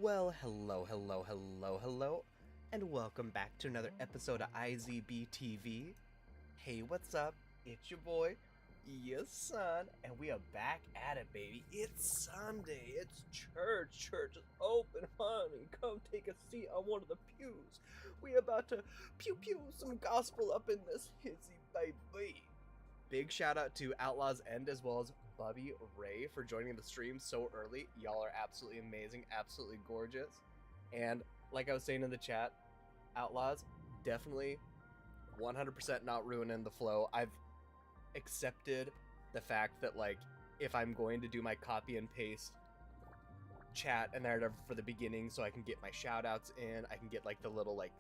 Well, hello, and welcome back to another episode of IZB TV. Hey, what's up? It's your boy, yes, son, and we are back at it, baby. It's Sunday, it's church is open, honey. Come take a seat on one of the pews. We about to pew some gospel up in this hizzy, baby. Big shout out to Outlaw's End as well as Bubby Ray for joining the stream so early. Y'all are absolutely amazing, absolutely gorgeous. And like I was saying in the chat, Outlaws, definitely 100% not ruining the flow. I've accepted the fact that, like, if I'm going to do my copy and paste chat and narrative for the beginning so I can get my shout outs in, I can get like the little like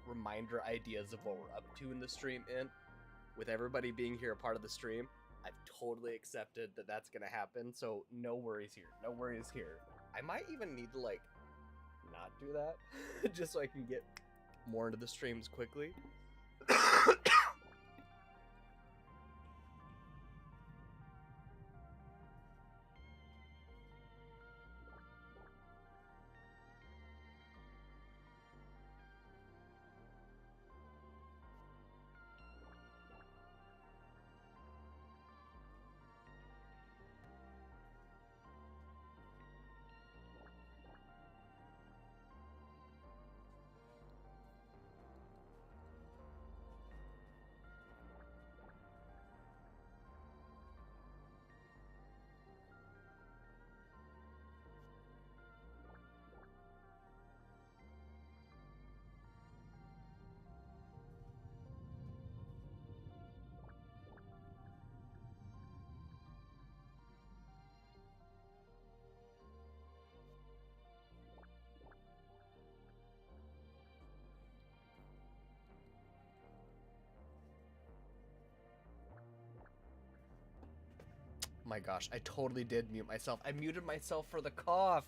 reminder ideas of what we're up to in the stream in. With everybody being here a part of the stream, I've totally accepted that that's gonna happen, so no worries here. No worries here. I might even need to, like, not do that, just so I can get more into the streams quickly. My gosh, I totally did mute myself. I muted myself for the cough.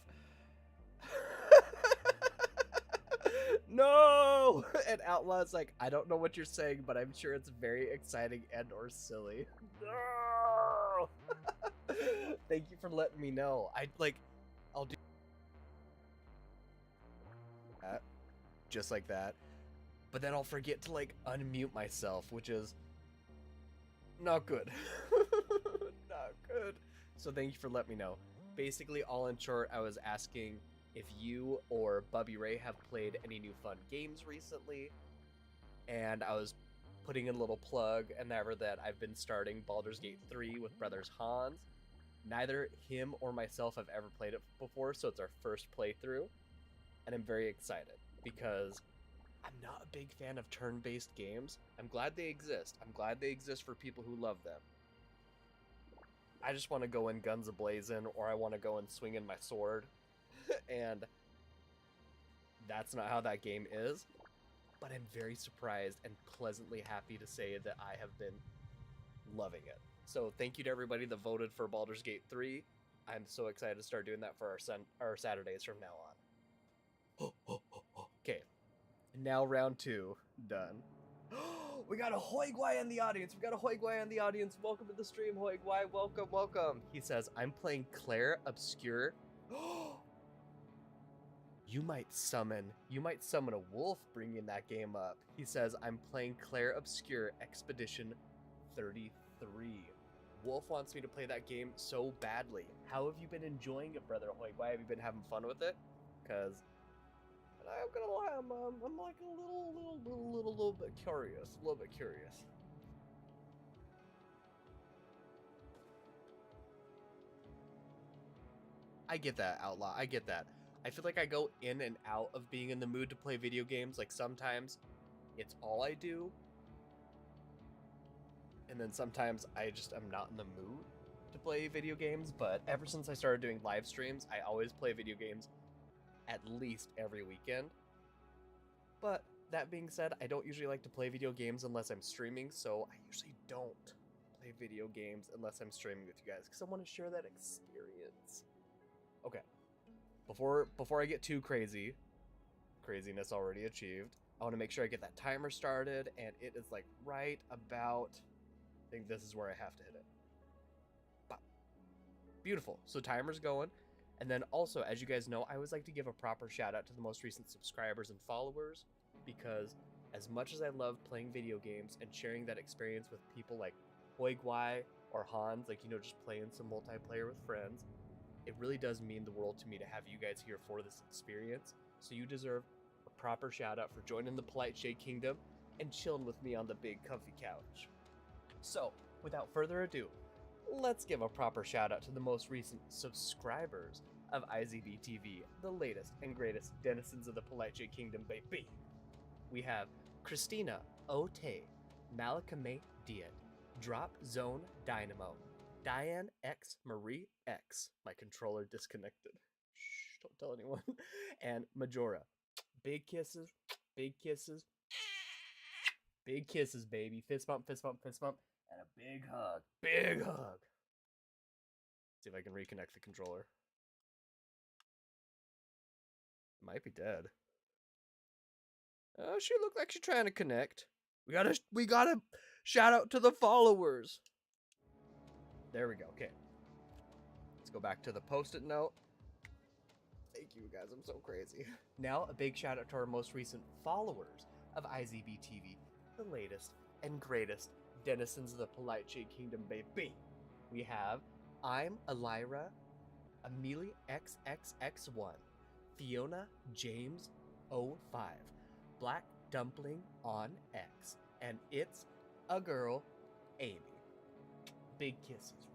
No! And Outlaw's like, I don't know what you're saying, but I'm sure it's very exciting and or silly. No! Thank you for letting me know. I'll do that. Just like that. But then I'll forget to, like, unmute myself, which is not good. Not good. So thank you for letting me know. Basically, all in short, I was asking if you or Bubby Ray have played any new fun games recently, and I was putting in a little plug and ever that I've been starting Baldur's Gate 3 with Brothers Hans. Neither him or myself have ever played it before, so it's our first playthrough, and I'm very excited because I'm not a big fan of turn-based games. I'm glad they exist. I'm glad they exist for people who love them. I just want to go in guns a-blazing, or I want to go in swinging my sword, and that's not how that game is. But I'm very surprised and pleasantly happy to say that I have been loving it. So thank you to everybody that voted for Baldur's Gate 3. I'm so excited to start doing that for our Saturdays from now on. Okay, now round 2 done. We got a Hoigwai in the audience. Welcome to the stream, Hoigwai. Welcome. He says, I'm playing Claire Obscure. You might summon a wolf bringing that game up. He says, I'm playing Claire Obscure Expedition 33. Wolf wants me to play that game so badly. How have you been enjoying it, brother Hoigwai? Have you been having fun with it? Because I'm gonna lie, I'm like a little bit curious. I get that, Outlaw. I get that. I feel like I go in and out of being in the mood to play video games. Like, sometimes it's all I do, and then sometimes I just am not in the mood to play video games. But ever since I started doing live streams, I always play video games at least every weekend. But that being said, I don't usually like to play video games unless I'm streaming, so I usually don't play video games unless I'm streaming with you guys, because I want to share that experience. Okay, before I get too craziness already achieved, I want to make sure I get that timer started, and it is like right about, I think this is where I have to hit it. Beautiful. So timer's going, And then also, as you guys know, I always like to give a proper shout out to the most recent subscribers and followers, because as much as I love playing video games and sharing that experience with people like Hoigwai or Hans, like, just playing some multiplayer with friends, it really does mean the world to me to have you guys here for this experience. So you deserve a proper shout out for joining the Polite Shade Kingdom and chilling with me on the big comfy couch. So, without further ado, let's give a proper shout out to the most recent subscribers of IZB TV, the latest and greatest denizens of the Polite Shade Kingdom, baby. We have Christina Ote, Malakame Diet, Drop Zone Dynamo, Diane X Marie X, my controller disconnected. Shh, don't tell anyone. And Majora. Big kisses, big kisses, big kisses, baby. Fist bump, fist bump, fist bump, and a big hug. Big hug. See if I can reconnect the controller. It might be dead. Oh, she looked like she's trying to connect. We gotta shout out to the followers. There we go. Okay. Let's go back to the post-it note. Thank you guys. I'm so crazy. Now, a big shout out to our most recent followers of IZB TV, the latest and greatest denizens of the Polite Shade Kingdom, baby. We have I'm Elira, Amelie XXX1, Fiona James 05, Black Dumpling on X, and it's a girl, Amy. Big kisses.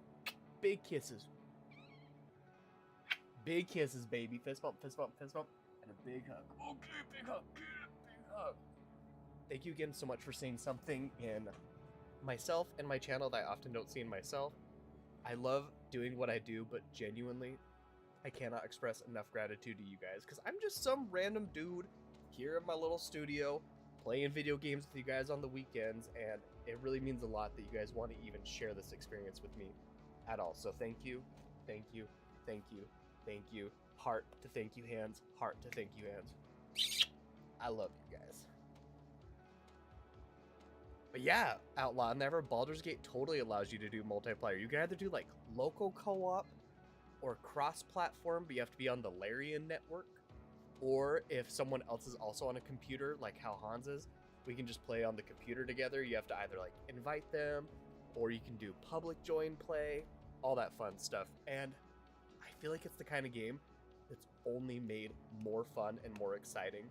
Big kisses. Big kisses, baby. Fist bump, fist bump, fist bump, and a big hug. Okay, big hug. Big hug. Thank you again so much for seeing something in myself and my channel that I often don't see in myself. I love doing what I do, but genuinely, I cannot express enough gratitude to you guys, because I'm just some random dude here in my little studio playing video games with you guys on the weekends, and it really means a lot that you guys want to even share this experience with me at all. So thank you, thank you, thank you, thank you. Heart to thank you hands, heart to thank you hands. I love you guys. But yeah, Outlaw Never, Baldur's Gate totally allows you to do multiplayer. You can either do like local co-op or cross-platform, but you have to be on the Larian network. Or if someone else is also on a computer, like how Hans is, we can just play on the computer together. You have to either like invite them, or you can do public join play, all that fun stuff. And I feel like it's the kind of game that's only made more fun and more exciting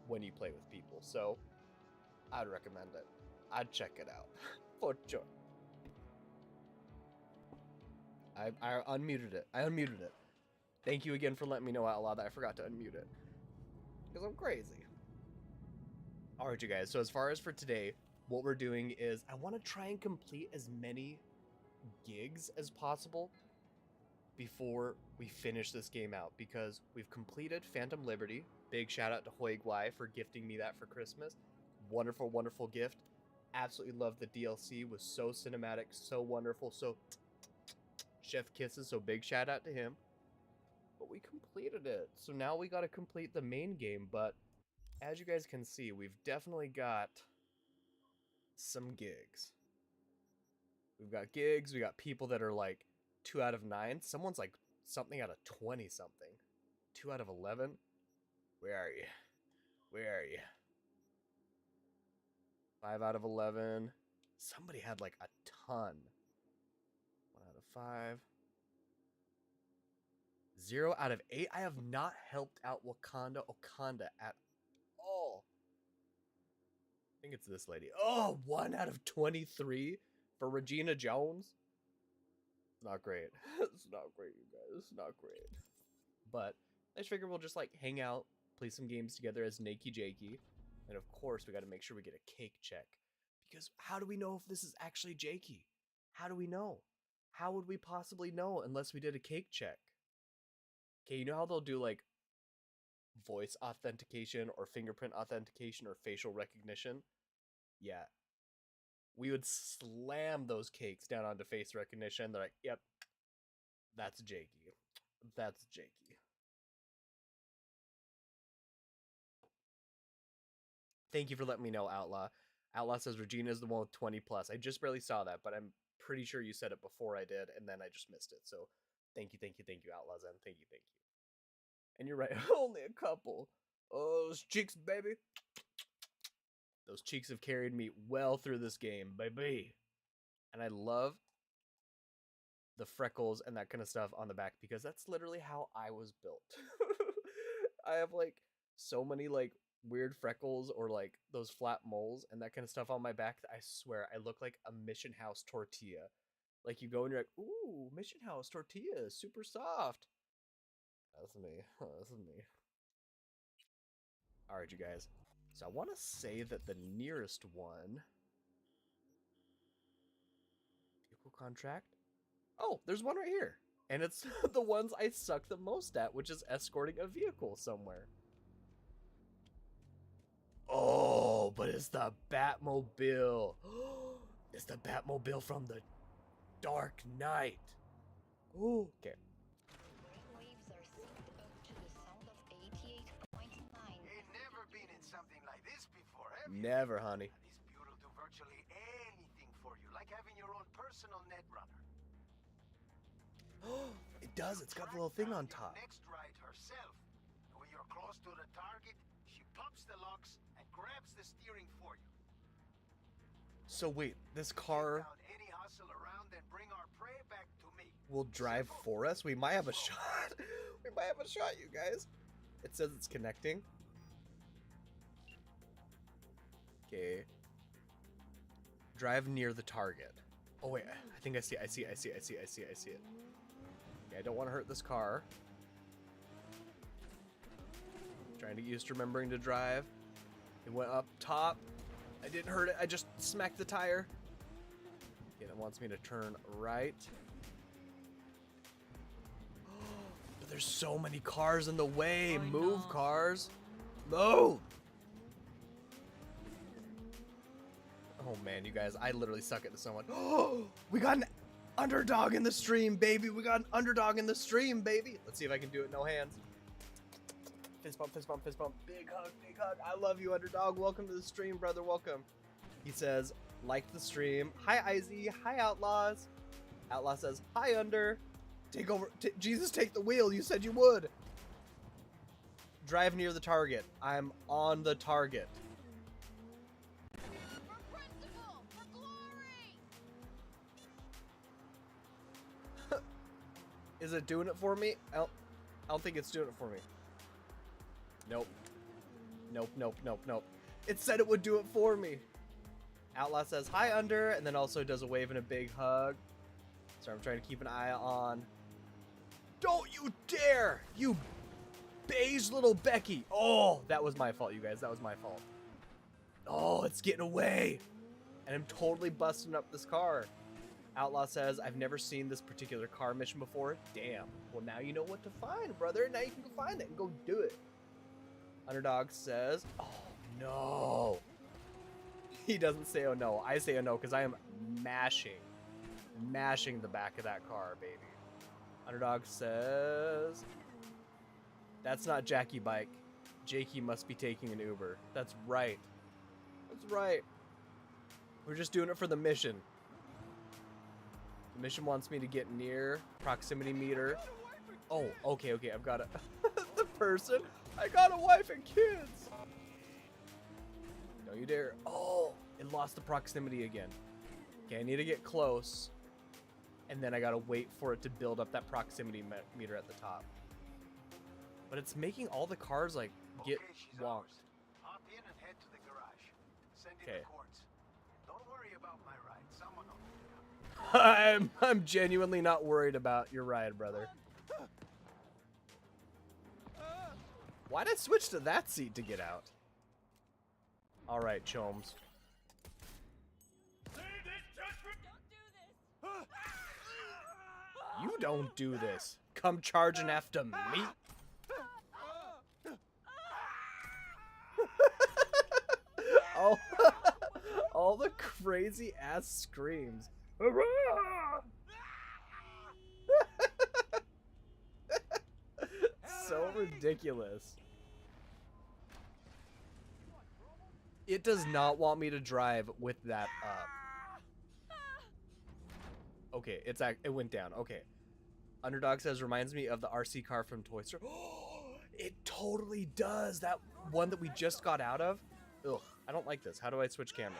when you play with people. So I'd recommend it. I'd check it out for sure. I unmuted it. I unmuted it. Thank you again for letting me know out loud that I forgot to unmute it, because I'm crazy. All right, you guys. So as far as for today, what we're doing is I want to try and complete as many gigs as possible before we finish this game out, because we've completed Phantom Liberty. Big shout out to Hoigwai for gifting me that for Christmas. Wonderful, wonderful gift. Absolutely loved the DLC. Was so cinematic, so wonderful, so chef kisses. So big shout out to him. But we completed it. So now we got to complete the main game. But as you guys can see, we've definitely got some gigs. We've got gigs. We got people that are like 2 out of 9. Someone's like something out of 20 something. 2 out of 11. Where are you? Where are you? 5 out of 11. Somebody had like a ton. 1 out of 5. 0 out of 8. I have not helped out Wakanda Okanda at all. I think it's this lady. Oh, 1 out of 23 for Regina Jones. It's not great. It's not great, you guys. It's not great. But I just figured we'll just like hang out, play some games together as Nakey Jakey. And of course, we got to make sure we get a cake check. Because how do we know if this is actually Jakey? How do we know? How would we possibly know unless we did a cake check? Okay, you know how they'll do like voice authentication or fingerprint authentication or facial recognition? Yeah. We would slam those cakes down onto face recognition. They're like, yep, that's Jakey. That's Jakey. Thank you for letting me know, Outlaw. Outlaw says Regina is the one with 20 plus. I just barely saw that, but I'm pretty sure you said it before I did, and then I just missed it. So Thank you, Outlaws, and thank you. And you're right, only a couple. Oh, those cheeks, baby. Those cheeks have carried me well through this game, baby. And I love the freckles and that kind of stuff on the back because that's literally how I was built. I have like so many like weird freckles or like those flat moles and that kind of stuff on my back that I swear I look like a Mission House tortilla. Like you go and you're like, ooh, Mission House tortilla, super soft. That's me. That's me. All right, you guys. So I want to say that the nearest one, vehicle contract. Oh, there's one right here. And it's the ones I suck the most at, which is escorting a vehicle somewhere. Oh, but it's the Batmobile. It's the Batmobile from the Dark Knight. Ooh, okay. Waves are synced up to the sound of 88.9. Ain't never been in something like this before, have you? Never, honey. This beauty will do virtually anything for you, like having your own personal netrunner. It does. It's got the little thing on top. Next ride herself. When you're close to the target, she pops the locks and grabs the steering for you. So wait, this car Take down any hustle around and bring our prey back to me. will drive for us? We might have a shot. We might have a shot, you guys. It says it's connecting. Okay. Drive near the target. Oh wait, I think I see it. I see it. Okay, I don't want to hurt this car. Trying to get used to remembering to drive. It went up top. I didn't hurt it. I just smacked the tire. Okay, that wants me to turn right. But there's so many cars in the way. Move, cars. Move! Oh man, you guys, I literally suck at this so much. Oh, we got an underdog in the stream, baby. We got an underdog in the stream, baby. Let's see if I can do it. No hands. Fist bump, fist bump, fist bump. Big hug, big hug. I love you, underdog. Welcome to the stream, brother. Welcome. He says, like the stream. Hi, Izzy. Hi, Outlaws. Outlaw says, hi, Under. Take over. Jesus, take the wheel. You said you would. Drive near the target. I'm on the target. For principle, for glory! Is it doing it for me? I don't think it's doing it for me. Nope. Nope. It said it would do it for me. Outlaw says, hi, Under, and then also does a wave and a big hug. So I'm trying to keep an eye on. Don't you dare! You beige little Becky! Oh, that was my fault, you guys. That was my fault. Oh, it's getting away! And I'm totally busting up this car. Outlaw says, I've never seen this particular car mission before. Damn. Well, now you know what to find, brother. Now you can go find it and go do it. Underdog says, oh, no. He doesn't say, oh, no. I say, oh, no, because I am mashing the back of that car, baby. Underdog says, that's not Jackie Bike. Jakey must be taking an Uber. That's right. That's right. We're just doing it for the mission. The mission wants me to get near proximity meter. Oh, okay. I've got it. The person. I got a wife and kids. Don't you dare. Oh, it lost the proximity again. Okay, I need to get close. And then I gotta wait for it to build up that proximity meter at the top. But it's making all the cars like get she's wonked. ours. Hop in and head to the garage. Send in Okay. the cords. Don't worry about my ride. Someone will pick it up. I'm genuinely not worried about your ride, brother. Why'd I switch to that seat to get out? All right, Chomes. You don't do this. Come charging after me. all the crazy ass screams. So ridiculous. It does not want me to drive with that up. Okay, it went down. Okay. Underdog says, reminds me of the RC car from Toy Story. It totally does. That one that we just got out of. Ugh, I don't like this. How do I switch camera?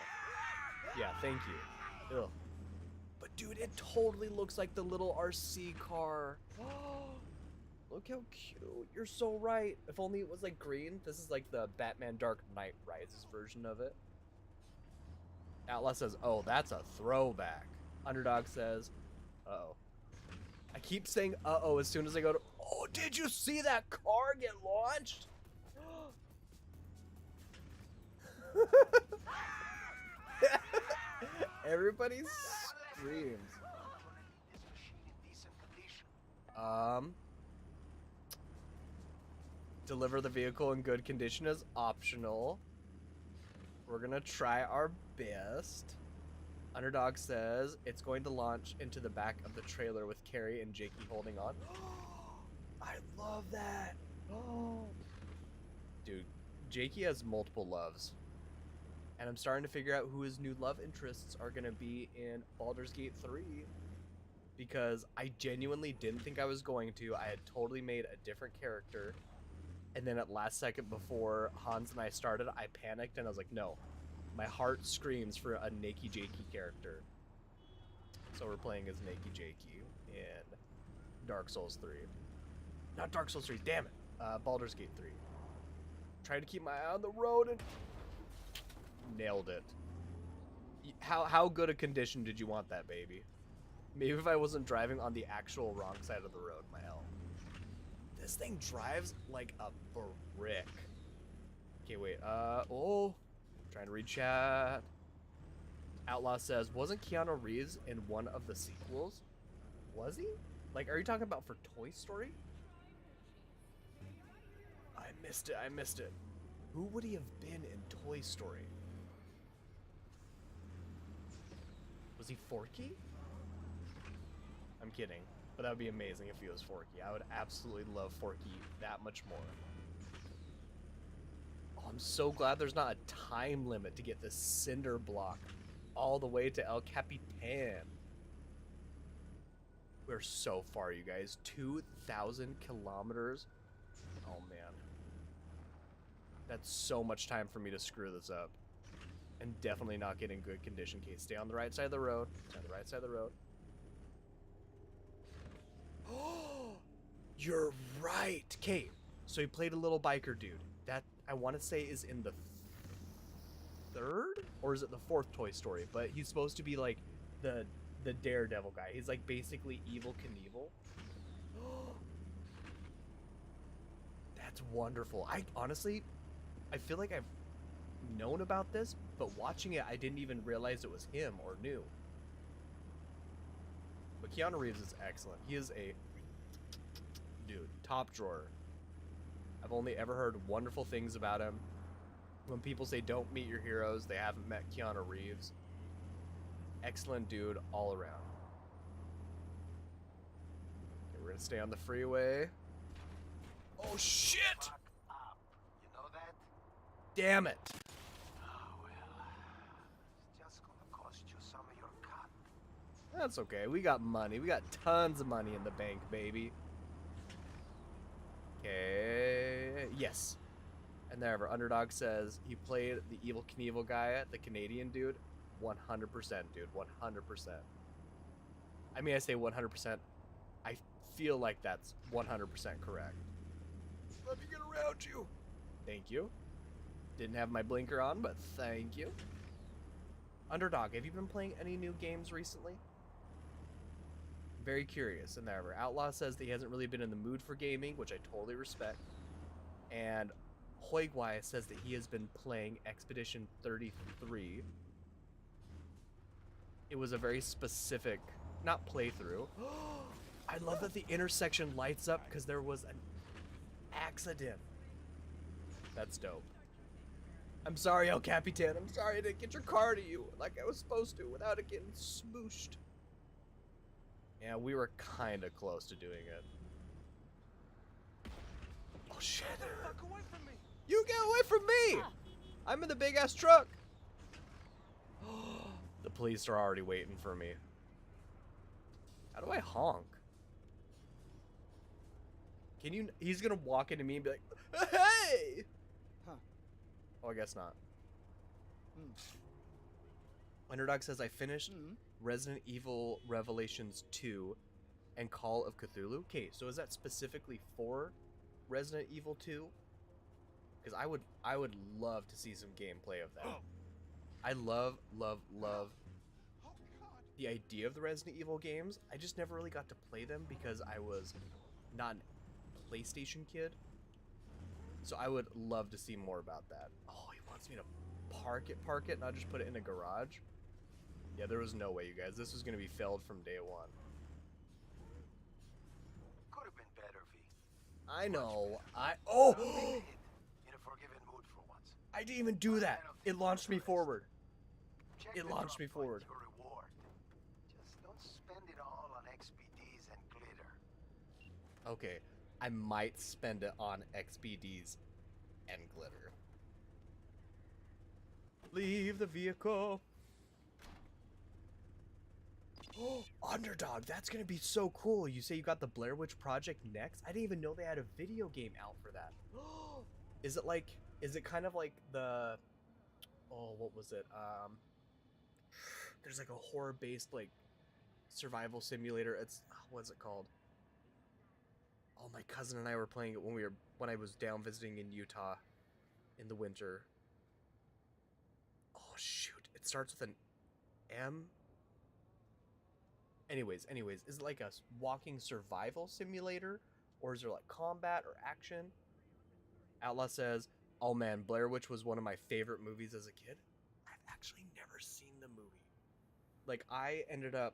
Yeah, thank you. Ugh. But dude, it totally looks like the little RC car. Look how cute. You're so right. If only it was like green. This is like the Batman Dark Knight Rises version of it. Outlaw says, oh, that's a throwback. Underdog says, uh-oh. I keep saying uh-oh as soon as I go to... Oh, did you see that car get launched? Everybody screams. Deliver the vehicle in good condition is optional. We're gonna try our best. Underdog says it's going to launch into the back of the trailer with Carrie and Jakey holding on. I love that. Dude, Jakey has multiple loves. And I'm starting to figure out who his new love interests are going to be in Baldur's Gate 3. Because I genuinely didn't think I was going to. I had totally made a different character. And then at last second before Hans and I started, I panicked and I was like, no. My heart screams for a Nakey Jakey character. So we're playing as Nakey Jakey in Dark Souls 3. Not Dark Souls 3, damn it. Baldur's Gate 3. Trying to keep my eye on the road and... Nailed it. How good a condition did you want that, baby? Maybe if I wasn't driving on the actual wrong side of the road, my hell. This thing drives like a brick. Okay, wait. Oh. Trying to read chat. Outlaw says, wasn't Keanu Reeves in one of the sequels? Was he? Like, are you talking about for Toy Story? I missed it. Who would he have been in Toy Story? Was he Forky? I'm kidding, but that would be amazing if he was Forky. I would absolutely love Forky that much more. Oh, I'm so glad there's not a time limit to get this cinder block all the way to El Capitan. We're so far, you guys. 2,000 kilometers. Oh, man. That's so much time for me to screw this up. And definitely not get in good condition. Okay, stay on the right side of the road. Stay on the right side of the road. Oh, you're right. Okay, so he played a little biker dude. That, I want to say, is in the third? Or is it the fourth Toy Story? But he's supposed to be like the Daredevil guy. He's like basically Evel Knievel. That's wonderful. I honestly, I feel like I've known about this, but watching it, I didn't even realize it was him or knew. But Keanu Reeves is excellent. He is a dude, top drawer. I've only ever heard wonderful things about him. When people say don't meet your heroes, they haven't met Keanu Reeves. Excellent dude all around. Okay, we're gonna stay on the freeway. Oh shit! Fuck up. You know that? Damn it! Oh well. It's just gonna cost you some of your cut. That's okay. We got money. We got tons of money in the bank, baby. Okay. Yes. And there, our Underdog says he played the Evel Knievel guy, the Canadian dude. 100%, dude. 100%. I mean, I say 100%. I feel like that's 100% correct. Let me get around you. Thank you. Didn't have my blinker on, but thank you. Underdog, have you been playing any new games recently? Very curious. And there, Outlaw says that he hasn't really been in the mood for gaming, which I totally respect. And Hoigwai says that he has been playing Expedition 33. It was a very specific, not playthrough. I love that the intersection lights up because there was an accident. That's dope. I'm sorry, El Capitan. I'm sorry I didn't get your car to you like I was supposed to without it getting smooshed. Yeah, we were kind of close to doing it. Oh shit. Fuck away from me! You get away from me! I'm in the big ass truck. The police are already waiting for me. How do I honk? Can you? He's gonna walk into me and be like, "Hey!" Huh. Oh, I guess not. Hmm. Underdog says I finished Hmm. Resident Evil Revelations 2 and Call of Cthulhu. Okay, so is that specifically for Resident Evil 2? Because I would love to see some gameplay of that. I love the idea of the Resident Evil games. I just never really got to play them because I was not a PlayStation kid. So I would love to see more about that. Oh, he wants me to park it, not just put it in a garage. Yeah, there was no way, you guys. This was going to be failed from day one. Could have been better, V. I know. Oh! In a forgiving mood for once. I didn't even do that. It launched me forward. Check It the launched drop me point, forward. your reward. Just don't spend it all on XPDs and glitter. Okay, I might spend it on XBDs and glitter. Leave the vehicle. Oh, Underdog, that's gonna be so cool. You say you got the Blair Witch Project next? I didn't even know they had a video game out for that. Is it kind of like the, oh, what was it? There's like a horror-based like survival simulator. It's, what's it called? Oh, my cousin and I were playing it when I was down visiting in Utah in the winter. Oh shoot, it starts with an M. Anyways, is it like a walking survival simulator, or is there like combat or action? Outlaw says, "Oh man, Blair Witch was one of my favorite movies as a kid." I've actually never seen the movie. Like, I ended up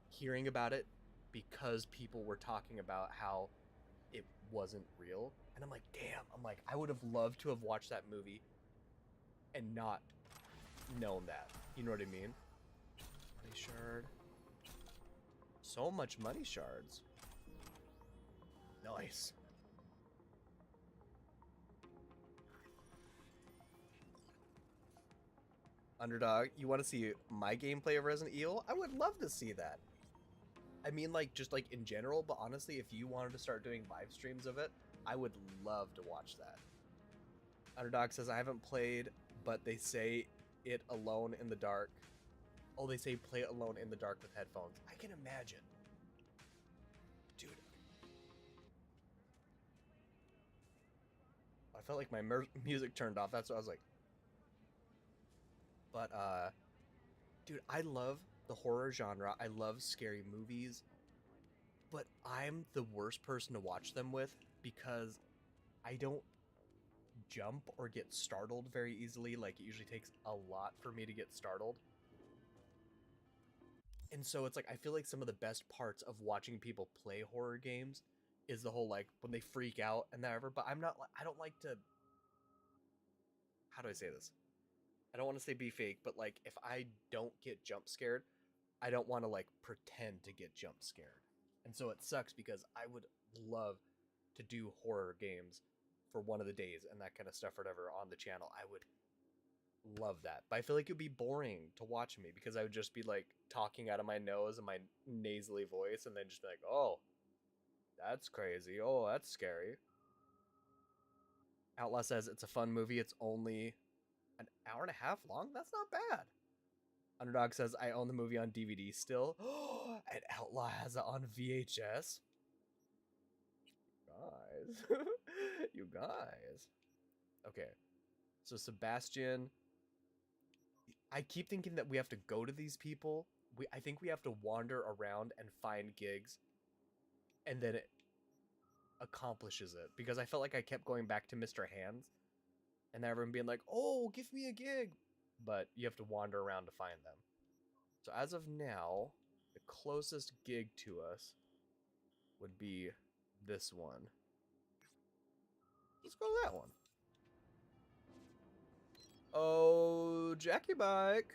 hearing about it because people were talking about how it wasn't real, and I'm like, damn. I'm like, I would have loved to have watched that movie and not known that. You know what I mean? Money shard. So much money shards. Nice. Underdog, you want to see my gameplay of Resident Evil? I would love to see that. I mean, like, just like in general, but honestly, if you wanted to start doing live streams of it, I would love to watch that. Underdog says, I haven't played, but they say it alone in the dark. Oh, they say play it alone in the dark with headphones. I can imagine. Dude. I felt like my music turned off. That's what I was like. But, dude, I love the horror genre. I love scary movies. But I'm the worst person to watch them with because I don't jump or get startled very easily. Like, it usually takes a lot for me to get startled. And so it's like, I feel like some of the best parts of watching people play horror games is the whole, like, when they freak out and whatever. But I don't like to, how do I say this? I don't want to say be fake, but like, if I don't get jump scared, I don't want to like pretend to get jump scared. And so it sucks because I would love to do horror games for one of the days and that kind of stuff or whatever on the channel. I would love that. But I feel like it would be boring to watch me because I would just be like talking out of my nose and my nasally voice and then just be like, oh, that's crazy. Oh, that's scary. Outlaw says it's a fun movie. It's only an hour and a half long? That's not bad. Underdog says, I own the movie on DVD still. And Outlaw has it on VHS. Guys. You guys. Okay. So Sebastian. I keep thinking that we have to go to these people. I think we have to wander around and find gigs. And then it accomplishes it. Because I felt like I kept going back to Mr. Hands. And everyone being like, oh, give me a gig. But you have to wander around to find them. So as of now, the closest gig to us would be this one. Let's go to that one. Oh, Jackie bike.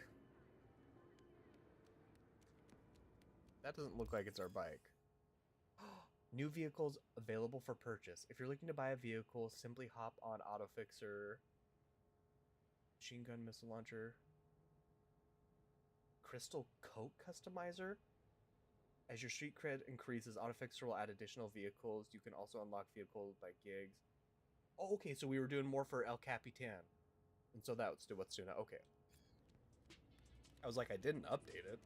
That doesn't look like it's our bike. New vehicles available for purchase. If you're looking to buy a vehicle, simply hop on AutoFixer. Machine gun, missile launcher. Crystal Coat customizer. As your street cred increases, Autofixer will add additional vehicles. You can also unlock vehicles by gigs. Oh, okay, so we were doing more for El Capitan. And so that's what's doing it. Okay. I was like, I didn't update it.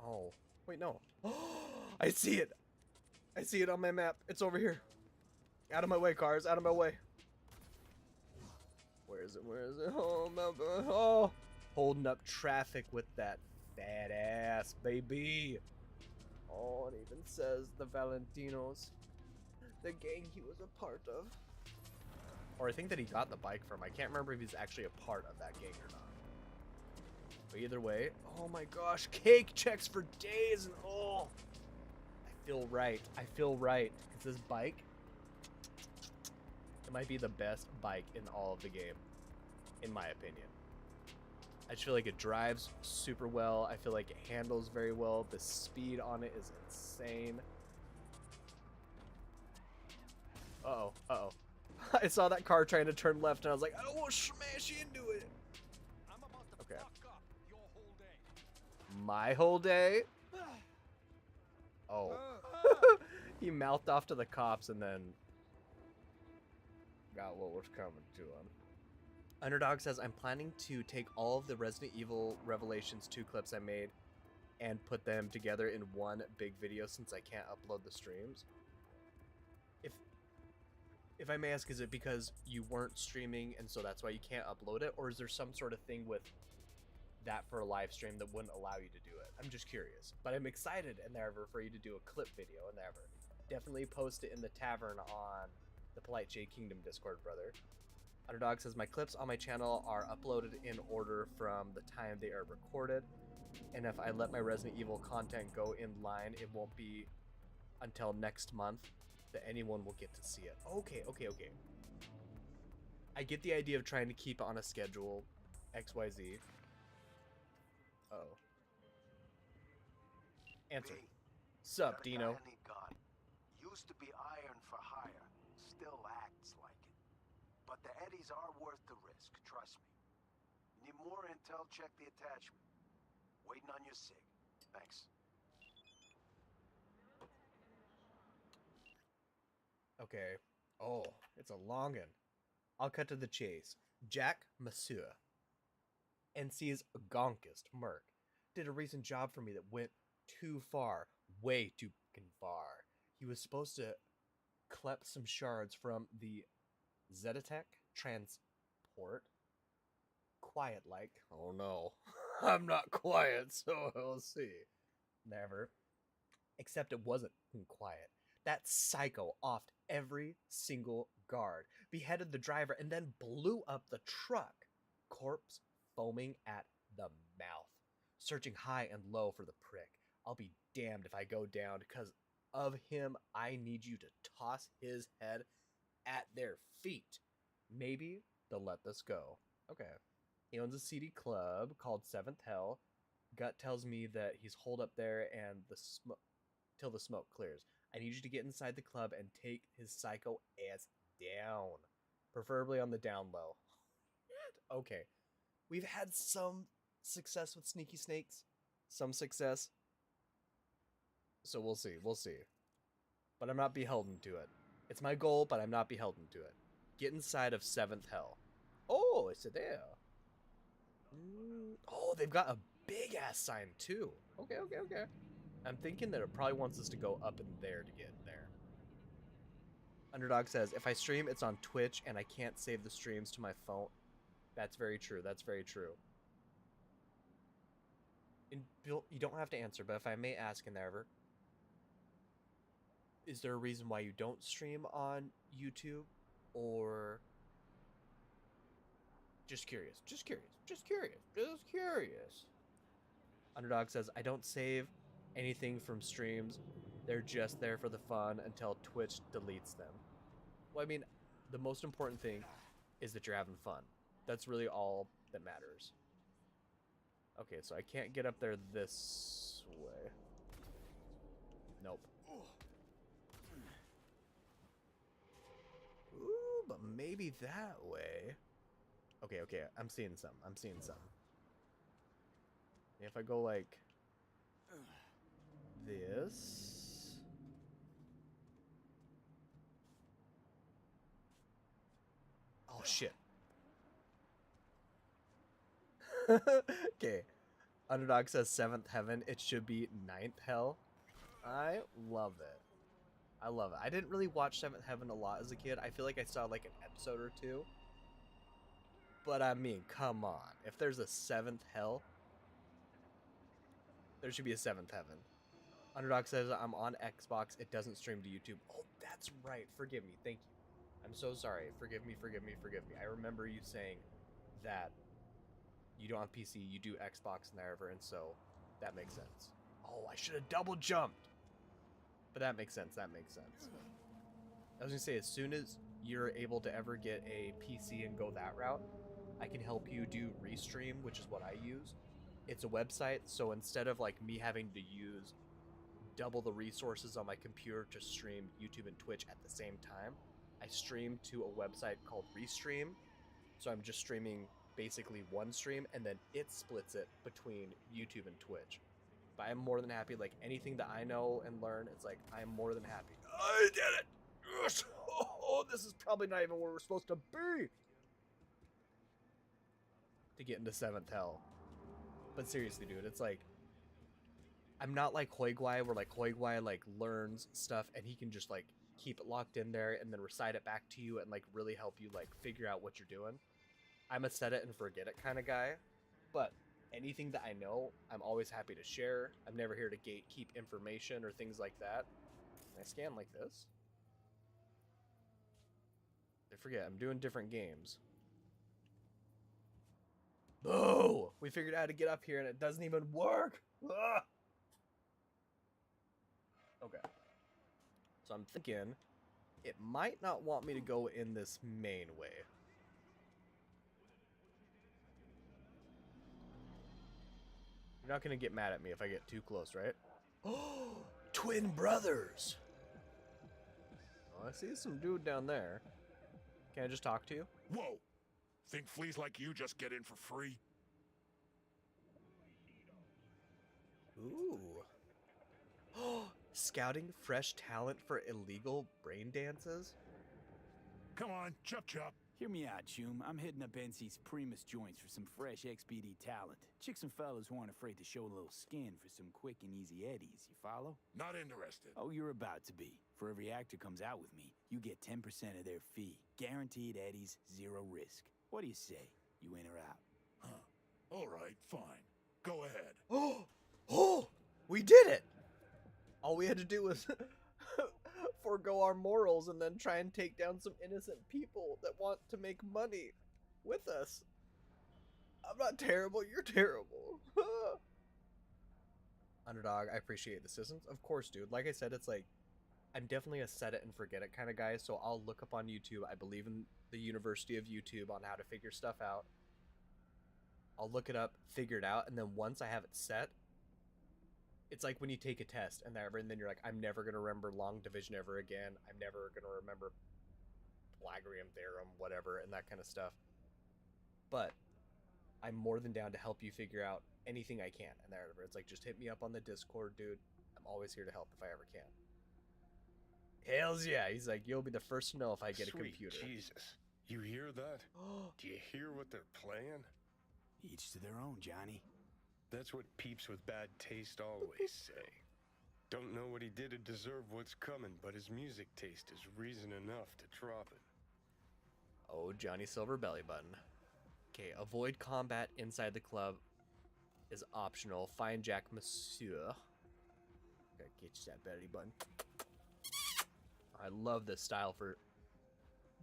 Oh, wait, no. I see it. I see it on my map. It's over here. Out of my way, cars. Out of my way. Where is it? Where is it? Oh, my God. Oh. Holding up traffic with that fat ass, baby. Oh, it even says the Valentinos. The gang he was a part of. Or I think that he got the bike from. I can't remember if he's actually a part of that gang or not. But either way, oh my gosh, cake checks for days, and oh, I feel right. I feel right. Because this bike, it might be the best bike in all of the game, in my opinion. I just feel like it drives super well. I feel like it handles very well. The speed on it is insane. Uh-oh, uh-oh. I saw that car trying to turn left, and I was like, I don't want to smash into it. Okay. My whole day? Oh. He mouthed off to the cops and then got what was coming to him. Underdog says, I'm planning to take all of the Resident Evil Revelations 2 clips I made and put them together in one big video since I can't upload the streams. If I may ask, is it because you weren't streaming and so that's why you can't upload it? Or is there some sort of thing with that for a live stream that wouldn't allow you to do it? I'm just curious. But I'm excited and ever for you to do a clip video and ever. Definitely post it in the tavern on the Polite J Kingdom Discord, brother. Underdog says, my clips on my channel are uploaded in order from the time they are recorded. And if I let my Resident Evil content go in line, it won't be until next month that anyone will get to see it. Okay. I get the idea of trying to keep it on a schedule. XYZ. Uh-oh. Answer. B, Sup, got a Dino? guy I need gone. Used to be iron for hire. Still acts like it. But the eddies are worth the risk, trust me. Need more intel? Check the attachment. Waiting on your sig. Thanks. Okay. Oh, it's a longin. I'll cut to the chase. Jack Masua, NC's gonkest merc, did a recent job for me that went too far. Way too fucking far. He was supposed to collect some shards from the Zetatech transport. Quiet like. Oh no. I'm not quiet, so we'll see. Never. Except it wasn't quiet. That psycho offed every single guard, beheaded the driver, and then blew up the truck. Corpse foaming at the mouth. Searching high and low for the prick. I'll be damned if I go down because of him. I need you to toss his head at their feet. Maybe they'll let this go. Okay. He owns a CD club called Seventh Hell. Gut tells me that he's holed up there and till the smoke clears. I need you to get inside the club and take his psycho ass down. Preferably on the down low. Okay. We've had some success with Sneaky Snakes. Some success. So we'll see. We'll see. But I'm not beholden to it. It's my goal, but I'm not beholden to it. Get inside of Seventh Hell. Oh, it's there. Oh, they've got a big ass sign too. Okay. I'm thinking that it probably wants us to go up in there to get there. Underdog says, if I stream, it's on Twitch, and I can't save the streams to my phone. That's very true. That's very true. You don't have to answer, but if I may ask in there ever, is there a reason why you don't stream on YouTube? Or just curious. Underdog says, I don't save anything from streams. They're just there for the fun until Twitch deletes them. Well, I mean, the most important thing is that you're having fun. That's really all that matters. Okay, so I can't get up there this way. Nope. Ooh, but maybe that way. Okay, I'm seeing some. If I go like this. Oh shit. Okay. Underdog says 7th heaven. It should be 9th hell. I love it. I love it. I didn't really watch 7th heaven a lot as a kid. I feel like I saw like an episode or two. But I mean, come on. If there's a 7th hell, there should be a 7th heaven. Underdog says I'm on Xbox. It doesn't stream to YouTube. Oh, that's right. Forgive me. Thank you. I'm so sorry. Forgive me, forgive me, forgive me. I remember you saying that you don't have PC, you do Xbox and whatever, and so that makes sense. Oh, I should have double jumped. But that makes sense. That makes sense. I was gonna say, as soon as you're able to ever get a PC and go that route, I can help you do Restream, which is what I use. It's a website, so instead of like me having to use double the resources on my computer to stream YouTube and Twitch at the same time, I stream to a website called Restream. So I'm just streaming basically one stream, and then it splits it between YouTube and Twitch. But I'm more than happy, like anything that I know and learn, it's like I'm more than happy. I did it! Yes! Oh, this is probably not even where we're supposed to be to get into 7th hell. But seriously, dude, it's like I'm not like Hoiguai, where like Hoiguai like learns stuff and he can just like keep it locked in there and then recite it back to you and like really help you like figure out what you're doing. I'm a set it and forget it kind of guy, but anything that I know, I'm always happy to share. I'm never here to gatekeep information or things like that. Can I scan like this? I forget, I'm doing different games. Oh, we figured out how to get up here and it doesn't even work. Ah! Okay. So I'm thinking it might not want me to go in this main way. You're not going to get mad at me if I get too close, right? Oh, twin brothers. Oh, I see some dude down there. Can I just talk to you? Whoa! Think fleas like you just get in for free? Ooh. Oh, scouting fresh talent for illegal brain dances? Come on, chop chop. Hear me out, Choom. I'm hitting up NC's Primus joints for some fresh XBD talent. Chicks and fellas who aren't afraid to show a little skin for some quick and easy eddies, you follow? Not interested. Oh, you're about to be. For every actor comes out with me, you get 10% of their fee. Guaranteed eddies, zero risk. What do you say? You in or out? Huh. All right, fine. Go ahead. Oh, we did it! All we had to do was forego our morals and then try and take down some innocent people that want to make money with us. I'm not terrible, you're terrible. Underdog, I appreciate the assistance. Of course, dude. Like I said, it's like, I'm definitely a set it and forget it kind of guy, so I'll look up on YouTube. I believe in the University of YouTube on how to figure stuff out. I'll look it up, figure it out, and then once I have it set, it's like when you take a test and then you're like, I'm never going to remember long division ever again. I'm never going to remember Pythagorean theorem, whatever, and that kind of stuff. But I'm more than down to help you figure out anything I can. And there, it's like, just hit me up on the Discord, dude. I'm always here to help if I ever can. Hells yeah. He's like, you'll be the first to know if I get a computer. Jesus. You hear that? Do you hear what they're playing? Each to their own, Johnny. That's what peeps with bad taste always say. Don't know what he did to deserve what's coming, but his music taste is reason enough to drop it. Oh, Johnny Silver belly button. Okay, avoid combat inside the club is optional. Find Jack Monsieur. Gotta get you that belly button. I love this style for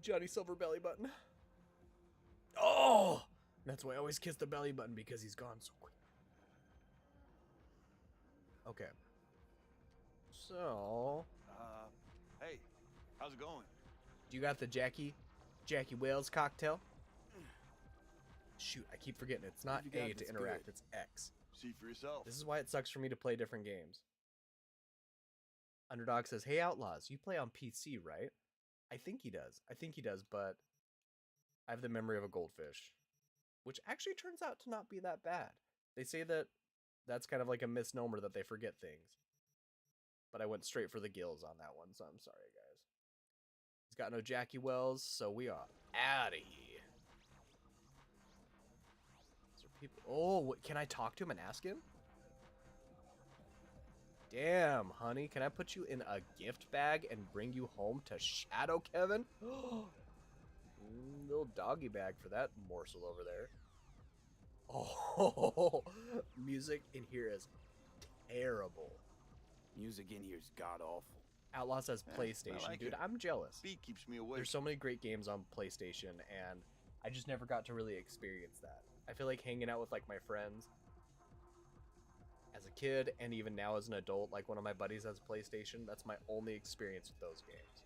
Johnny Silver belly button. Oh! That's why I always kiss the belly button, because he's gone so quick. Okay. So... hey, how's it going? Do you got the Jackie Wales cocktail? Shoot, I keep forgetting. It's not If you got A it, to it's interact, good. it's X. See for yourself. This is why it sucks for me to play different games. Underdog says, hey Outlaws, you play on PC, right? I think he does, but I have the memory of a goldfish. Which actually turns out to not be that bad. They say that that's kind of like a misnomer, that they forget things. but I went straight for the gills on that one, so I'm sorry, guys. He's got no Jackie Wells, so we are out of here. Is there people? Oh, what, can I talk to him and ask him? Damn, honey, can I put you in a gift bag and bring you home to Shadow Kevin? Little doggy bag for that morsel over there. Oh, music in here is terrible. Music in here's god awful. Outlaw says Yeah, PlayStation. I like Dude, it. I'm jealous. Beat keeps me awake. There's so many great games on PlayStation, and I just never got to really experience that. I feel like hanging out with like my friends as a kid, and even now as an adult, like one of my buddies has a PlayStation. That's my only experience with those games.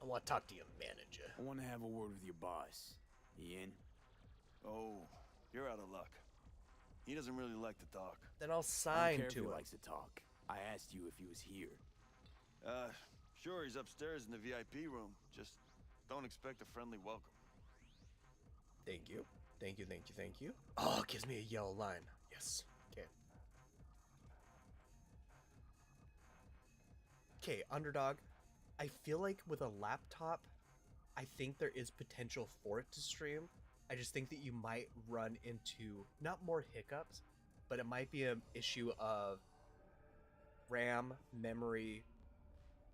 I want to talk to your manager. I want to have a word with your boss. He in? Oh, you're out of luck. He doesn't really like to talk. Then I'll I don't sign care if to he him. likes to talk. I asked you if he was here. Sure, he's upstairs in the VIP room. Just don't expect a friendly welcome. Thank you. Thank you, thank you, thank you. Oh, it gives me a yellow line. Yes. Okay. Okay, Underdog. I feel like with a laptop, I think there is potential for it to stream. I just think that you might run into, not more hiccups, but it might be an issue of RAM, memory,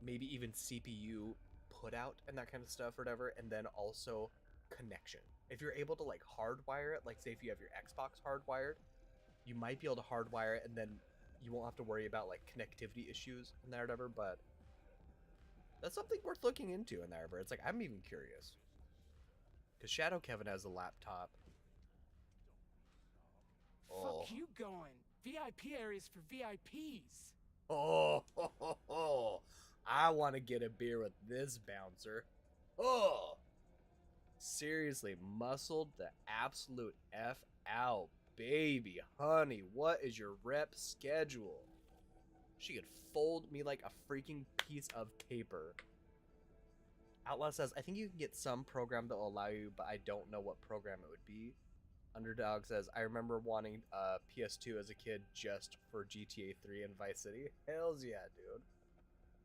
maybe even CPU put out and that kind of stuff or whatever, and then also connection. If you're able to like hardwire it, like say if you have your Xbox hardwired, you might be able to hardwire it and then you won't have to worry about like connectivity issues and that or whatever, but that's something worth looking into in there, where it's like, I'm even curious. Because Shadow Kevin has a laptop. Oh. Fuck you going. VIP areas for VIPs. Oh, I want to get a beer with this bouncer. Oh, seriously, muscled the absolute F out, baby. Honey, what is your rep schedule? She could fold me like a freaking piece of paper. Outlaw says, I think you can get some program that will allow you, but I don't know what program it would be. Underdog says, I remember wanting PS2 as a kid just for GTA 3 and Vice City. Hells yeah, dude.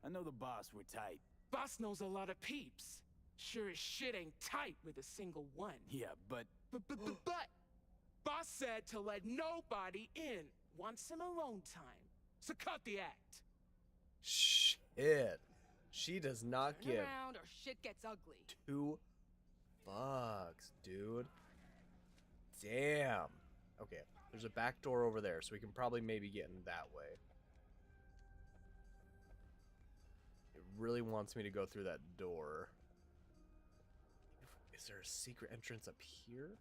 I know the boss were tight. Boss knows a lot of peeps. Sure as shit ain't tight with a single one. Yeah, but But boss said to let nobody in. Wants some alone time. So cut the act. Shit. She does not Turn give around or shit gets ugly. 2 bucks, dude. Damn. Okay, there's a back door over there, so we can probably maybe get in that way. It really wants me to go through that door. Is there a secret entrance up here?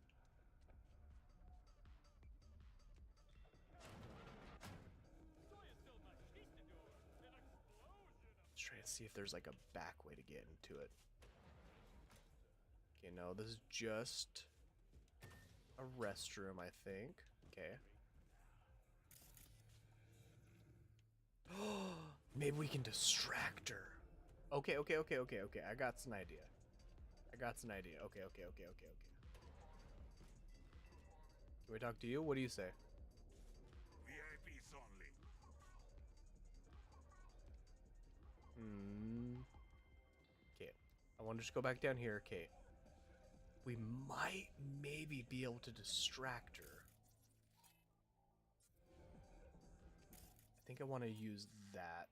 Let's try to see if there's like a back way to get into it. Okay, no, this is just a restroom, I think. Okay. Maybe we can distract her. Okay. I got an idea. Okay. Can we talk to you? What do you say? VIPs only. Okay. I want to just go back down here. Okay. We might maybe be able to distract her. I think I want to use that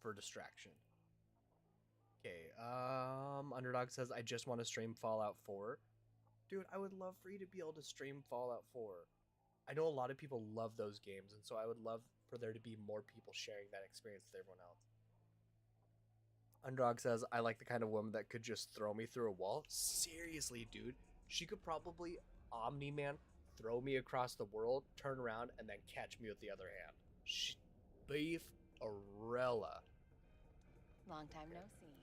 for distraction. Okay, Underdog says, I just want to stream Fallout 4. Dude, I would love for you to be able to stream Fallout 4. I know a lot of people love those games, and so I would love for there to be more people sharing that experience with everyone else. Underdog says, I like the kind of woman that could just throw me through a wall. Seriously, dude. She could probably Omni-Man, throw me across the world, turn around, and then catch me with the other hand. Beef Arella. Long time no see.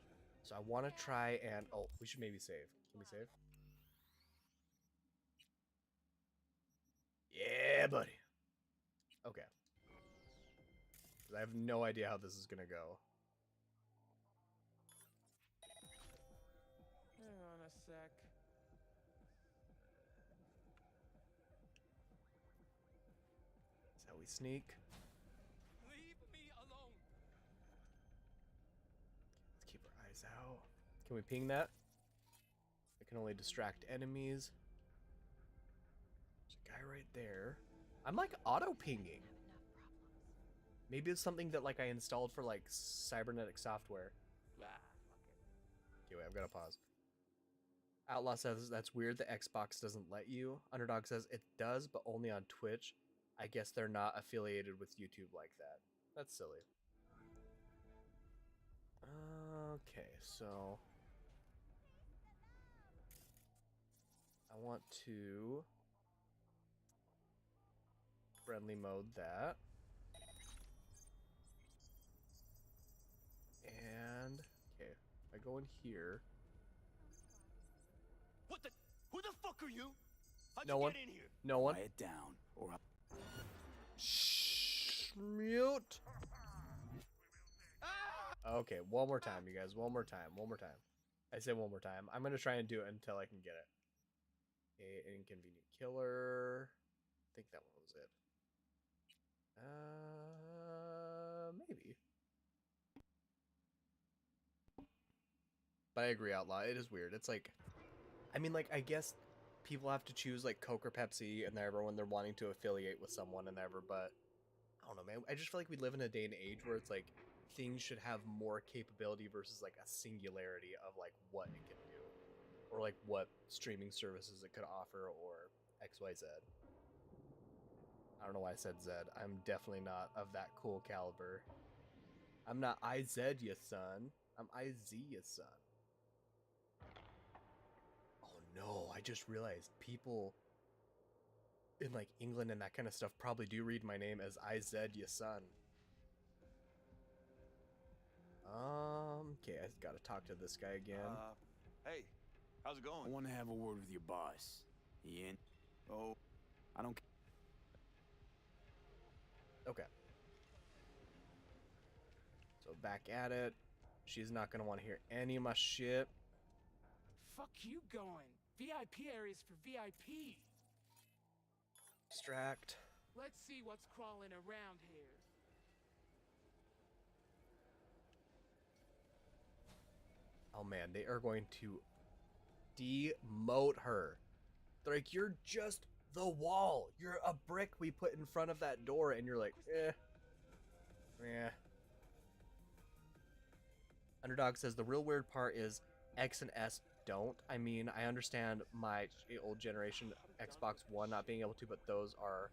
So I want to try and... Oh, we should maybe save. Can we save? Yeah, buddy. Okay. I have no idea how this is going to go. Hang on a sec. Is that we sneak? Leave me alone. Eyes out. Can we ping that? It can only distract enemies. There's a guy right there. I'm like auto pinging. Maybe it's something that like I installed for like cybernetic software. Ah, fuck it. Okay, wait, I've got to pause. Outlaw says that's weird the Xbox doesn't let you. Underdog says it does, but only on Twitch. I guess they're not affiliated with YouTube like that. That's silly. Okay, so I want to friendly mode that. And okay, if I go in here. What the? Who the fuck are you? How'd No you one. get in here? No one. Quiet down, or I'll... Shh. Mute. Okay, one more time, you guys. One more time. One more time. I say one more time. I'm gonna try and do it until I can get it. Okay, inconvenient killer. I think that one was it. Maybe. But I agree, Outlaw. It is weird. It's like, I mean, like, I guess people have to choose like Coke or Pepsi and whatever when they're wanting to affiliate with someone and whatever. But I don't know, man. I just feel like we live in a day and age where it's like things should have more capability versus like a singularity of like what it can do, or like what streaming services it could offer, or XYZ. I don't know why I said Z. I'm definitely not of that cool caliber. I'm not IZ, ya son. I'm IZ, ya son. Oh no, I just realized people in like England and that kind of stuff probably do read my name as IZ, ya son. Okay, I gotta talk to this guy again. Hey, how's it I going? want to have a word with your boss. He in? Oh, I don't... Okay. So back at it. She's not gonna want to hear any of my shit. Fuck you going. VIP areas for VIP. Distract. Let's see what's crawling around here. Oh man, they are going to demote her. They're like, you're just the wall. You're a brick we put in front of that door, and you're like, eh. Underdog says the real weird part is X and S don't. I mean, I understand my old generation Xbox One not being able to, but those are...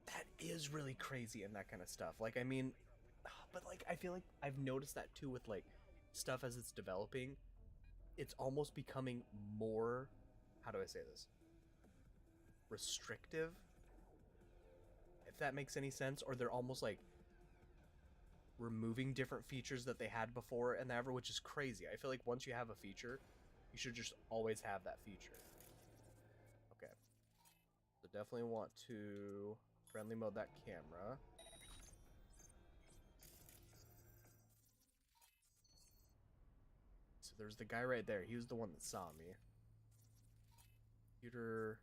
That is really crazy and that kind of stuff. Like, I mean, but like, I feel like I've noticed that too with like stuff as it's developing. It's almost becoming more, how do I say this? Restrictive? If that makes any sense. Or they're almost like removing different features that they had before and ever, which is crazy. I feel like once you have a feature, you should just always have that feature. Okay. So definitely want to friendly mode that camera. So there's the guy right there. He was the one that saw me. Computer.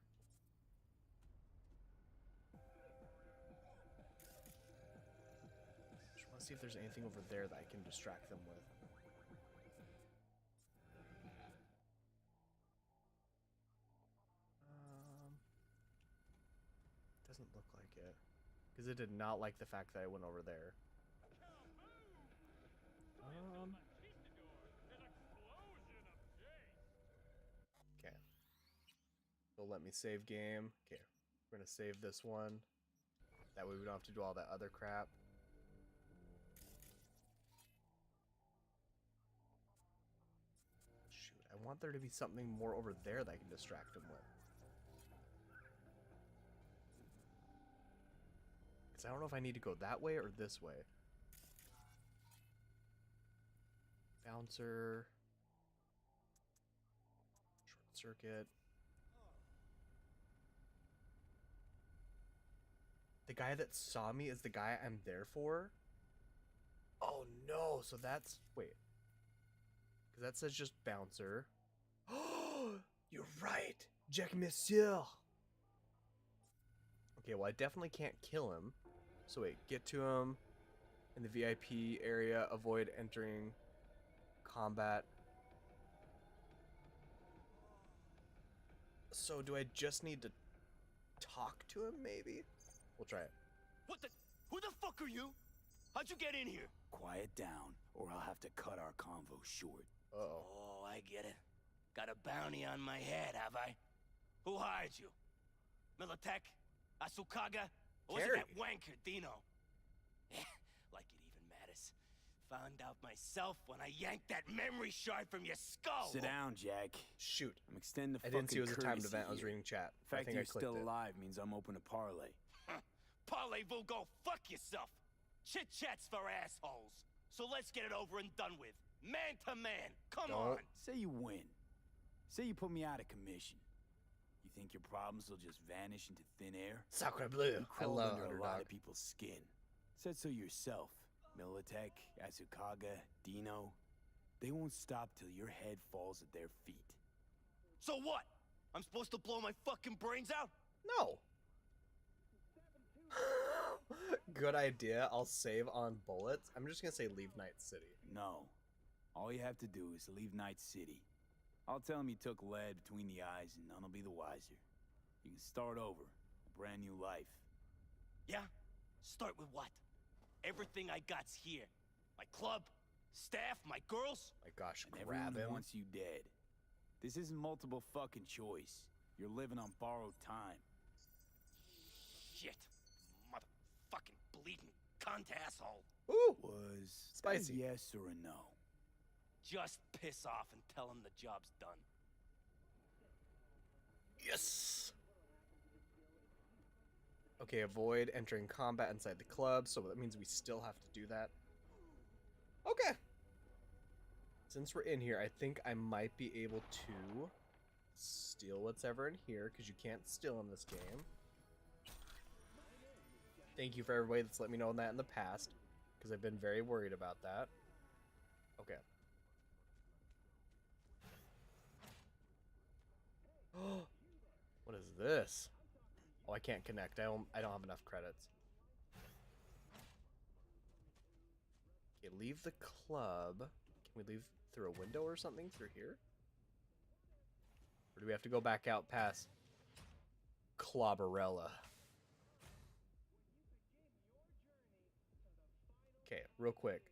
Just want to see if there's anything over there that I can distract them with. Doesn't look like it. Because it did not like the fact that I went over there. Okay. They'll let me save game. Okay. We're going to save this one. That way we don't have to do all that other crap. Shoot, I want there to be something more over there that I can distract them with. Because I don't know if I need to go that way or this way. Bouncer. Short circuit. The guy that saw me is the guy I'm there for? Oh no, so that's... Wait. Because that says just bouncer. Oh, you're right! Jack Monsieur! Okay, well I definitely can't kill him. So wait, get to him. In the VIP area, avoid entering combat. So do I just need to talk to him, maybe? We'll try it. What the? Who the fuck are you? How'd you get in here? Quiet down, or I'll have to cut our convo short. Uh-oh. Oh, I get it. Got a bounty on my head, have I? Who hired you? Militech? Asukaga? Or was it that wanker, Dino? Like it even matters. Found out myself when I yanked that memory shard from your skull. Sit down, Jack. Shoot. I'm extending the I didn't see it was a timed courtesy event. I was here. reading chat. The fact that you're still it. alive means I'm open to parlay. Parlez-vous, go fuck yourself. Chit-chat's for assholes. So let's get it over and done with. Man to man. Come on. Say you win. Say you put me out of commission. You think your problems will just vanish into thin air? Sacre bleu. You I crawled love under a lot Underdog. of people's skin. Said so yourself. Militech, Asukaga, Dino. They won't stop till your head falls at their feet. So what? I'm supposed to blow my fucking brains out? No. Good idea. I'll save on bullets. I'm just gonna say leave Night City. No. All you have to do is leave Night City. I'll tell him you took lead between the eyes and none will be the wiser. You can start over. A brand new life. Yeah? Start with what? Everything I got's here. My club, staff, my girls. My gosh, And grab everyone him. wants you dead. This isn't multiple fucking choice. You're living on borrowed time. Shit. Motherfucking bleeding cunt asshole. Ooh. Was Spicy. a yes or a no? Just piss off and tell him the job's done. Yes. Okay, avoid entering combat inside the club, so that means we still have to do that. Okay. Since we're in here, I think I might be able to steal what's ever in here, because you can't steal in this game. Thank you for everybody that's let me know that in the past, because I've been very worried about that. Okay. What is this? Oh, I can't connect. I don't have enough credits. Okay, leave the club. Can we leave through a window or something through here? Or do we have to go back out past Clobberella? Okay, real quick.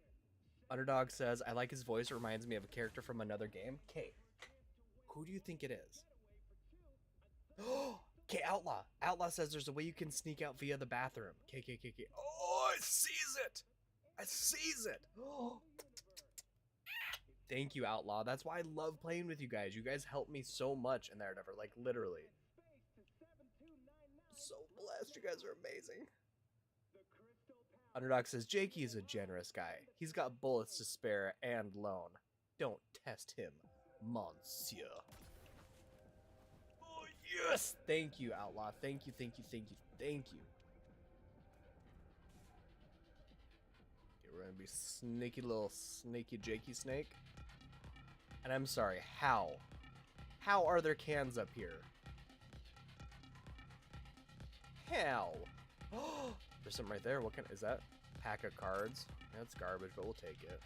Underdog says, I like his voice. It reminds me of a character from another game. Okay, who do you think it is? Okay, Outlaw. Outlaw says there's a way you can sneak out via the bathroom. Okay. Oh, I sees it. I sees it. Oh. Thank you, Outlaw. That's why I love playing with you guys. You guys help me so much in there, never. Like, literally. So blessed. You guys are amazing. Underdog says, Jakey is a generous guy. He's got bullets to spare and loan. Don't test him, monsieur. Oh, yes! Thank you, Outlaw. Thank you. Okay, we're gonna be sneaky little snaky Jakey snake. And I'm sorry, how? How are there cans up here? How? There's something right there. What kind is that? Pack of cards. That's garbage, but we'll take it.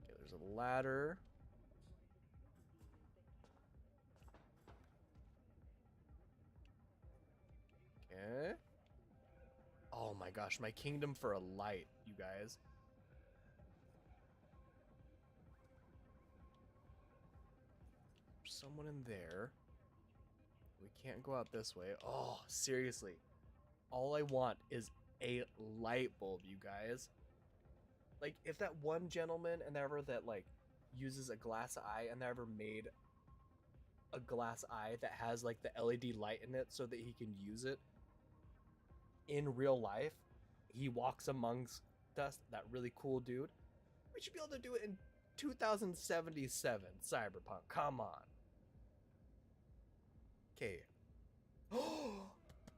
Okay, there's a ladder. Okay. Oh my gosh, my kingdom for a light, you guys. There's someone in there. We can't go out this way. Oh, seriously. All I want is a light bulb, you guys. Like, if that one gentleman and ever that, like, uses a glass eye and ever made a glass eye that has, like, the LED light in it so that he can use it in real life, he walks amongst us, that really cool dude. We should be able to do it in 2077 Cyberpunk. Come on. Okay.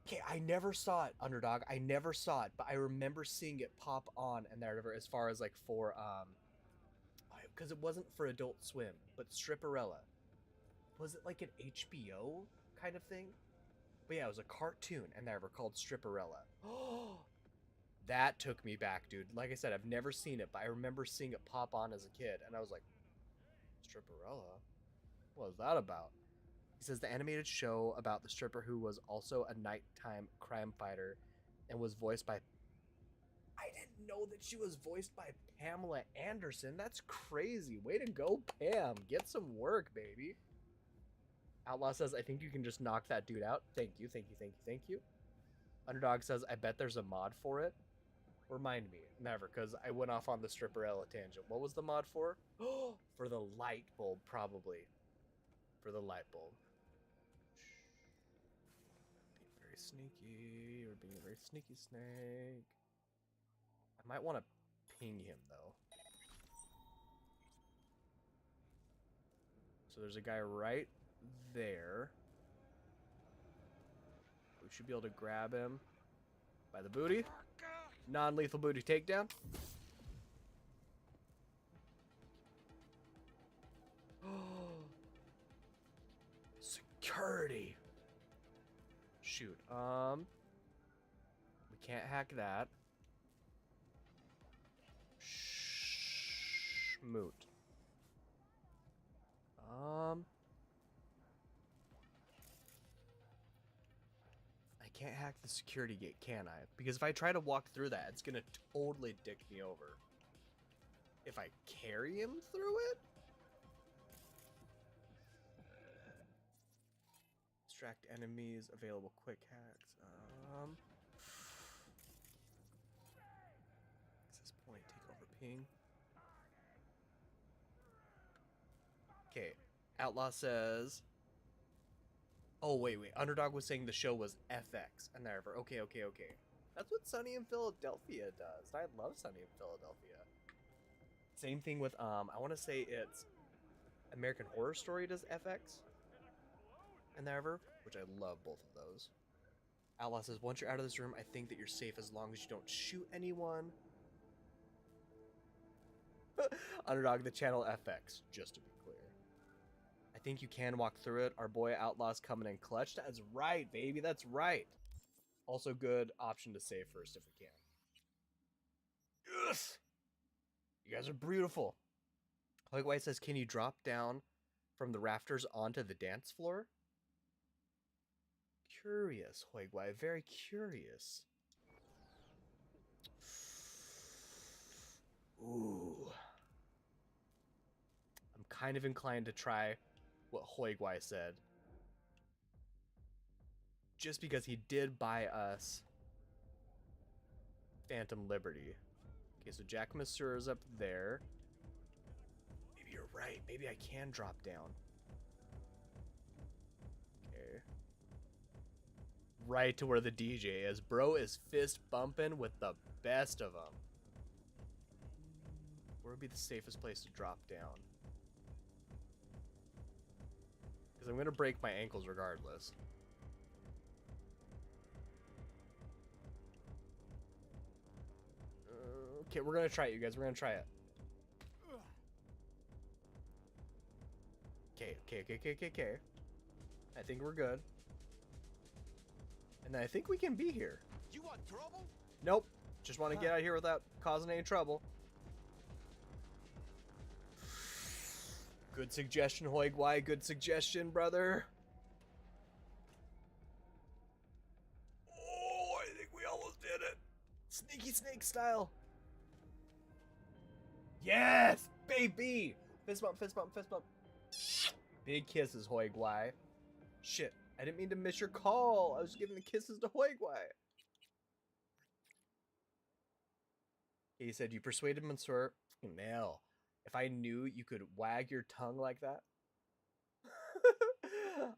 Okay, I never saw it, Underdog. I never saw it, but I remember seeing it pop on and there as far as like for because it wasn't for Adult Swim, but Stripperella. Was it like an HBO kind of thing? But yeah, it was a cartoon, and they were called Stripperella. Oh, that took me back, dude. Like I said, I've never seen it, but I remember seeing it pop on as a kid, and I was like, Stripperella? What was that about? He says the animated show about the stripper who was also a nighttime crime fighter and was voiced by... I didn't know that she was voiced by Pamela Anderson. That's crazy. Way to go, Pam. Get some work, baby. Outlaw says, I think you can just knock that dude out. Thank you, thank you, thank you, thank you. Underdog says, I bet there's a mod for it. Remind me. Never, because I went off on the Stripperella tangent. What was the mod for? For the light bulb, probably. For the light bulb. Being very sneaky. We're being a very sneaky snake. I might want to ping him, though. So there's a guy right there. We should be able to grab him by the booty. Non-lethal booty takedown. Security. Shoot. We can't hack that. Moot. I can't hack the security gate, can I? Because if I try to walk through that, it's gonna totally dick me over. If I carry him through it? Distract enemies, available quick hacks. Access point, take over ping. Okay, Outlaw says... Oh, wait. Underdog was saying the show was FX. And never. Okay. That's what Sunny in Philadelphia does. I love Sunny in Philadelphia. Same thing with, I want to say it's American Horror Story does FX. And never, which I love both of those. Outlaw says, once you're out of this room, I think that you're safe as long as you don't shoot anyone. Underdog, the channel FX, just to be clear. I think you can walk through it. Our boy Outlaw's coming in clutch. That's right, baby. That's right. Also good option to save first if we can. Yes! You guys are beautiful. Hoig White says, can you drop down from the rafters onto the dance floor? Curious, Hoig White. Very curious. Ooh. I'm kind of inclined to try what Hoigwai said. Just because he did buy us Phantom Liberty. Okay, so Jack Masseur is up there. Maybe you're right. Maybe I can drop down. Okay. Right to where the DJ is. Bro is fist bumping with the best of them. Where would be the safest place to drop down? Because I'm going to break my ankles regardless. Okay, we're going to try it, you guys. We're going to try it. Okay. I think we're good. And I think we can be here. You want trouble? Nope. Just want to get out of here without causing any trouble. Good suggestion, Hoigwai. Good suggestion, brother. Oh, I think we almost did it. Sneaky snake style. Yes, baby. Fist bump, fist bump, fist bump. Big kisses, Hoigwai. Shit, I didn't mean to miss your call. I was giving the kisses to Hoigwai. He said, you persuaded Mansoor. Nail. If I knew you could wag your tongue like that,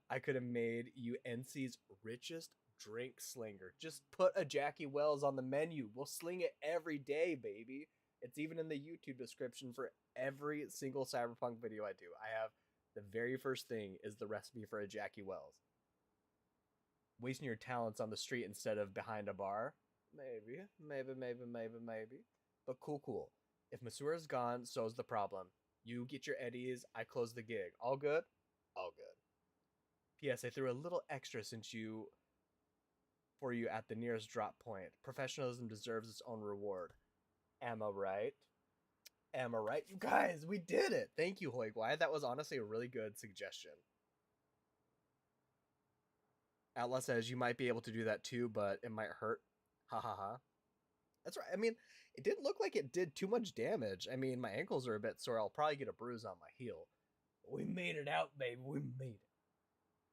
I could have made you NC's richest drink slinger. Just put a Jackie Wells on the menu. We'll sling it every day, baby. It's even in the YouTube description for every single Cyberpunk video I do. I have the very first thing is the recipe for a Jackie Wells. Wasting your talents on the street instead of behind a bar? Maybe. But cool. If Masura is gone, so's the problem. You get your eddies, I close the gig. All good? All good. P.S. I threw a little extra since you for you at the nearest drop point. Professionalism deserves its own reward. Am I right? Am I right? You guys, we did it! Thank you, Hoigwai. That was honestly a really good suggestion. Outlaw says you might be able to do that too, but it might hurt. Ha ha ha. That's right. I mean, it didn't look like it did too much damage. I mean, my ankles are a bit sore. I'll probably get a bruise on my heel. We made it out, baby. We made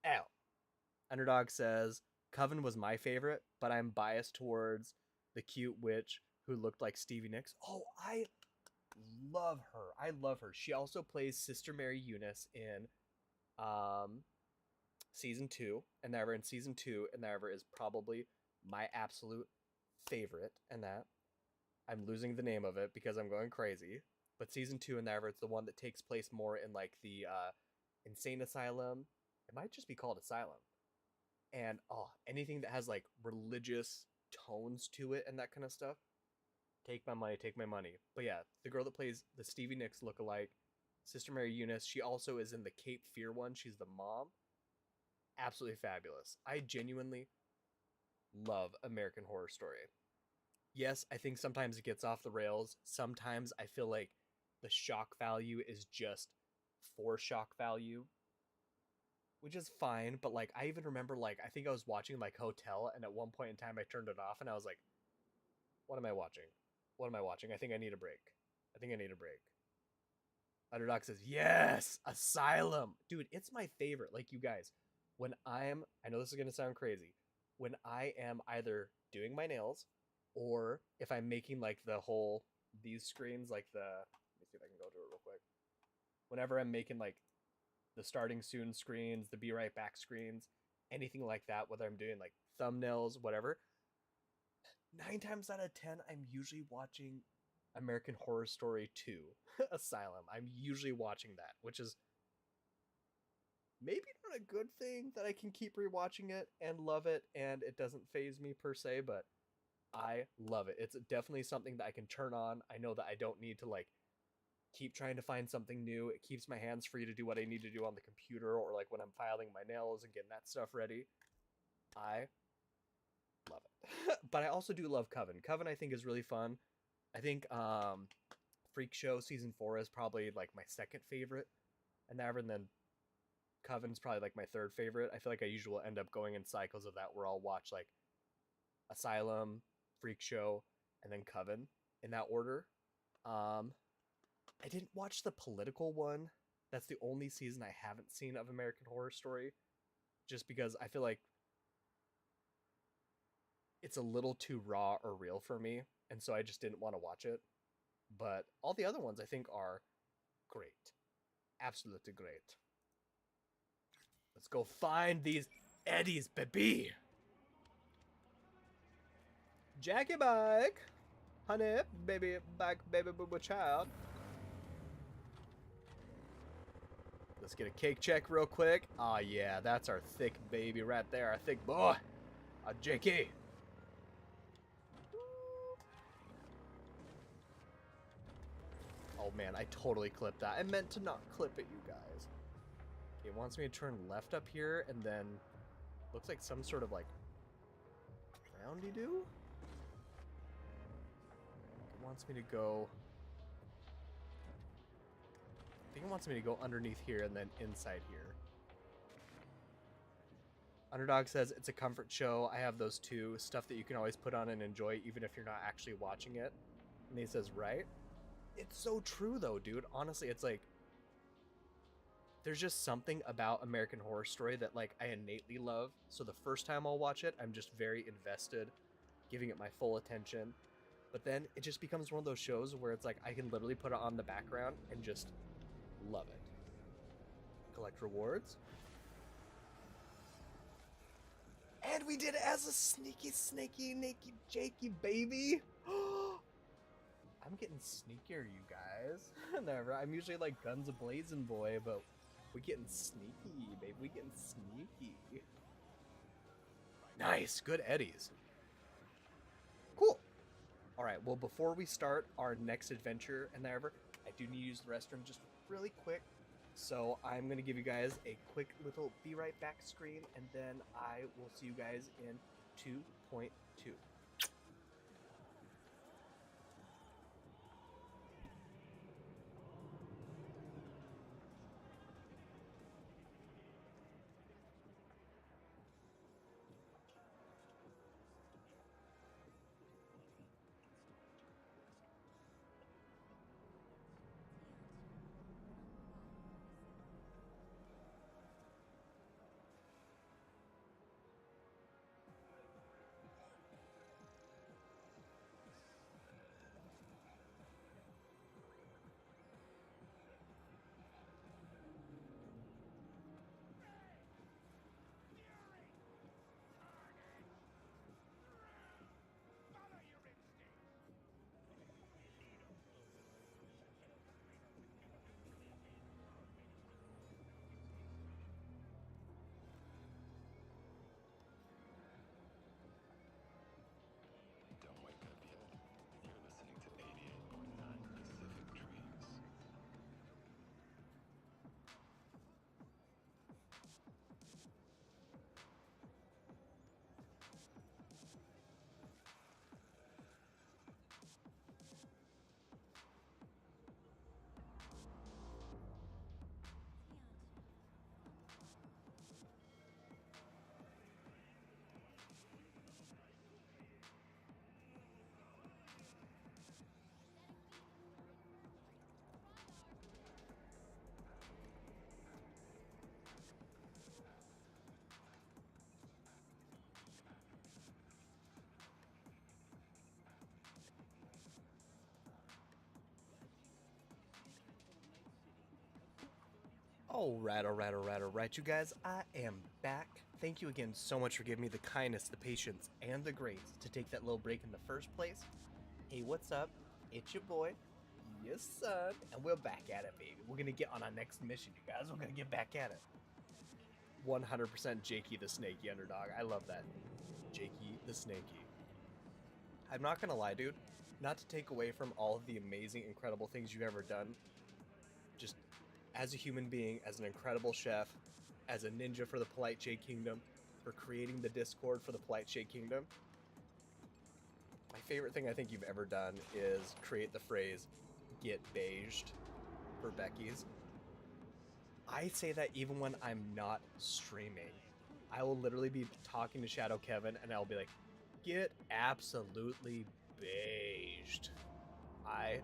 it out. Underdog says, Coven was my favorite, but I'm biased towards the cute witch who looked like Stevie Nicks. Oh, I love her. I love her. She also plays Sister Mary Eunice in season 2, and Never in season 2, and Never is probably my absolute favorite. And that I'm losing the name of it because I'm going crazy. But season 2 and Never, it's the one that takes place more in like the insane asylum. It might just be called Asylum. And anything that has like religious tones to it and that kind of stuff. Take my money, take my money. But yeah, the girl that plays the Stevie Nicks lookalike, Sister Mary Eunice, she also is in the Cape Fear one. She's the mom. Absolutely fabulous. I genuinely love American Horror Story. Yes, I think sometimes it gets off the rails. Sometimes I feel like the shock value is just for shock value, which is fine. But like, I even remember like, I think I was watching like Hotel, and at one point in time I turned it off and I was like, what am I watching? What am I watching? I think I need a break. I think I need a break. Underdog says, yes, Asylum. Dude, it's my favorite. Like, you guys, when I know this is going to sound crazy, when I am either doing my nails or if I'm making like these screens, like let me see if I can go to it real quick. Whenever I'm making like the starting soon screens, the be right back screens, anything like that, whether I'm doing like thumbnails, whatever, 9 times out of 10, I'm usually watching American Horror Story 2, Asylum. I'm usually watching that, which is maybe not a good thing that I can keep rewatching it and love it, and it doesn't faze me per se, but I love it. It's definitely something that I can turn on. I know that I don't need to like keep trying to find something new. It keeps my hands free to do what I need to do on the computer, or like when I'm filing my nails and getting that stuff ready. I love it. But I also do love Coven. Coven I think is really fun. I think Freak Show season 4 is probably like my second favorite, and then Coven's probably like my third favorite. I feel like I usually end up going in cycles of that where I'll watch like Asylum, Freak Show, and then Coven in that order. I didn't watch the political one. That's the only season I haven't seen of American Horror Story, just because I feel like it's a little too raw or real for me, and so I just didn't want to watch it. But all the other ones I think are great. Absolutely great. Let's go find these Eddies, baby! Jackie bike! Honey, baby, back, baby, boo, child. Let's get a cake check real quick. Oh yeah, that's our thick baby right there, our thick boy. Our Jakey. Oh man, I totally clipped that. I meant to not clip it, you guys. Okay, it wants me to turn left up here, and then looks like some sort of like roundy-doo? It wants me to go... I think it wants me to go underneath here and then inside here. Underdog says it's a comfort show. I have those too. Stuff that you can always put on and enjoy even if you're not actually watching it. And he says, right? It's so true though, dude. Honestly, it's like... there's just something about American Horror Story that like I innately love. So the first time I'll watch it, I'm just very invested, giving it my full attention. But then it just becomes one of those shows where it's like I can literally put it on the background and just love it. Collect rewards. And we did it as a sneaky, naked Jakey, baby. I'm getting sneakier, you guys. Never. I'm usually like guns a-blazing boy, but we getting sneaky, baby. We getting sneaky. Nice. Good eddies. Cool. All right. Well, before we start our next adventure and whatever, I do need to use the restroom just really quick. So I'm going to give you guys a quick little be right back screen, and then I will see you guys in 2.2. Don't wake up yet. You're listening to 88.9 Pacific Dreams. All right, you guys, I am back. Thank you again so much for giving me the kindness, the patience, and the grace to take that little break in the first place. Hey, what's up? It's your boy, yes son, and we're back at it, baby. We're gonna get on our next mission, you guys. We're gonna get back at it. 100% Jakey the Snaky underdog. I love that. Jakey the Snaky. I'm not gonna lie, dude. Not to take away from all of the amazing, incredible things you've ever done. Just as a human being, as an incredible chef, as a ninja for the Polite Shade Kingdom, for creating the Discord for the Polite Shade Kingdom, my favorite thing I think you've ever done is create the phrase, get beiged, for Becky's. I say that even when I'm not streaming. I will literally be talking to Shadow Kevin and I'll be like, get absolutely beiged. I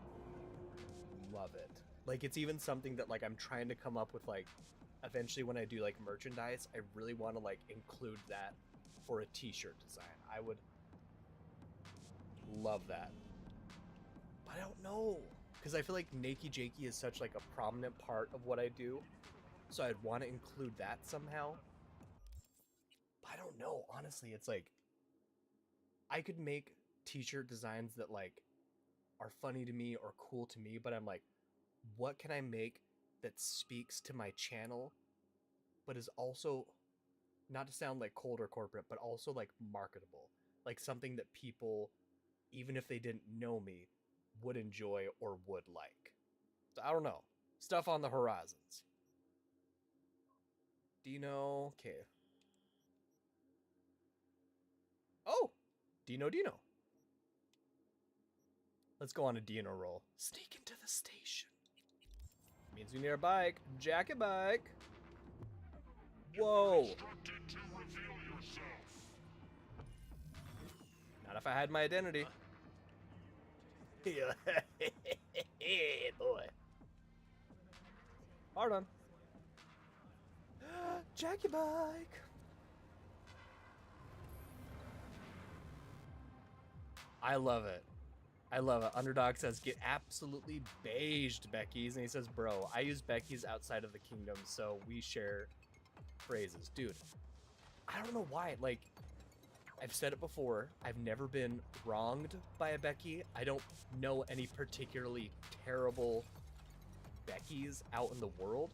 love it. Like, it's even something that, like, I'm trying to come up with, like, eventually when I do, like, merchandise, I really want to, like, include that for a t-shirt design. I would love that. But I don't know. Because I feel like Nakey Jakey is such, like, a prominent part of what I do. So I'd want to include that somehow. But I don't know. Honestly, it's like, I could make t-shirt designs that, like, are funny to me or cool to me, but I'm like, what can I make that speaks to my channel, but is also, not to sound like cold or corporate, but also like marketable, like something that people, even if they didn't know me, would enjoy or would like. So I don't know. Stuff on the horizons. Dino, okay. Oh, Dino. Let's go on a Dino roll. Sneak into the station. Means we need a bike. Jacket bike. Whoa. Not if I had my identity. Yeah, boy. Hold on. Jacket bike. I love it. I love it. Underdog says, get absolutely beiged, Becky's. And he says, bro, I use Becky's outside of the kingdom, so we share phrases. Dude, I don't know why. Like, I've said it before. I've never been wronged by a Becky. I don't know any particularly terrible Becky's out in the world.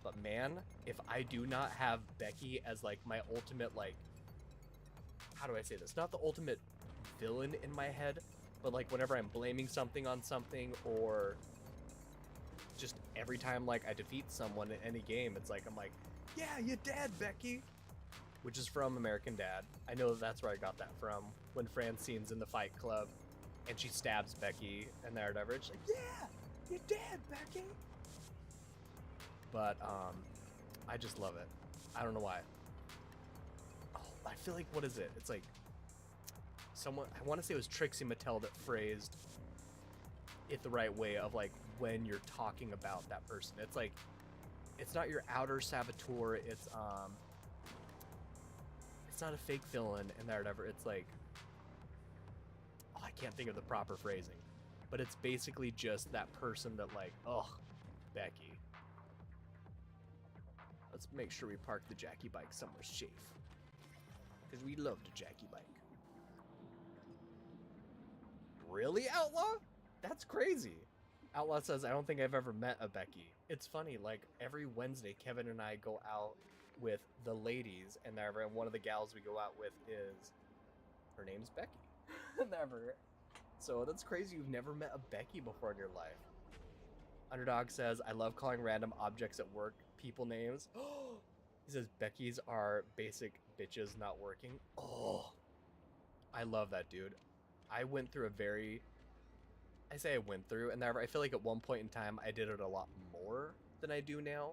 But man, if I do not have Becky as, like, my ultimate, like, how do I say this? Not the ultimate villain in my head, but like whenever I'm blaming something on something, or just every time like I defeat someone in any game, it's like I'm like, yeah, you're dead, Becky. which is from American Dad. I know that's where I got that from. When Francine's in the Fight Club, and she stabs Becky, and they're whatever. She's like, "Yeah, you're dead, Becky." But I just love it. I don't know why. Oh, I feel like, what is it? It's like someone, I want to say it was Trixie Mattel that phrased it the right way of like when you're talking about that person. It's like, it's not your outer saboteur. It's not a fake villain and that whatever. It's like, oh, I can't think of the proper phrasing, but it's basically just that person that like, oh, Becky. Let's make sure we park the Jackie bike somewhere safe, because we love the Jackie bike. Really, Outlaw? That's crazy. Outlaw says, I don't think I've ever met a Becky. It's funny, like every Wednesday, Kevin and I go out with the ladies, and one of the gals we go out with is, her name's Becky. Never. So that's crazy, you've never met a Becky before in your life. Underdog says, I love calling random objects at work people names. He says, Becky's are basic bitches not working. Oh, I love that, dude. I went through I feel like at one point in time I did it a lot more than I do now.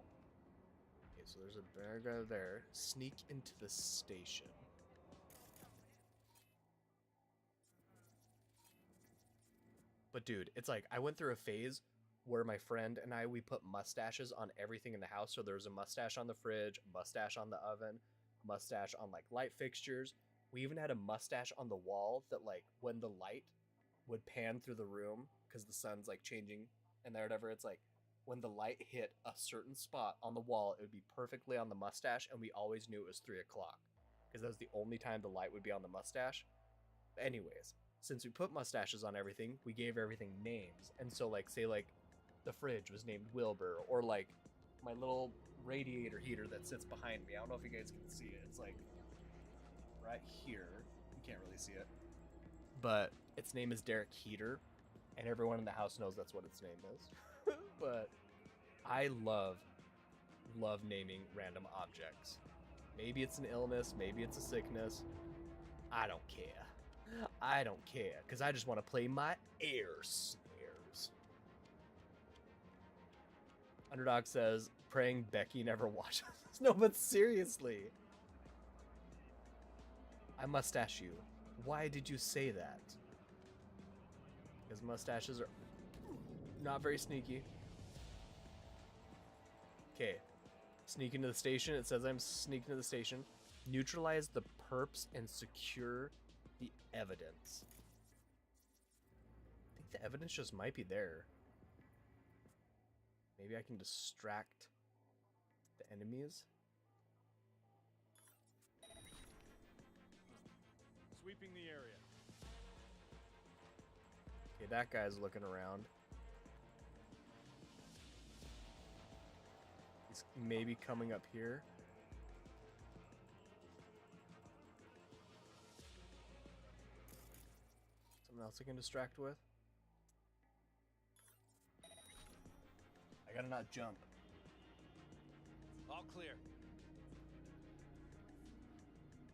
Okay, so there's a bad guy there. Sneak into the station. But dude, it's like I went through a phase where my friend and we put mustaches on everything in the house. So there was a mustache on the fridge, mustache on the oven, mustache on like light fixtures. We even had a mustache on the wall that like when the light would pan through the room because the sun's like changing and whatever, it's like when the light hit a certain spot on the wall, it would be perfectly on the mustache, and we always knew it was 3 o'clock because that was the only time the light would be on the mustache. But anyways, since we put mustaches on everything, we gave everything names. And so like, say like the fridge was named Wilbur, or like my little radiator heater that sits behind me. I don't know if you guys can see it. It's like right here. You can't really see it. But its name is Derek Heater, and everyone in the house knows that's what its name is. But I love naming random objects. Maybe it's an illness, maybe it's a sickness. I don't care, because I just want to play my air snares. Underdog says, praying Becky never watches. No, but seriously. I mustache you. Why did you say that? Because mustaches are not very sneaky. Okay. Sneak into the station. It says I'm sneaking to the station. Neutralize the perps and secure the evidence. I think the evidence just might be there. Maybe I can distract the enemies. Sweeping the area. Okay, that guy's looking around. He's maybe coming up here. Something else I can distract with. I gotta not jump. All clear.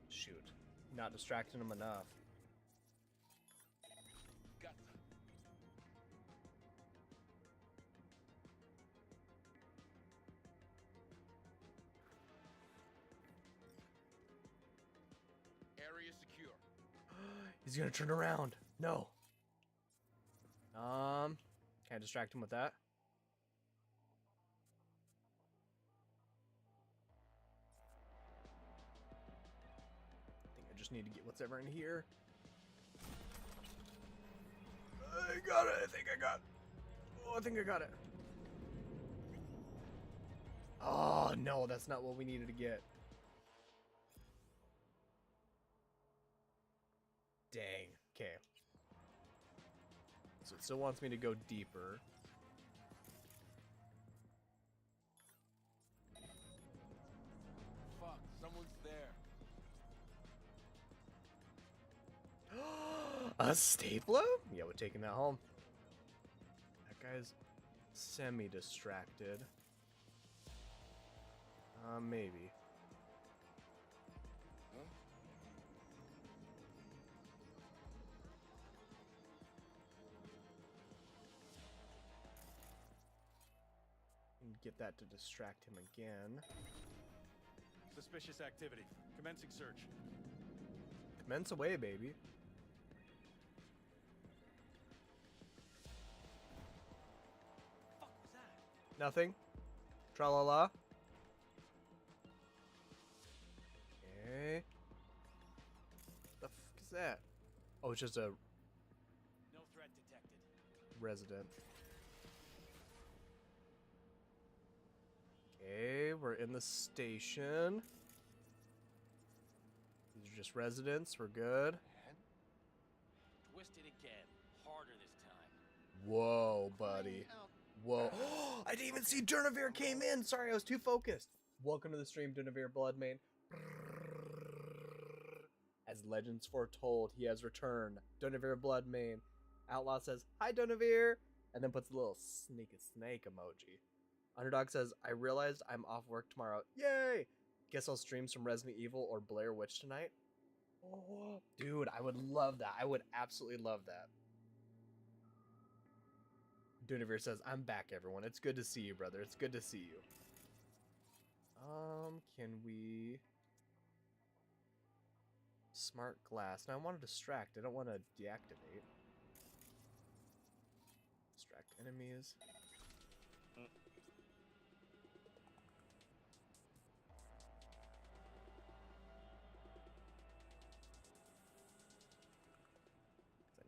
Shoot. Not distracting him enough. Got Area secure. He's gonna turn around. No. Can I distract him with that? I think I just need to get what's ever in here. I got it. I think I got it. Oh, no, that's not what we needed to get. Dang. Okay. So it still wants me to go deeper. Fuck, someone's there. A stapler? Yeah, we're taking that home. That guy's semi-distracted. Maybe. get that to distract him again. Suspicious activity. Commencing search. Commence away, baby. Fuck was that? Nothing. Tra-la-la. Okay. The fuck is that? Oh, it's just a No threat detected. resident. Okay, we're in the station. These are just residents. We're good. Twist it again. Harder this time. Whoa, buddy. Whoa. I didn't even see Durnavir came in. Sorry, I was too focused. Welcome to the stream, Durnavir Bloodmane. As legends foretold, he has returned. Durnavir Bloodmane. Outlaw says, "Hi, Durnavir," and then puts a little sneaky snake emoji. Underdog says, "I realized I'm off work tomorrow. Yay! Guess I'll stream some Resident Evil or Blair Witch tonight." Oh, dude, I would love that. I would absolutely love that. Dunavir says, "I'm back, everyone. It's good to see you, brother. It's good to see you." Can we... Smart glass. Now I want to distract. I don't want to deactivate. Distract enemies. I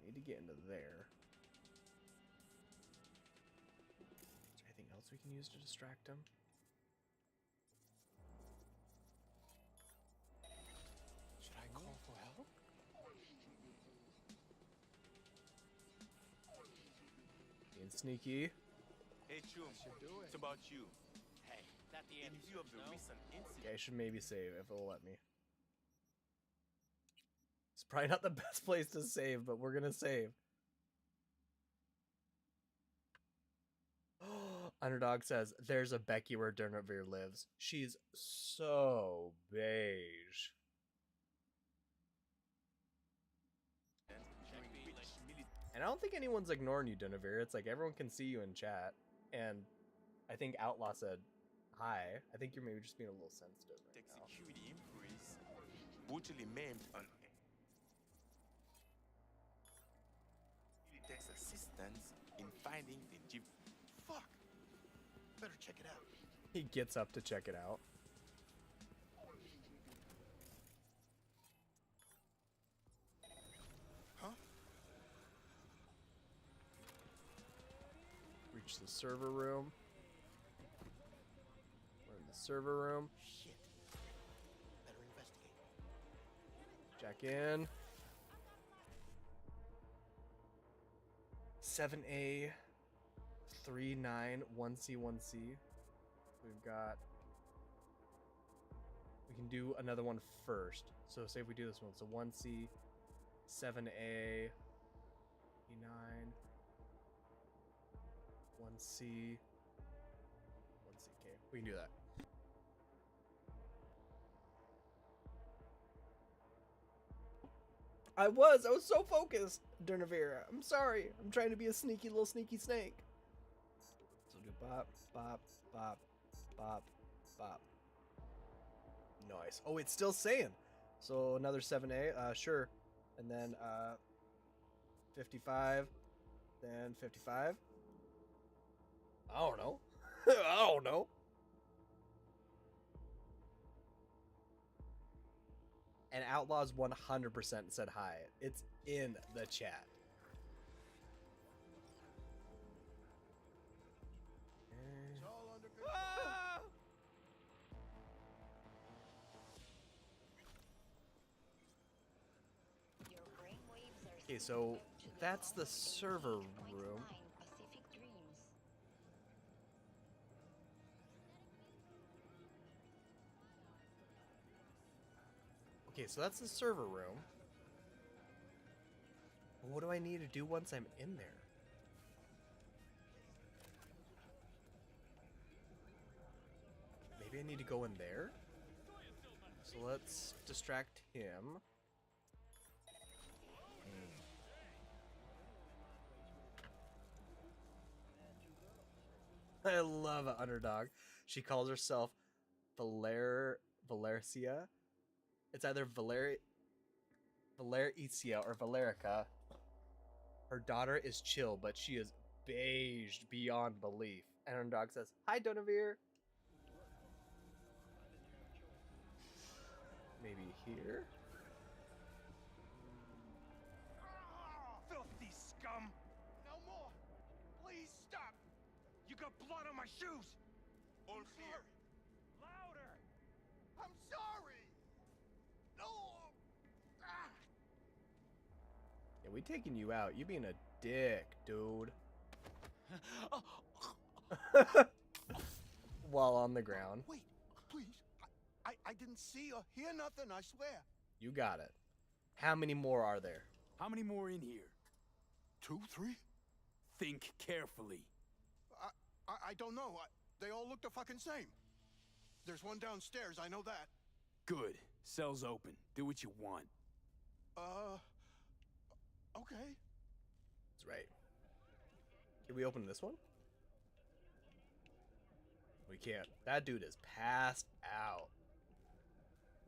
need to get into there. Is there anything else we can use to distract him? Should I call for help? Being sneaky. Hey, Chum, it's about you. Hey, not the In end view of the recent incident, Okay, I should maybe save if it'll let me. It's probably not the best place to save, but we're gonna save. Underdog says, "There's a Becky where Durnavir lives. She's so beige." And I don't think anyone's ignoring you, Durnavir. It's like everyone can see you in chat. And I think Outlaw said, "Hi." I think you're maybe just being a little sensitive right now. Security employees brutally maimed on takes assistance in finding the jeep. Fuck! Better check it out. He gets up to check it out. Huh? Reach the server room. We're in the server room. Shit. Better investigate. Jack in. 7A 391C 1C. We've got. We can do another one first. So say if we do this one. So 1C, 7A, E9, 1C, 1C. Okay, we can do that. I was so focused, Durnavir. I'm sorry. I'm trying to be a sneaky little sneaky snake. So do bop, bop, bop, bop, bop. Nice. Oh, it's still saying. So another 7A, sure. And then 55, then 55. I don't know. I don't know. And Outlaws 100% said hi. It's in the chat. Okay, so that's the server room. Okay, so that's the server room. But what do I need to do once I'm in there? Maybe I need to go in there? So let's distract him. I love an underdog. She calls herself Valercia. It's either Valericia or Valerica. Her daughter is chill, but she is beige beyond belief. And her dog says, "Hi, Donavir." Maybe here? Filthy scum! No more! Please stop! You got blood on my shoes! All clear. Louder! I'm sorry. No. Ah. Yeah, we taking you out. You being a dick, dude. While on the ground. Wait, please. I didn't see or hear nothing, I swear. You got it. How many more are there? How many more in here? 2, 3? Think carefully. I don't know. They all look the fucking same. There's one downstairs, I know that. Good. Cell's open. Do what you want. Okay. That's right. Can we open this one? We can't. That dude is passed out.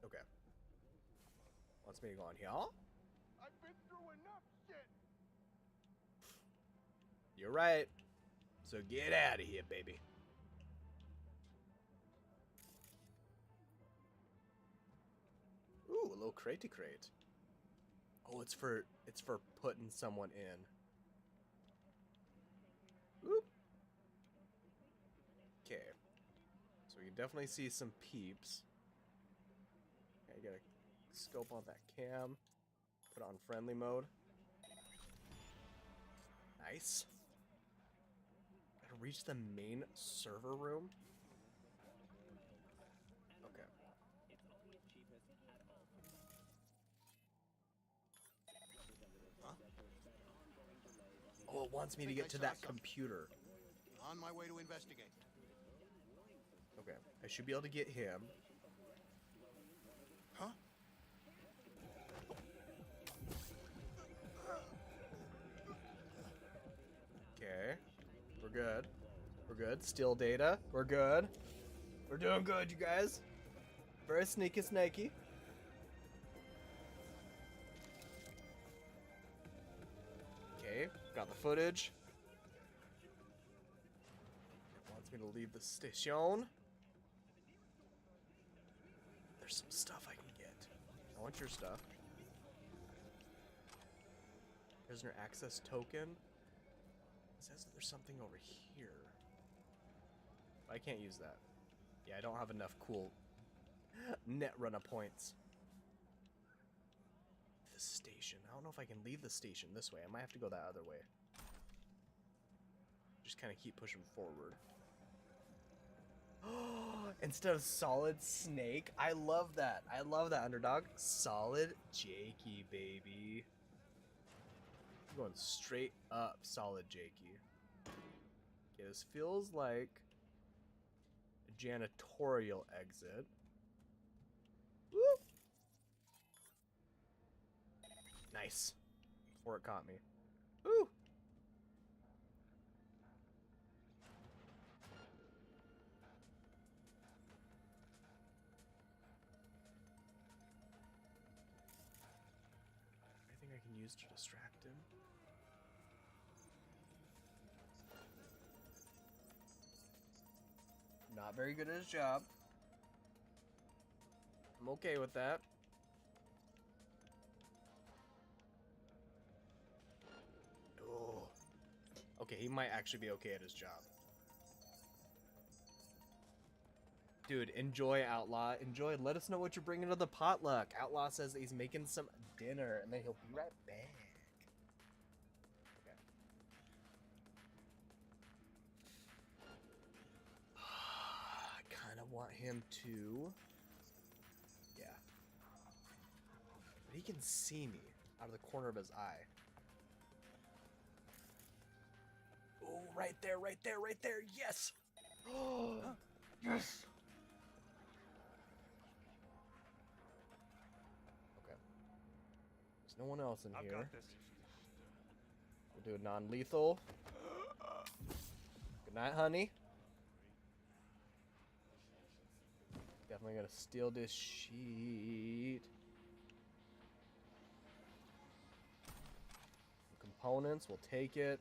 Okay. Wants me to go on here? I've been through enough shit. You're right. So get out of here, baby. Ooh, a little crate. Oh, it's for putting someone in. Oop. Okay. So we can definitely see some peeps. Okay, you gotta scope on that cam. Put it on friendly mode. Nice. Gotta reach the main server room. Okay. Huh? Oh, it wants me to get to that computer. On my way to investigate. Okay, I should be able to get him. Huh? Okay, we're good. We're good. Still data. We're good. We're doing good, you guys. Very sneaky. Okay, got the footage. It wants me to leave the station. There's some stuff I can get. I want your stuff. Prisoner access token. It says that there's something over here. I can't use that. Yeah, I don't have enough cool net runner points. The station. I don't know if I can leave the station this way. I might have to go that other way. Just kind of keep pushing forward. Instead of solid snake. I love that. I love that, underdog. Solid Jakey, baby. I'm going straight up solid Jakey. Okay, this feels like a janitorial exit. Woo! Nice. Before it caught me. Woo! Anything I can use to distract him? Not very good at his job. I'm okay with that. Oh. Okay, he might actually be okay at his job. Dude, enjoy, Outlaw. Enjoy. Let us know what you're bringing to the potluck. Outlaw says that he's making some dinner, and then he'll be right back. Okay. I kind of want him to... Yeah. But he can see me out of the corner of his eye. Oh, right there, right there, right there. Yes! Yes! Okay. There's no one else in here. Got this. We'll do a non-lethal. Good night, honey. Definitely gonna steal this sheet. Components, we'll take it.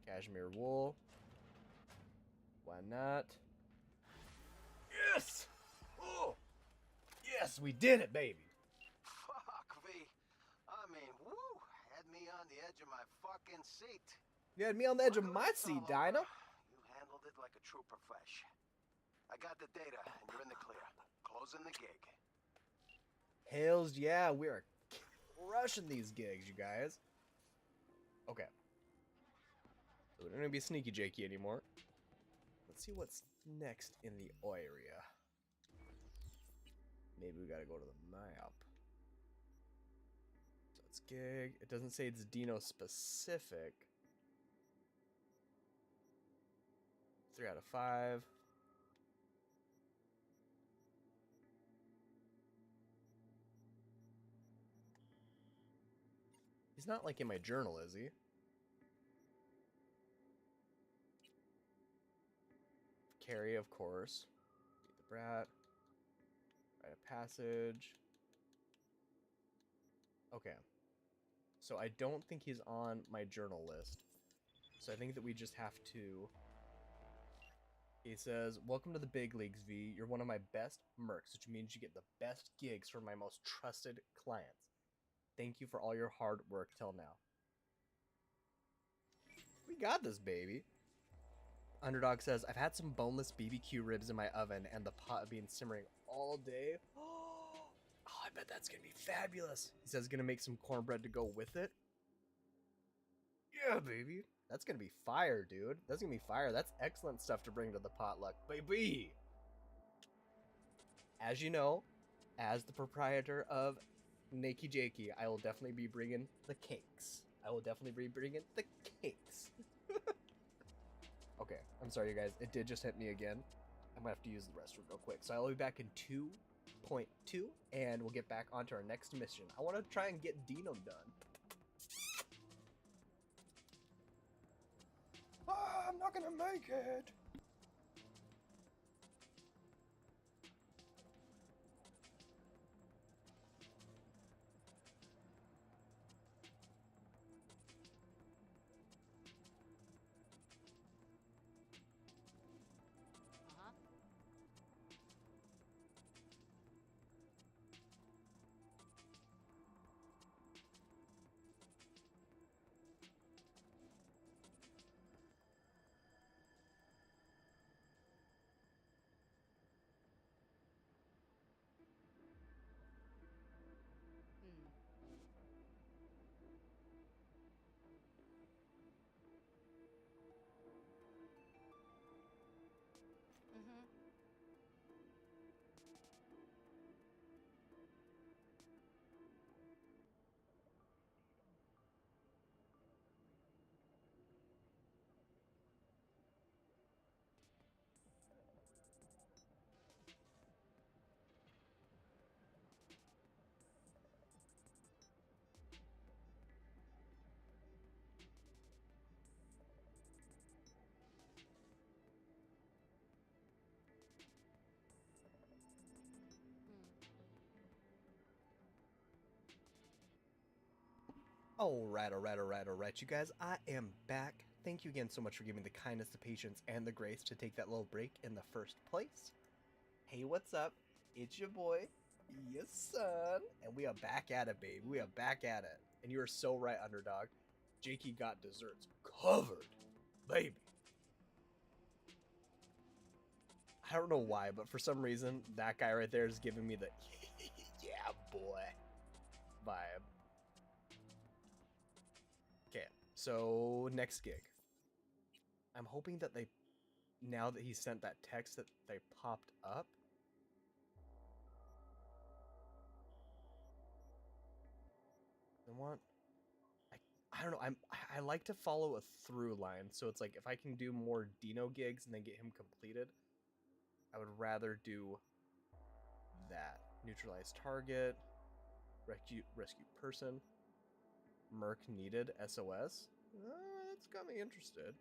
Cashmere wool. Why not? Yes! Oh! Yes, we did it, baby! Fuck, V. I mean, woo! Had me on the edge of my fucking seat. You had me on the edge of my seat, Dinah. You handled it like a true profesh. I got the data, and you're in the clear. Closing the gig. Hells yeah, we are crushing these gigs, you guys. Okay. So we're not gonna be sneaky Jakey anymore. Let's see what's next in the area. Maybe we gotta go to the map. So it's gig. It doesn't say it's Dino specific. 3 out of 5. He's not like in my journal, is he? Carrie, of course. Beat the brat. Write a passage. Okay. So I don't think he's on my journal list. So I think that we just have to... He says, welcome to the big leagues, V. You're one of my best mercs, which means you get the best gigs from my most trusted clients. Thank you for all your hard work till now. We got this, baby. Underdog says, I've had some boneless BBQ ribs in my oven and the pot have been simmering all day. Oh, I bet that's going to be fabulous. He says, going to make some cornbread to go with it. Yeah, baby. That's going to be fire, dude. That's going to be fire. That's excellent stuff to bring to the potluck, baby. As you know, as the proprietor of Nakey Jakey, I will definitely be bringing the cakes. I will definitely be bringing the cakes. Okay, I'm sorry, you guys. It did just hit me again. I'm going to have to use the restroom real quick. So I'll be back in 2.2, and we'll get back onto our next mission. I want to try and get Dino done. Ah, I'm not gonna make it. Alright, you guys, I am back. Thank you again so much for giving the kindness, the patience, and the grace to take that little break in the first place. Hey, what's up? It's your boy, your son, and we are back at it, babe. We are back at it. And you are so right, Underdog. Jakey got desserts covered, baby. I don't know why, but for some reason, that guy right there is giving me the yeah, boy vibe. Okay, so next gig. I'm hoping that they, now that he sent that text, that they popped up. You know what? I don't know. I like to follow a through line, so it's like if I can do more Dino gigs and then get him completed, I would rather do that. Neutralize target, rescue person. Merc needed, SOS. That's got me interested.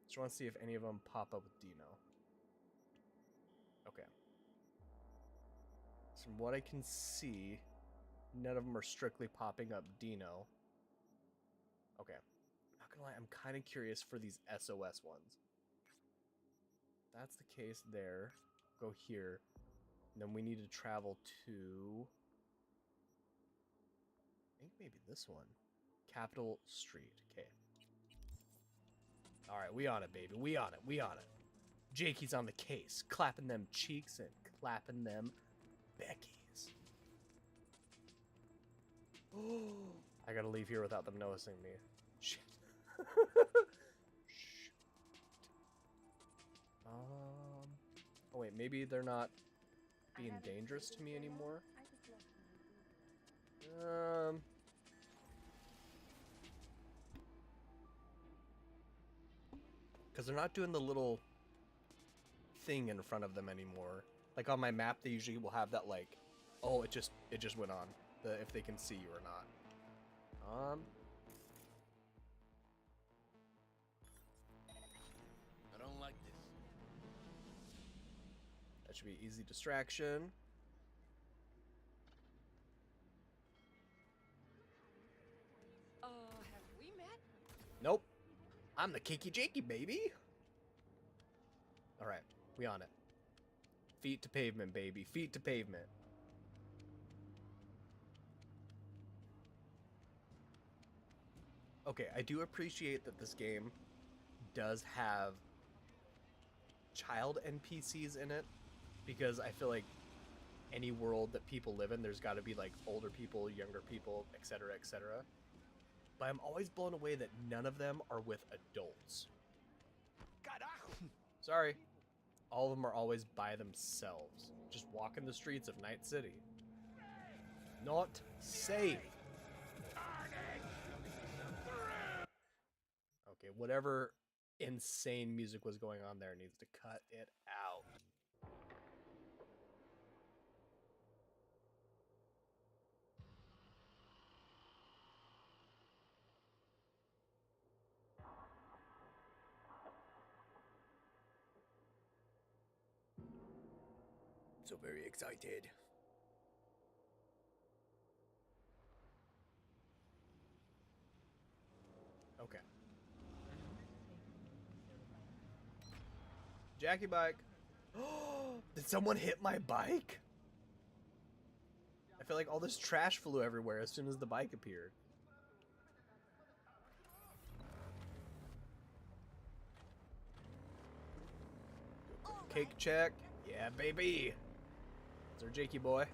Just want to see if any of them pop up with Dino. Okay. So from what I can see, none of them are strictly popping up Dino. Okay. Not gonna lie, I'm kind of curious for these SOS ones. If that's the case there. Go here. And then we need to travel to... I think maybe this one. Capitol Street. Okay. Alright, we on it, baby. We on it. We on it. Jakey's on the case. Clapping them cheeks and clapping them Beckies. Oh, I gotta leave here without them noticing me. Shit. Shoot. Oh wait, maybe they're not being dangerous to me anymore. Because they're not doing the little thing in front of them anymore. Like on my map, they usually will have that like, oh, it just went on. If they can see you or not. I don't like this. That should be easy distraction. Have we met? Nope. I'm the Kiki Jakey, baby. All right, we on it. Feet to pavement, baby. Feet to pavement. Okay, I do appreciate that this game does have child NPCs in it, because I feel like any world that people live in, there's got to be like older people, younger people, etc., etc. But I'm always blown away that none of them are with adults. Sorry. All of them are always by themselves, just walking the streets of Night City. Not safe. Okay, whatever insane music was going on there needs to cut it out. So very excited. Okay. Jackie bike. Did someone hit my bike? I feel like all this trash flew everywhere as soon as the bike appeared. Cake check. Yeah, baby. It's our Jakey boy.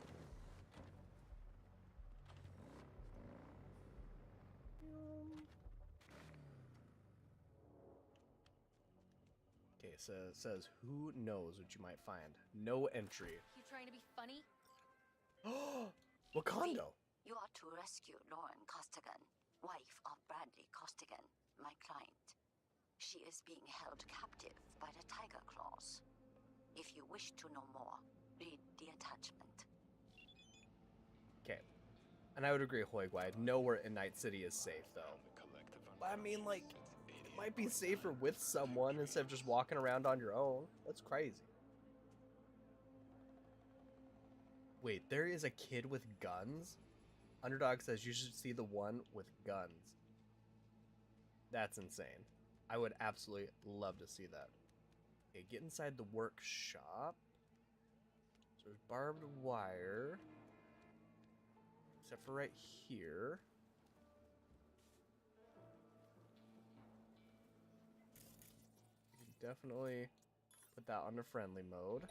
Okay, so it says, who knows what you might find? No entry. You trying to be funny? Wakanda. You are to rescue Lauren Costigan, wife of Bradley Costigan, my client. She is being held captive by the Tiger Claws. If you wish to know more, read the attachment. Okay. And I would agree, Hoigwide. Nowhere in Night City is safe, though. But I mean, like, it might be safer with someone instead of just walking around on your own. That's crazy. Wait, there is a kid with guns? Underdog says you should see the one with guns. That's insane. I would absolutely love to see that. Okay, get inside the workshop. So there's barbed wire. Except for right here. You can definitely put that on the friendly mode.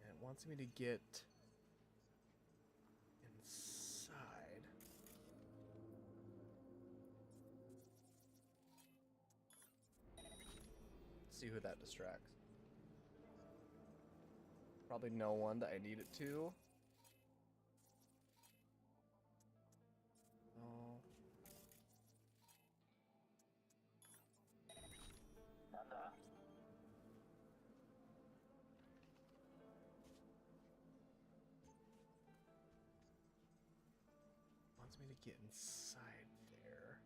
And it wants me to get inside. See who that distracts. Probably no one that I need it to. Oh. Wants me to get inside there.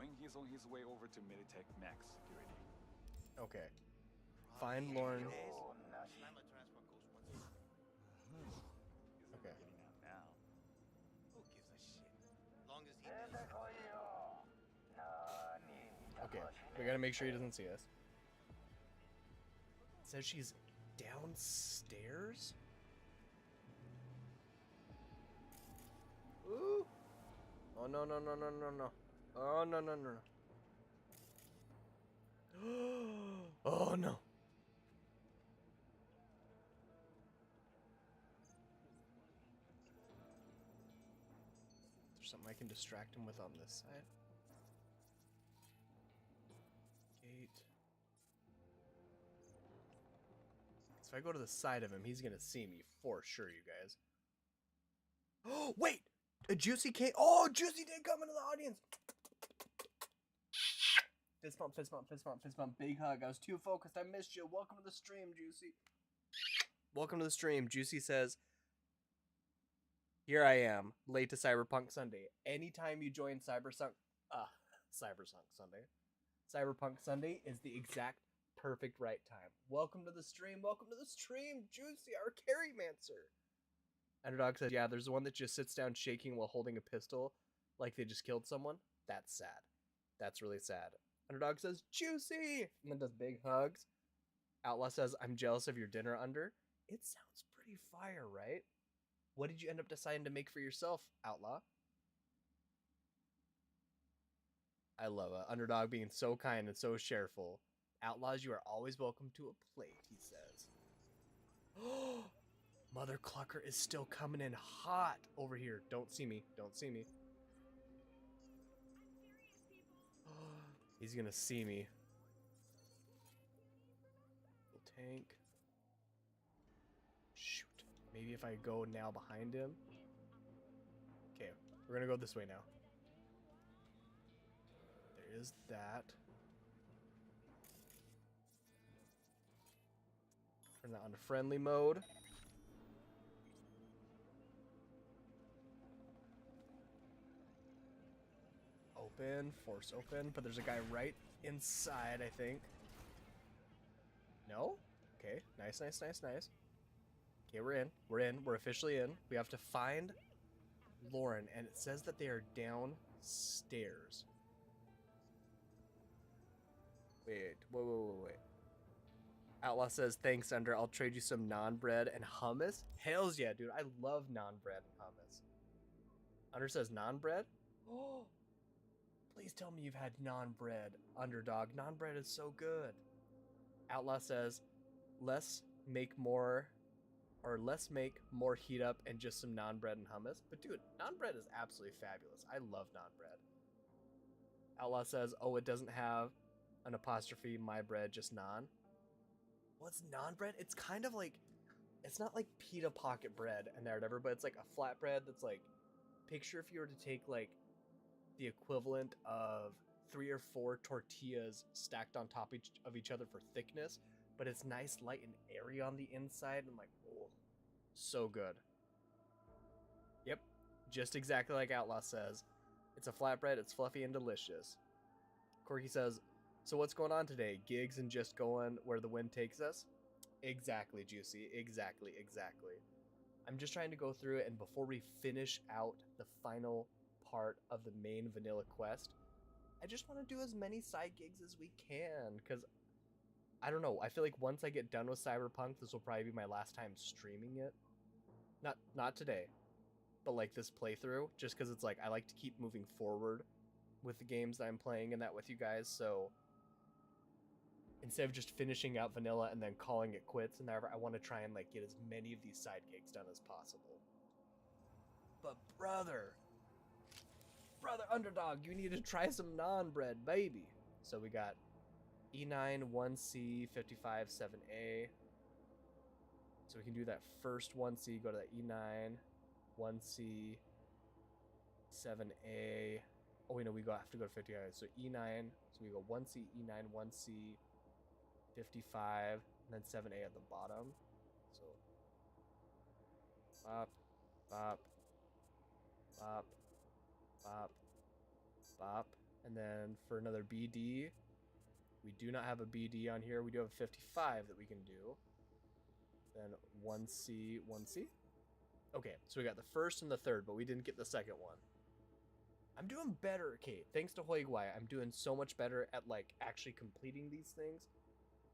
when he's on his way over to Militech Max Security. Okay. Find Lauren. Okay. Now. Who gives a shit? Long as he does. Okay. We gotta make sure he doesn't see us. It says she's downstairs? Ooh. Oh no no no no no no. Oh no no no no. Oh no. Is there something I can distract him with on this side? Gate. So if I go to the side of him, he's gonna see me for sure, you guys. Oh wait! A Juicy came. Oh, Juicy did come into the audience. Fist bump, fist bump, fist bump, fist bump. Big hug. I was too focused. I missed you. Welcome to the stream, Juicy. Welcome to the stream. Juicy says, here I am, late to Cyberpunk Sunday. Anytime you join Cyberpunk Sunday is the exact perfect right time. Welcome to the stream. Welcome to the stream, Juicy, our carry mancer. Underdog says, yeah, there's the one that just sits down shaking while holding a pistol like they just killed someone. That's sad. That's really sad. Underdog says, Juicy! And then does big hugs. Outlaw says, I'm jealous of your dinner, Under. It sounds pretty fire, right? What did you end up deciding to make for yourself, Outlaw? I love it. Underdog being so kind and so shareful. Outlaws, you are always welcome to a plate, he says. Oh! Mother Clucker is still coming in hot over here. Don't see me. Don't see me. He's gonna see me. Tank. Shoot. Maybe if I go now behind him. Okay, we're gonna go this way now. There is that. Turn that on to friendly mode. Open, force open, but there's a guy right inside, I think. No? Okay, nice, nice, nice, nice. Okay, we're in. We're in. We're officially in. We have to find Lauren, and it says that they are downstairs. Wait, wait. Outlaw says, thanks, Under. I'll trade you some naan bread and hummus. Hells yeah, dude. I love naan bread and hummus. Under says, naan bread? Oh, please tell me you've had naan bread, Underdog. Naan bread is so good. Outlaw says, let's make more heat up and just some naan bread and hummus. But dude, naan bread is absolutely fabulous. I love naan bread. Outlaw says, oh, it doesn't have an apostrophe, my bread, just naan. What's naan bread? It's kind of like, it's not like pita pocket bread and whatever, but it's like a flat bread that's like, picture if you were to take like the equivalent of 3 or 4 tortillas stacked on top of each other for thickness, but it's nice, light, and airy on the inside. I'm like, oh, so good. Yep, just exactly like Outlaw says. It's a flatbread, it's fluffy and delicious. Corky says, so what's going on today? Gigs and just going where the wind takes us? Exactly, Juicy, exactly. I'm just trying to go through it, and before we finish out the final part of the main vanilla quest, I just want to do as many side gigs as we can, because I don't know, I feel like once I get done with Cyberpunk, this will probably be my last time streaming it. Not today, but like this playthrough, just because it's like I like to keep moving forward with the games that I'm playing and that with you guys, so instead of just finishing out vanilla and then calling it quits and whatever, I want to try and like get as many of these side gigs done as possible. But brother Underdog, you need to try some naan bread, baby. So we got E9, 1C, 55, 7A. So we can do that first 1C, go to that E9, 1C, 7A. Oh wait, no, have to go to 55. So E9, so we go 1C, E9, 1C, 55, and then 7A at the bottom. So bop, bop, bop, bop, bop, And then for another BD, we do not have a BD on here. We do have a 55 that we can do. Then 1C, 1C. Okay, so we got the first and the third, but we didn't get the second one. I'm doing better, Kate. Thanks to Hoigwai, I'm doing so much better at like actually completing these things.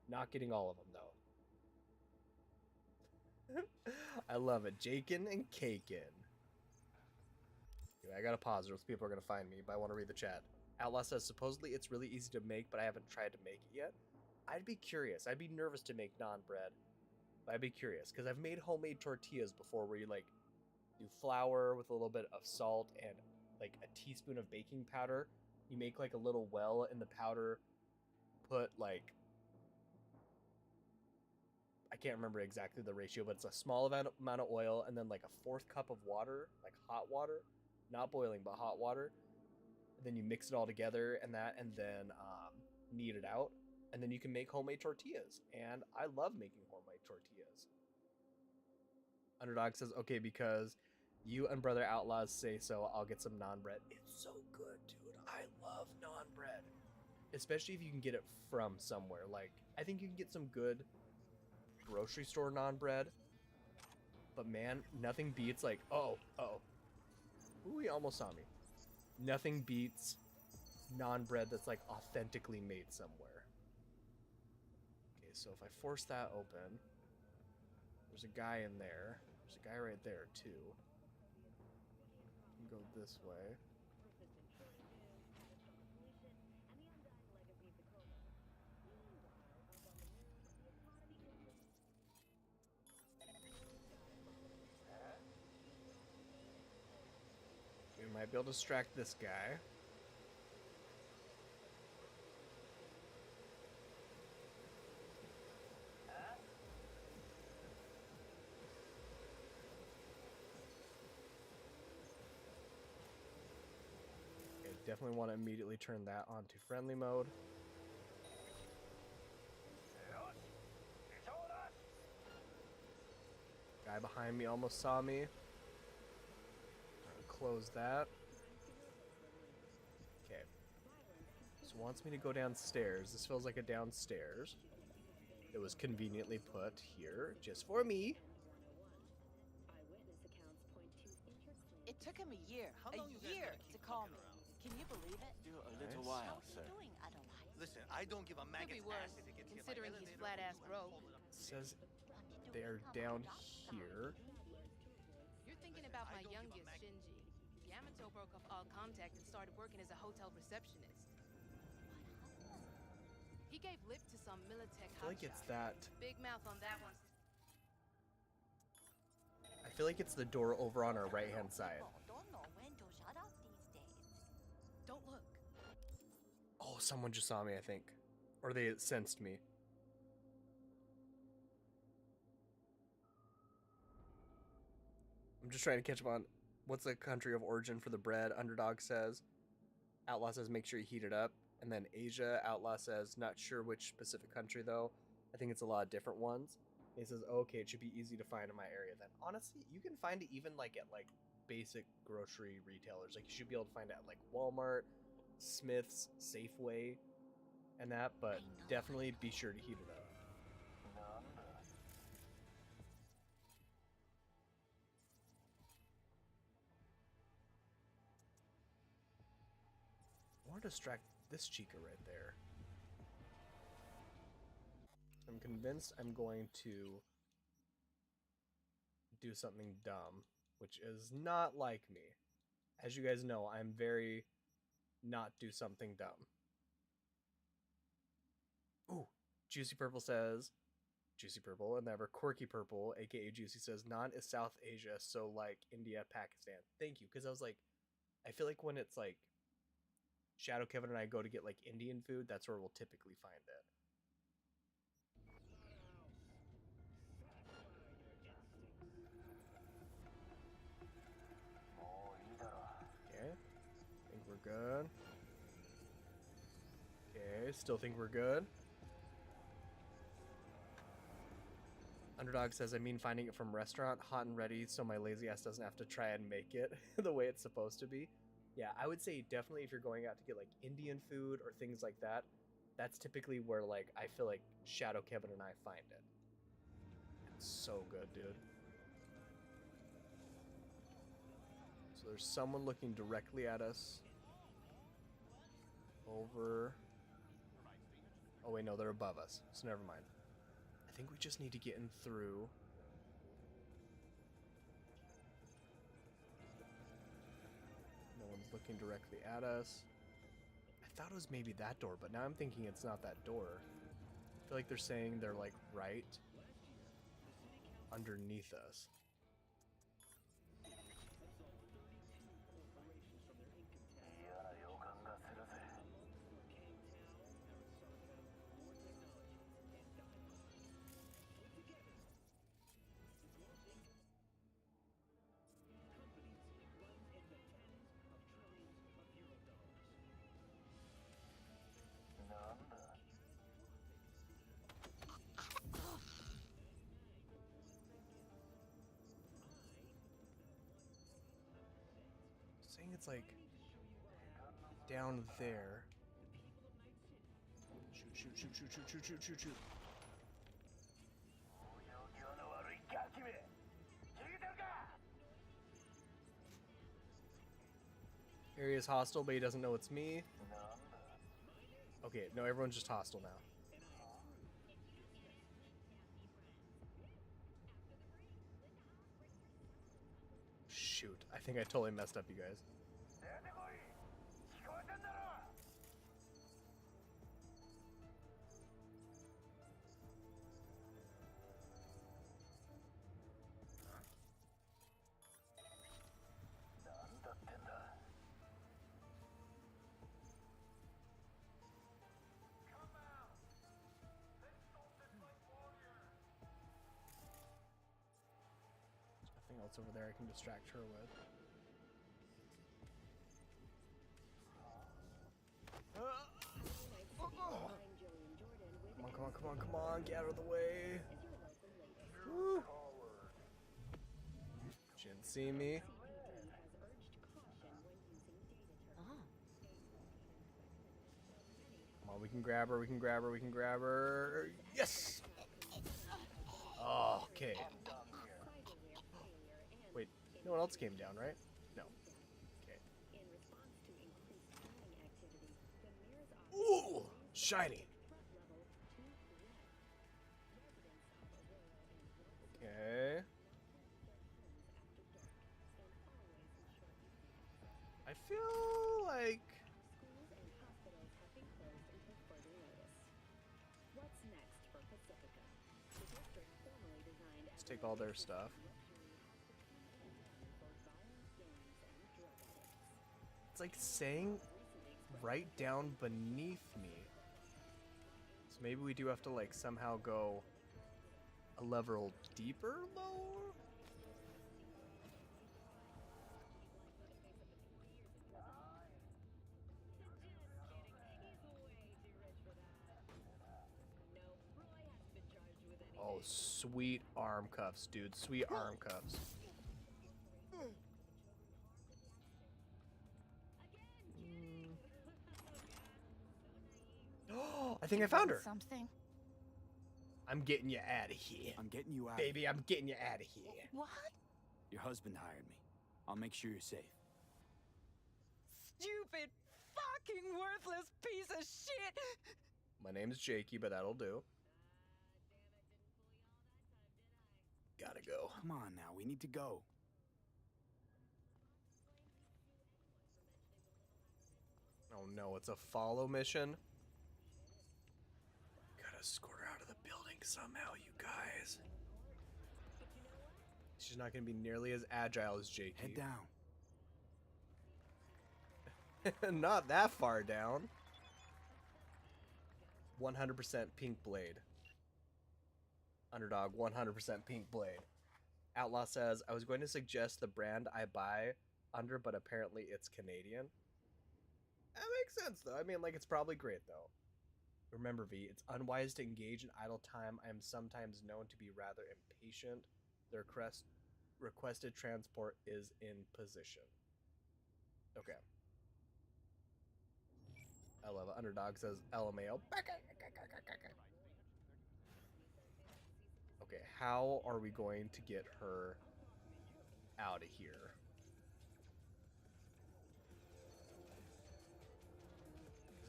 Not getting all of them though. I love it. Jakin and Kakin. Anyway, I gotta pause or else people are gonna find me, but I want to read the chat. Outlaw says, supposedly it's really easy to make, but I haven't tried to make it yet. I'd be curious. I'd be nervous to make naan bread. But I'd be curious, because I've made homemade tortillas before where you, like, do flour with a little bit of salt and, like, a teaspoon of baking powder. You make, like, a little well in the powder. Put, like, I can't remember exactly the ratio, but it's a small amount of oil and then, like, a 4th cup of water, like hot water. Not boiling, but hot water. And then you mix it all together and then knead it out. And then you can make homemade tortillas. And I love making homemade tortillas. Underdog says, okay, because you and Brother Outlaws say so, I'll get some naan bread. It's so good, dude. I love naan bread. Especially if you can get it from somewhere. Like, I think you can get some good grocery store naan bread. But man, nothing beats like, oh. Ooh, he almost saw me. Nothing beats naan bread that's like authentically made somewhere. Okay, so if I force that open, there's a guy in there. There's a guy right there too. You can go this way. We might be able to distract this guy. Okay, definitely want to immediately turn that onto friendly mode. Guy behind me almost saw me. Close that. Okay. So wants me to go downstairs. This feels like a downstairs. It was conveniently put here just for me. It took him a year to call me. Can you believe it? Still a little while, sir. Listen, I don't give a Could maggot's be worse, ass if it gets considering he's flat-ass broke. Says they're down here. You're thinking about my youngest, Shinji. Yamato broke off all contact and started working as a hotel receptionist. He gave lip to some Militech I feel like it's hotshot. that. Big mouth on that one. I feel like it's the door over on our right hand side. Don't know when to shut up these days. Don't look. Oh, someone just saw me, I think. Or they sensed me. I'm just trying to catch up on what's the country of origin for the bread. Underdog says. Outlaw says make sure you heat it up. And then Asia, Outlaw says not sure which specific country though. I think it's a lot of different ones. He says, okay, it should be easy to find in my area then. Honestly, you can find it even like at like basic grocery retailers. Like you should be able to find it at like Walmart, Smith's, Safeway, and that, but definitely be sure to heat it up. I want to distract this chica right there. I'm convinced I'm going to do something dumb, which is not like me. As you guys know, I'm very not do something dumb. Ooh, Juicy Purple says, Juicy Purple, and never Quirky Purple, aka Juicy says, naan is South Asia, so like India, Pakistan. Thank you, because I was like, I feel like when it's like Shadow Kevin and I go to get like Indian food, that's where we'll typically find it. Okay, think we're good. Okay, still think we're good. Underdog says, I mean finding it from restaurant, hot and ready, so my lazy ass doesn't have to try and make it the way it's supposed to be. Yeah, I would say definitely if you're going out to get like Indian food or things like that, that's typically where like I feel like Shadow Kevin and I find it. It's so good, dude. So there's someone looking directly at us. Over. Oh wait, no, they're above us. So never mind. I think we just need to get in through. No one's looking directly at us. I thought it was maybe that door, but now I'm thinking it's not that door. I feel like they're saying they're like right underneath us. Saying it's like down there. Shoot, shoot, shoot, shoot, shoot, shoot, shoot, shoot. Area's hostile, but he doesn't know it's me. Okay, no, everyone's just hostile now. Shoot, I think I totally messed up, you guys. Nothing else over there I can distract her with. Come on, come on, come on, come on, get out of the way. Woo. She didn't see me. Come on, we can grab her, we can grab her, we can grab her. Yes! Oh, okay. Wait, no one else came down, right? No. Okay. Ooh! Shiny! Okay. I feel like... Let's take all their stuff. It's like saying right down beneath me. So maybe we do have to like somehow go a level deeper, lower? Oh, sweet arm cuffs, dude. Sweet arm cuffs. Oh, I think I found her. Something. I'm getting you out of here. I'm getting you out. Baby, I'm getting you out of here. What? Your husband hired me. I'll make sure you're safe. Stupid, fucking worthless piece of shit! My name's Jakey, but that'll do. Gotta go. Come on now, we need to go. Oh no, it's a follow mission. Gotta escort her out of the building somehow, you guys. She's not gonna be nearly as agile as Jakey. Head down. Not that far down. 100% pink blade. Underdog, 100% pink blade. Outlaw says, I was going to suggest the brand I buy under, but apparently it's Canadian. That makes sense, though. I mean, like, it's probably great, though. Remember, V, it's unwise to engage in idle time. I am sometimes known to be rather impatient. The requested transport is in position. Okay. I love it. Underdog says LMAO. Okay, how are we going to get her out of here?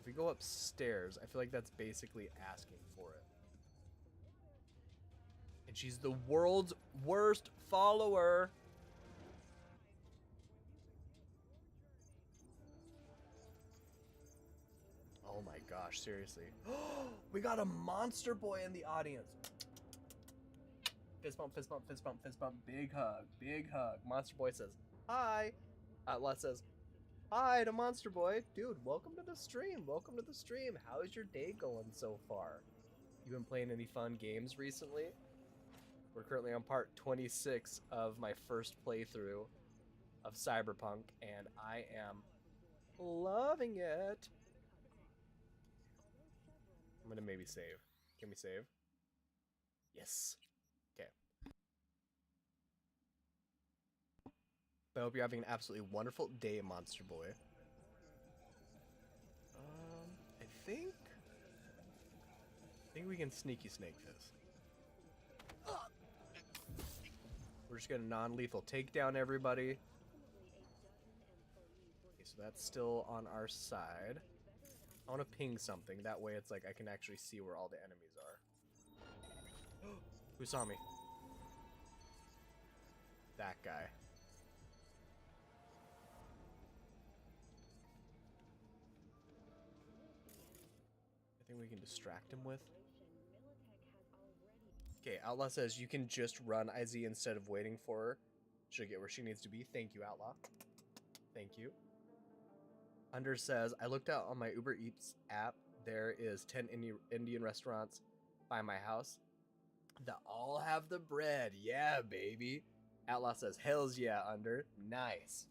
If we go upstairs, I feel like that's basically asking for it. And she's the world's worst follower. Oh my gosh, seriously. We got a monster boy in the audience. Fist bump, fist bump, fist bump, fist bump. Big hug, big hug. Monster boy says, hi. Outlaw says, hi to Monster boy. Dude, welcome to the stream. Welcome to the stream. How is your day going so far? You been playing any fun games recently? We're currently on part 26 of my first playthrough of Cyberpunk, and I am loving it. I'm gonna maybe save. Can we save? Yes. Okay. I hope you're having an absolutely wonderful day, Monster Boy. I think we can sneaky snake this. We're just gonna non-lethal take down everybody. Okay, so that's still on our side. I want to ping something. That way it's like I can actually see where all the enemies are. Who saw me? That guy. I think we can distract him with. Okay, Outlaw says you can just run IZ instead of waiting for her. She'll get where she needs to be. Thank you, Outlaw. Thank you. Under says, I looked out on my Uber Eats app. There is 10 Indian restaurants by my house that all have the bread. Yeah, baby. Outlaw says, hells yeah, Under. Nice.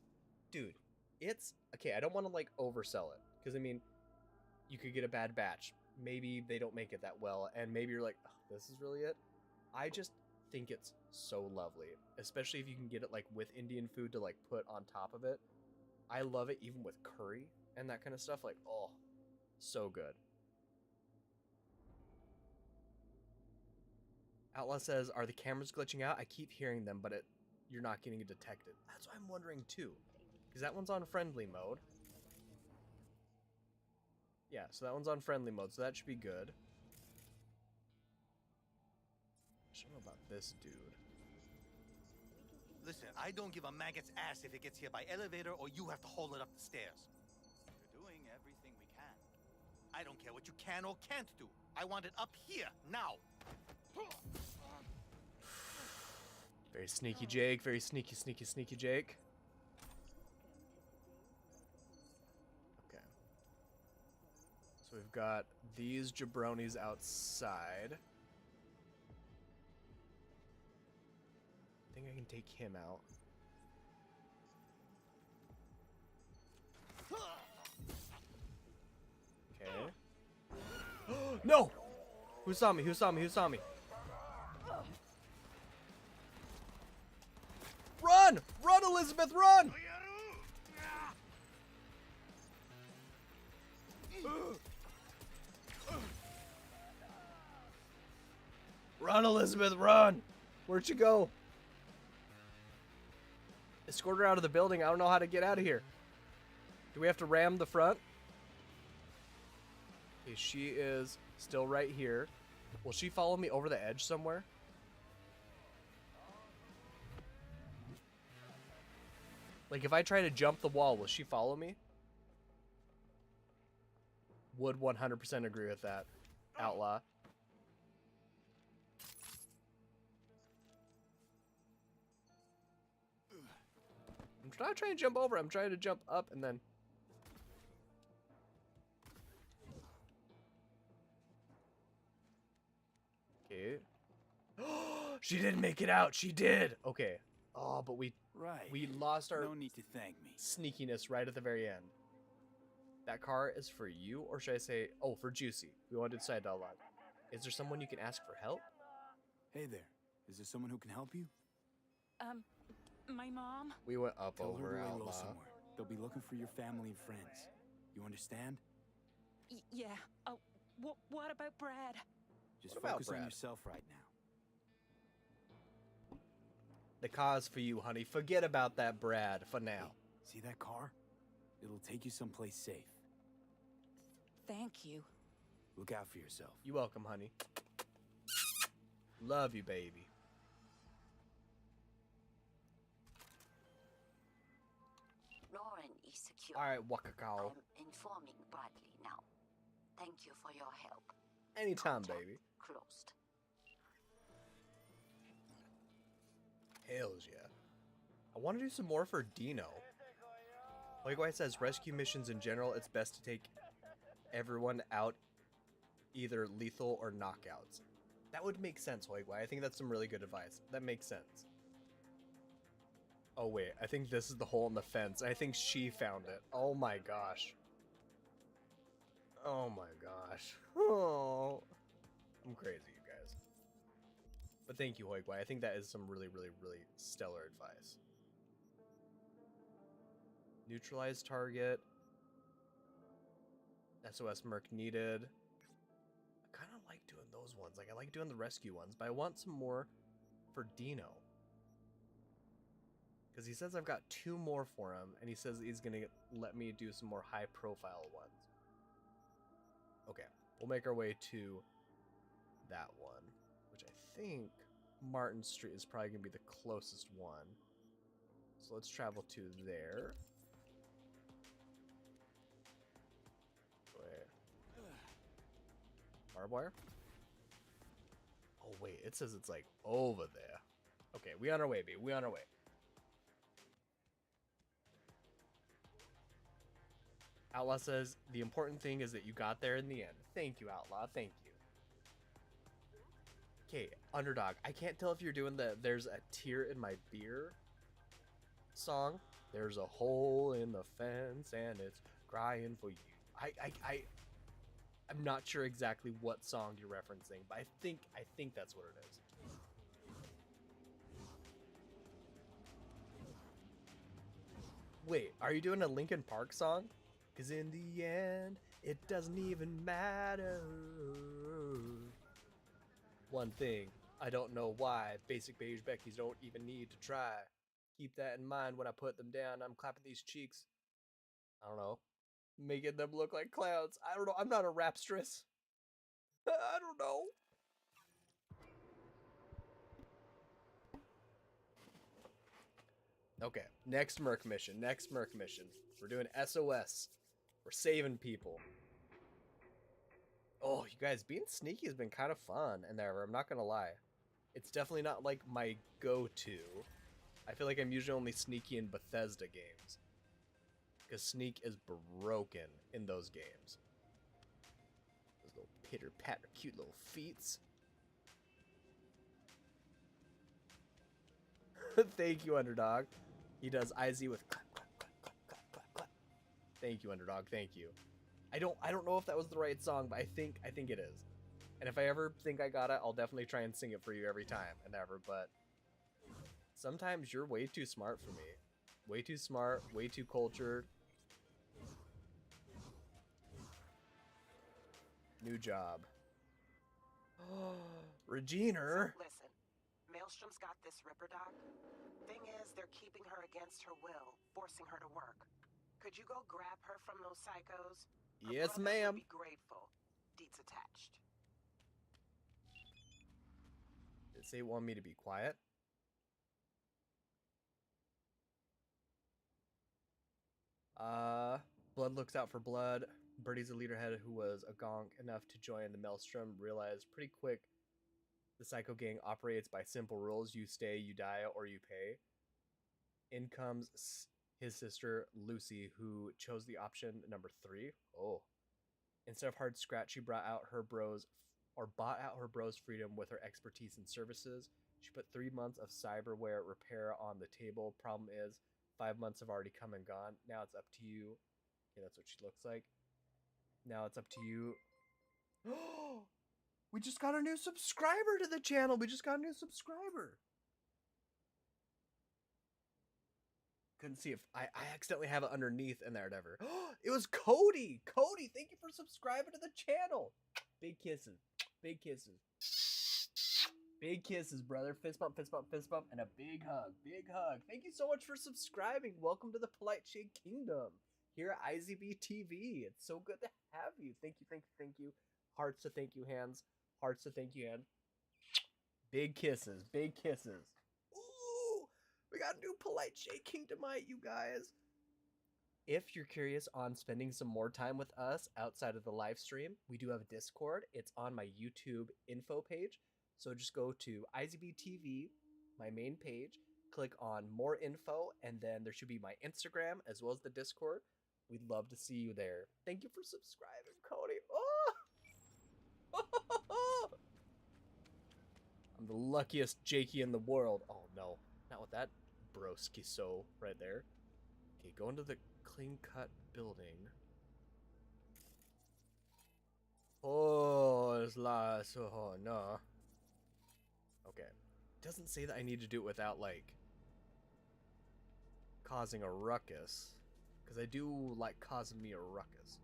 Dude, it's... Okay, I don't want to, like, oversell it. Because, I mean, you could get a bad batch. Maybe they don't make it that well. And maybe you're like, oh, this is really it? I just think it's so lovely. Especially if you can get it, like, with Indian food to, like, put on top of it. I love it even with curry and that kind of stuff. Like, oh, so good. Outlaw says, are the cameras glitching out? I keep hearing them, but you're not getting it detected. That's what I'm wondering too. Because that one's on friendly mode. Yeah, so that one's on friendly mode, so that should be good. I don't know about this dude. Listen, I don't give a maggot's ass if it gets here by elevator or you have to haul it up the stairs. We're doing everything we can. I don't care what you can or can't do. I want it up here, now. Very sneaky Jake, very sneaky Jake. Okay. So we've got these jabronis outside. I think I can take him out. Okay. No! Who saw me? Who saw me? Who saw me? Run! Run, Elizabeth, run! Run, Elizabeth, run! Where'd you go? Escort her out of the building. I don't know how to get out of here. Do we have to ram the front? Okay, she is still right here. Will she follow me over the edge somewhere? Like, if I try to jump the wall, will she follow me? Would 100% agree with that, Outlaw. I'm not trying to jump over. I'm trying to jump up and then... Okay. She didn't make it out. She did. Okay. Oh, but we lost our No need to thank me. sneakiness right at the very end. That car is for you, or should I say, oh, for Juicy. We want to decide out loud. Is there someone you can ask for help? Hey there. Is there someone who can help you? My mom? We went up Tell her over to lay out low loud. somewhere. They'll be looking for your family and friends. You understand? Yeah. Oh, what about Brad? Just What about focus on Brad? yourself right now. The cause for you, honey. Forget about that Brad for now. Hey, see that car? It'll take you someplace safe. Thank you. Look out for yourself. You're welcome, honey. Love you, baby. Lauren is secure. All right, Wakakao. I'm informing Bradley now. Thank you for your help. Anytime, Contact baby. Closed. Hells yeah. I want to do some more for Dino. Like what it says, rescue missions in general, it's best to take everyone out, either lethal or knockouts. That would make sense, Hoigwai. I think that's some really good advice. That makes sense. Oh wait, I think this is the hole in the fence. I think she found it. Oh my gosh. Oh my gosh. Oh, I'm crazy, you guys. But thank you, Hoigwai. I think that is some really, really, really stellar advice. Neutralize target. SOS Merc needed. I kind of like doing those ones. Like, I like doing the rescue ones, but I want some more for Dino. Because he says I've got 2 more for him, and he says he's going to let me do some more high-profile ones. Okay, we'll make our way to that one, which I think Martin Street is probably going to be the closest one. So let's travel to there. Wait. Barbed wire? Oh, wait, it says it's like over there. Okay, we on our way, babe. We on our way. Outlaw says, the important thing is that you got there in the end. Thank you, Outlaw. Thank you. Okay, Underdog. I can't tell if you're doing the There's a Tear in My Beer song. There's a hole in the fence and it's crying for you. I'm not sure exactly what song you're referencing, but I think that's what it is. Wait, are you doing a Linkin Park song? 'Cause in the end, it doesn't even matter. One thing, I don't know why. Basic beige Beckies don't even need to try. Keep that in mind when I put them down. I'm clapping these cheeks. I don't know. Making them look like clowns. I don't know. I'm not a rapstress. I don't know. Okay, next Merc mission. Next Merc mission. We're doing SOS. We're saving people. Oh, you guys, being sneaky has been kind of fun in there. I'm not going to lie. It's definitely not like my go-to. I feel like I'm usually only sneaky in Bethesda games. Because Sneak is broken in those games. Those little pitter-patter, cute little feets. Thank you, Underdog. He does IZ with clap, clap, clap, clap, clap, clap, clap. Thank you, Underdog. Thank you. I don't know if that was the right song, but I think it is. And if I ever think I got it, I'll definitely try and sing it for you every time and ever, but sometimes you're way too smart for me. Way too smart, way too cultured. New job. Regina. So listen, Maelstrom's got this Ripper doc. Thing is, they're keeping her against her will, forcing her to work. Could you go grab her from those psychos? Her Yes, brother ma'am. would be grateful. Deeds attached. Did it say want me to be quiet? Blood looks out for blood. Birdie's a leaderhead who was a gonk enough to join the Maelstrom. Realized pretty quick the Psycho Gang operates by simple rules. You stay, you die, or you pay. In comes his sister, Lucy, who chose the option number 3. Oh. Instead of hard scratch, she bought out her bros' freedom with her expertise and services. She put 3 months of cyberware repair on the table. Problem is, 5 months have already come and gone. Now it's up to you. Okay, that's what she looks like. Now it's up to you. We just got a new subscriber to the channel. We just got a new subscriber. Couldn't see if I accidentally have it underneath in there, whatever. It was Cody. Cody, thank you for subscribing to the channel. Big kisses. Big kisses. Big kisses, brother. Fist bump, fist bump, fist bump, and a big hug. Big hug. Thank you so much for subscribing. Welcome to the Polite Shade Kingdom here at IZB TV. It's so good to have you. Thank you, thank you, thank you. Hearts to thank you hands. Hearts to thank you hands. Big kisses. Big kisses. Ooh, we got a new Polite Shade Kingdomite, you guys. If you're curious on spending some more time with us outside of the live stream, we do have a Discord. It's on my YouTube info page. So just go to IZB TV, my main page, click on more info, and then there should be my Instagram as well as the Discord. We'd love to see you there. Thank you for subscribing, Cody. Oh! I'm the luckiest Jakey in the world. Oh no, not with that broski so right there. Okay, go into the clean cut building. Oh, it's last. Oh no. Okay. Doesn't say that I need to do it without, like, causing a ruckus. Because I do like causing me a ruckus.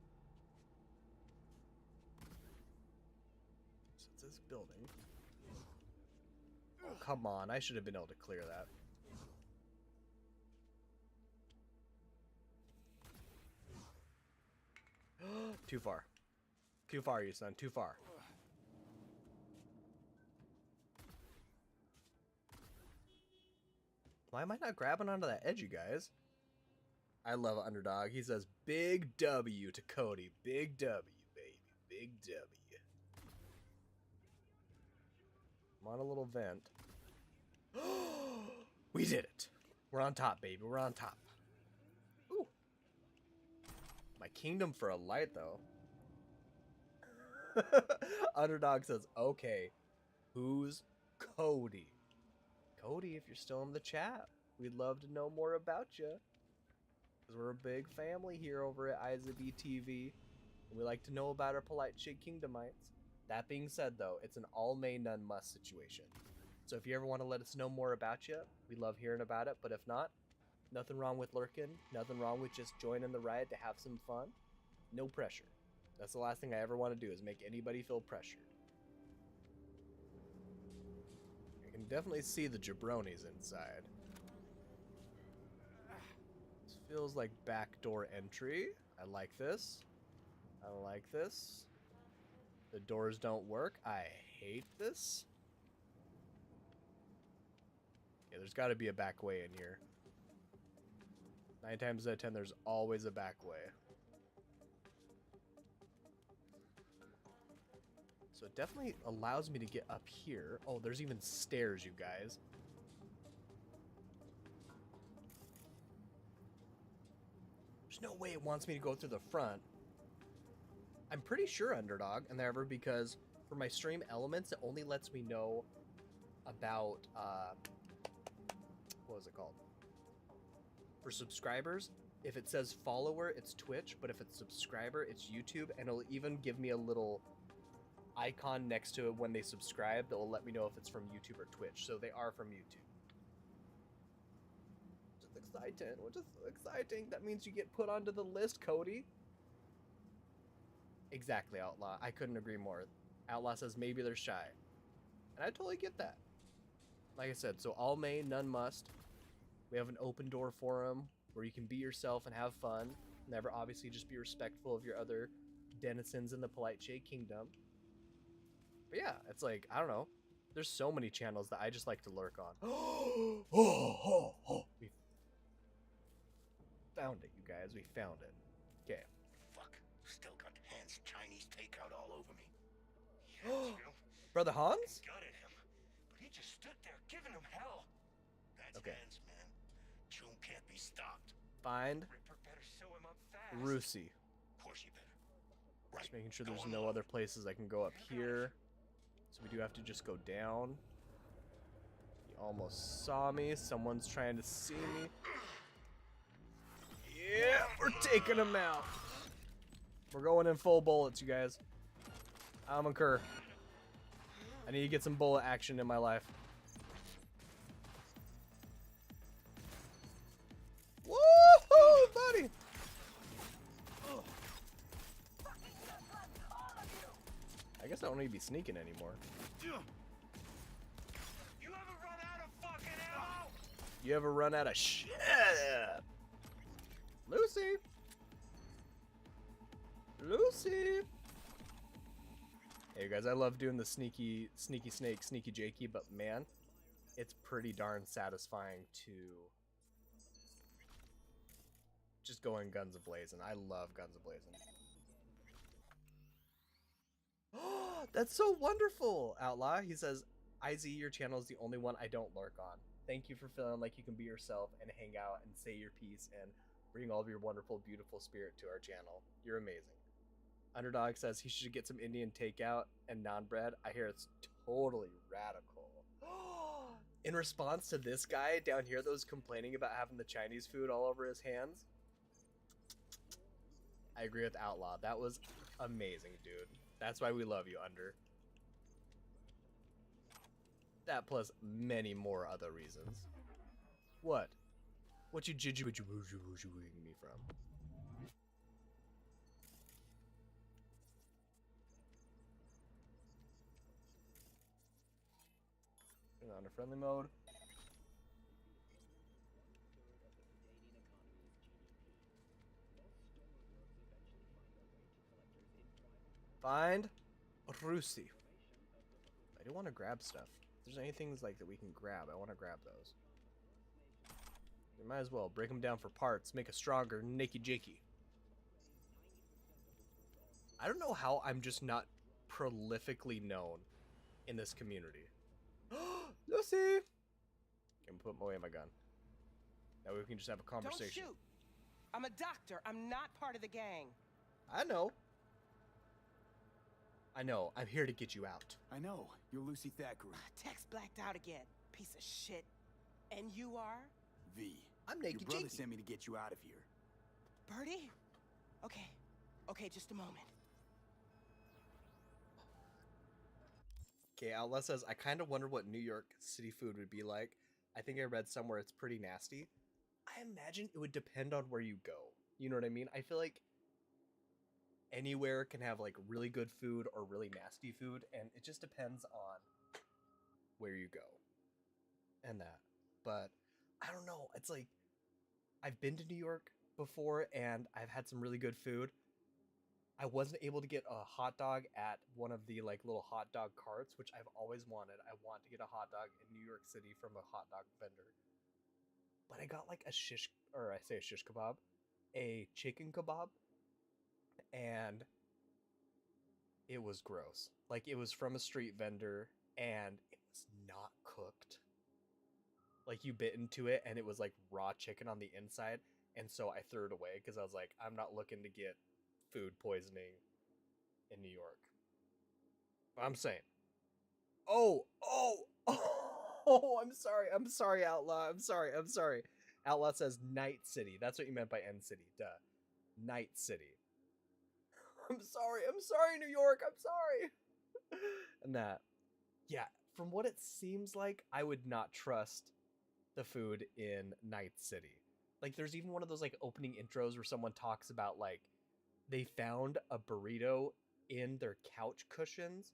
So it's this building. Oh, come on. I should have been able to clear that. Too far. Too far, you son. Too far. Why am I not grabbing onto that edge, you guys? I love Underdog. He says, big W to Cody. Big W, baby. Big W. I'm on a little vent. We did it. We're on top, baby. We're on top. Ooh. My kingdom for a light, though. Underdog says, okay, who's Cody? Cody, if you're still in the chat, we'd love to know more about you. Because we're a big family here over at IZB TV. And we like to know about our Polite Shade Kingdomites. That being said, though, it's an all may, none must situation. So if you ever want to let us know more about you, we love hearing about it. But if not, nothing wrong with lurking. Nothing wrong with just joining the ride to have some fun. No pressure. That's the last thing I ever want to do is make anybody feel pressured. I can definitely see the jabronis inside. This feels like backdoor entry. I like this. I like this. The doors don't work. I hate this. Yeah, there's got to be a back way in here. 9 times out of 10, there's always a back way. So it definitely allows me to get up here. Oh, there's even stairs, you guys. There's no way it wants me to go through the front. I'm pretty sure, Underdog, and ever, because for my stream elements, it only lets me know about, what was it called? For subscribers, if it says follower, it's Twitch, but if it's subscriber, it's YouTube, and it'll even give me a little icon next to it when they subscribe that will let me know if it's from YouTube or Twitch. So they are from YouTube. Which is exciting. Which is exciting. That means you get put onto the list, Cody. Exactly, Outlaw. I couldn't agree more. Outlaw says maybe they're shy. And I totally get that. Like I said, so all may, none must. We have an open door forum where you can be yourself and have fun. Never obviously just be respectful of your other denizens in the Polite Shade Kingdom. But yeah, it's like, I don't know. There's so many channels that I just like to lurk on. We found it, you guys. We found it. Okay. Fuck. Still got Hans Chinese takeout all over me. Yeah, Brother Hans? Gutted him, but he just stood there giving him hell. That's Okay. Hans, man. June can't be stopped. Find Ripper better sew him up fast. Rusi. Of course you better. Just making sure there's no other places I can go up here. So we do have to just go down. He almost saw me. Someone's trying to see me. Yeah, we're taking him out. We're going in full bullets, you guys. I'm a cur. I need to get some bullet action in my life. Oh, buddy! I guess I don't need to be sneaking anymore. You ever run out of fucking ammo? You ever run out of shit? Lucy! Lucy! Hey, you guys, I love doing the sneaky snake, sneaky Jakey, but man, it's pretty darn satisfying to just going guns a-blazing. I love guns a-blazing. That's so wonderful, Outlaw. He says, IZ, your channel is the only one I don't lurk on. Thank you for feeling like you can be yourself and hang out and say your piece and bring all of your wonderful, beautiful spirit to our channel. You're amazing. Underdog says he should get some Indian takeout and naan bread. I hear it's totally radical. In response to this guy down here that was complaining about having the Chinese food all over his hands, I agree with Outlaw. That was amazing, dude. That's why we love you, Under. That plus many more other reasons. What? What you me from? On a friendly mode. Find Rusi. I do want to grab stuff. If there's anything like that we can grab, I want to grab those. We might as well break them down for parts, make a stronger Naked Jakey. I don't know how I'm just not prolifically known in this community. Lucy! Can put away my gun. That way we can just have a conversation. Don't shoot. I'm a doctor. I'm not part of the gang. I know. I know. I'm here to get you out. I know. You're Lucy Thackeray. Text blacked out again. Piece of shit. And you are? V. I'm Naked Your brother Jakey. sent me to get you out of here. Birdie? Okay. Okay, just a moment. Okay, Outlaw says, I kind of wonder what New York City food would be like. I think I read somewhere it's pretty nasty. I imagine it would depend on where you go. You know what I mean? I feel like anywhere can have like really good food or really nasty food, and it just depends on where you go and that. But I don't know. It's like I've been to New York before and I've had some really good food. I wasn't able to get a hot dog at one of the like little hot dog carts, which I've always wanted. I want to get a hot dog in New York City from a hot dog vendor. But I got like a shish kebab, a chicken kebab, and it was gross. Like it was from a street vendor and it was not cooked. Like you bit into it and it was like raw chicken on the inside, and so I threw it away because I was like, I'm not looking to get food poisoning in New York. But I'm saying, oh, I'm sorry, Outlaw. I'm sorry. Outlaw says Night City. That's what you meant by End City. Duh. Night City. I'm sorry, New York. I'm sorry. And that, yeah, from what it seems like, I would not trust the food in Night City. Like, there's even one of those like opening intros where someone talks about like they found a burrito in their couch cushions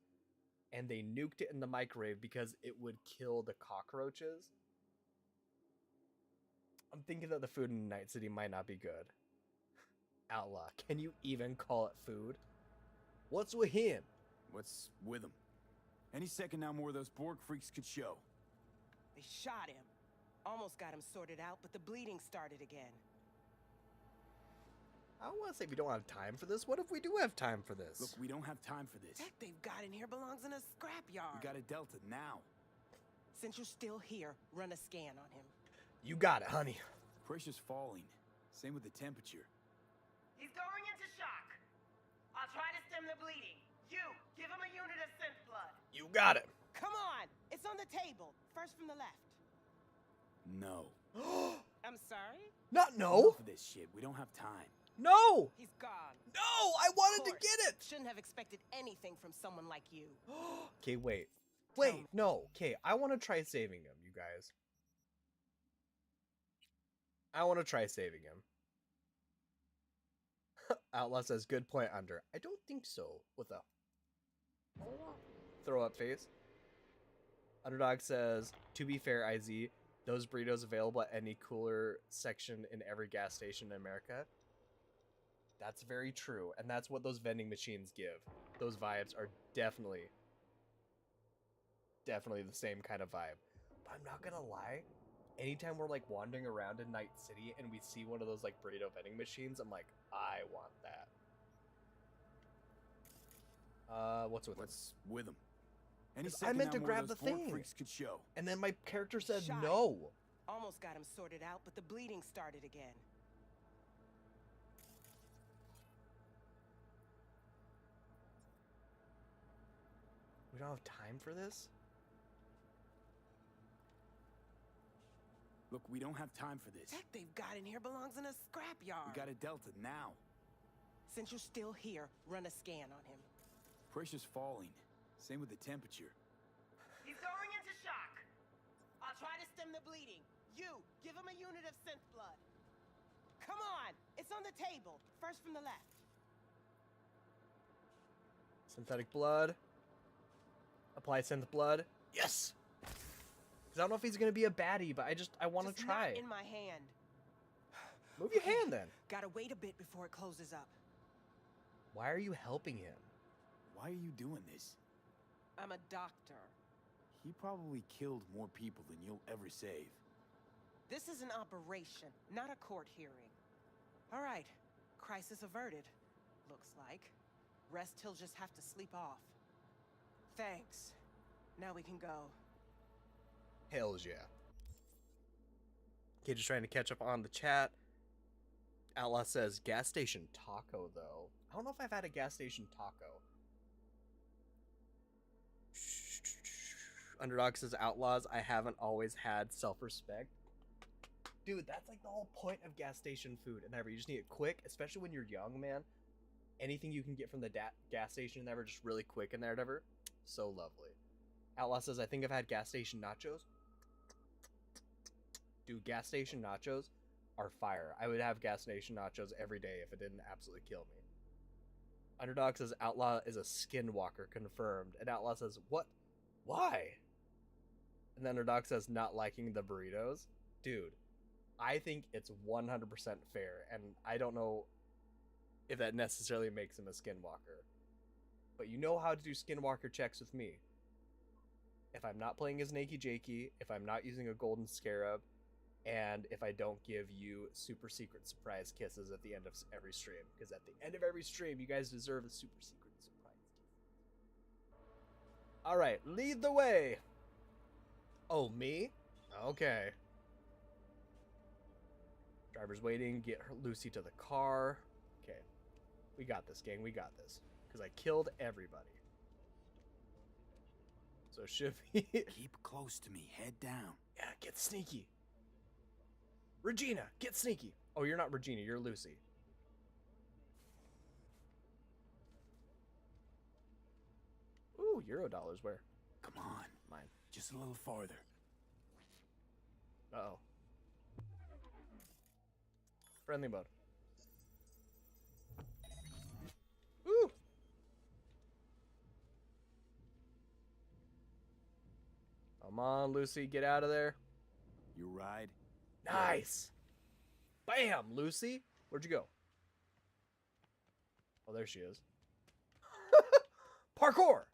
and they nuked it in the microwave because it would kill the cockroaches. I'm thinking that the food in Night City might not be good. Outlaw, can you even call it food? What's with him? What's with him? Any second now more of those Borg freaks could show. They shot him. Almost got him sorted out, but the bleeding started again. I don't want to say we don't have time for this. What if we do have time for this? Look, we don't have time for this. Tech they've got in here belongs in a scrapyard. We got a Delta now. Since you're still here, run a scan on him. You got it, honey. Pressure's falling. Same with the temperature. He's going into shock. I'll try to stem the bleeding. You, give him a unit of synth blood. You got it. Come on, it's on the table. First from the left. No. I'm sorry? Not no. Enough of this shit. We don't have time. No. He's gone. No, I wanted to get it. Shouldn't have expected anything from someone like you. Okay, wait, no. Okay, I want to try saving him, you guys. I want to try saving him. Outlaw says, good point, Under. I don't think so, with a throw up face. Underdog says, to be fair, IZ, those burritos available at any cooler section in every gas station in America. That's very true, and that's what those vending machines give. Those vibes are definitely the same kind of vibe. But I'm not gonna lie, anytime we're like wandering around in Night City and we see one of those like burrito vending machines, I'm like, I want that. What's with him? I meant to grab the thing, could show. and then my character said Shy. no. Almost got him sorted out, but the bleeding started again. We don't have time for this? Look, we don't have time for this. Tech they've got in here belongs in a scrapyard. We got a Delta now. Since you're still here, run a scan on him. Pressure's falling. Same with the temperature. He's going into shock. I'll try to stem the bleeding. You, give him a unit of synth blood. Come on, it's on the table. First from the left. Synthetic blood. Apply synth blood. Yes! Because I don't know if he's going to be a baddie, but I want to try. Not in my hand. Move your hand then. Gotta wait a bit before it closes up. Why are you helping him? Why are you doing this? I'm a doctor. He probably killed more people than you'll ever save. This is an operation, not a court hearing. All right, crisis averted. Looks like. Rest he'll just have to sleep off. Thanks. Now we can go. Hells yeah. Okay, just trying to catch up on the chat. Outlaw says, gas station taco, though. I don't know if I've had a gas station taco. Underdog says, Outlaws, I haven't always had self-respect. Dude, that's like the whole point of gas station food. And ever, you just need it quick, especially when you're young, man. Anything you can get from the gas station and ever, just really quick in there, whatever. So lovely. Outlaw says, I think I've had gas station nachos. Dude, gas station nachos are fire. I would have gas station nachos every day if it didn't absolutely kill me. Underdog says, Outlaw is a skinwalker, confirmed. And Outlaw says, what? Why? And then Underdog says, not liking the burritos. Dude, I think it's 100% fair. And I don't know if that necessarily makes him a skinwalker. But you know how to do skinwalker checks with me. If I'm not playing as Nakey Jakey, if I'm not using a golden scarab, and if I don't give you super secret surprise kisses at the end of every stream. Because at the end of every stream, you guys deserve a super secret surprise kiss. Alright, lead the way! Oh, me? Okay. Driver's waiting, get Lucy to the car. Okay. We got this, gang, we got this. Because I killed everybody. So should we... Keep close to me, head down. Yeah, get sneaky. Regina, get sneaky. Oh, you're not Regina, you're Lucy. Ooh, Eurodollars, where? Come on. Mine. Just a little farther. Uh-oh. Friendly mode. Ooh! Come on, Lucy, get out of there. You ride? Nice! Bam, Lucy! Where'd you go? Oh, there she is. Parkour!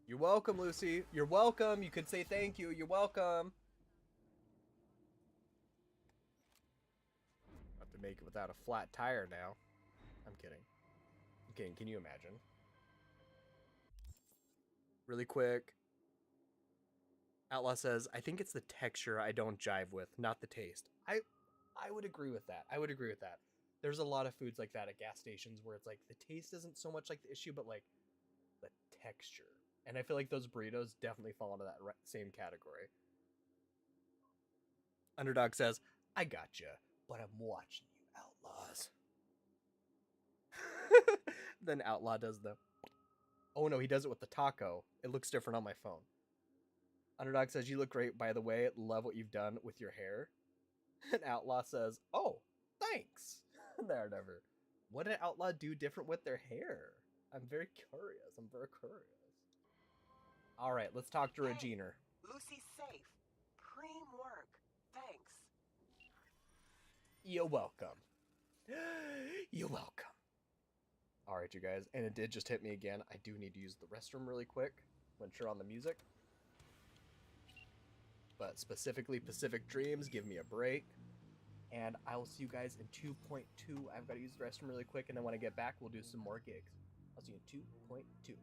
You're welcome, Lucy. You're welcome. You could say thank you. You're welcome. Have to make it without a flat tire now. I'm kidding. I'm kidding. Can you imagine? Really quick. Outlaw says, I think it's the texture I don't jive with, not the taste. I would agree with that. I would agree with that. There's a lot of foods like that at gas stations where it's like the taste isn't so much like the issue, but like the texture. And I feel like those burritos definitely fall into that same category. Underdog says, I gotcha, but I'm watching you, Outlaws. Then Outlaw does the... Oh no, he does it with the taco. It looks different on my phone. Underdog says, you look great, by the way. Love what you've done with your hair. And Outlaw says, oh, thanks. There, never. What did Outlaw do different with their hair? I'm very curious. All right, let's talk to Regina. Lucy's safe. Preem work. Thanks. You're welcome. You're welcome. All right, you guys. And it did just hit me again. I do need to use the restroom really quick. Went sure on the music. But specifically Pacific Dreams, give me a break. And I will see you guys in 2.2. I've got to use the restroom really quick, and then when I get back, we'll do some more gigs. I'll see you in 2.2.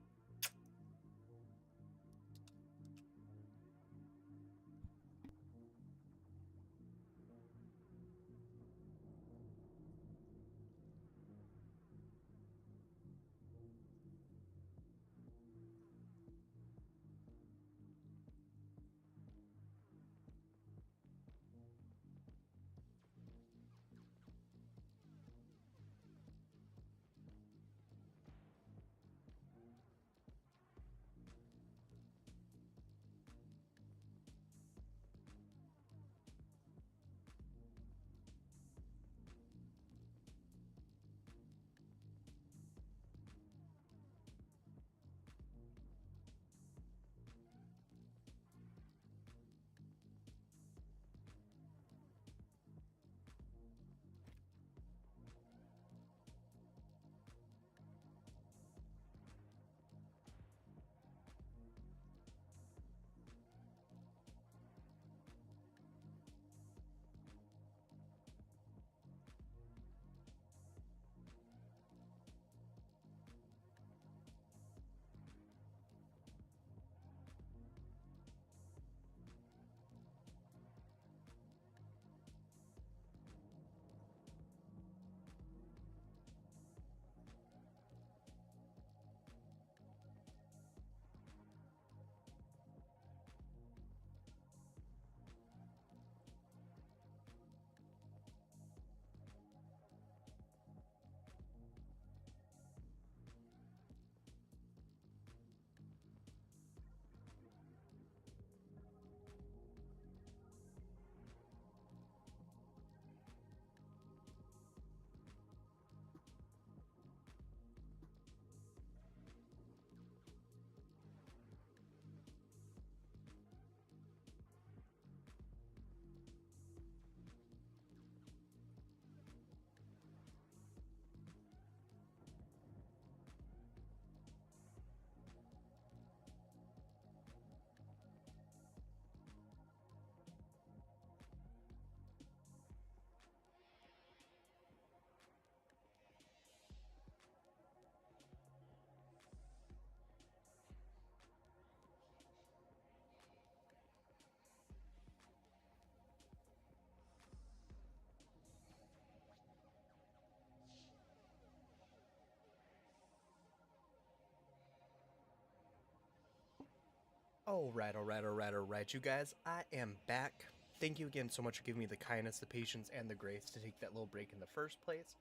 All right, you guys. I am back. Thank you again so much for giving me the kindness, the patience, and the grace to take that little break in the first place.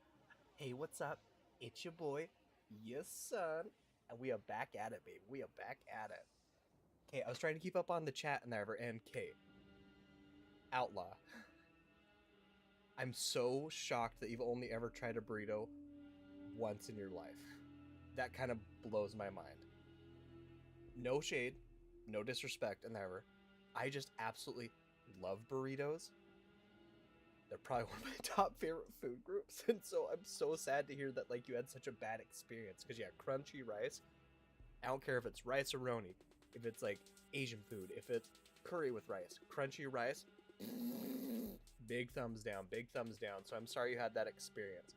Hey, what's up? It's your boy, yes, son. And we are back at it, baby. We are back at it. Okay, I was trying to keep up on the chat and ever, and Kate. Outlaw. I'm so shocked that you've only ever tried a burrito once in your life. That kind of blows my mind. No shade. No disrespect and ever. I just absolutely love burritos. They're probably one of my top favorite food groups. And so I'm so sad to hear that like you had such a bad experience. Because yeah, crunchy rice. I don't care if it's rice or roni. If it's like Asian food. If it's curry with rice. Crunchy rice. Big thumbs down. Big thumbs down. So I'm sorry you had that experience.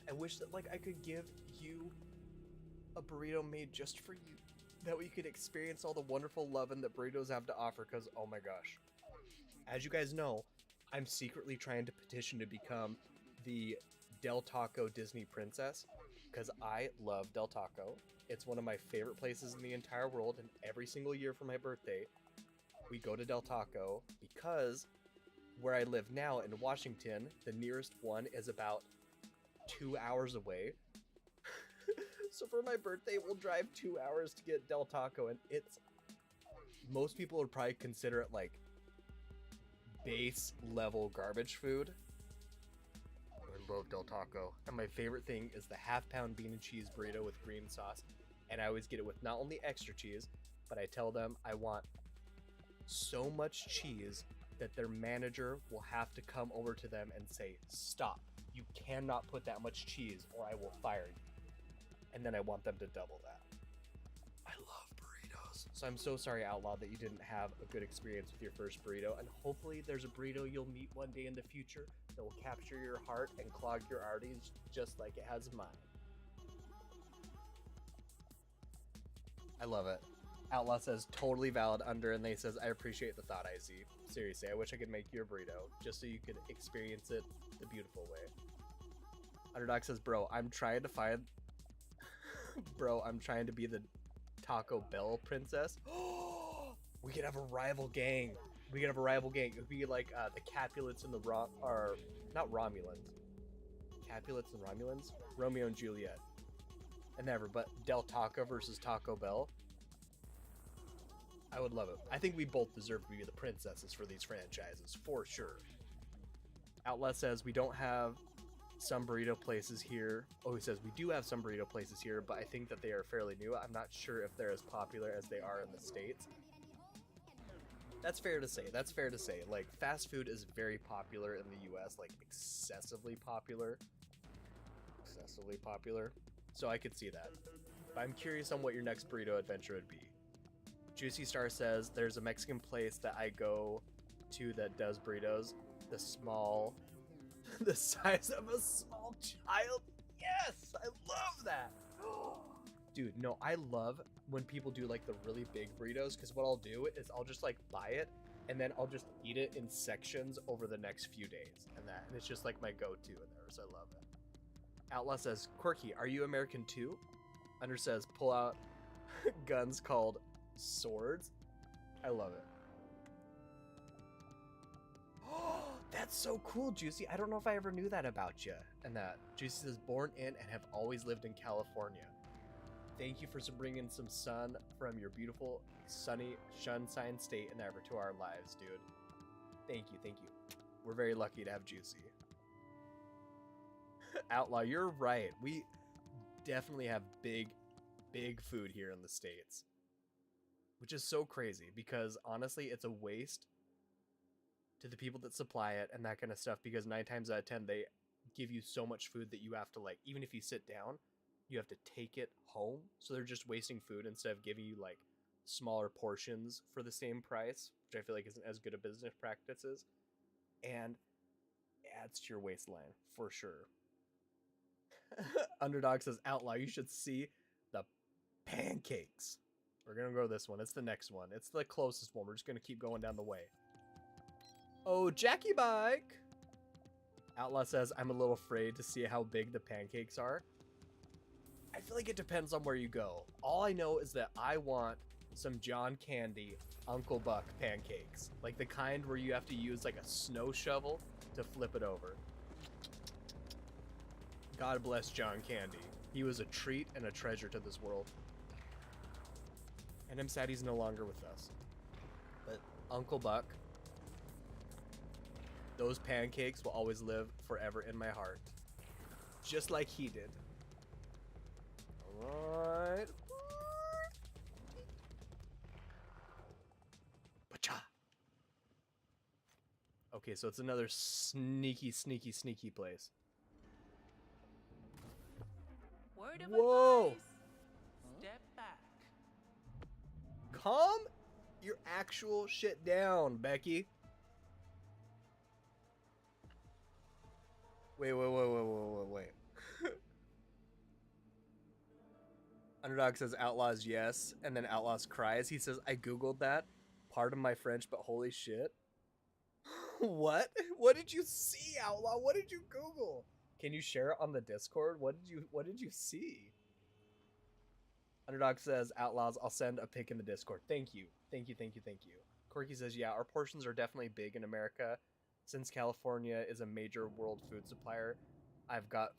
I wish that like I could give you a burrito made just for you. That way you could experience all the wonderful loving that burritos have to offer, because, oh my gosh. As you guys know, I'm secretly trying to petition to become the Del Taco Disney princess, because I love Del Taco. It's one of my favorite places in the entire world, and every single year for my birthday, we go to Del Taco, because where I live now in Washington, the nearest one is about 2 hours away. So for my birthday, we'll drive 2 hours to get Del Taco, and it's most people would probably consider it like base level garbage food. I love Del Taco. And my favorite thing is the half-pound bean and cheese burrito with green sauce. And I always get it with not only extra cheese, but I tell them I want so much cheese that their manager will have to come over to them and say, stop, you cannot put that much cheese or I will fire you. And then I want them to double that. I love burritos. So I'm so sorry, Outlaw, that you didn't have a good experience with your first burrito. And hopefully there's a burrito you'll meet one day in the future that will capture your heart and clog your arteries just like it has mine. I love it. Outlaw says totally valid under, and they says I appreciate the thought, IZ. Seriously, I wish I could make you a burrito just so you could experience it the beautiful way. Underdog says, bro, I'm trying to find bro, I'm trying to be the Taco Bell princess. We could have a rival gang. We could have a rival gang. It would be like the Capulets and the or not Romulans. Capulets and Romulans? Romeo and Juliet. And never, but Del Taco versus Taco Bell. I would love it. I think we both deserve to be the princesses for these franchises, for sure. Outlaw says we don't have some burrito places here. Oh, he says we do have some burrito places here, but I think that they are fairly new. I'm not sure if they're as popular as they are in the States. That's fair to say. That's fair to say. Like, fast food is very popular in the US, like excessively popular. Excessively popular. So I could see that. But I'm curious on what your next burrito adventure would be. Juicy Star says there's a Mexican place that I go to that does burritos. The size of a small child. Yes, I love that. Dude, no, I love when people do like the really big burritos, because what I'll do is I'll just like buy it and then I'll just eat it in sections over the next few days, and it's just like my go-to in there, so I love it. Outlaw says, Quirky, are you American too? Under says, pull out guns called swords. I love it. Oh, that's so cool, Juicy. I don't know if I ever knew that about you. And that Juicy says, born in and have always lived in California. Thank you for bringing some sun from your beautiful, sunny, sunshine state and ever to our lives, dude. Thank you, thank you. We're very lucky to have Juicy. Outlaw, you're right. We definitely have big food here in the States. Which is so crazy because honestly, it's a waste to the people that supply it and that kind of stuff, because 9 times out of 10, they give you so much food that you have to, like, even if you sit down, you have to take it home. So they're just wasting food instead of giving you like smaller portions for the same price, which I feel like isn't as good a business practices, and adds to your waistline for sure. Underdog says, Outlaw, you should see the pancakes. We're gonna go this one. It's the next one. It's the closest one. We're just gonna keep going down the way. Oh, Jackie Bike! Outlaw says, I'm a little afraid to see how big the pancakes are. I feel like it depends on where you go. All I know is that I want some John Candy Uncle Buck pancakes. Like the kind where you have to use like a snow shovel to flip it over. God bless John Candy. He was a treat and a treasure to this world. And I'm sad he's no longer with us. But Uncle Buck, those pancakes will always live forever in my heart. Just like he did. Alright. Okay, so it's another sneaky place. Word of Whoa! advice. Step back. Calm your actual shit down, Becky. Wait. Underdog says Outlaws yes, and then Outlaws cries. He says, I googled that. Pardon my French, but holy shit. What? What did you see, Outlaw? What did you Google? Can you share it on the Discord? What did you see? Underdog says, Outlaws, I'll send a pic in the Discord. Thank you. Quirky says, yeah, our portions are definitely big in America. Since California is a major world food supplier, I've got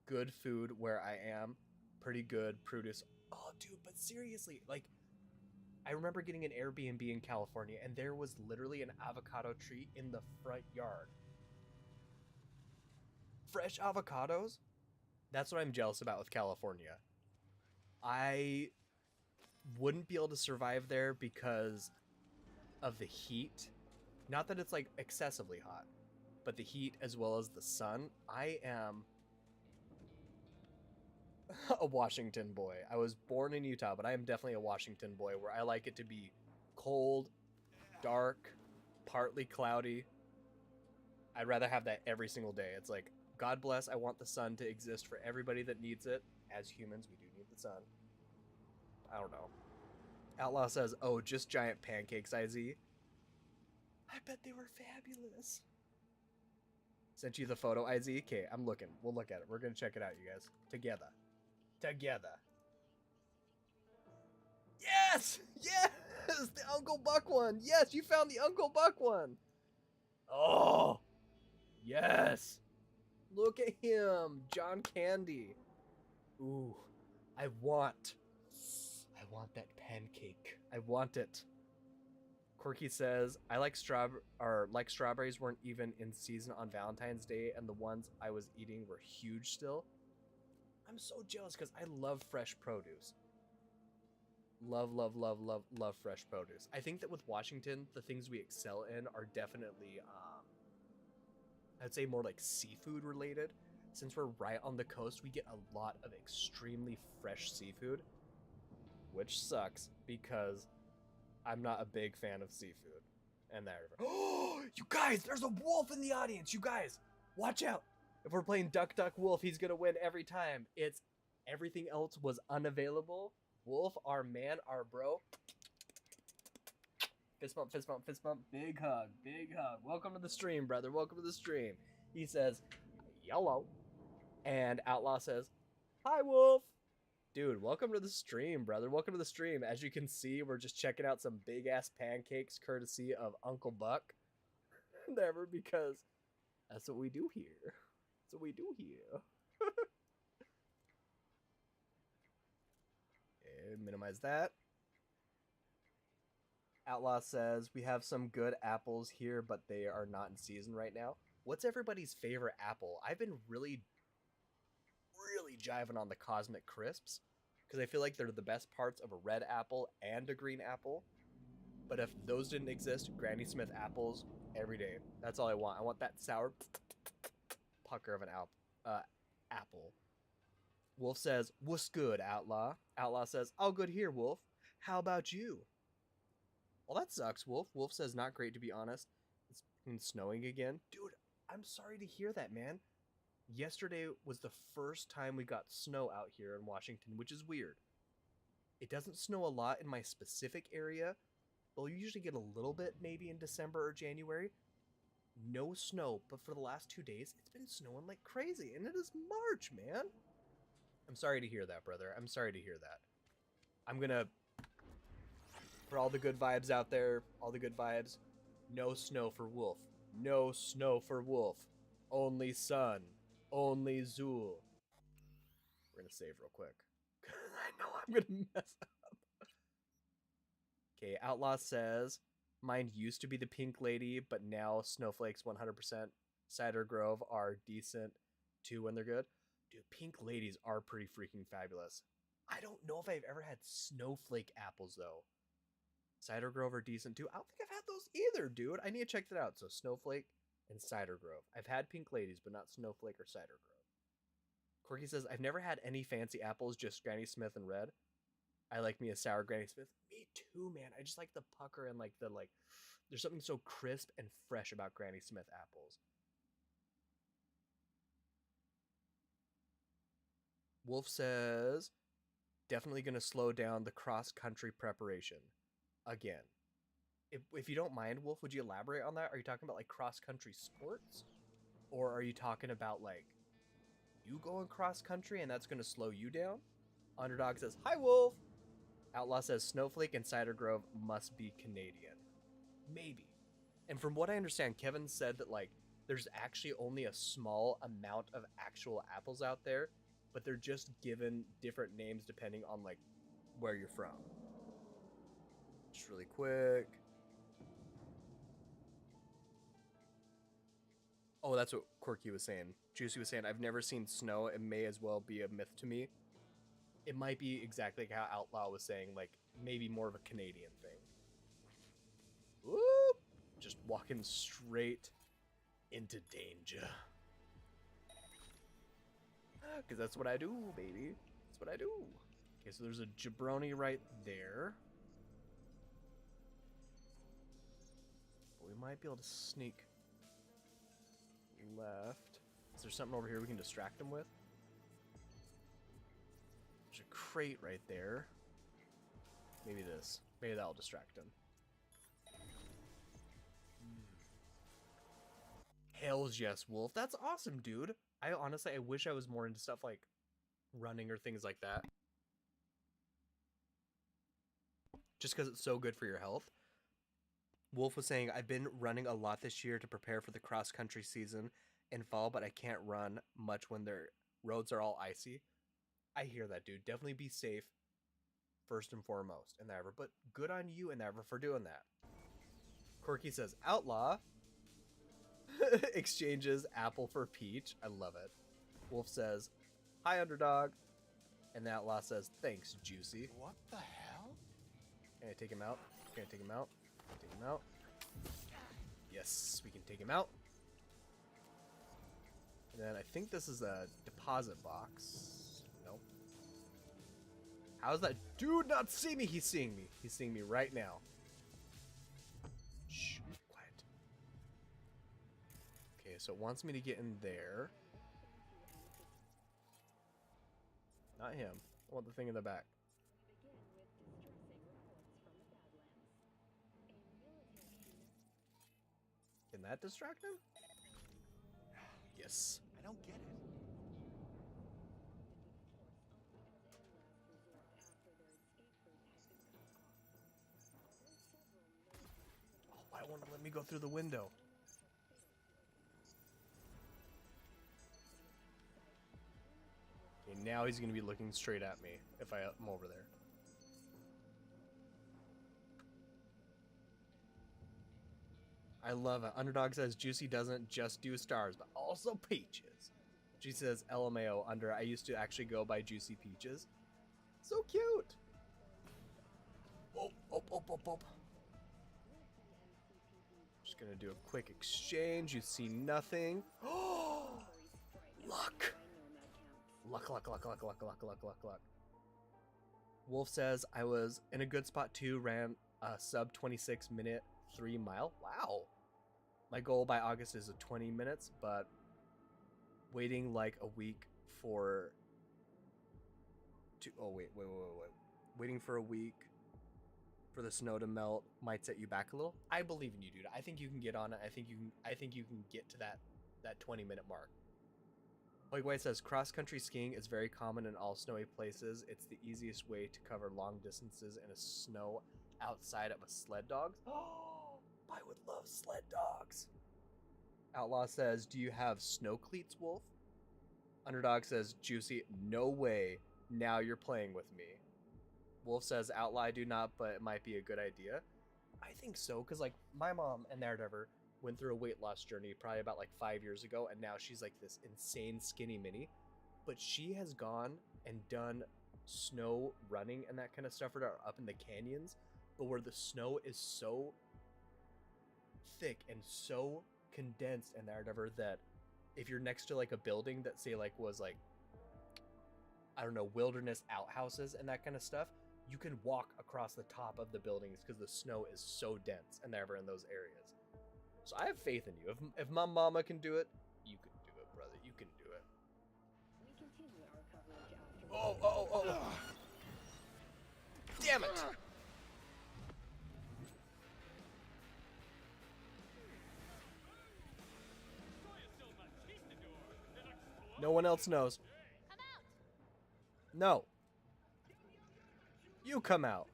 good food where I am. Pretty good produce. Oh, dude, but seriously, like, I remember getting an Airbnb in California, and there was literally an avocado tree in the front yard. Fresh avocados? That's what I'm jealous about with California. I wouldn't be able to survive there because of the heat. Not that it's like excessively hot, but the heat as well as the sun. I am a Washington boy. I was born in Utah, but I am definitely a Washington boy where I like it to be cold, dark, partly cloudy. I'd rather have that every single day. It's like, God bless, I want the sun to exist for everybody that needs it. As humans, we do need the sun. I don't know. Outlaw says, oh, just giant pancakes, IZ. I bet they were fabulous. Sent you the photo, IZ? Okay, I'm looking. We'll look at it. We're going to check it out, you guys. Together. Yes! Yes! The Uncle Buck one! Yes, you found the Uncle Buck one! Oh! Yes! Look at him! John Candy. Ooh. I want that pancake. I want it. Corky says, I like strawberries weren't even in season on Valentine's Day, and the ones I was eating were huge still. I'm so jealous because I love fresh produce. Love fresh produce. I think that with Washington, the things we excel in are definitely, I'd say more like seafood related. Since we're right on the coast, we get a lot of extremely fresh seafood, which sucks because I'm not a big fan of seafood. And there. Oh, you guys, there's a wolf in the audience. You guys, watch out. If we're playing Duck, Duck, Wolf, he's going to win every time. It's everything else was unavailable. Wolf, our man, our bro. Fist bump, fist bump, fist bump. Big hug, big hug. Welcome to the stream, brother. Welcome to the stream. He says, yellow. And Outlaw says, hi, Wolf. Dude, welcome to the stream, brother. Welcome to the stream. As you can see, we're just checking out some big-ass pancakes courtesy of Uncle Buck. Never, because that's what we do here. That's what we do here. Okay, minimize that. Outlaw says, we have some good apples here, but they are not in season right now. What's everybody's favorite apple? I've been really jiving on the Cosmic Crisps because I feel like they're the best parts of a red apple and a green apple. But if those didn't exist, Granny Smith apples every day. That's all I want. I want that sour pucker of an apple. Wolf says, what's good, Outlaw? Outlaw says, all good here, Wolf. How about you? Well, that sucks, Wolf. Wolf says, not great, to be honest. It's been snowing again. Dude, I'm sorry to hear that, man. Yesterday was the first time we got snow out here in Washington, which is weird. It doesn't snow a lot in my specific area, but we usually get a little bit maybe in December or January. No snow, but for the last 2 days, it's been snowing like crazy, and it is March, man. I'm sorry to hear that, brother. I'm sorry to hear that. I'm gonna, for all the good vibes out there, all the good vibes, no snow for Wolf. No snow for Wolf. Only sun. Only Zool. We're gonna save real quick. I know I'm gonna mess up. Okay, Outlaw says, mine used to be the Pink Lady, but now Snowflakes 100% Cider Grove are decent too when they're good. Dude, Pink Ladies are pretty freaking fabulous. I don't know if I've ever had Snowflake apples, though. Cider Grove are decent too. I don't think I've had those either, dude. I need to check that out. So Snowflake and Cider Grove. I've had Pink Ladies, but not Snowflake or Cider Grove. Corky says, I've never had any fancy apples, just Granny Smith and red. I like me a sour Granny Smith. Me too, man. I just like the pucker and like the there's something so crisp and fresh about Granny Smith apples. Wolf says, definitely going to slow down the cross-country preparation. Again. If you don't mind, Wolf, would you elaborate on that? Are you talking about like cross-country sports? Or are you talking about like you going cross-country and that's going to slow you down? Underdog says, hi, Wolf! Outlaw says, Snowflake and Cider Grove must be Canadian. Maybe. And from what I understand, Kevin said that like there's actually only a small amount of actual apples out there, but they're just given different names depending on like where you're from. Just really quick. Oh, that's what Corky was saying. Juicy was saying, I've never seen snow. It may as well be a myth to me. It might be exactly like how Outlaw was saying, like, maybe more of a Canadian thing. Whoop! Just walking straight into danger. Because that's what I do, baby. That's what I do. Okay, so there's a jabroni right there. But we might be able to sneak left. Is there something over here we can distract him with? There's a crate right there. Maybe this. Maybe that'll distract him. Hells yes, Wolf. That's awesome, dude. I honestly, I wish I was more into stuff like running or things like that. Just because it's so good for your health. Wolf was saying, I've been running a lot this year to prepare for the cross-country season in fall, but I can't run much when their roads are all icy. I hear that, dude. Definitely be safe first and foremost in that ever. But good on you and ever for doing that. Corky says, Outlaw exchanges apple for peach. I love it. Wolf says, hi, underdog. And the Outlaw says, thanks, Juicy. What the hell? Can I take him out? Can I take him out? Take him out. Yes, we can take him out. And then I think this is a deposit box. Nope. How is that dude not see me? He's seeing me. He's seeing me right now. Shh, quiet. Okay, so it wants me to get in there. Not him. I want the thing in the back. Can that distract him? Yes. I don't get it. Oh, why won't it let me go through the window? Okay, now he's going to be looking straight at me if I'm over there. I love it. Underdog says Juicy doesn't just do stars, but also peaches. She says LMAO under. I used to actually go by Juicy Peaches. So cute. Oh, oh, oh, oh, oh. Just gonna do a quick exchange. You see nothing. Oh, luck. Luck, luck, luck, luck, luck, luck, luck, luck, luck. Wolf says I was in a good spot too. Ran a sub 26 minute 3 mile. Wow. My goal by August is a 20 minutes, but waiting like a week for waiting for a week for the snow to melt might set you back a little. I believe in you, dude. I think you can get on it. I think you can get to that 20-minute mark. Like White says, cross-country skiing is very common in all snowy places. It's the easiest way to cover long distances in a snow outside of a sled dog. I would love sled dogs. Outlaw says, do you have snow cleats, Wolf? Underdog says, Juicy, no way. Now you're playing with me. Wolf says, Outlaw, I do not, but it might be a good idea. I think so, because like my mom and Daredevil went through a weight loss journey probably about like 5 years ago, and now she's like this insane skinny mini. But she has gone and done snow running and that kind of stuff up in the canyons, but where the snow is so thick and so condensed and whatever that if you're next to like a building that say like was like, I don't know, wilderness outhouses and that kind of stuff, you can walk across the top of the buildings because the snow is so dense and whatever in those areas. So I have faith in you. If my mama can do it, you can do it, brother. You can do it. We continue our coverage after. Oh. Damn it. No one else knows. No. You come out.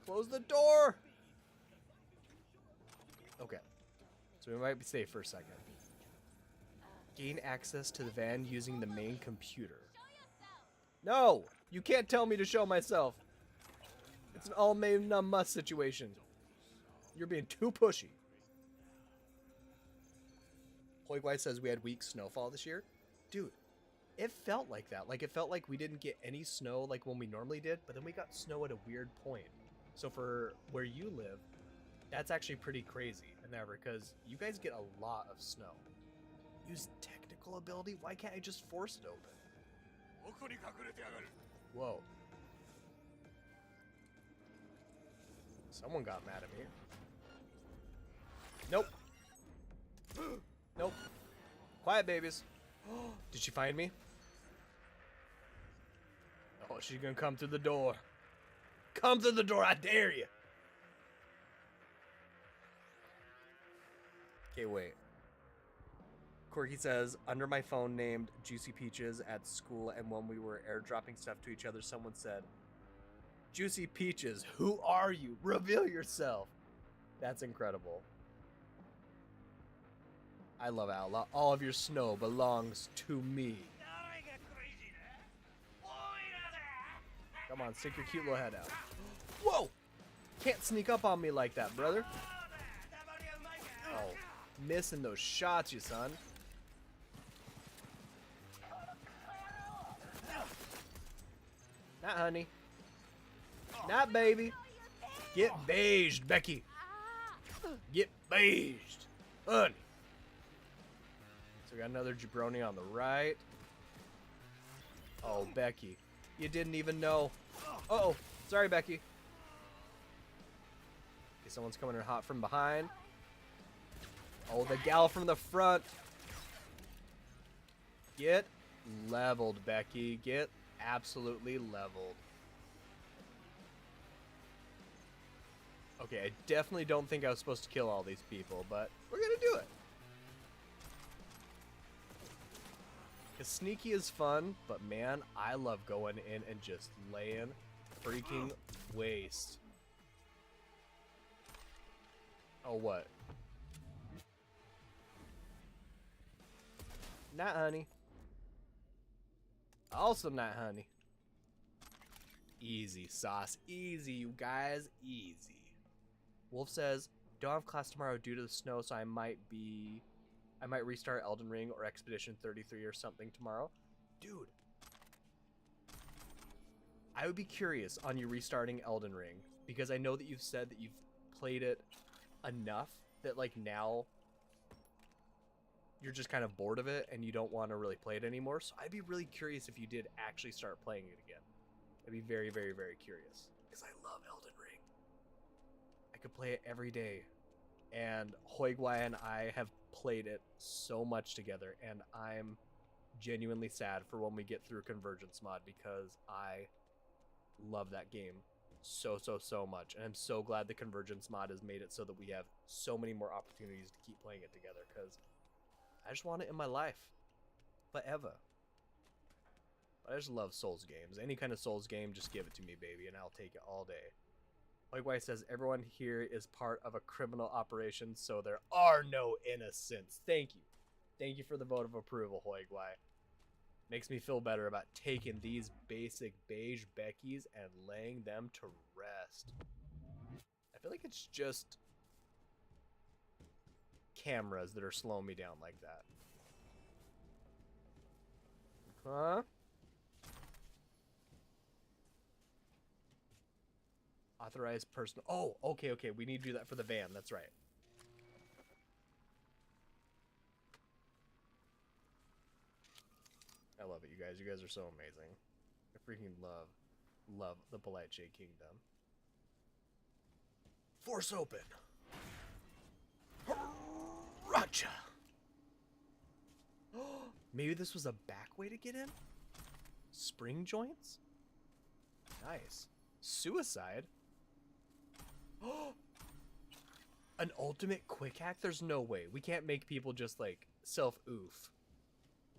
Close the door. Okay. So we might be safe for a second. Gain access to the van using the main computer. No! You can't tell me to show myself. It's an all made none must situation. You're being too pushy. Hoy White says we had weak snowfall this year. Dude, it felt like that. Like, it felt like we didn't get any snow like when we normally did, but then we got snow at a weird point. So for where you live, that's actually pretty crazy in there because you guys get a lot of snow. Use technical ability? Why can't I just force it open? Whoa. Someone got mad at me. Nope. Nope. Quiet, babies. Did she find me? Oh, she's gonna come through the door. Come through the door, I dare you. Okay, wait. Corky says, under my phone named Juicy Peaches at school, and when we were airdropping stuff to each other, someone said, Juicy Peaches, who are you? Reveal yourself. That's incredible. I love Outlaw. All of your snow belongs to me. Come on, stick your cute little head out. Whoa! Can't sneak up on me like that, brother. Oh, missing those shots, you son. Not honey. Not baby. Get beiged, Becky. Get beiged. Honey. So we got another jabroni on the right. Oh, Becky. You didn't even know. Uh-oh. Sorry, Becky. Okay, someone's coming in hot from behind. Oh, the gal from the front. Get leveled, Becky. Get absolutely leveled. Okay, I definitely don't think I was supposed to kill all these people, but we're gonna do it. Because sneaky is fun, but man, I love going in and just laying freaking waste. Oh, what? Not honey. Also not honey. Easy, sauce. Easy, you guys. Easy. Wolf says, don't have class tomorrow due to the snow, so I might restart Elden Ring or Expedition 33 or something tomorrow. Dude. I would be curious on you restarting Elden Ring, because I know that you've said that you've played it enough that, like, now you're just kind of bored of it and you don't want to really play it anymore. So I'd be really curious if you did actually start playing it again. I'd be very, very, very curious, because I love Elden Ring. I could play it every day. And Hoigwai and I have played it so much together, and I'm genuinely sad for when we get through Convergence mod, because I love that game so much, and I'm so glad the Convergence mod has made it so that we have so many more opportunities to keep playing it together, because I just want it in my life forever. But I just love Souls games. Any kind of Souls game, just give it to me, baby, and I'll take it all day. Hoigwai says, everyone here is part of a criminal operation, so there are no innocents. Thank you. Thank you for the vote of approval, Hoigwai. Makes me feel better about taking these basic beige Beckys and laying them to rest. I feel like it's just cameras that are slowing me down like that. Huh? Authorized personal. Oh, okay. We need to do that for the van. That's right. I love it, you guys. You guys are so amazing. I freaking love the Polite Shake Kingdom. Force open. Racha. Maybe this was a back way to get in? Spring joints? Nice. Suicide? An ultimate quick hack? There's no way. We can't make people just, like, self-oof.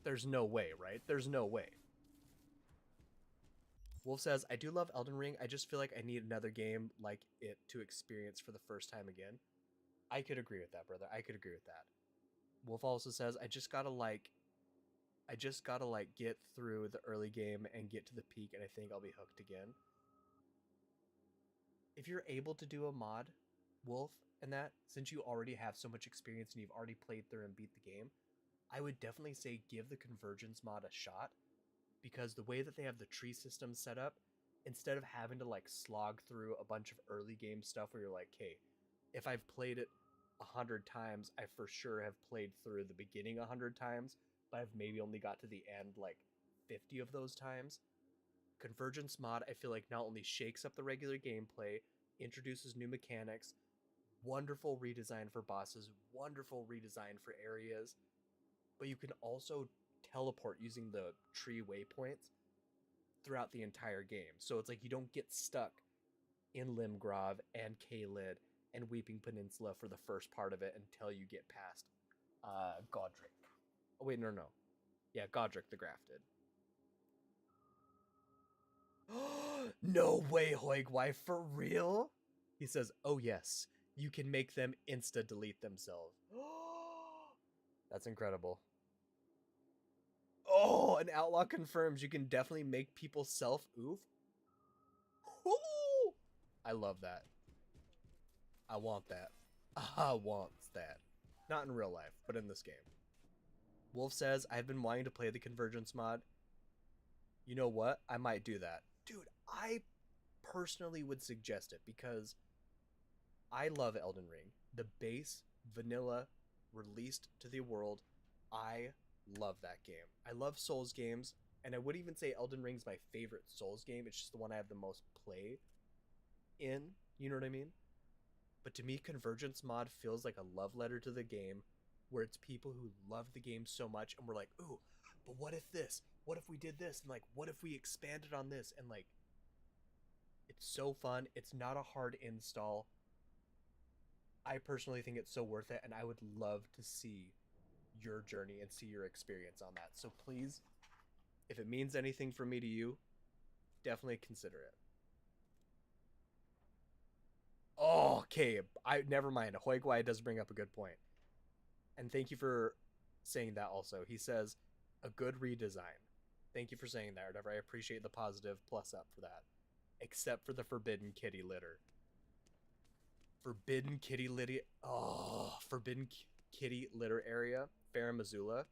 There's no way, right? There's no way. Wolf says, I do love Elden Ring. I just feel like I need another game like it to experience for the first time again. I could agree with that, brother. I could agree with that. Wolf also says, I I just gotta like get through the early game and get to the peak, and I think I'll be hooked again. If you're able to do a mod, Wolf, and that, since you already have so much experience and you've already played through and beat the game, I would definitely say give the Convergence mod a shot, because the way that they have the tree system set up, instead of having to like slog through a bunch of early game stuff where you're like, hey, if I've played it 100 times, I for sure have played through the beginning 100 times, but I've maybe only got to the end like 50 of those times. Convergence mod, I feel like not only shakes up the regular gameplay, introduces new mechanics, wonderful redesign for bosses, wonderful redesign for areas, but you can also teleport using the tree waypoints throughout the entire game. So it's like you don't get stuck in Limgrave and Caelid and Weeping Peninsula for the first part of it until you get past Godric. Oh wait, no. Yeah, Godric the Grafted. No way, Hoigwai, for real? He says, oh yes, you can make them insta-delete themselves. That's incredible. Oh, an outlaw confirms you can definitely make people self-oof. I love that. I want that. I want that. Not in real life, but in this game. Wolf says, I've been wanting to play the Convergence mod. You know what? I might do that. Dude, I personally would suggest it because I love Elden Ring. The base, vanilla, released to the world. I love that game. I love Souls games, and I would even say Elden Ring's my favorite Souls game. It's just the one I have the most play in, you know what I mean? But to me, Convergence mod feels like a love letter to the game, where it's people who love the game so much, and we're like, ooh, but what if this? What if we did this? And like, what if we expanded on this? And like, it's so fun. It's not a hard install. I personally think it's so worth it, and I would love to see your journey and see your experience on that. So please, if it means anything from me to you, definitely consider it. Oh, okay. Never mind. Hoigwai does bring up a good point. And thank you for saying that also. He says, a good redesign. Thank you for saying that, whatever. I appreciate the positive plus up for that. Except for the Forbidden Kitty litter. Forbidden Kitty litter. Oh, Forbidden Kitty litter area. Farum Azula.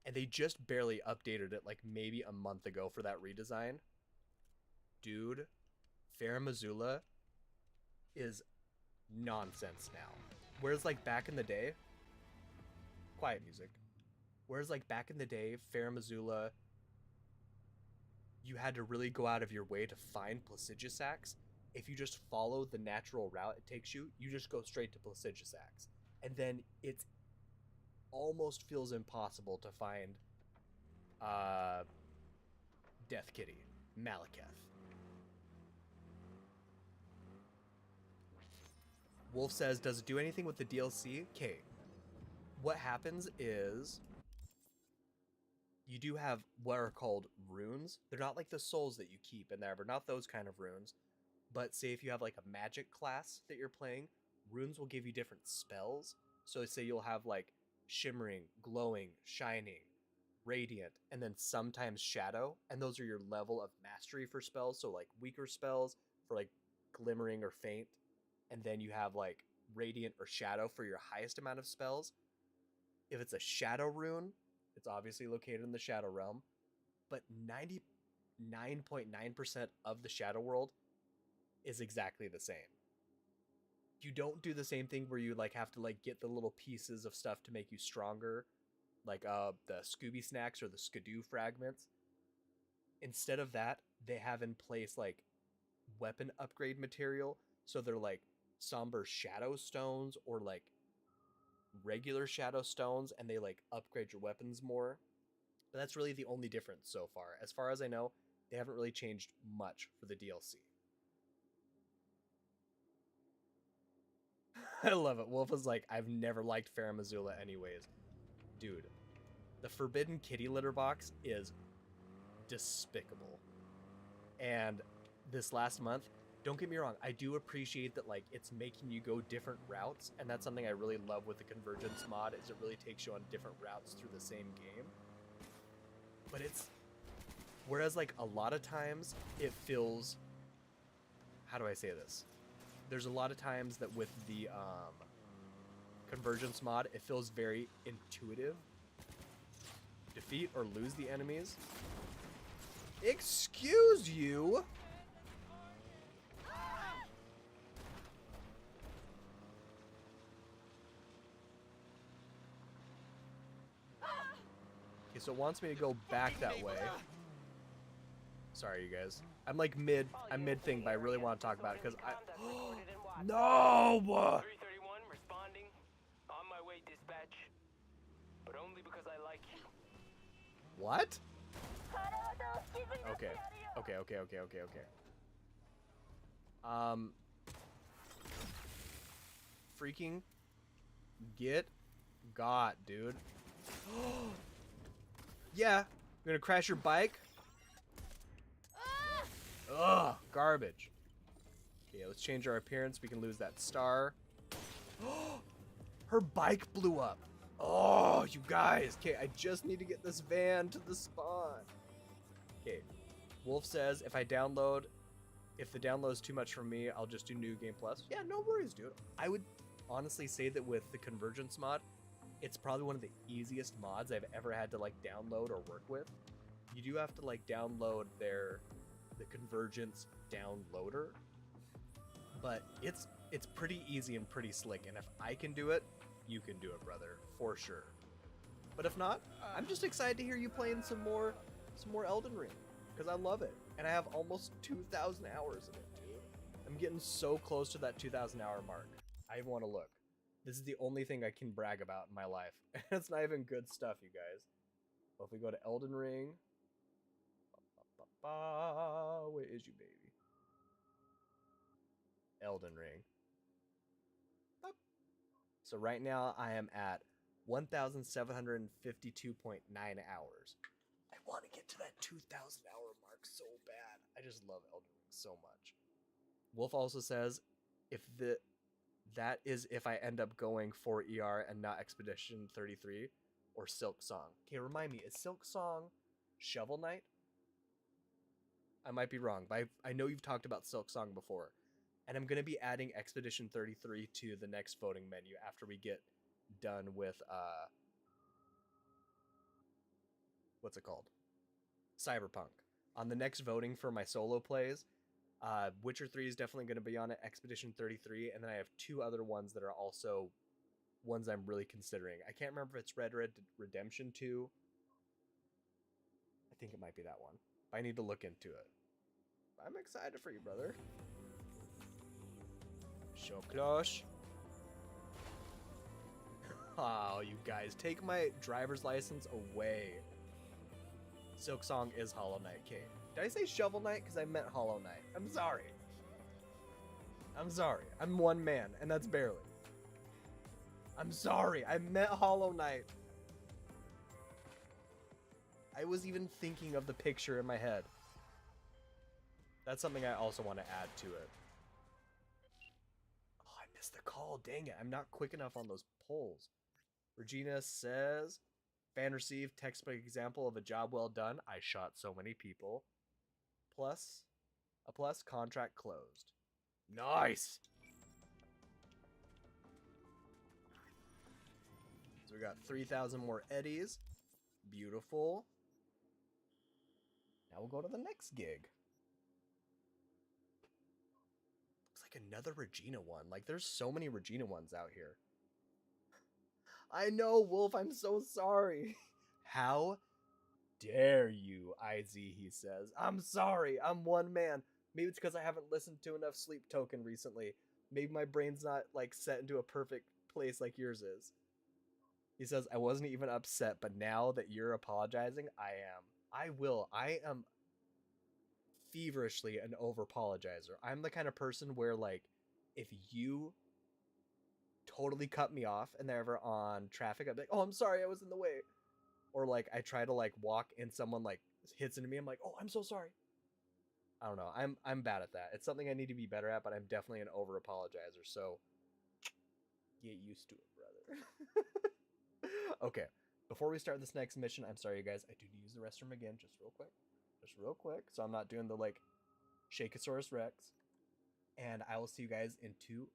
And they just barely updated it like maybe a month ago for that redesign. Dude, Farum Azula is nonsense now. Whereas like back in the day, quiet music. Whereas like back in the day, Farum Azula, you had to really go out of your way to find Placidusax. If you just follow the natural route it takes you, you just go straight to Placidusax. And then it's almost feels impossible to find Death Kitty, Malekith. Wolf says, does it do anything with the DLC? Okay. What happens is you do have what are called runes. They're not like the souls that you keep in there, but not those kind of runes. But say if you have like a magic class that you're playing, runes will give you different spells. So say you'll have like shimmering, glowing, shining, radiant, and then sometimes shadow. And those are your level of mastery for spells. So like weaker spells for like glimmering or faint. And then you have like radiant or shadow for your highest amount of spells. If it's a shadow rune, it's obviously located in the shadow realm, but 99.9% of the shadow world is exactly the same. You don't do the same thing where you like have to like get the little pieces of stuff to make you stronger, like the Scooby Snacks or the Skidoo fragments. Instead of that, they have in place like weapon upgrade material. So they're like somber shadow stones or like regular shadow stones, and they like upgrade your weapons more. But that's really the only difference so far. As far as I know, they haven't really changed much for the DLC. I love it. Wolf is like, I've never liked Farum Azula anyways. Dude, the Forbidden Kitty litter box is despicable. And this last month, don't get me wrong, I do appreciate that like it's making you go different routes, and that's something I really love with the Convergence mod, is it really takes you on different routes through the same game. but it's, whereas like a lot of times it feels, how do I say this? There's a lot of times that with the convergence mod, it feels very intuitive. Defeat or lose the enemies. Excuse you? Okay, so it wants me to go back that way. Sorry, you guys. I'm like mid thing, but I really want to talk about it because I. No! 331 responding. On my way, dispatch. But only because I like you. What? Okay. Freaking get got, dude. Yeah, you're gonna crash your bike? Ugh, garbage. Okay, let's change our appearance. We can lose that star. Her bike blew up. Oh, you guys. Okay, I just need to get this van to the spawn. Okay, Wolf says if the download is too much for me, I'll just do New Game Plus. Yeah, no worries, dude. I would honestly say that with the Convergence mod, it's probably one of the easiest mods I've ever had to like download or work with. You do have to like download the Convergence downloader, but it's pretty easy and pretty slick, and if I can do it, you can do it, brother, for sure. But if not, I'm just excited to hear you playing some more Elden Ring, because I love it, and I have almost 2,000 hours in it, dude. I'm getting so close to that 2,000 hour mark. I even want to look. This is the only thing I can brag about in my life, and it's not even good stuff, you guys. Well, if we go to Elden Ring, where is you, baby? Elden Ring. So right now I am at 1,752.9 hours. I want to get to that 2,000 hour mark so bad. I just love Elden Ring so much. Wolf also says if I end up going for ER and not Expedition 33 or Silk Song. Okay, remind me, is Silk Song Shovel Knight? I might be wrong, but I know you've talked about Silk Song before. And I'm going to be adding Expedition 33 to the next voting menu after we get done with, what's it called? Cyberpunk. On the next voting for my solo plays, Witcher 3 is definitely going to be on it, Expedition 33, and then I have two other ones that are also ones I'm really considering. I can't remember if it's Red Dead Redemption 2. I think it might be that one. I need to look into it. I'm excited for you, brother. So close. Oh, you guys, take my driver's license away. Silk Song is Hollow Knight. Okay, did I say Shovel Knight? Because I meant Hollow Knight. I'm sorry. I'm sorry. I'm one man, and that's barely. I'm sorry. I meant Hollow Knight. I was even thinking of the picture in my head. That's something I also want to add to it. Oh, I missed the call. Dang it. I'm not quick enough on those polls. Regina says, fan received textbook example of a job well done. I shot so many people. Plus, contract closed. Nice. So we got 3,000 more eddies. Beautiful. Now we'll go to the next gig. Looks like another Regina one. Like, there's so many Regina ones out here. I know, Wolf, I'm so sorry. How dare you, IZ, he says. I'm sorry, I'm one man. Maybe it's because I haven't listened to enough Sleep Token recently. Maybe my brain's not, like, set into a perfect place like yours is. He says, I wasn't even upset, but now that you're apologizing, I am. I will. I am feverishly an over-apologizer. I'm the kind of person where, like, if you totally cut me off and they're ever on traffic, I'd be like, oh, I'm sorry, I was in the way. Or, like, I try to, like, walk and someone, like, hits into me, I'm like, oh, I'm so sorry. I don't know. I'm bad at that. It's something I need to be better at, but I'm definitely an over-apologizer, so get used to it, brother. Okay, Before we start this next mission, I'm sorry, you guys. I do need to use the restroom again, just real quick. Just real quick. So I'm not doing the, like, Shakeosaurus Rex. And I will see you guys in 2.2.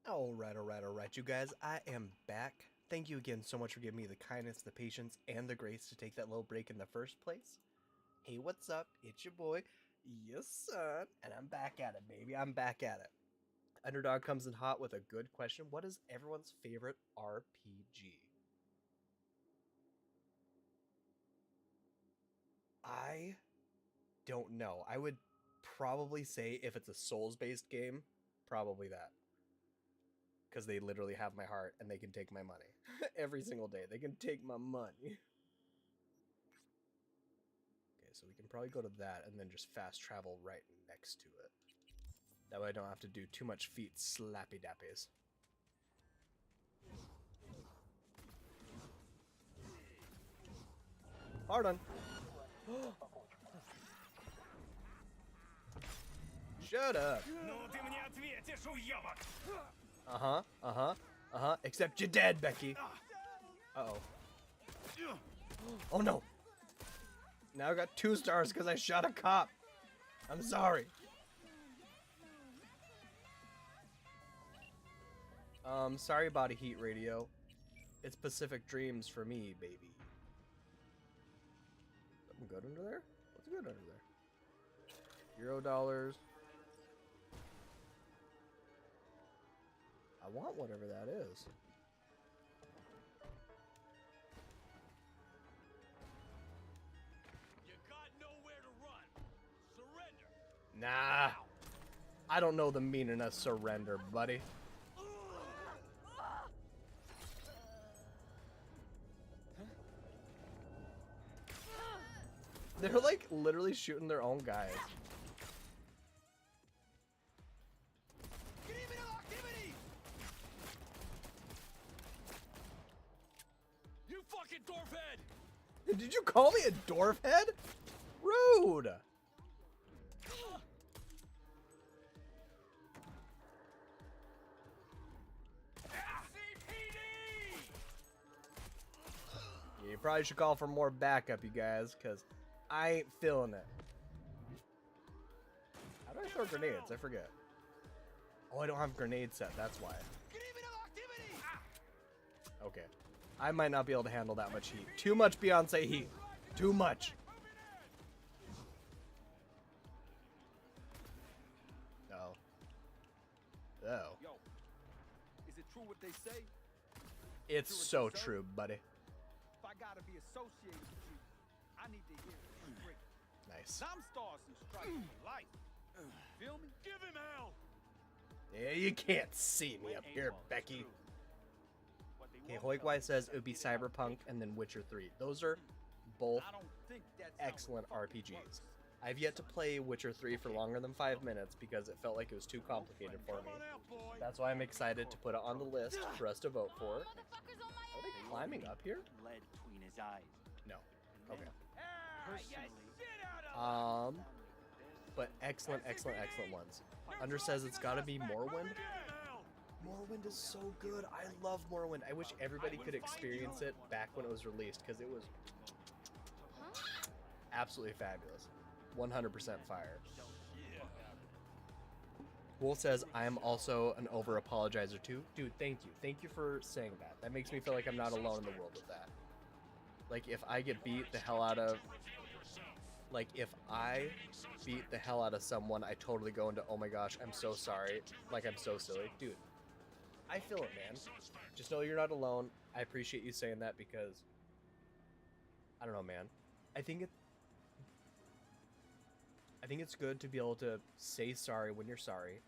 All right, you guys. I am back. Thank you again so much for giving me the kindness, the patience, and the grace to take that little break in the first place. Hey, what's up? It's your boy, yes, son, and I'm back at it, baby. I'm back at it. Underdog comes in hot with a good question. What is everyone's favorite RPG? I don't know. I would probably say if it's a Souls-based game, probably that. Because they literally have my heart and they can take my money. Every single day. They can take my money. Okay, so we can probably go to that and then just fast travel right next to it. That way I don't have to do too much feet slappy dappies. Hard on. Shut up. Except you're dead, Becky. Uh-oh. Oh no. Now I got 2 stars because I shot a cop. I'm sorry. Sorry about a heat radio. It's Pacific Dreams for me, baby. Something good under there? What's good under there? $0. I want whatever that is. You got nowhere to run. Surrender. Nah. I don't know the meaning of surrender, buddy. They're like literally shooting their own guys. You fucking dwarf head! Did you call me a dwarf head? Rude. You probably should call for more backup, you guys, because I ain't feeling it. How do I throw grenades? I forget. Oh, I don't have grenade set, that's why. Okay. I might not be able to handle that much heat. Too much Beyonce heat. Too much. Oh. Oh. Yo, is it true what they say? It's so true, buddy. If I gotta be associated with you, I need to hear it straight. Nice. I'm stars and stripes for life. Feel me? Give him hell! Yeah, you can't see me up here, Becky. Okay, Hoigwai says it would be Cyberpunk and then Witcher 3. Those are both excellent RPGs. I've yet to play Witcher 3 for longer than 5 minutes because it felt like it was too complicated for me. That's why I'm excited to put it on the list for us to vote for. Are they climbing up here? Lead between his eyes. No. Okay. But excellent ones. Under says it's gotta be Morrowind. Morrowind is so good. I love Morrowind. I wish everybody could experience it back when it was released because it was absolutely fabulous. 100% fire. Wolf says, I am also an over-apologizer too. Dude, thank you. Thank you for saying that. That makes me feel like I'm not alone in the world with that. Like, if I beat the hell out of someone, I totally go into, oh my gosh, I'm so sorry. Like, I'm so silly. Dude, I feel it, man. Just know you're not alone. I appreciate you saying that because, I don't know, man. I think it's good to be able to say sorry when you're sorry.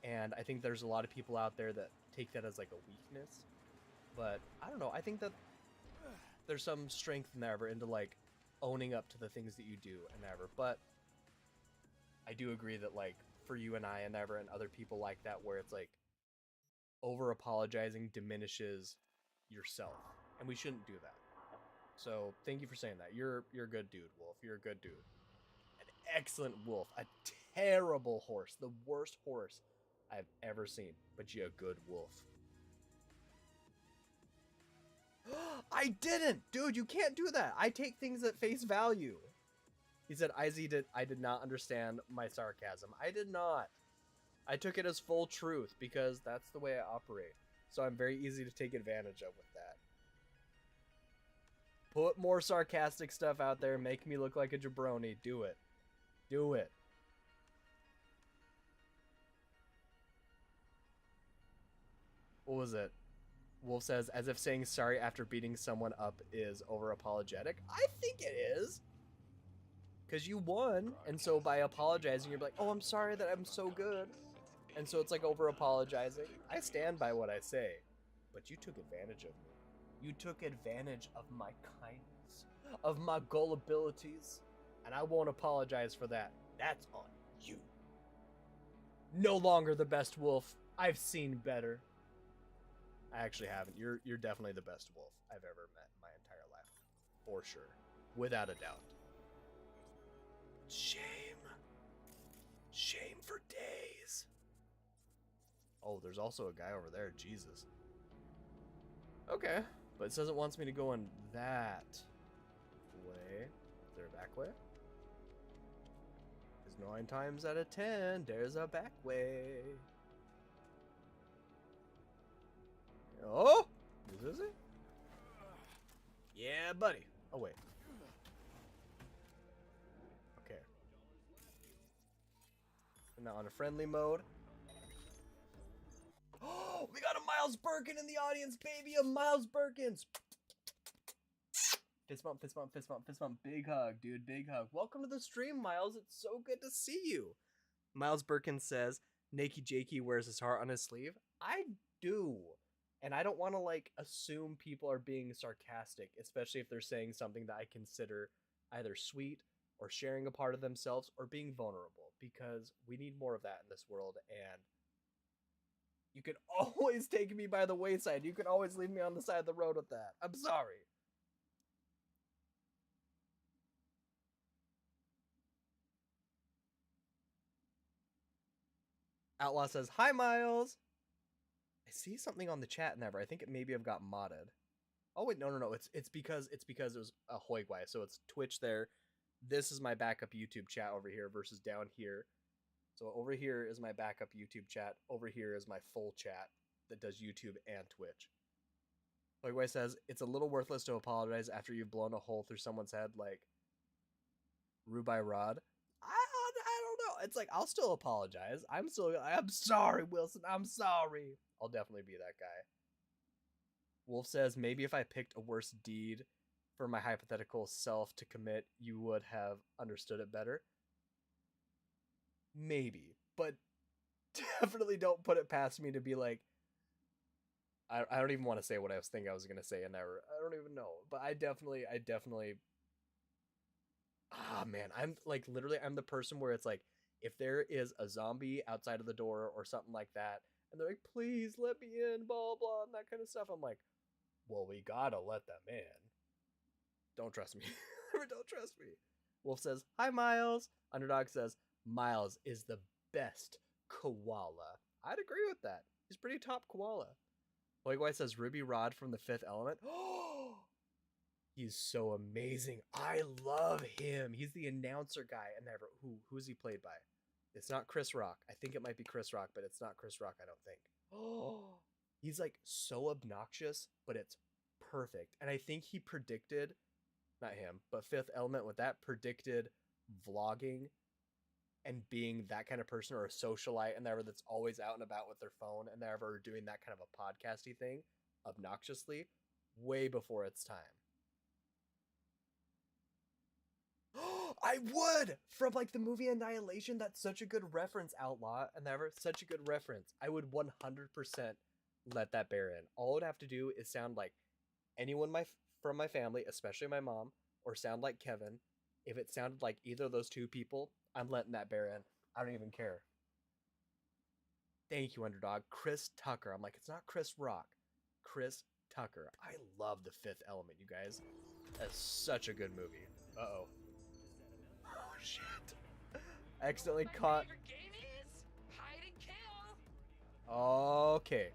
And I think there's a lot of people out there that take that as like a weakness. But I don't know. I think that there's some strength in there into like owning up to the things that you do and ever. But I do agree that like for you and I and ever and other people like that where it's like over apologizing diminishes yourself. And we shouldn't do that. So thank you for saying that. You're a good dude, Wolf. You're a good dude. Excellent wolf. A terrible horse. The worst horse I've ever seen. But you're a good wolf. I didn't! Dude, you can't do that. I take things at face value. He said, I did not understand my sarcasm. I did not. I took it as full truth because that's the way I operate. So I'm very easy to take advantage of with that. Put more sarcastic stuff out there. Make me look like a jabroni. Do it. Do it. What was it? Wolf says, as if saying sorry after beating someone up is over apologetic. I think it is. Because you won. And so by apologizing, you're like, oh, I'm sorry that I'm so good. And so it's like over apologizing. I stand by what I say. But you took advantage of me. You took advantage of my kindness. Of my gullibilities. And I won't apologize for that. That's on you. No longer the best wolf. I've seen better. I actually haven't. You're definitely the best wolf I've ever met in my entire life. For sure. Without a doubt. Shame. Shame for days. Oh, there's also a guy over there. Jesus. Okay. But it says it wants me to go in that way. Is there a back way? 9 times out of 10, there's a back way. Oh! This is it? Yeah, buddy. Oh, wait. Okay. And now on a friendly mode. Oh, we got a Miles Birkin in the audience, baby! A Miles Birkins! Fist bump, fist bump, fist bump, fist bump. Big hug, dude. Big hug. Welcome to the stream, Miles. It's so good to see you. Miles Birkin says, Nakey Jakey wears his heart on his sleeve. I do. And I don't want to, like, assume people are being sarcastic, especially if they're saying something that I consider either sweet or sharing a part of themselves or being vulnerable, because we need more of that in this world. And you can always take me by the wayside. You can always leave me on the side of the road with that. I'm sorry. Outlaw says, hi, Miles. I see something on the chat never. I think it maybe I've got modded. Oh, wait, no. It's because it was a Hoigwai. So it's Twitch there. This is my backup YouTube chat over here versus down here. So over here is my backup YouTube chat. Over here is my full chat that does YouTube and Twitch. Hoigwai says, it's a little worthless to apologize after you've blown a hole through someone's head like Rubai Rod. I don't know. It's like, I'll still apologize. I'm sorry, Wilson. I'm sorry. I'll definitely be that guy. Wolf says, maybe if I picked a worse deed for my hypothetical self to commit, you would have understood it better. Maybe. But definitely don't put it past me to be like, I don't even want to say what I was thinking I was gonna say, and I don't even know. But I definitely. Ah, man, I'm like literally I'm the person where it's like if there is a zombie outside of the door or something like that, and they're like, please let me in, blah blah, and that kind of stuff. I'm like, well, we gotta let them in. Don't trust me. Don't trust me. Wolf says, hi, Miles. Underdog says, Miles is the best koala. I'd agree with that. He's pretty top koala. Likewise says, Ruby Rod from the Fifth Element. Oh, he's so amazing. I love him. He's the announcer guy. And who's he played by? It's not Chris Rock. I think it might be Chris Rock, but it's not Chris Rock, I don't think. Oh, he's like so obnoxious, but it's perfect. And I think he predicted, not him, but Fifth Element with that predicted vlogging and being that kind of person or a socialite and that's always out and about with their phone and they're ever doing that kind of a podcasty thing obnoxiously way before its time. I would! From like the movie Annihilation, that's such a good reference, Outlaw, and such a good reference. I would 100% let that bear in. All it would have to do is sound like anyone from my family, especially my mom, or sound like Kevin. If it sounded like either of those two people, I'm letting that bear in. I don't even care. Thank you, Underdog. Chris Tucker. I'm like, it's not Chris Rock. Chris Tucker. I love The Fifth Element, you guys. That's such a good movie. Uh-oh. Oh, shit. I accidentally caught... Hide and kill. Okay.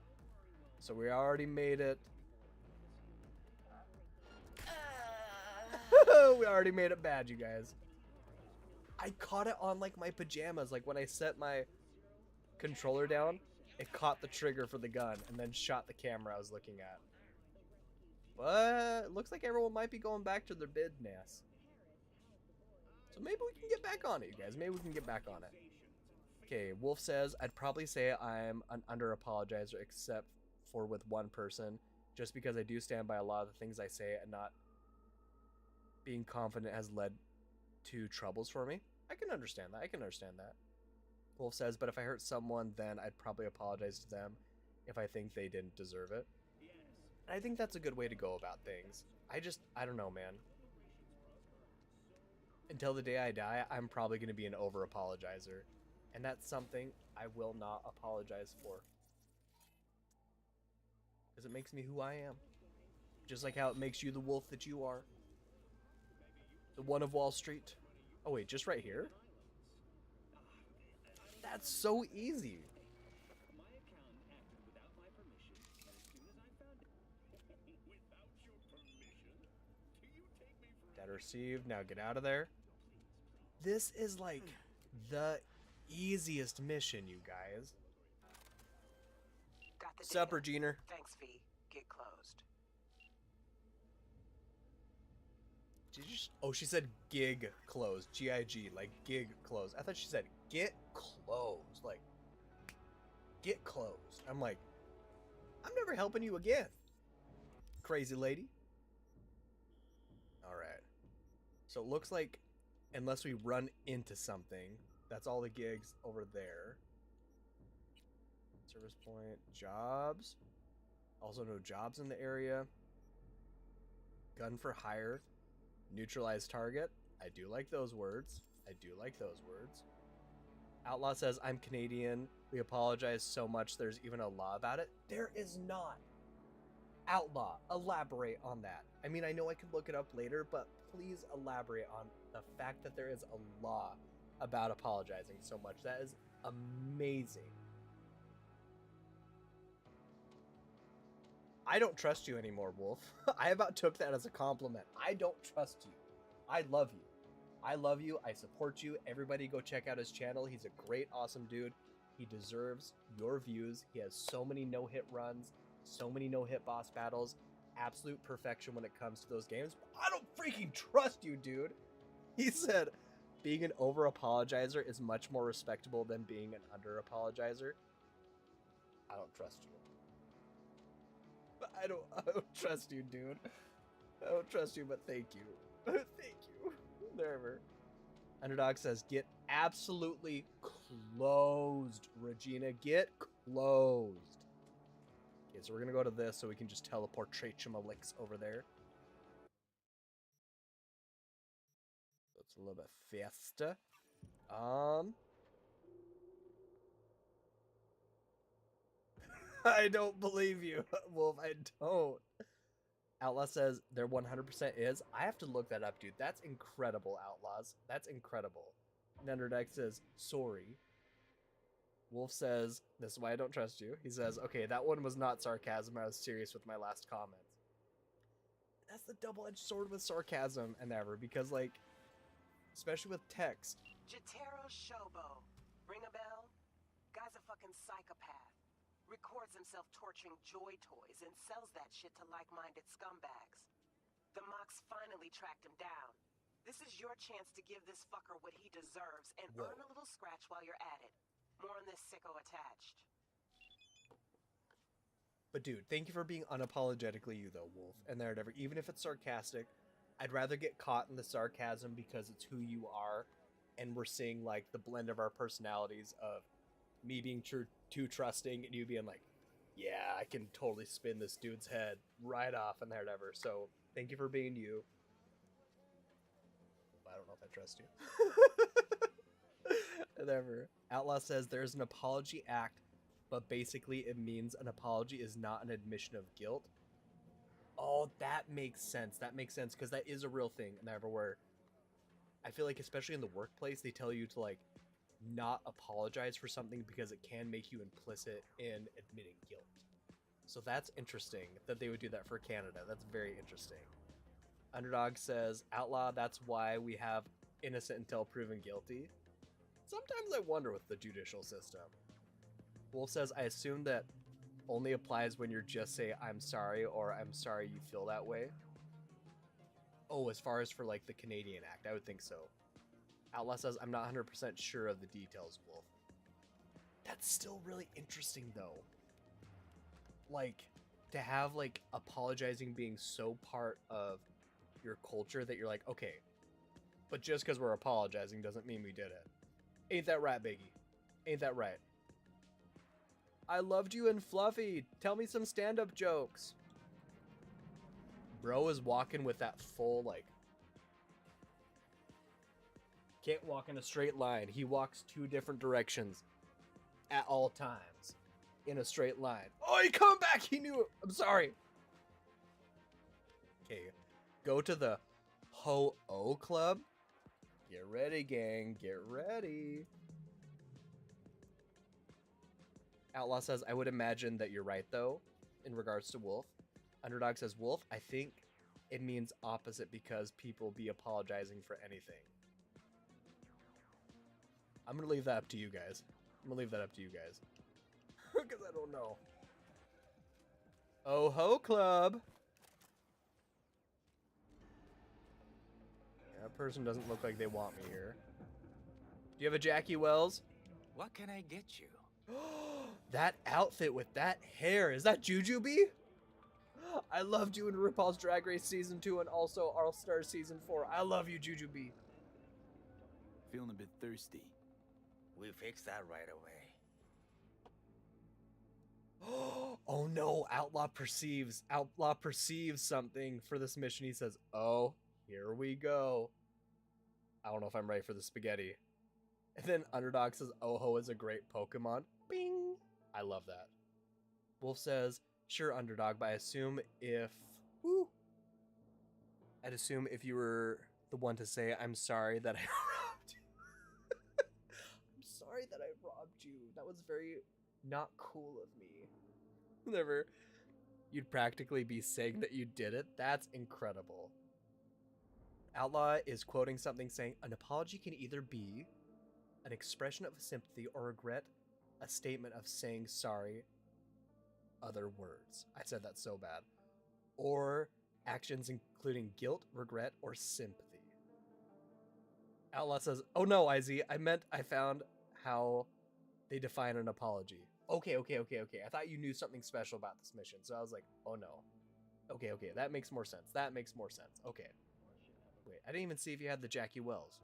So we already made it. We already made it bad, you guys. I caught it on like my pajamas. Like when I set my controller down, it caught the trigger for the gun and then shot the camera I was looking at. But it looks like everyone might be going back to their business. So maybe we can get back on it, you guys. Maybe we can get back on it. Okay, Wolf says, I'd probably say I'm an under-apologizer except for with one person, just because I do stand by a lot of the things I say and not being confident has led to troubles for me. I can understand that. Wolf says, but if I hurt someone, then I'd probably apologize to them if I think they didn't deserve it. And I think that's a good way to go about things. I don't know, man. Until the day I die, I'm probably going to be an over-apologizer. And that's something I will not apologize for. Because it makes me who I am. Just like how it makes you the wolf that you are. The one of Wall Street. Oh wait, just right here? That's so easy. Data received. Now get out of there. This is like the easiest mission, you guys. Got the Sup, data. Regina? Thanks, V. Get closed. Oh, she said gig closed. G-I-G, like gig closed. I thought she said get closed. Like, get closed. I'm like, I'm never helping you again, crazy lady. Alright. So it looks like, unless we run into something, that's all the gigs over there. Service point. Jobs. Also no jobs in the area. Gun for hire. Neutralize target. I do like those words. Outlaw says, I'm Canadian. We apologize so much there's even a law about it. There is not. Outlaw, elaborate on that. I mean, I know I can look it up later, but please elaborate on the fact that there is a law about apologizing so much. That is amazing. I don't trust you anymore, Wolf. I about took that as a compliment. I don't trust you. I love you. I support you. Everybody go check out his channel. He's a great, awesome dude. He deserves your views. He has so many no-hit runs, so many no-hit boss battles. Absolute perfection when it comes to those games. But I don't freaking trust you, dude. He said, being an over-apologizer is much more respectable than being an under-apologizer. I don't trust you. I don't trust you, dude. I don't trust you, but thank you. Thank you. Never. Underdog says, get absolutely closed, Regina. Get closed. Okay, so we're gonna go to this so we can just teleport Trachamalix over there. So it's a little bit faster. I don't believe you, Wolf. I don't. Outlaw says there 100% is. I have to look that up, dude. That's incredible, Outlaws. That's incredible. Nenderdeck says, sorry. Wolf says, this is why I don't trust you. He says, okay, that one was not sarcasm. I was serious with my last comments. That's the double-edged sword with sarcasm and ever, because, like, especially with text. Jotaro Shobo. Ring a bell? Guy's a fucking psychopath. Records himself torturing joy toys and sells that shit to like-minded scumbags. The Mox finally tracked him down. This is your chance to give this fucker what he deserves and earn a little scratch while you're at it. More on this sicko attached. But dude, thank you for being unapologetically you though, Wolf. And there, even if it's sarcastic, I'd rather get caught in the sarcasm because it's who you are, and we're seeing like the blend of our personalities of me being too trusting and you being like, yeah, I can totally spin this dude's head right off and whatever. So thank you for being you. I don't know if I trust you. Whatever. Outlaw says there's an apology act, but basically it means an apology is not an admission of guilt. Oh, that makes sense. That makes sense because that is a real thing. And everywhere, I feel like especially in the workplace, they tell you to like not apologize for something because it can make you implicit in admitting guilt. So that's interesting that they would do that for Canada. That's very interesting. Underdog says, Outlaw, that's why we have innocent until proven guilty. Sometimes I wonder with the judicial system. Wolf says, I assume that only applies when you're just say, I'm sorry, or I'm sorry you feel that way. Oh, as far as for like the Canadian Act, I would think so. Outlaw says, I'm not 100% sure of the details, Wolf. That's still really interesting, though. Like, to have, like, apologizing being so part of your culture that you're like, okay, but just because we're apologizing doesn't mean we did it. Ain't that right, Biggie? Ain't that right? I loved you and Fluffy. Tell me some stand-up jokes. Bro is walking with that full, like, can't walk in a straight line. He walks two different directions at all times in a straight line. Oh, he come back. He knew it. I'm sorry. Okay, go to the Ho-Oh Club. Get ready, gang. Get ready. Outlaw says, I would imagine that you're right, though, in regards to Wolf. Underdog says, Wolf, I think it means opposite because people be apologizing for anything. I'm going to leave that up to you guys. Because I don't know. Oh Ho Club. Yeah, that person doesn't look like they want me here. Do you have a Jackie Wells? What can I get you? That outfit with that hair. Is that Jujubee? I loved you in RuPaul's Drag Race Season 2 and also All Stars Season 4. I love you, Jujubee. Feeling a bit thirsty. We'll fix that right away. Oh no, Outlaw perceives something for this mission. He says, oh, here we go. I don't know if I'm ready for the spaghetti. And then Underdog says, Oho is a great Pokemon. Bing! I love that. Wolf says, sure, Underdog, but I assume if... Woo! I'd assume if you were the one to say, I'm sorry that I robbed you. I'm sorry that I robbed you. That was very not cool of me. Whatever. You'd practically be saying that you did it. That's incredible. Outlaw is quoting something saying, an apology can either be an expression of sympathy or regret, a statement of saying sorry, other words. I said that so bad. Or actions including guilt, regret, or sympathy. Outlaw says, oh no, IZ, I meant I found how they define an apology. Okay. I thought you knew something special about this mission, so I was like, oh no. Okay, that makes more sense. Okay. Wait, I didn't even see if you had the Jackie Wells.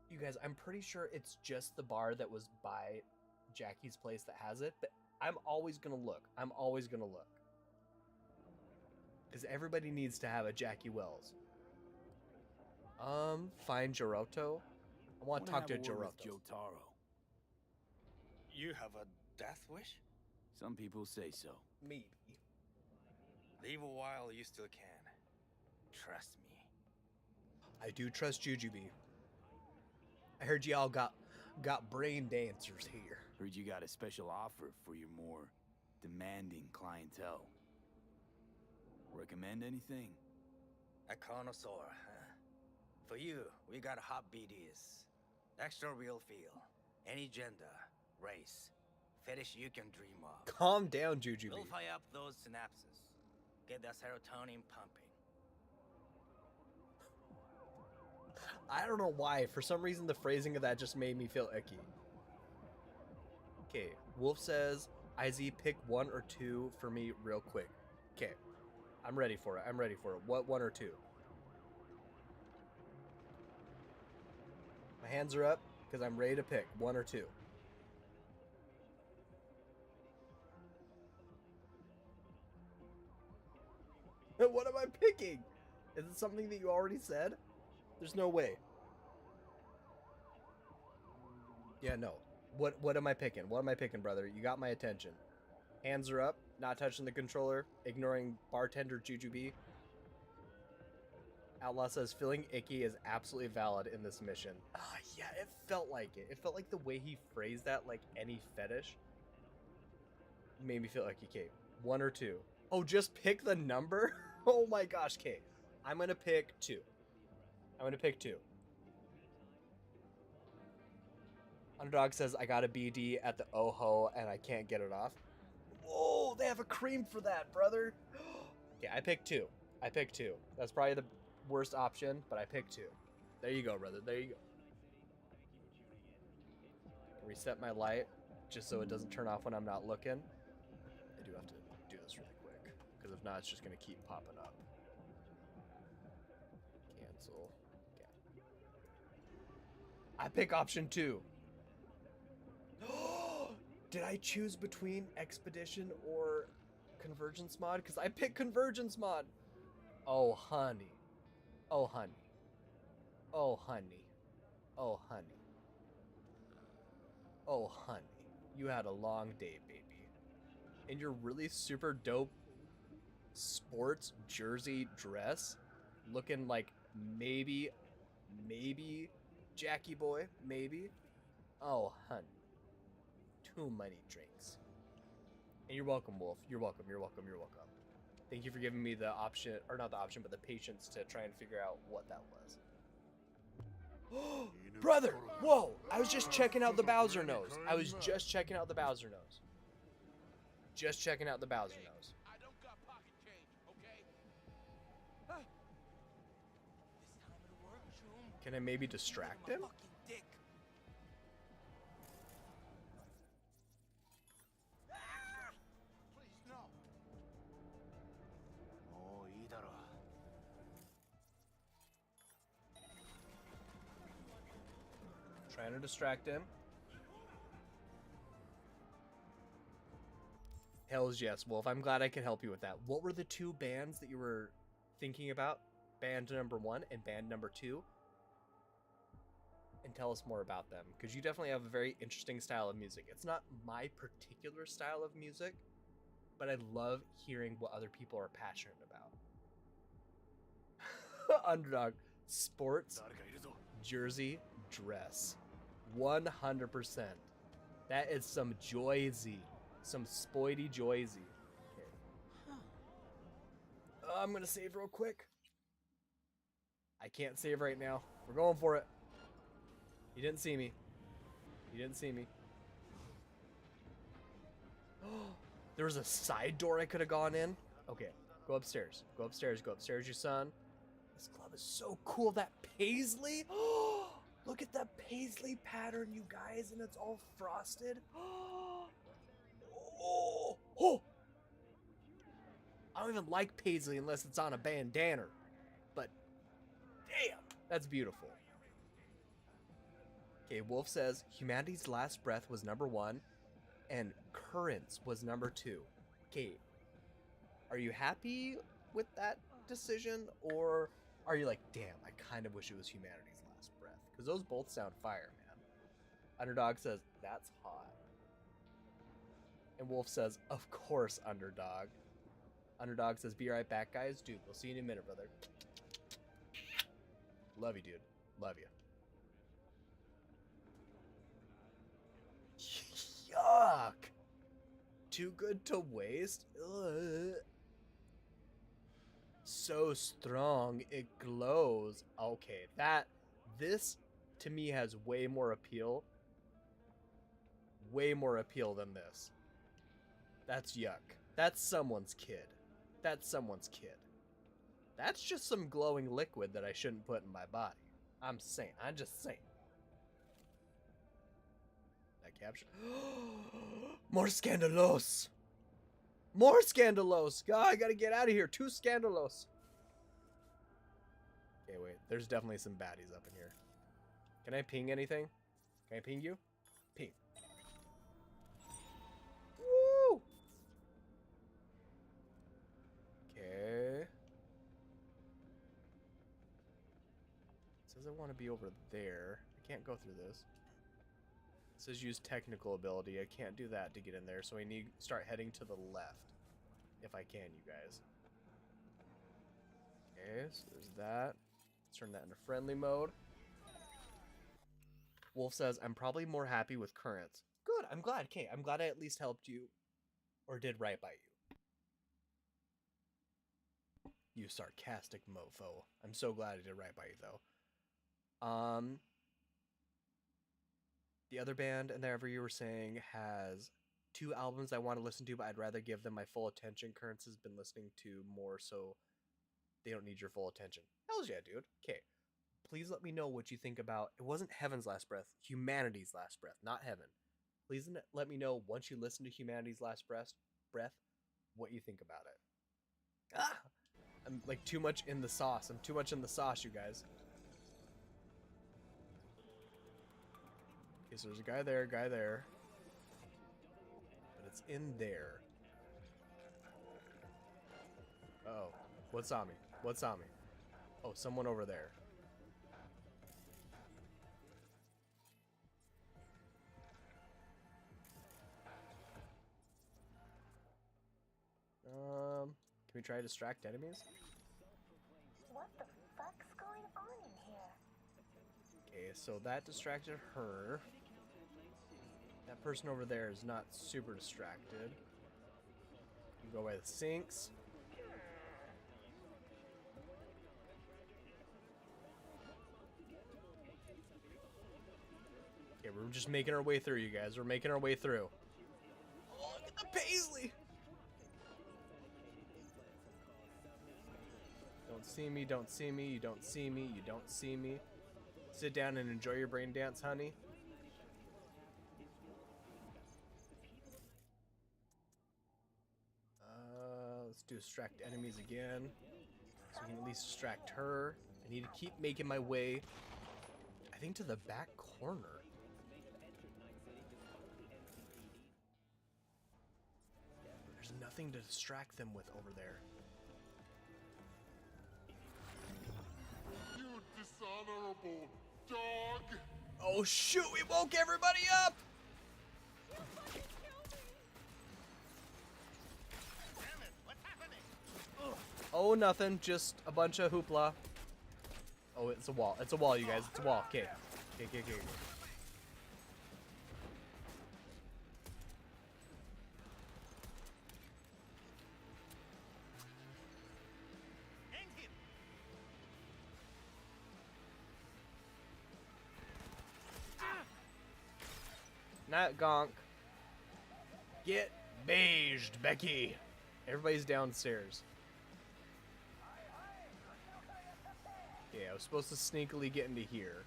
You guys, I'm pretty sure it's just the bar that was by Jackie's place that has it, but I'm always gonna look. I'm always gonna look. Because everybody needs to have a Jackie Wells. Find Giroto. I want to talk to Giroto. Jotaro. You have a death wish? Some people say so. Maybe. Leave a while you still can. Trust me. I do trust Jujubee. I heard y'all got brain dancers here. Heard you got a special offer for your more demanding clientele. Recommend anything? A connoisseur, huh? For you, we got hot BDs. Extra real feel. Any gender, race, fetish you can dream of. Calm down, Jujubee. We'll fire up those synapses. Get that serotonin pumping. I don't know why. For some reason, the phrasing of that just made me feel icky. Okay, Wolf says, IZ, pick 1 or 2 for me real quick. Okay, I'm ready for it. I'm ready for it. What 1 or 2? My hands are up because I'm ready to pick 1 or 2. What am I picking? Is it something that you already said? There's no way. Yeah, no. What am I picking? What am I picking, brother? You got my attention. Hands are up, not touching the controller, ignoring bartender Jujubee. Outlaw says feeling icky is absolutely valid in this mission. Yeah, it felt like it. It felt like the way he phrased that, like any fetish, made me feel icky. Okay, 1 or 2. Oh, just pick the number? Oh my gosh, okay. I'm gonna pick 2. I'm gonna pick 2. Underdog says I got a BD at the Oho and I can't get it off. Whoa, they have a cream for that, brother. Okay, I picked 2. I picked 2. That's probably the worst option, but I picked 2. There you go, brother. There you go. Reset my light just so it doesn't turn off when I'm not looking. I do have to do this really quick because if not, it's just gonna keep popping up. Cancel. Okay. I pick option 2. Did I choose between Expedition or Convergence mod? Because I picked Convergence mod. Oh, honey. Oh, honey. Oh, honey. Oh, honey. Oh, honey. You had a long day, baby. In your really super dope sports jersey dress, looking like maybe Jackie boy, maybe. Oh, honey. Too many drinks. And you're welcome, Wolf. You're welcome. You're welcome. You're welcome. Thank you for giving me the option, or not the option, but the patience to try and figure out what that was. Brother! Whoa! I was just checking out the Bowser nose. I was just checking out the Bowser nose. Just checking out the Bowser nose. I don't got pocket change, okay? This time it'll work, Choom. Can I maybe distract him? Dick. Please, no. Oh, いいだろう. Trying to distract him. Hells yes, Wolf. I'm glad I can help you with that. What were the 2 bands that you were thinking about? Band number 1 and band number 2? And tell us more about them, because you definitely have a very interesting style of music. It's not my particular style of music, but I love hearing what other people are passionate about. Underdog. Sports, jersey, dress. 100%. That is some joysy. Some spoity joysy. Okay. I'm going to save real quick. I can't save right now. We're going for it. You didn't see me. You didn't see me. There was a side door I could have gone in. Okay, go upstairs. Go upstairs. Go upstairs, your son. This club is so cool. That paisley. Look at that paisley pattern, you guys, and it's all frosted. Oh! I don't even like paisley unless it's on a bandana. But damn, that's beautiful. Okay, Wolf says humanity's last breath was number 1, and Currents was number 2. Kate, are you happy with that decision, or are you like, damn, I kind of wish it was Humanity's Last Breath? Because those both sound fire, man. Underdog says, that's hot. And Wolf says, of course, Underdog. Underdog says, be right back, guys. Dude, we'll see you in a minute, brother. Love you, dude. Love you. Yuck! Too good to waste? Ugh. So strong, it glows. Okay, this to me has way more appeal. Way more appeal than this. That's yuck. That's someone's kid. That's someone's kid. That's just some glowing liquid that I shouldn't put in my body. I'm just saying. That caption. More scandalos. More scandalos. God, I gotta get out of here. Too scandalos. Okay, wait. There's definitely some baddies up in here. Can I ping anything? Can I ping you? Ping. Woo! Okay. It says I want to be over there. I can't go through this. It says use technical ability. I can't do that to get in there, so I need to start heading to the left. If I can, you guys. Okay, so there's that. Let's turn that into friendly mode. Wolf says, I'm probably more happy with Currents. Good, I'm glad. Okay, I'm glad I at least helped you. Or did right by you. You sarcastic mofo. I'm so glad I did right by you, though. The other band, and whatever you were saying, has 2 albums I want to listen to, but I'd rather give them my full attention. Currents has been listening to more, so they don't need your full attention. Hells yeah, dude. Okay. Please let me know what you think about... It wasn't Heaven's Last Breath. Humanity's Last Breath, not Heaven. Please let me know once you listen to Humanity's Last Breath, what you think about it. Ah! I'm like too much in the sauce. I'm too much in the sauce, you guys. Okay, so there's a guy there, But it's in there. Oh, what's on me? What's on me? Oh, someone over there. Can we try to distract enemies? What the fuck's going on in here? Okay, so that distracted her. That person over there is not super distracted. You go by the sinks. Okay, we're just making our way through, you guys. We're making our way through. Oh, look at the paisley! Don't see me, don't see me, you don't see me, you don't see me. Sit down and enjoy your brain dance, honey. Let's do distract enemies again. So we can at least distract her. I need to keep making my way, I think, to the back corner. There's nothing to distract them with over there. You dishonorable dog! Oh shoot, we woke everybody up! Oh, nothing, just a bunch of hoopla. Oh, it's a wall. It's a wall, you guys. It's a wall. Okay. Okay. Not gonk. Get beiged, Becky. Everybody's downstairs. Yeah, I was supposed to sneakily get into here.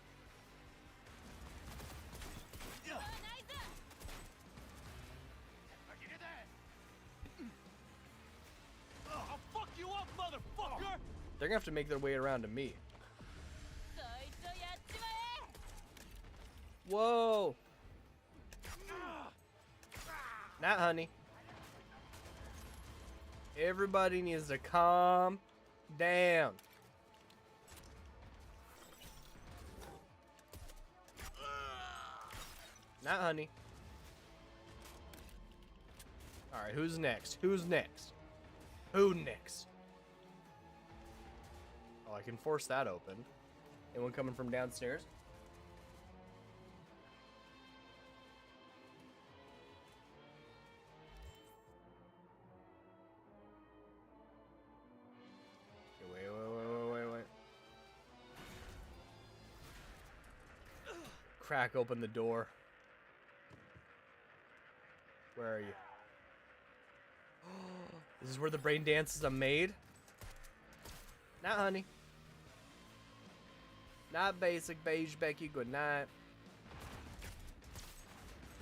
I'll fuck you up, motherfucker! They're gonna have to make their way around to me. Not honey. Everybody needs to calm down. Not honey. Alright, who's next? Who's next? Who next? Oh, I can force that open. Anyone coming from downstairs? Okay, wait. Crack open the door. Where are you? This is where the brain dances are made? Not honey. Not basic beige Becky, good night.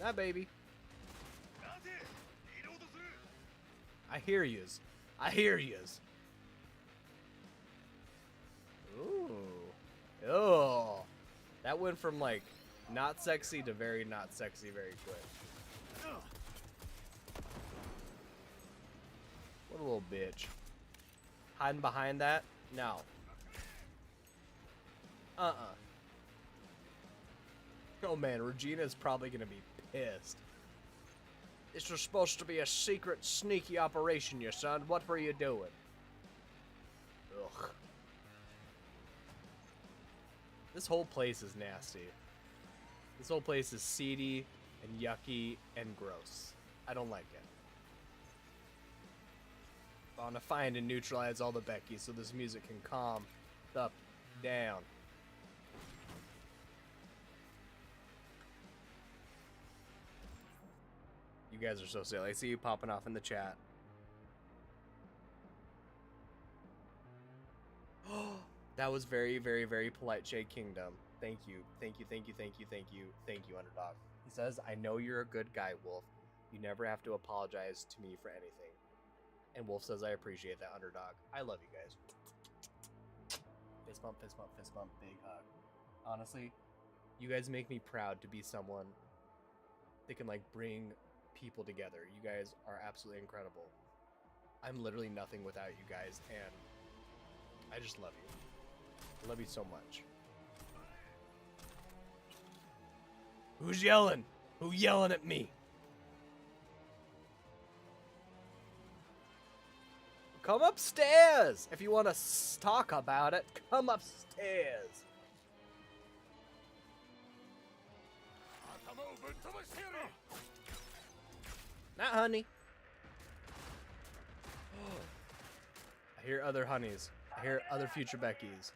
Not baby. I hear yous. I hear yous. Ooh. Oh. That went from like not sexy to very not sexy very quick. What a little bitch. Hiding behind that? No. Oh man, Regina's probably gonna be pissed. This was supposed to be a secret, sneaky operation, your son. What were you doing? Ugh. This whole place is nasty. This whole place is seedy and yucky and gross. I don't like it. I want to find and neutralize all the Becky so this music can calm the down. You guys are so silly. I see you popping off in the chat. That was very, very, very polite, Shade Kingdom. Thank you. Thank you, thank you, thank you, thank you, thank you, Underdog. He says, I know you're a good guy, Wolf. You never have to apologize to me for anything. And Wolf says, I appreciate that, Underdog. I love you guys. Fist bump, fist bump, fist bump, big hug. Honestly, you guys make me proud to be someone that can, like, bring people together. You guys are absolutely incredible. I'm literally nothing without you guys, and I just love you. I love you so much. Who's yelling? Who yelling at me? Come upstairs! If you want to talk about it, come upstairs. Not honey. I hear other honeys. I hear other future Beckys.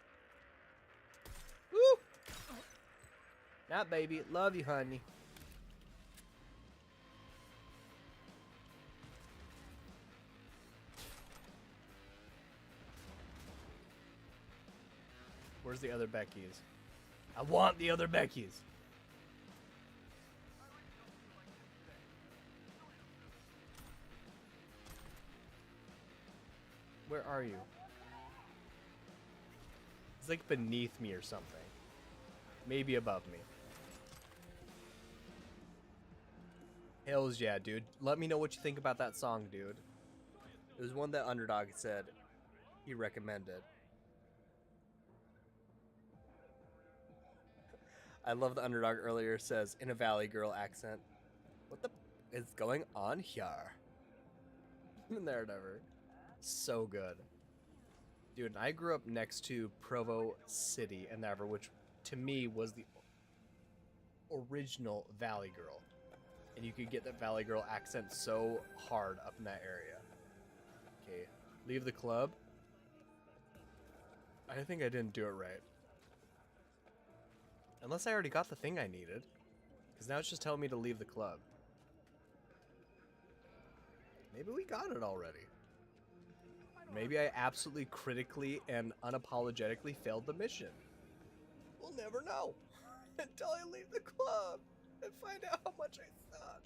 Woo! Not baby. Love you, honey. Where's the other Beckys? I want the other Beckys. Where are you? It's like beneath me or something. Maybe above me. Hells yeah, dude. Let me know what you think about that song, dude. It was one that Underdog said he recommended. I love the Underdog earlier says, in a Valley Girl accent. What the is going on here? There, never. So good. Dude, I grew up next to Provo City and Never, which to me was the original Valley Girl. And you could get that Valley Girl accent so hard up in that area. Okay, leave the club. I think I didn't do it right. Unless I already got the thing I needed. Because now it's just telling me to leave the club. Maybe we got it already. Maybe I absolutely critically and unapologetically failed the mission. We'll never know until I leave the club and find out how much I suck.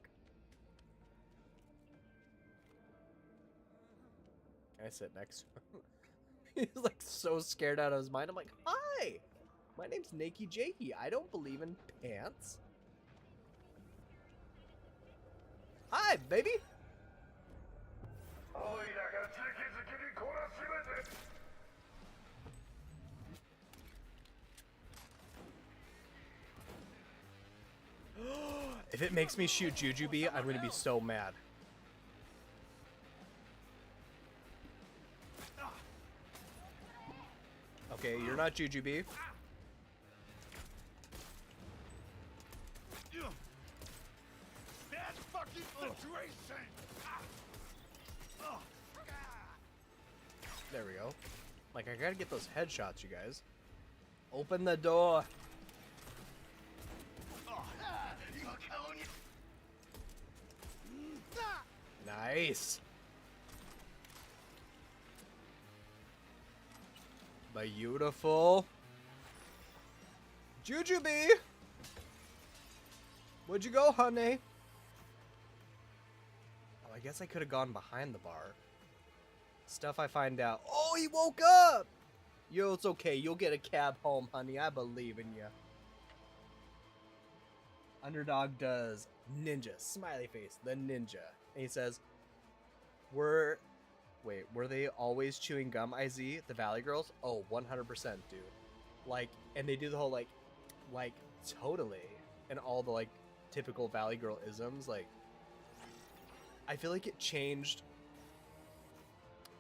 Can I sit next to him? He's like so scared out of his mind. I'm like, hi! My name's Nakey Jakey. I don't believe in pants. Hi! alive, baby. If it makes me shoot Jujubee, I'm gonna be so mad. Okay, you're not Jujubee. Bad fucking situation. There we go. Like, I gotta get those headshots, you guys. Open the door. Nice. Beautiful. Jujubee. Where'd you go, honey? Oh, I guess I could have gone behind the bar. Stuff I find out. Oh, he woke up! Yo, it's okay. You'll get a cab home, honey. I believe in you. Underdog does ninja. Smiley face. The ninja. And he says, were they always chewing gum, IZ? The Valley Girls? Oh, 100% do. Like, and they do the whole, like, totally. And all the, like, typical Valley Girl isms. Like, I feel like it changed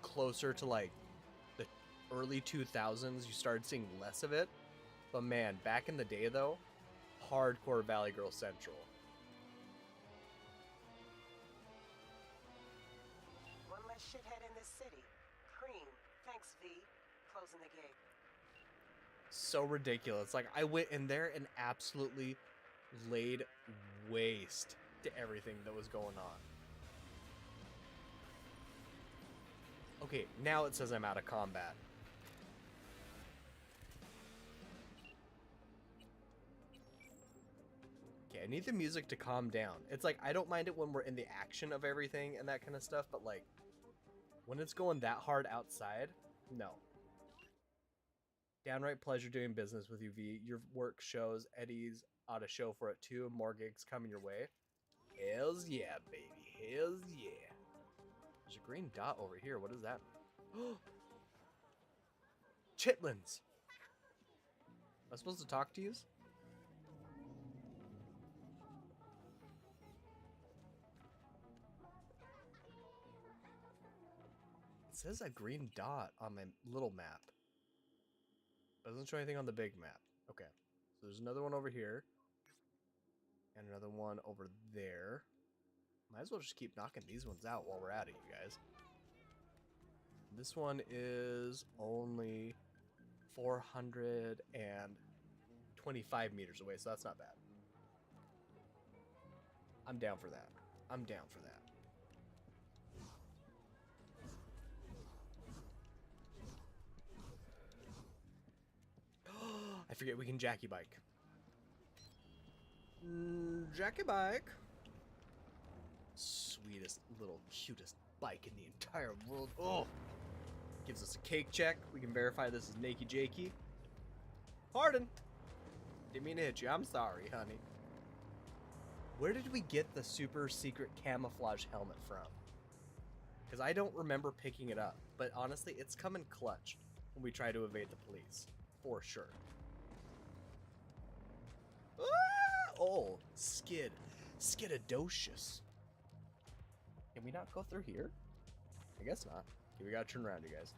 closer to, like, the early 2000s. You started seeing less of it. But, man, back in the day, though, hardcore Valley Girl Central. One less shithead in this city. Cream. Thanks, V. Closing the gate. So ridiculous. Like, I went in there and absolutely laid waste to everything that was going on. Okay, now it says I'm out of combat. Okay, I need the music to calm down. It's like, I don't mind it when we're in the action of everything and that kind of stuff, but like, when it's going that hard outside, no. Downright pleasure doing business with you, V. Your work shows. Eddie's ought to show for it too. More gigs coming your way. Hells yeah, baby. Hells yeah. There's a green dot over here. What does that mean? Chitlins. Am I supposed to talk to you? It says a green dot on my little map. Doesn't show anything on the big map. Okay. So there's another one over here. And another one over there. Might as well just keep knocking these ones out while we're at it, you guys. This one is only 425 meters away, so that's not bad. I'm down for that. I'm down for that. I forget we can Jackie bike. Jackie bike. Sweetest little cutest bike in the entire world. Oh, gives us a cake check. We can verify this is Nakey Jakey. Pardon. Didn't mean to hit you. I'm sorry, honey. Where did we get the super secret camouflage helmet from? Because I don't remember picking it up. But honestly, it's coming clutch when we try to evade the police. For sure. Ah! Oh, skidadocious. Can we not go through here? I guess not. Okay, we gotta turn around, you guys.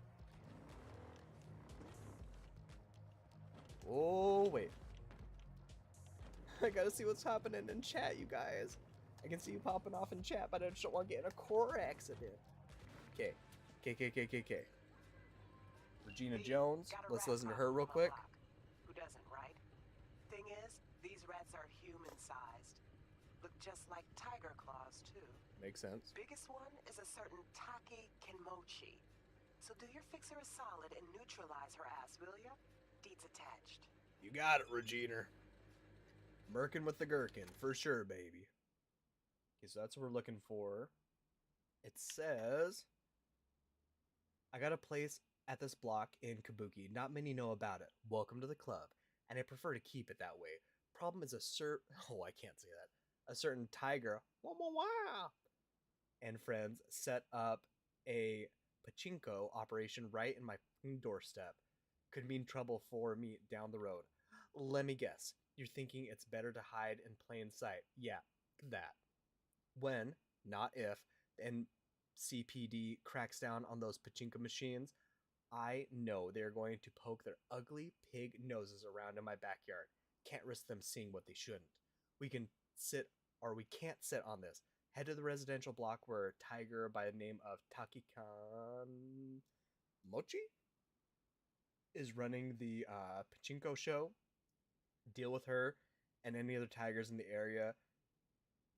Oh, wait. I gotta see what's happening in chat, you guys. I can see you popping off in chat, but I just don't want to get in a car accident. Okay. Okay. Regina Jones. Let's listen to her real quick. Who doesn't, right? Thing is, these rats are human-sized. Look just like tiger claws, too. Makes sense. Biggest one is a certain Taki Kenmochi. So do your fixer a solid and neutralize her ass, will ya? Deeds attached. You got it, Regina. Merkin with the gherkin, for sure, baby. Okay, so that's what we're looking for. It says, I got a place at this block in Kabuki. Not many know about it. Welcome to the club. And I prefer to keep it that way. Problem is a I can't say that. A certain tiger. Wah, wah, wah. and friends set up a pachinko operation right in my doorstep. Could mean trouble for me down the road. Let me guess. You're thinking it's better to hide in plain sight. Yeah, that. When, not if, the NCPD cracks down on those pachinko machines, I know they're going to poke their ugly pig noses around in my backyard. Can't risk them seeing what they shouldn't. We can't sit on this. Head to the residential block where a tiger by the name of Takikan Mochi is running the pachinko show. Deal with her and any other tigers in the area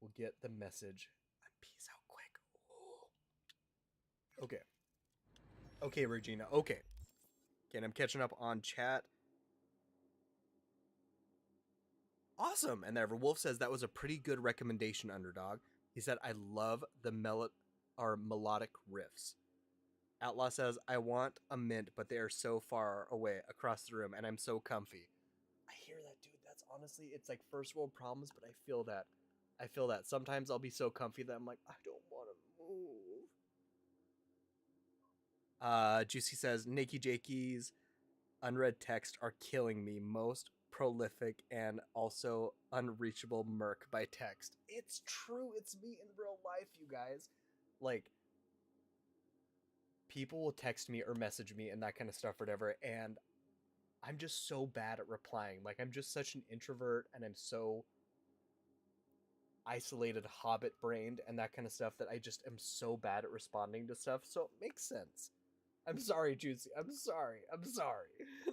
will get the message. Peace out quick. Ooh. Okay. Okay, Regina. Okay. And I'm catching up on chat. Awesome. And there, Wolf says that was a pretty good recommendation, Underdog. He said, I love the melodic riffs. Outlaw says, I want a mint, but they are so far away across the room, and I'm so comfy. I hear that, dude. That's honestly, it's like first world problems, but I feel that. I feel that. Sometimes I'll be so comfy that I'm like, I don't want to move. Juicy says, Nikki Jakey's unread text are killing me. Most prolific and also unreachable merc by text. It's true. It's me in real life, you guys. Like, people will text me or message me and that kind of stuff, whatever, and I'm just so bad at replying. Like, I'm just such an introvert, and I'm so isolated, hobbit-brained, and that kind of stuff that I just am so bad at responding to stuff, so it makes sense. I'm sorry, Juicy. I'm sorry.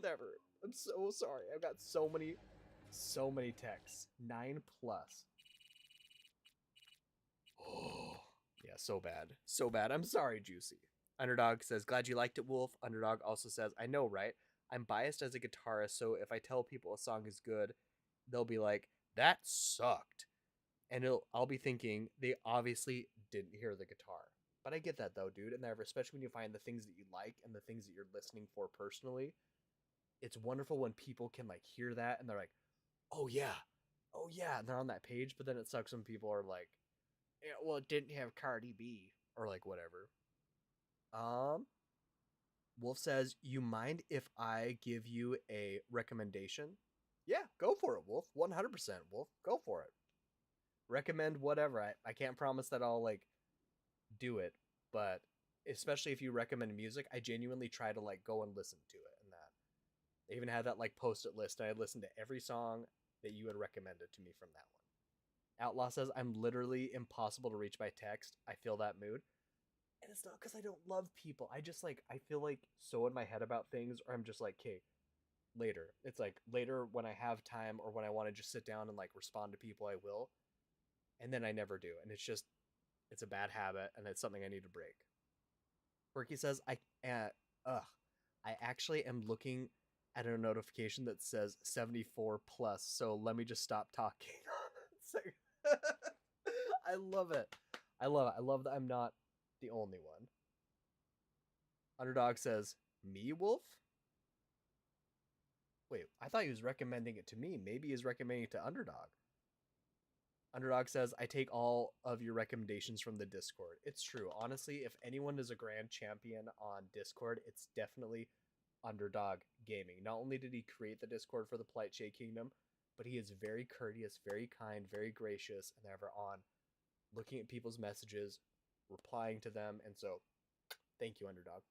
Never. I'm so sorry. I've got so many texts. 9+. Oh, yeah, so bad. So bad. I'm sorry, Juicy. Underdog says, glad you liked it, Wolf. Underdog also says, I know, right? I'm biased as a guitarist, so if I tell people a song is good, they'll be like, that sucked. And I'll be thinking, they obviously didn't hear the guitar. But I get that, though, dude. And especially when you find the things that you like and the things that you're listening for personally, it's wonderful when people can, like, hear that and they're like, oh, yeah. And they're on that page. But then it sucks when people are like, yeah, well, it didn't have Cardi B. Or, like, whatever. Wolf says, you mind if I give you a recommendation? Yeah, go for it, Wolf. 100%, Wolf. Go for it. Recommend whatever. I can't promise that I'll, like, do it, but especially if you recommend music, I genuinely try to, like, go and listen to it. And that I even had that, like, post-it list, and I listened to every song that you had recommended to me from that one. Outlaw says, I'm literally impossible to reach by text. I feel that mood. And it's not because I don't love people. I just, like, I feel, like, so in my head about things, or I'm just like, okay, later. It's like, later when I have time or when I want to just sit down and, like, respond to people, I will. And then I never do. And it's just, it's a bad habit, and it's something I need to break. Quirky says, I actually am looking at a notification that says 74+, so let me just stop talking. I love it. I love that I'm not the only one. Underdog says, me, Wolf? Wait, I thought he was recommending it to me. Maybe he's recommending it to Underdog. Underdog says, I take all of your recommendations from the Discord. It's true. Honestly, if anyone is a grand champion on Discord, it's definitely Underdog Gaming. Not only did he create the Discord for the Polite Shade Kingdom, but he is very courteous, very kind, very gracious, and ever on looking at people's messages, replying to them, and so thank you, Underdog.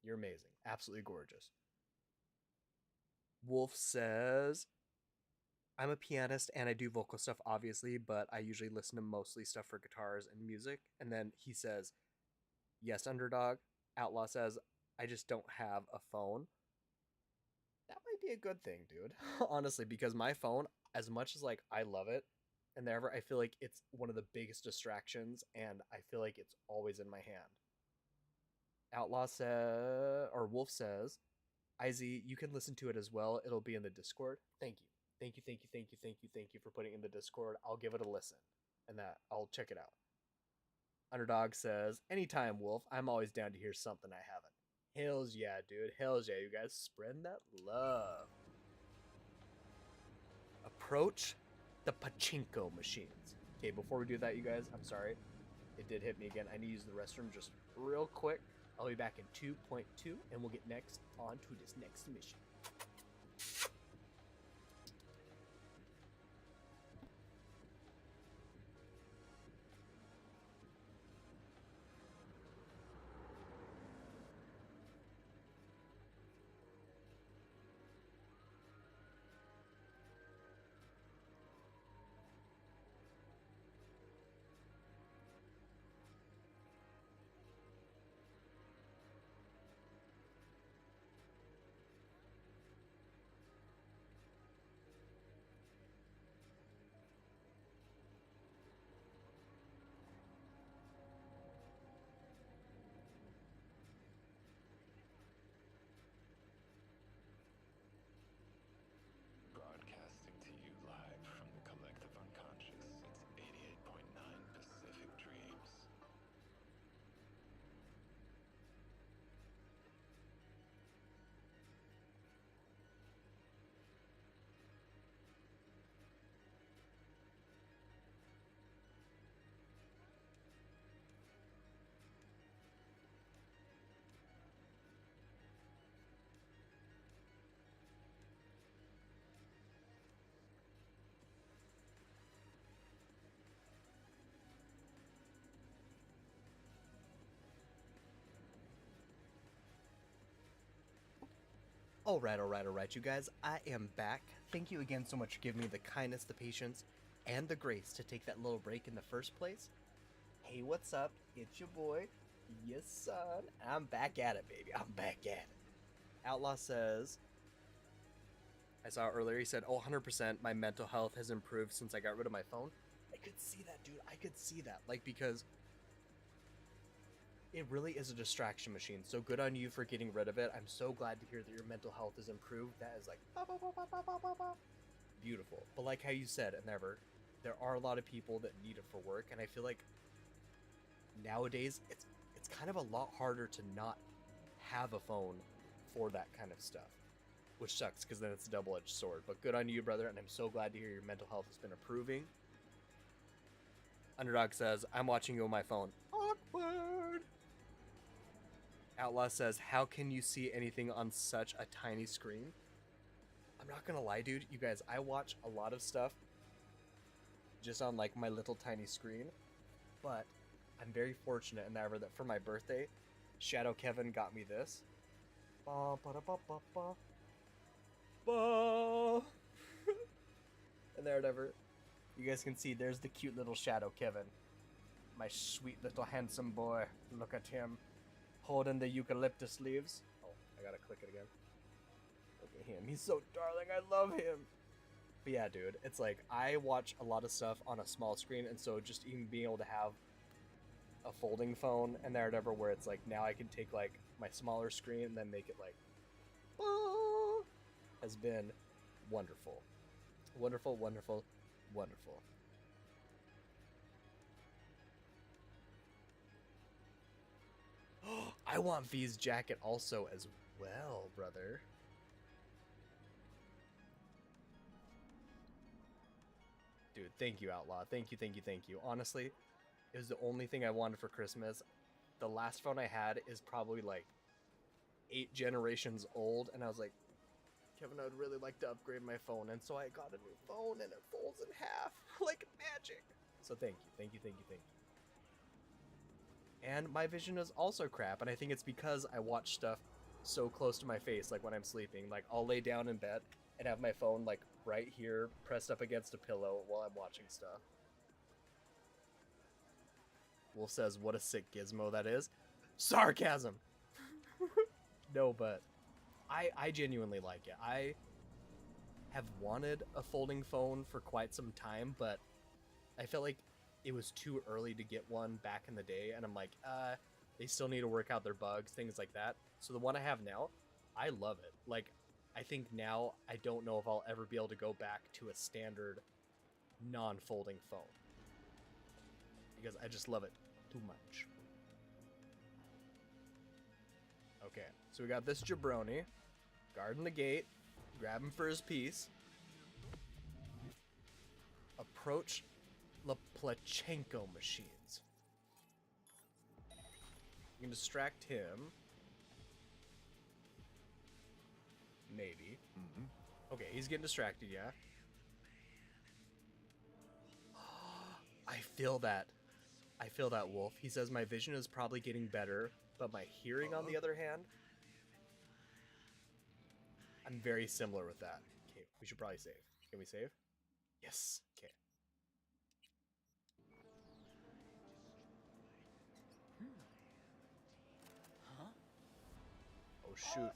You're amazing. Absolutely gorgeous. Wolf says, I'm a pianist and I do vocal stuff, obviously, but I usually listen to mostly stuff for guitars and music. And then he says, yes, Underdog. Outlaw says, I just don't have a phone. That might be a good thing, dude. Honestly, because my phone, as much as, like, I love it, and I feel like it's one of the biggest distractions, and I feel like it's always in my hand. Outlaw says, or Wolf says, IZ, you can listen to it as well. It'll be in the Discord. Thank you. Thank you for putting it in the Discord. I'll give it a listen, and I'll check it out. Underdog says, anytime, Wolf. I'm always down to hear something I haven't. Hells yeah, dude. Hells yeah, you guys. Spreading that love. Approach the pachinko machines. Okay, before we do that, you guys, I'm sorry. It did hit me again. I need to use the restroom just real quick. I'll be back in 2.2, and we'll get next on to this next mission. Broadcasting to you live from the collective unconscious. It's 88.9 Pacific Dreams. Alright, you guys. I am back. Thank you again so much for giving me the kindness, the patience, and the grace to take that little break in the first place. Hey, what's up? It's your boy. Yes, son. I'm back at it, baby. I'm back at it. Outlaw says... I saw it earlier. He said, oh, 100% my mental health has improved since I got rid of my phone. I could see that, dude. I could see that. Like, because... it really is a distraction machine, so good on you for getting rid of it. I'm so glad to hear that your mental health is improved. That is like beautiful. But like how you said, and there are a lot of people that need it for work, and I feel like nowadays it's kind of a lot harder to not have a phone for that kind of stuff, which sucks because then it's a double-edged sword. But good on you, brother, and I'm so glad to hear your mental health has been improving. Underdog says, I'm watching you on my phone. Awkward. Outlaw says, how can you see anything on such a tiny screen? I'm not gonna lie, dude. You guys, I watch a lot of stuff just on like my little tiny screen, but I'm very fortunate in that for my birthday, Shadow Kevin got me this. Ba, ba, da, ba, ba, ba. Ba. And whatever. You guys can see there's the cute little Shadow Kevin. My sweet little handsome boy. Look at him. Holding the eucalyptus leaves. Oh, I gotta click it again. Look at him. He's so darling. I love him. But yeah, dude, it's like I watch a lot of stuff on a small screen, and so just even being able to have a folding phone and whatever, where it's like now I can take like my smaller screen and then make it like has been wonderful. Wonderful, wonderful, wonderful. I want V's jacket also as well, brother. Dude, thank you, Outlaw. Thank you, thank you, thank you. Honestly, it was the only thing I wanted for Christmas. The last phone I had is probably like 8 generations old, and I was like, Kevin, I would really like to upgrade my phone, and so I got a new phone, and it folds in half like magic. So thank you, thank you, thank you, thank you. And my vision is also crap, and I think it's because I watch stuff so close to my face, like when I'm sleeping. Like, I'll lay down in bed and have my phone, like, right here, pressed up against a pillow while I'm watching stuff. Wolf says, what a sick gizmo that is. Sarcasm! No, but I genuinely like it. I have wanted a folding phone for quite some time, but I felt like it was too early to get one back in the day, and I'm like, they still need to work out their bugs, things like that. So the one I have now, I love it. Like, I think now I don't know if I'll ever be able to go back to a standard non-folding phone, because I just love it too much. Okay, so we got this jabroni guarding the gate, grab him for his piece. Approach the Plachenko machines. You can distract him. Maybe. Okay, he's getting distracted, yeah. I feel that. I feel that, Wolf. He says my vision is probably getting better, but my hearing, on the other hand, I'm very similar with that. Okay, we should probably save. Can we save? Yes. Okay. Oh shoot.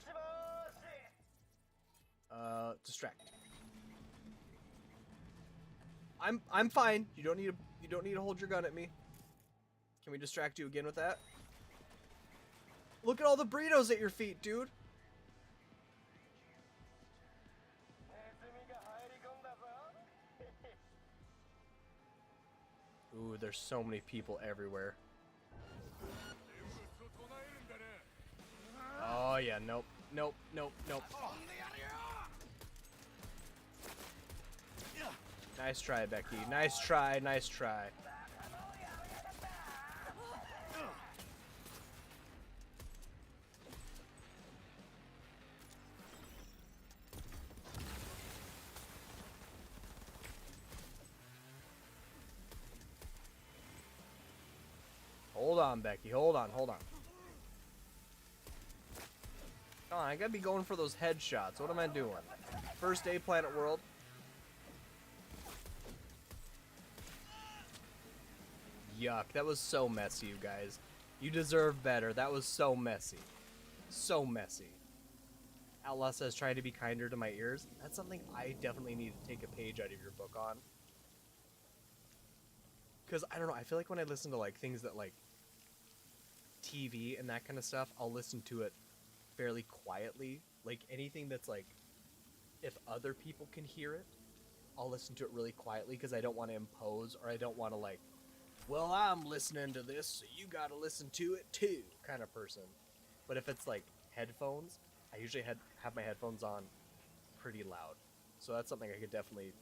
Distract. I'm fine. You don't need to hold your gun at me. Can we distract you again with that? Look at all the burritos at your feet, dude. Ooh, there's so many people everywhere. Oh yeah, nope. Nope, nope, nope. Nice try, Becky. Nice try, nice try. Hold on, Becky. Hold on, hold on. Come on, I gotta be going for those headshots. What am I doing? First day, Planet World. Yuck, that was so messy, you guys. You deserve better. That was so messy. So messy. Outlaw says trying to be kinder to my ears. That's something I definitely need to take a page out of your book on. Because, I don't know, I feel like when I listen to, like, things that, like, TV and that kind of stuff, I'll listen to it fairly quietly. Like, anything that's, like, if other people can hear it, I'll listen to it really quietly because I don't want to impose, or I don't want to, like, well, I'm listening to this, so you gotta listen to it too, kind of person. But if it's, like, headphones, I usually have my headphones on pretty loud. So that's something I could definitely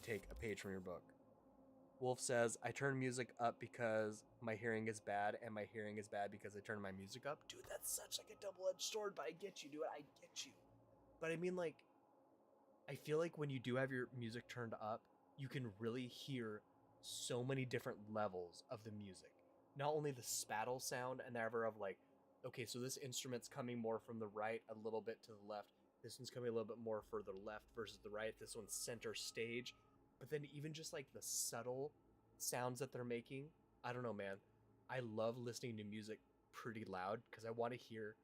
take a page from your book. Wolf says, I turn music up because my hearing is bad, and my hearing is bad because I turn my music up. Dude, that's such like a double-edged sword, but I get you, dude. I get you. But I mean, like, I feel like when you do have your music turned up, you can really hear so many different levels of the music. Not only the spattle sound and ever of like, okay, so this instrument's coming more from the right, a little bit to the left. This one's coming a little bit more further left versus the right. This one's center stage. But then even just like the subtle sounds that they're making, I don't know, man. I love listening to music pretty loud because I want to hear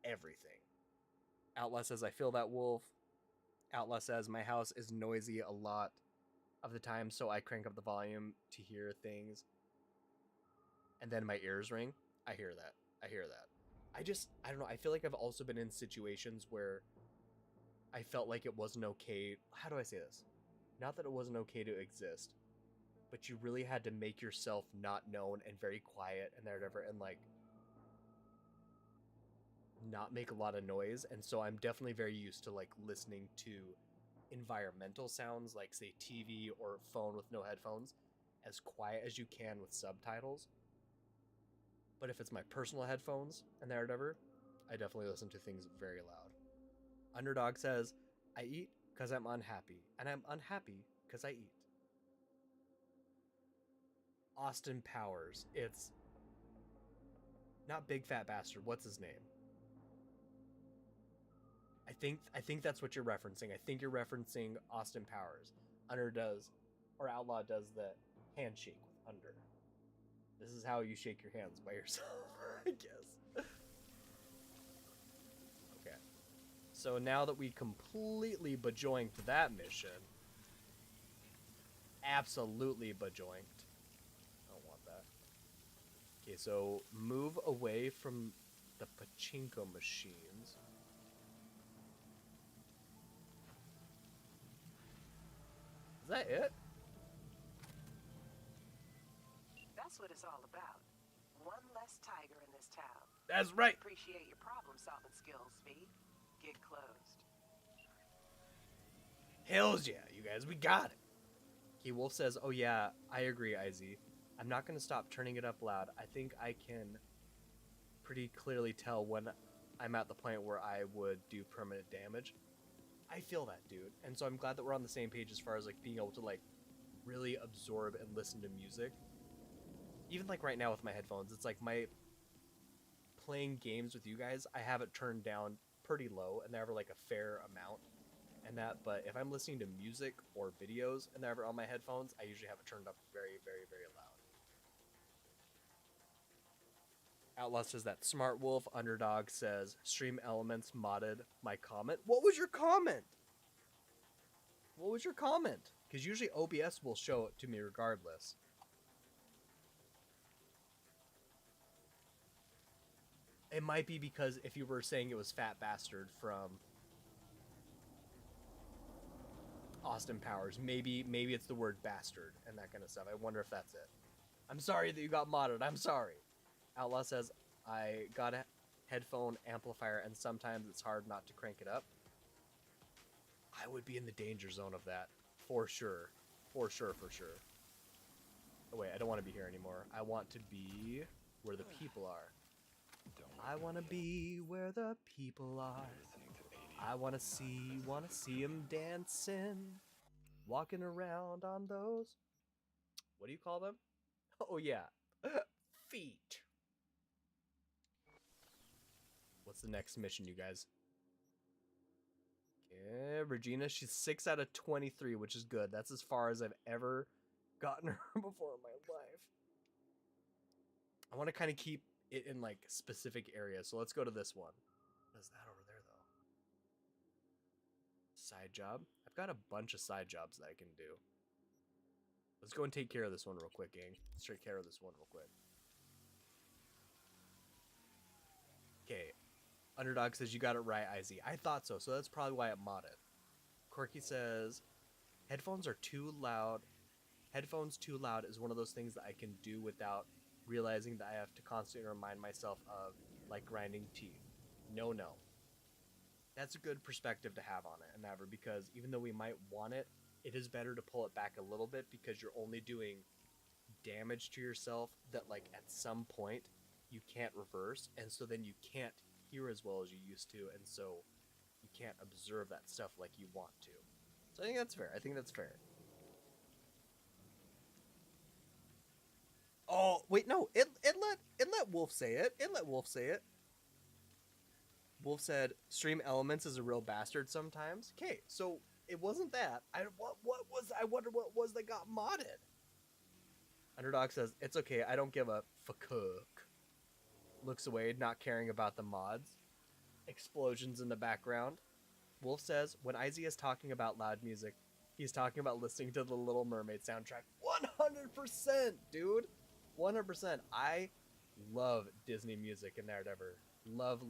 everything. Outlaw says, I feel that, Wolf. Outlaw says, my house is noisy a lot of the time, so I crank up the volume to hear things. And then my ears ring. I hear that. I hear that. I don't know. I feel like I've also been in situations where I felt like it wasn't okay. How do I say this? Not that it wasn't okay to exist, but you really had to make yourself not known and very quiet and whatever, and like not make a lot of noise. And so I'm definitely very used to like listening to environmental sounds, like say TV or phone with no headphones, as quiet as you can with subtitles. But if it's my personal headphones and whatever, I definitely listen to things very loud. Underdog says, I eat because I'm unhappy, and I'm unhappy because I eat. Austin Powers. It's not Big Fat Bastard. What's his name? I think that's what you're referencing. I think you're referencing Austin Powers. Outlaw does the handshake with Under. This is how you shake your hands by yourself, I guess. Okay. So now that we completely bajoinked that mission, absolutely bajoinked. I don't want that. Okay, so move away from the pachinko machines. Is that it? That's what it's all about. One less tiger in this town. That's right. Appreciate your problem-solving skills, V. Get closed. Hells yeah, you guys, we got it. Okay, Wolf says, oh yeah, I agree, IZ. I'm not going to stop turning it up loud. I think I can pretty clearly tell when I'm at the point where I would do permanent damage. I feel that, dude. And so I'm glad that we're on the same page as far as like being able to like really absorb and listen to music. Even like right now with my headphones, it's like my playing games with you guys, I have it turned down pretty low and they're ever like a fair amount and that, but if I'm listening to music or videos and they're ever on my headphones, I usually have it turned up very, very, very loud. Outlaw says that Smart Wolf. Underdog says Stream Elements modded my comment. What was your comment? What was your comment? Because usually OBS will show it to me regardless. It might be because if you were saying it was Fat Bastard from Austin Powers, maybe it's the word bastard and that kind of stuff. I wonder if that's it. I'm sorry that you got modded. I'm sorry. Outlaw says, I got a headphone amplifier and sometimes it's hard not to crank it up. I would be in the danger zone of that. For sure. For sure, for sure. Oh wait, I don't want to be here anymore. I want to be where the people are. I want to be where the people are. I want to see them dancing. Walking around on those. What do you call them? Oh yeah. Feet. What's the next mission, you guys? Okay, Regina, she's 6 out of 23, which is good. That's as far as I've ever gotten her before in my life. I want to kind of keep it in like specific areas, so let's go to this one. What is that over there, though? Side job? I've got a bunch of side jobs that I can do. Let's go and take care of this one real quick, gang. Let's take care of this one real quick. Okay. Underdog says you got it right, IZ. I thought so, so that's probably why it modded. Quirky says, headphones are too loud. Headphones too loud is one of those things that I can do without realizing that I have to constantly remind myself of, like grinding teeth. No. That's a good perspective to have on it, and ever, because even though we might want it, it is better to pull it back a little bit because you're only doing damage to yourself that, like, at some point you can't reverse, and so then you can't hear as well as you used to, and so you can't observe that stuff like you want to. So I think that's fair. Oh, wait, no. It let Wolf say it. Wolf said Stream Elements is a real bastard sometimes. Okay, so it wasn't that. I wonder what was that got modded. Underdog says, it's okay, I don't give a fuck. Looks away, not caring about the mods. Explosions in the background. Wolf says, when Izzy is talking about loud music, he's talking about listening to the Little Mermaid soundtrack. 100%, dude. 100%. I love Disney music and that ever. Love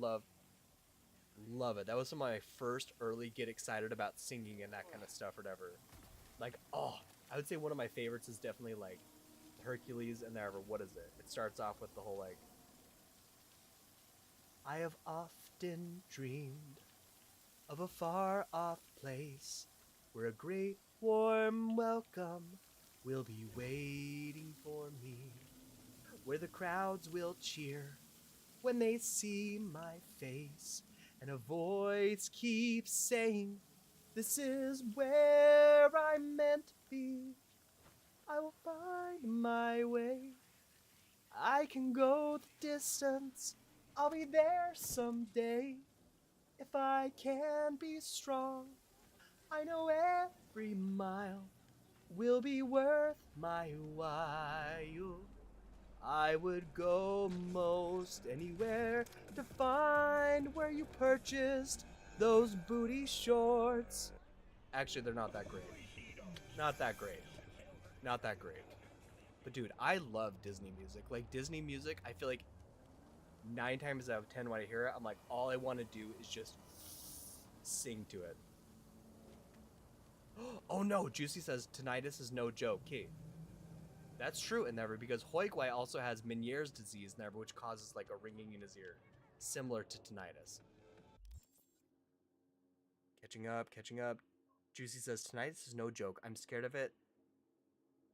it. That was some of my first early get excited about singing and that kind of stuff or whatever. Like, oh, I would say one of my favorites is definitely like Hercules and ever. What is it? It starts off with the whole like, I have often dreamed of a far off place where a great warm welcome will be waiting for me, where the crowds will cheer when they see my face, and a voice keeps saying, this is where I'm meant to be. I will find my way. I can go the distance. I'll be there someday. If I can be strong, I know every mile will be worth my while. I would go most anywhere to find where you purchased those booty shorts. Actually, they're not that great. Not that great. But dude, I love Disney music. Like Disney music, I feel like 9 times out of 10 when I hear it, I'm like, all I want to do is just sing to it. Oh no, Juicy says tinnitus is no joke. Okay, that's true in Never, because Hoigwai also has Meniere's disease Never, which causes like a ringing in his ear, similar to tinnitus. Catching up. Juicy says tinnitus is no joke. I'm scared of it.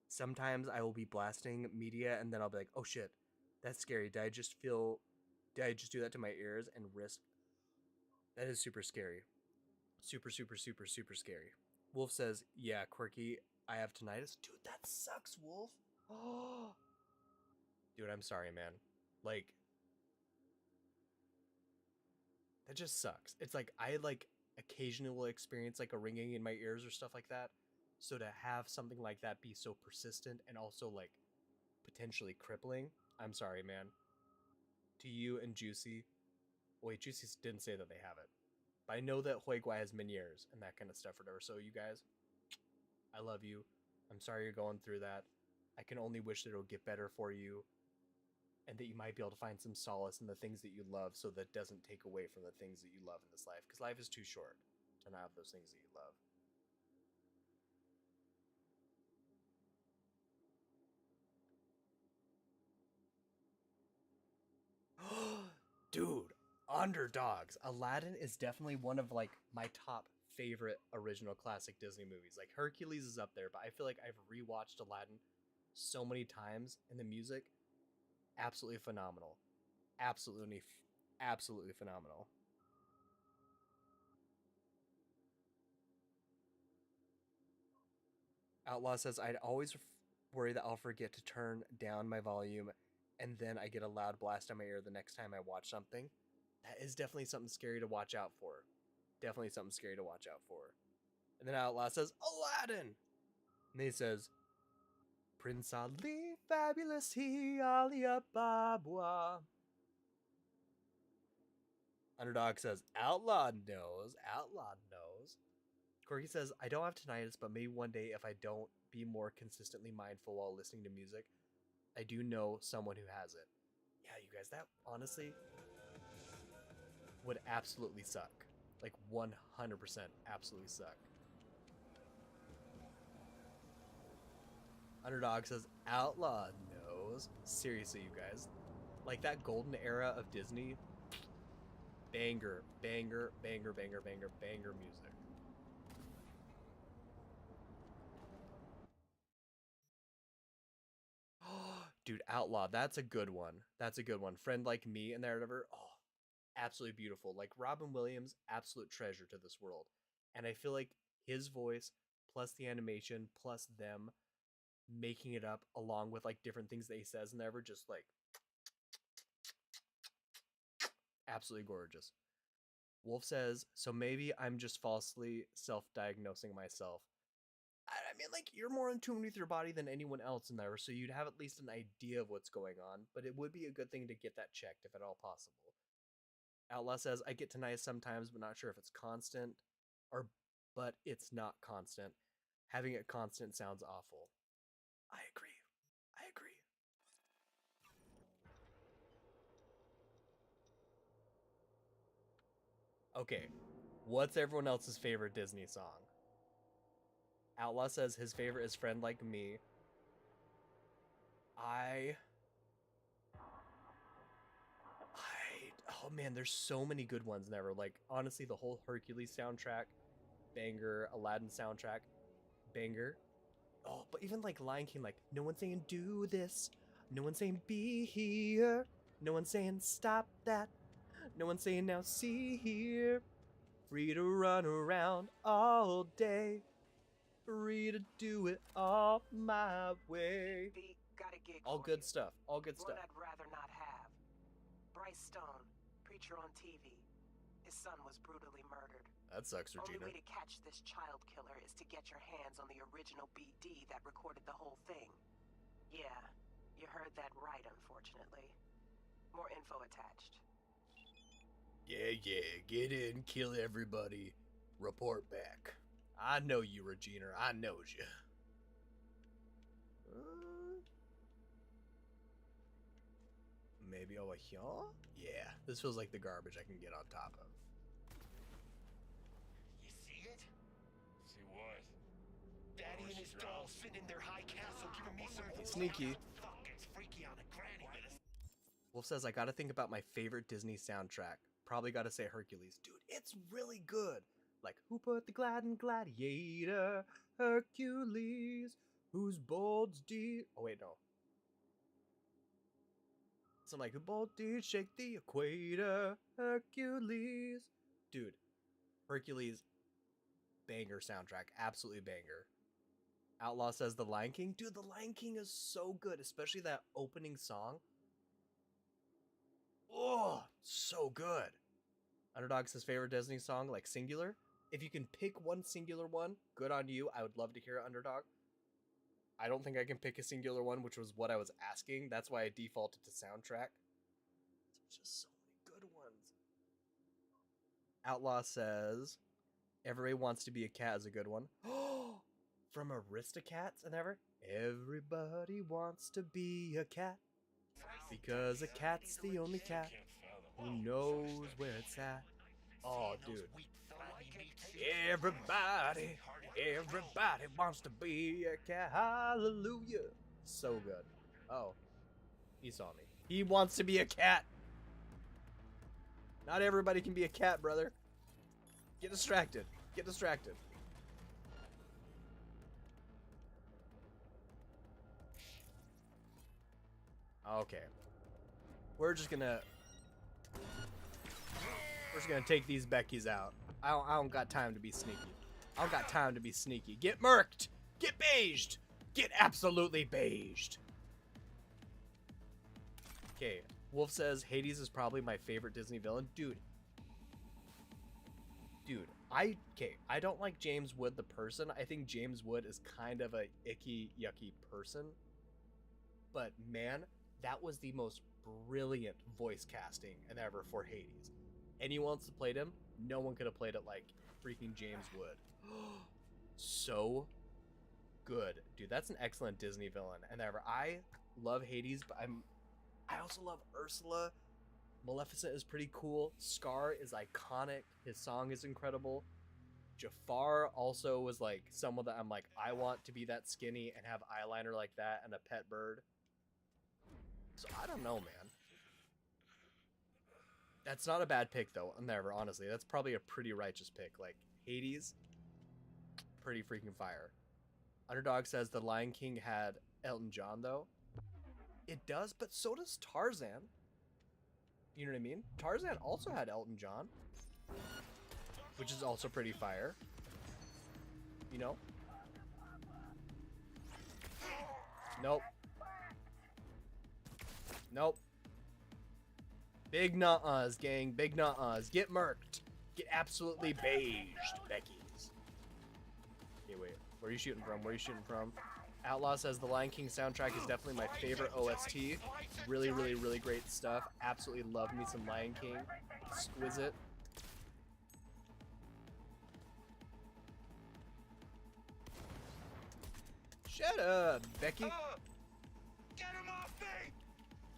Sometimes I will be blasting media and then I'll be like, oh shit, that's scary. Did I just feel Did I just do that to my ears and risk? That is super scary. Super, super, super, super scary. Wolf says, yeah, Quirky, I have tinnitus. Dude, that sucks, Wolf. Oh. Dude, I'm sorry, man. Like, that just sucks. It's like, I like occasionally will experience like a ringing in my ears or stuff like that. So to have something like that be so persistent and also like potentially crippling, I'm sorry, man. To you and Juicy. Wait, Juicy didn't say that they have it. But I know that Huiguai has Meniers and that kind of stuff or whatever. So you guys, I love you. I'm sorry you're going through that. I can only wish that it'll get better for you and that you might be able to find some solace in the things that you love so that doesn't take away from the things that you love in this life. Because life is too short to not have those things that you love. Dude, Underdogs. Aladdin is definitely one of like my top favorite original classic Disney movies. Like Hercules is up there, but I feel like I've rewatched Aladdin so many times, and the music absolutely phenomenal. Absolutely phenomenal. Outlaw says I'd always worry that I'll forget to turn down my volume and then I get a loud blast on my ear the next time I watch something. That is definitely something scary to watch out for. Definitely something scary to watch out for. And then Outlaw says, Aladdin! And then he says, Prince Ali, fabulous he, Ali Ababwa. Underdog says, Outlaw knows. Outlaw knows. Corky says, I don't have tinnitus, but maybe one day if I don't be more consistently mindful while listening to music, I do know someone who has it. Yeah, you guys, that honestly would absolutely suck. Like 100% absolutely suck. Underdog says, Outlaw knows. Seriously, you guys. Like that golden era of Disney, banger, banger, banger, banger, banger, banger music. Dude, Outlaw, that's a good one. That's a good one. Friend Like Me and there, whatever. Oh, absolutely beautiful. Like Robin Williams, absolute treasure to this world. And I feel like his voice, plus the animation, plus them making it up along with like different things that he says and there, just like absolutely gorgeous. Wolf says, so maybe I'm just falsely self-diagnosing myself. I mean, like, you're more in tune with your body than anyone else in there, so you'd have at least an idea of what's going on, but it would be a good thing to get that checked if at all possible. Outlaw says, I get tinnitus sometimes, but not sure if it's constant, but it's not constant. Having it constant sounds awful. I agree. I agree. Okay, what's everyone else's favorite Disney song? Outlaw says his favorite is Friend Like Me. Oh man, there's so many good ones never. Like, honestly, the whole Hercules soundtrack, banger. Aladdin soundtrack, banger. Oh, but even like Lion King, like, no one's saying do this. No one's saying be here. No one's saying stop that. No one's saying now see here. Free to run around all day. Free to do it all my way. Got a gig all for good you. stuff. All good One stuff. I'd rather not have. Bryce Stone, preacher on TV. His son was brutally murdered. That sucks, Regina. Only way to catch this child killer is to get your hands on the original BD that recorded the whole thing. Yeah, you heard that right, unfortunately. More info attached. Yeah, get in, kill everybody, report back. I know you, Regina. I knows you. Maybe over here? Yeah, this feels like the garbage I can get on top of. You see it? See what? Daddy and his doll sitting in their high castle giving me some Sneaky. Fuck, it's freaky on a granny, but it's... Wolf says, I gotta think about my favorite Disney soundtrack. Probably gotta say Hercules. Dude, it's really good. Like, who put the gladiator? Hercules. Whose bold's deep? Oh, wait, no. Some like, both these shake the equator, Hercules. Dude, Hercules, banger soundtrack, absolutely banger. Outlaw says The Lion King. Dude, The Lion King is so good, especially that opening song. Oh, so good. Underdog says favorite Disney song, like singular. If you can pick one singular one, good on you. I would love to hear it, Underdog. I don't think I can pick a singular one, which was what I was asking. That's why I defaulted to soundtrack. There's just so many good ones. Outlaw says Everybody Wants to Be a Cat is a good one. From Aristocats and ever. Everybody wants to be a cat because a cat's the only cat who knows where it's at. Oh, dude. Everybody wants to be a cat. Hallelujah. So good. Oh, he saw me. He wants to be a cat. Not everybody can be a cat, brother. Get distracted. Get distracted. Okay. We're just gonna take these Beckys out. I don't got time to be sneaky. I don't got time to be sneaky. Get murked. Get beiged. Get absolutely beiged. Okay. Wolf says Hades is probably my favorite Disney villain. Dude, I don't like James Wood the person. I think James Wood is kind of a icky, yucky person. But man, that was the most brilliant voice casting ever for Hades. Anyone else that played him, no one could have played it like freaking James Wood. So good. Dude, that's an excellent Disney villain. And I love Hades, but I also love Ursula. Maleficent is pretty cool. Scar is iconic. His song is incredible. Jafar also was like someone that I'm like, I want to be that skinny and have eyeliner like that and a pet bird. So I don't know, man. That's not a bad pick though. Never, honestly. That's probably a pretty righteous pick. Like Hades, pretty freaking fire. Underdog says The Lion King had Elton John though. It does, but so does Tarzan. You know what I mean? Tarzan also had Elton John, which is also pretty fire. You know? Nope. Nope. Big nuh-uhs, gang. Big nuh-uhs. Get murked. Get absolutely beiged, Becky's. Okay, wait. Where are you shooting from? Where are you shooting from? Outlaw says the Lion King soundtrack is definitely my favorite OST. Really, really, really great stuff. Absolutely love me some Lion King. Exquisite. Shut up, Becky. Get him off me!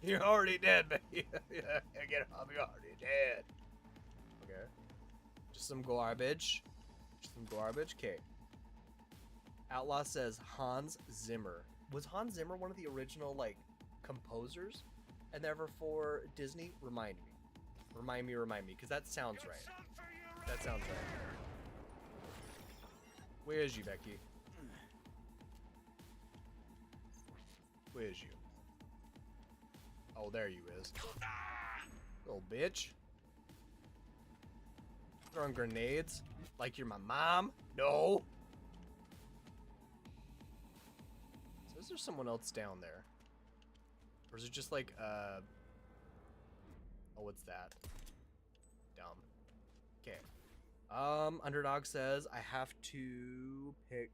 You're already dead, Becky. Get him off. You're already dead. Okay. Just some garbage. Just some garbage. Okay. Outlaw says Hans Zimmer. Was Hans Zimmer one of the original, like, composers? And ever for Disney? Remind me. Remind me. Because that sounds right. That sounds right. Where is you, Becky? Where is you? Oh, there you is. Little bitch. Throwing grenades? Like you're my mom? No! So is there someone else down there? Or is it just like, oh, what's that? Dumb. Okay. Underdog says, I have to pick...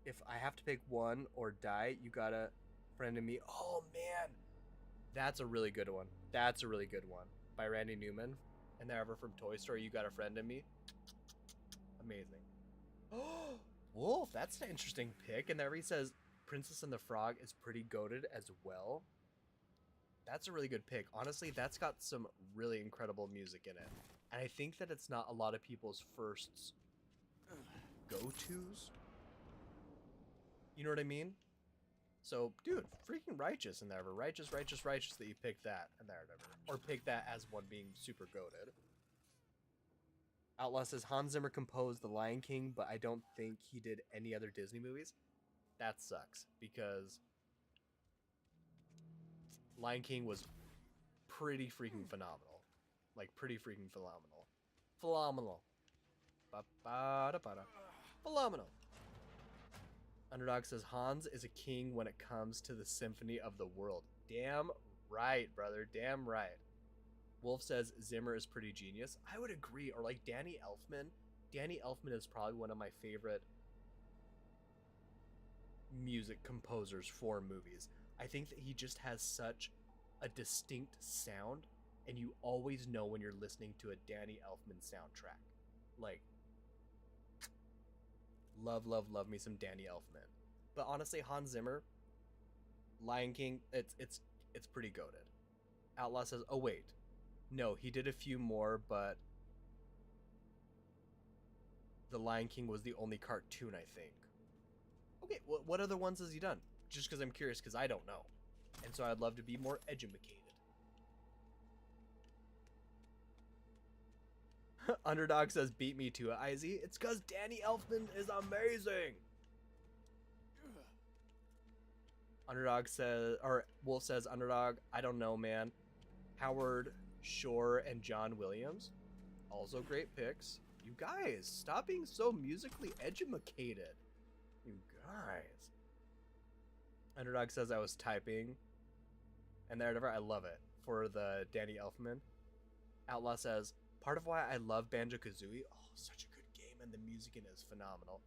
If I have to pick one or die, you gotta friend in me. Oh, man! That's a really good one. That's a really good one. By Randy Newman. And they're ever from Toy Story, You Got a Friend in Me. Amazing. Oh, Wolf, that's an interesting pick. And there he says, Princess and the Frog is pretty goated as well. That's a really good pick. Honestly, that's got some really incredible music in it. And I think that it's not a lot of people's first go-tos. You know what I mean? So, dude, freaking righteous in there. Righteous that you picked that and there, or pick that as one being super goated. Outlaw says Hans Zimmer composed The Lion King, but I don't think he did any other Disney movies. That sucks because Lion King was pretty freaking phenomenal. Like, pretty freaking phenomenal. Phenomenal. Ba-ba-da-ba-da. Phenomenal. Underdog says, Hans is a king when it comes to the symphony of the world. Damn right, brother. Damn right. Wolf says, Zimmer is pretty genius. I would agree. Or like Danny Elfman. Danny Elfman is probably one of my favorite music composers for movies. I think that he just has such a distinct sound, and you always know when you're listening to a Danny Elfman soundtrack. Like, love me some Danny Elfman. But honestly, Hans Zimmer, Lion King, it's pretty goated. Outlaw says, oh wait, no, he did a few more, but The Lion King was the only cartoon, I think. Okay, what other ones has he done? Just because I'm curious, because I don't know. And so I'd love to be more educated. Underdog says, beat me to it, IZ. It's because Danny Elfman is amazing. Underdog says, or Wolf says, Underdog, I don't know, man. Howard Shore and John Williams, also great picks. You guys, stop being so musically educated. You guys. Underdog says I was typing. And there, I love it. For the Danny Elfman. Outlaw says, part of why I love Banjo-Kazooie, oh, such a good game, and the music in it is phenomenal,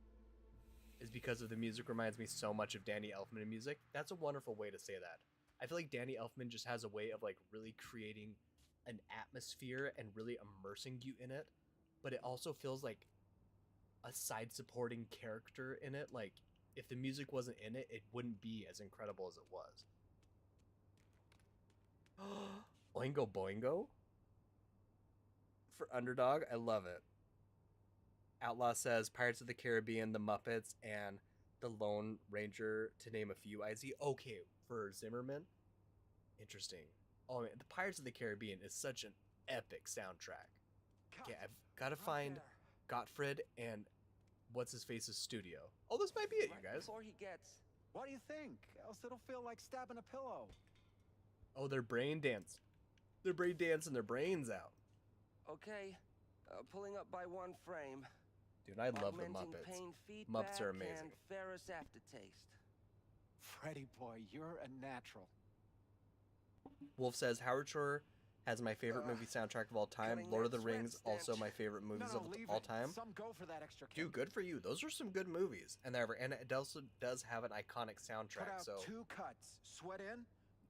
is because of the music reminds me so much of Danny Elfman music. That's a wonderful way to say that. I feel like Danny Elfman just has a way of like really creating an atmosphere and really immersing you in it, but it also feels like a side supporting character in it. Like, if the music wasn't in it, it wouldn't be as incredible as it was. Oingo Boingo? For Underdog, I love it. Outlaw says Pirates of the Caribbean, The Muppets, and The Lone Ranger, to name a few. IZ. Okay, for Zimmerman. Interesting. Oh man, the Pirates of the Caribbean is such an epic soundtrack. Okay, I've got to find Gottfried and what's his face's studio. Oh, this might be it, you guys. Before he gets. What do you think? Else it'll feel like stabbing a pillow. Oh, they're brain dance. They're brain dancing their brains out. Okay, pulling up by one frame. Dude, I love the Augmenting Muppets. pain Muppets are feedback amazing. And ferrous aftertaste. Freddy boy, you're a natural. Wolf says Howard Shore has my favorite movie soundtrack of all time. Lord of the Rings, also my favorite movies of all time. Some go for that extra kick. Dude, good for you. Those are some good movies. And it also does have an iconic Put soundtrack. out So 2 cuts. Sweat in.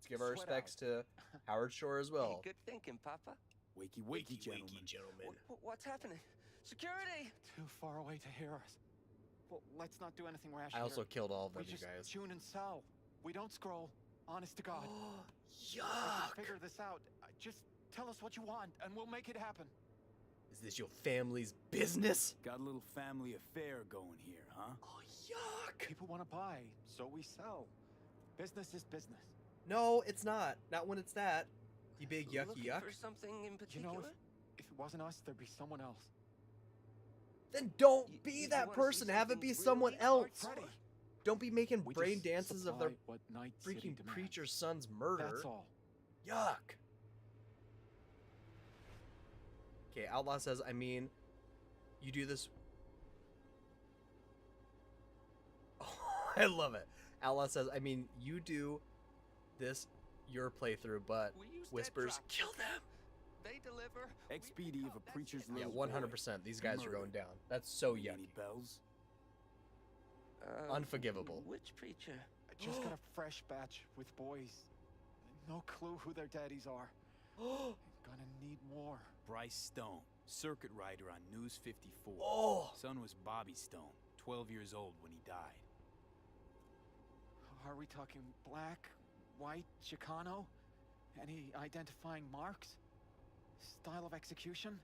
let's give our respects to Howard Shore as well. Hey, good thinking, Papa. Wakey, gentlemen. What's happening? Security! Too far away to hear us. Well, let's not do anything rash. I also here. killed all of them, We you just guys. tune and sell. We don't scroll. Honest to God. We Yuck! can figure this out. Just tell us what you want, and we'll make it happen. Is this your family's business? Got a little family affair going here, huh? Oh, yuck! People want to buy, so we sell. Business is business. No, it's not. Not when it's that. You big yucky Looking yuck. for something in You particular? know, if it wasn't us, there'd be someone else. Then don't be you that wanna see person. Have it be something someone really else. Freddy, Don't be making we brain just dances of their supply what Night City freaking demands. preacher's son's murder. That's all. Yuck. Okay, Outlaw says, I mean, you do this. Oh, I love it. Outlaw says, I mean, you do this your playthrough, but We use Whispers, that kill them. They deliver. XPD of a preacher's Yeah, little 100%. These guys are Murder. going down. That's so Ring yucky. Any bells? Unforgivable. Which preacher? I just got a fresh batch with boys. No clue who their daddies are. Gonna need more. Bryce Stone, circuit rider on News 54. Oh! Son was Bobby Stone, 12 years old when he died. Are we talking black, white, Chicano? Any identifying marks? Style of execution?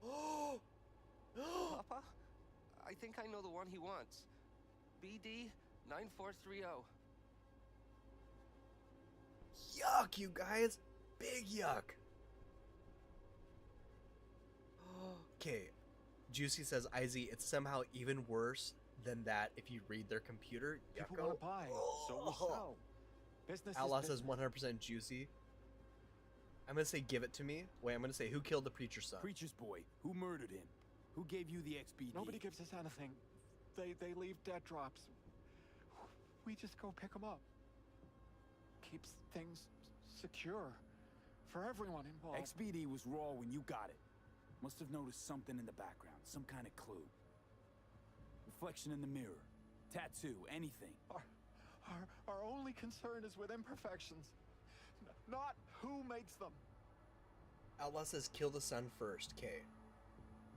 Papa? I think I know the one he wants. BD 9430. Yuck, you guys. Big yuck. Okay. Juicy says, IZ, it's somehow even worse than that if you read their computer. People Yucko. want to buy, so we sell. Business Outlaw is says business. 100% Juicy. I'm gonna say give it to me. Wait, I'm gonna say who killed the preacher's son? Preacher's boy. Who murdered him? Who gave you the XBD? Nobody gives us anything. They leave dead drops. We just go pick them up. Keeps things secure for everyone involved. XBD was raw when you got it. Must have noticed something in the background, some kind of clue. Reflection in the mirror, tattoo, anything. Our only concern is with imperfections, not who makes them. Outlaw says kill the son first. Okay.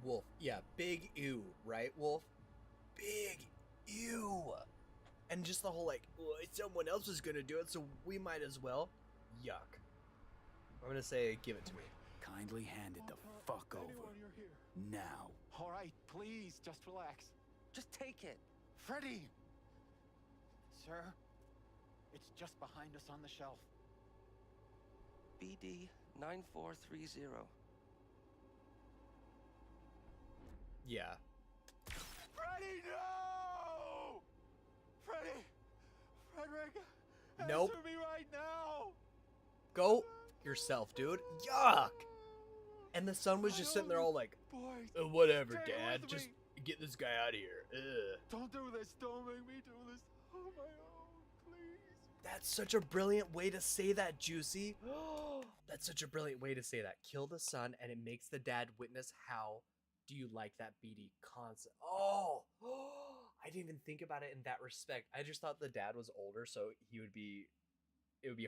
Wolf. Yeah, big ew, right, Wolf? Big ew. And just the whole like, well, someone else is gonna do it, so we might as well. Yuck. I'm gonna say give it to me. Kindly hand it the fuck over. Now. All right, please, just relax. Just take it. Freddy! Sir, it's just behind us on the shelf. BD 9430. Yeah. Freddy, no! Freddy! Frederick! Nope. Answer me right now! Go yourself, dude. Yuck! And the son was just sitting there all like, whatever, Dad. Just get this guy out of here. Ugh. Don't do this. Don't make me do this. Oh, my own, please. That's such a brilliant way to say that, Juicy. That's such a brilliant way to say that. Kill the son, and it makes the dad witness how do you like that BD concept. Oh, I didn't even think about it in that respect. I just thought the dad was older, so it would be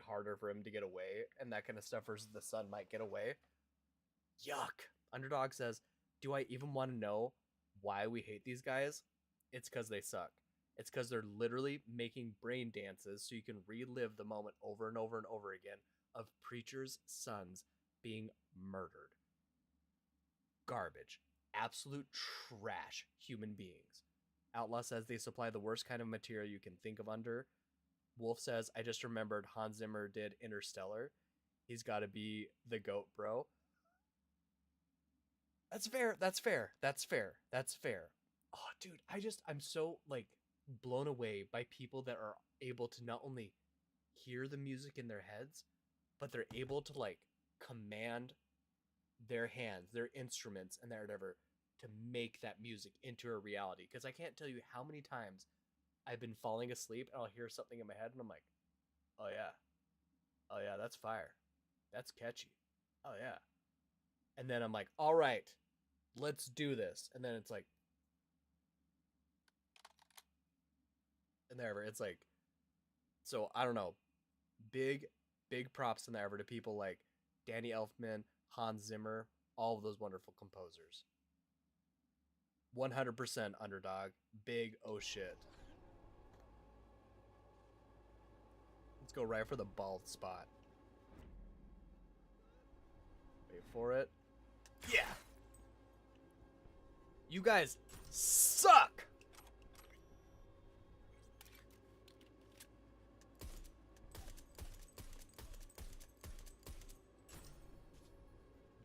harder for him to get away, and that kind of stuff versus the son might get away. Yuck. Underdog says, do I even want to know why we hate these guys? It's because they suck. It's because they're literally making brain dances so you can relive the moment over and over and over again of preachers' sons being murdered. Garbage. Absolute trash human beings. Outlaw says they supply the worst kind of material you can think of under. Wolf says, I just remembered Hans Zimmer did Interstellar. He's got to be the GOAT, bro. That's fair. That's fair. That's fair. That's fair. Oh, dude, I'm so, like, blown away by people that are able to not only hear the music in their heads, but they're able to, like, command their hands, their instruments, and their whatever to make that music into a reality. Because I can't tell you how many times I've been falling asleep and I'll hear something in my head and I'm like, oh yeah. Oh yeah, that's fire. That's catchy. Oh yeah. And then I'm like, all right, let's do this. And then it's like, and there, it's like, so I don't know. Big props in there to people like Danny Elfman, Hans Zimmer, all of those wonderful composers. 100% Underdog. Big oh shit. Let's go right for the bald spot. Wait for it. Yeah. You guys suck.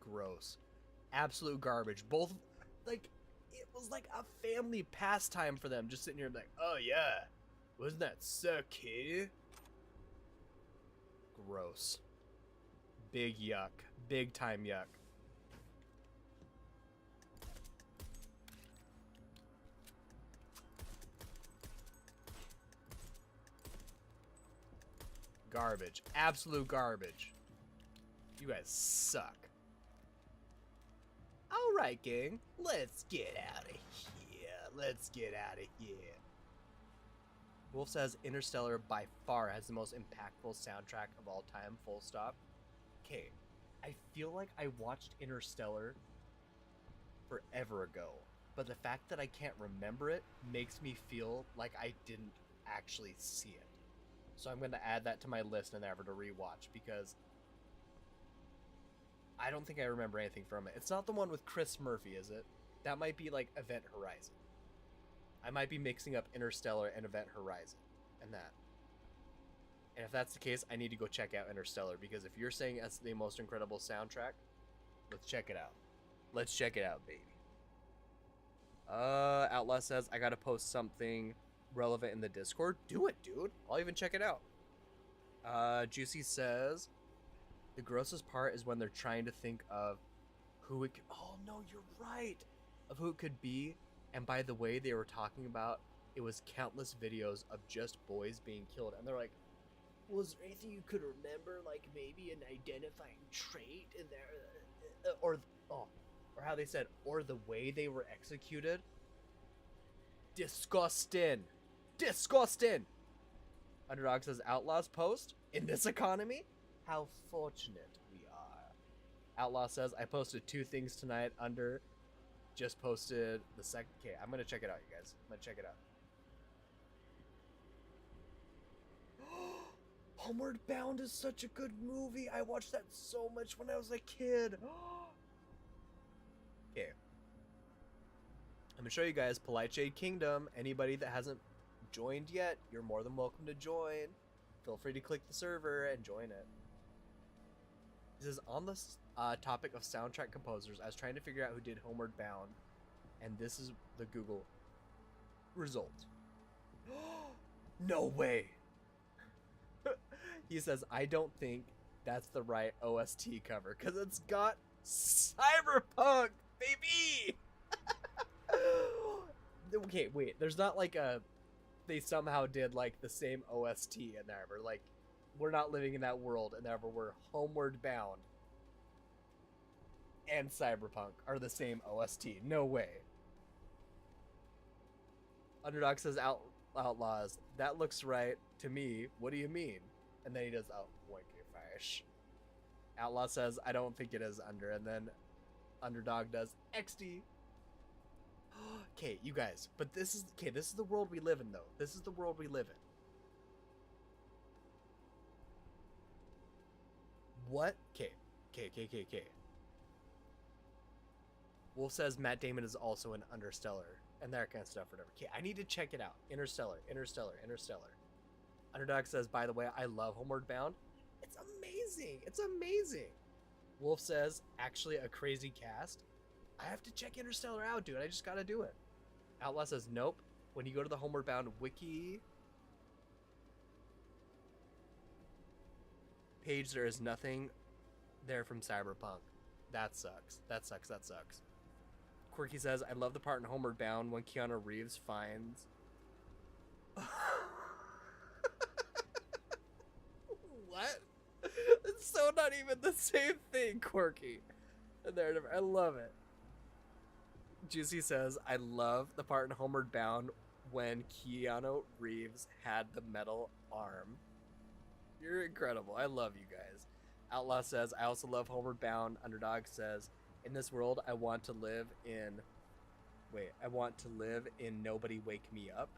Gross. Absolute garbage. Both, like, it was like a family pastime for them, just sitting here like, oh yeah, wasn't that so cute? Gross. Big yuck. Big time yuck. Garbage. Absolute garbage. You guys suck. Alright, gang. Let's get out of here. Let's get out of here. Wolf says Interstellar by far has the most impactful soundtrack of all time, full stop. Okay, I feel like I watched Interstellar forever ago, but the fact that I can't remember it makes me feel like I didn't actually see it. So I'm going to add that to my list and ever to rewatch, because I don't think I remember anything from it. It's not the one with Chris Murphy, is it? That might be like Event Horizon. I might be mixing up Interstellar and Event Horizon and that. And if that's the case, I need to go check out Interstellar, because if you're saying that's the most incredible soundtrack, let's check it out. Let's check it out, baby. Outlaw says I gotta post something relevant in the Discord. Do it, dude. I'll even check it out. Juicy says The grossest part is when they're trying to think of who it could, oh no, you're right, of who it could be. And by the way, they were talking about, it was countless videos of just boys being killed. And they're like, was there anything you could remember, like maybe an identifying trait in there, or how they said, or the way they were executed? Disgusting. Underdog says, Outlaws post in this economy? How fortunate we are. Outlaw says, I posted 2 things tonight. Under just posted the second. Okay, I'm gonna check it out, you guys. I'm gonna check it out. Homeward Bound is such a good movie. I watched that so much when I was a kid. Okay. I'm gonna show you guys Polite Shade Kingdom. Anybody that hasn't joined yet, you're more than welcome to join. Feel free to click the server and join it. This is on the topic of soundtrack composers. I was trying to figure out who did Homeward Bound, and this is the Google result. No way. He says, I don't think that's the right OST cover because it's got Cyberpunk, baby. Okay, wait. There's not like a, they somehow did like the same OST and ever. Like, we're not living in that world and ever. We're Homeward Bound and Cyberpunk are the same OST. No way. Underdog says, Outlaws. That looks right to me. What do you mean? And then he does, oh, winky fish. Outlaw says, I don't think it is under. And then Underdog does XD. Okay, you guys. But this is, okay, this is the world we live in, though. This is the world we live in. What? Okay. Wolf says Matt Damon is also an Interstellar. And that kind of stuff, whatever. Okay, I need to check it out. Interstellar. Underdog says, by the way, I love Homeward Bound. It's amazing. Wolf says, actually a crazy cast. I have to check Interstellar out, dude. I just gotta do it. Outlaw says, nope. When you go to the Homeward Bound wiki page, there is nothing there from Cyberpunk. That sucks. Quirky says, I love the part in Homeward Bound when Keanu Reeves finds... What? It's so not even the same thing, Quirky. I love it. Juicy says, I love the part in Homeward Bound when Keanu Reeves had the metal arm. You're incredible. I love you guys. Outlaw says, I also love Homeward Bound. Underdog says, in this world, I want to live in Nobody Wake Me Up.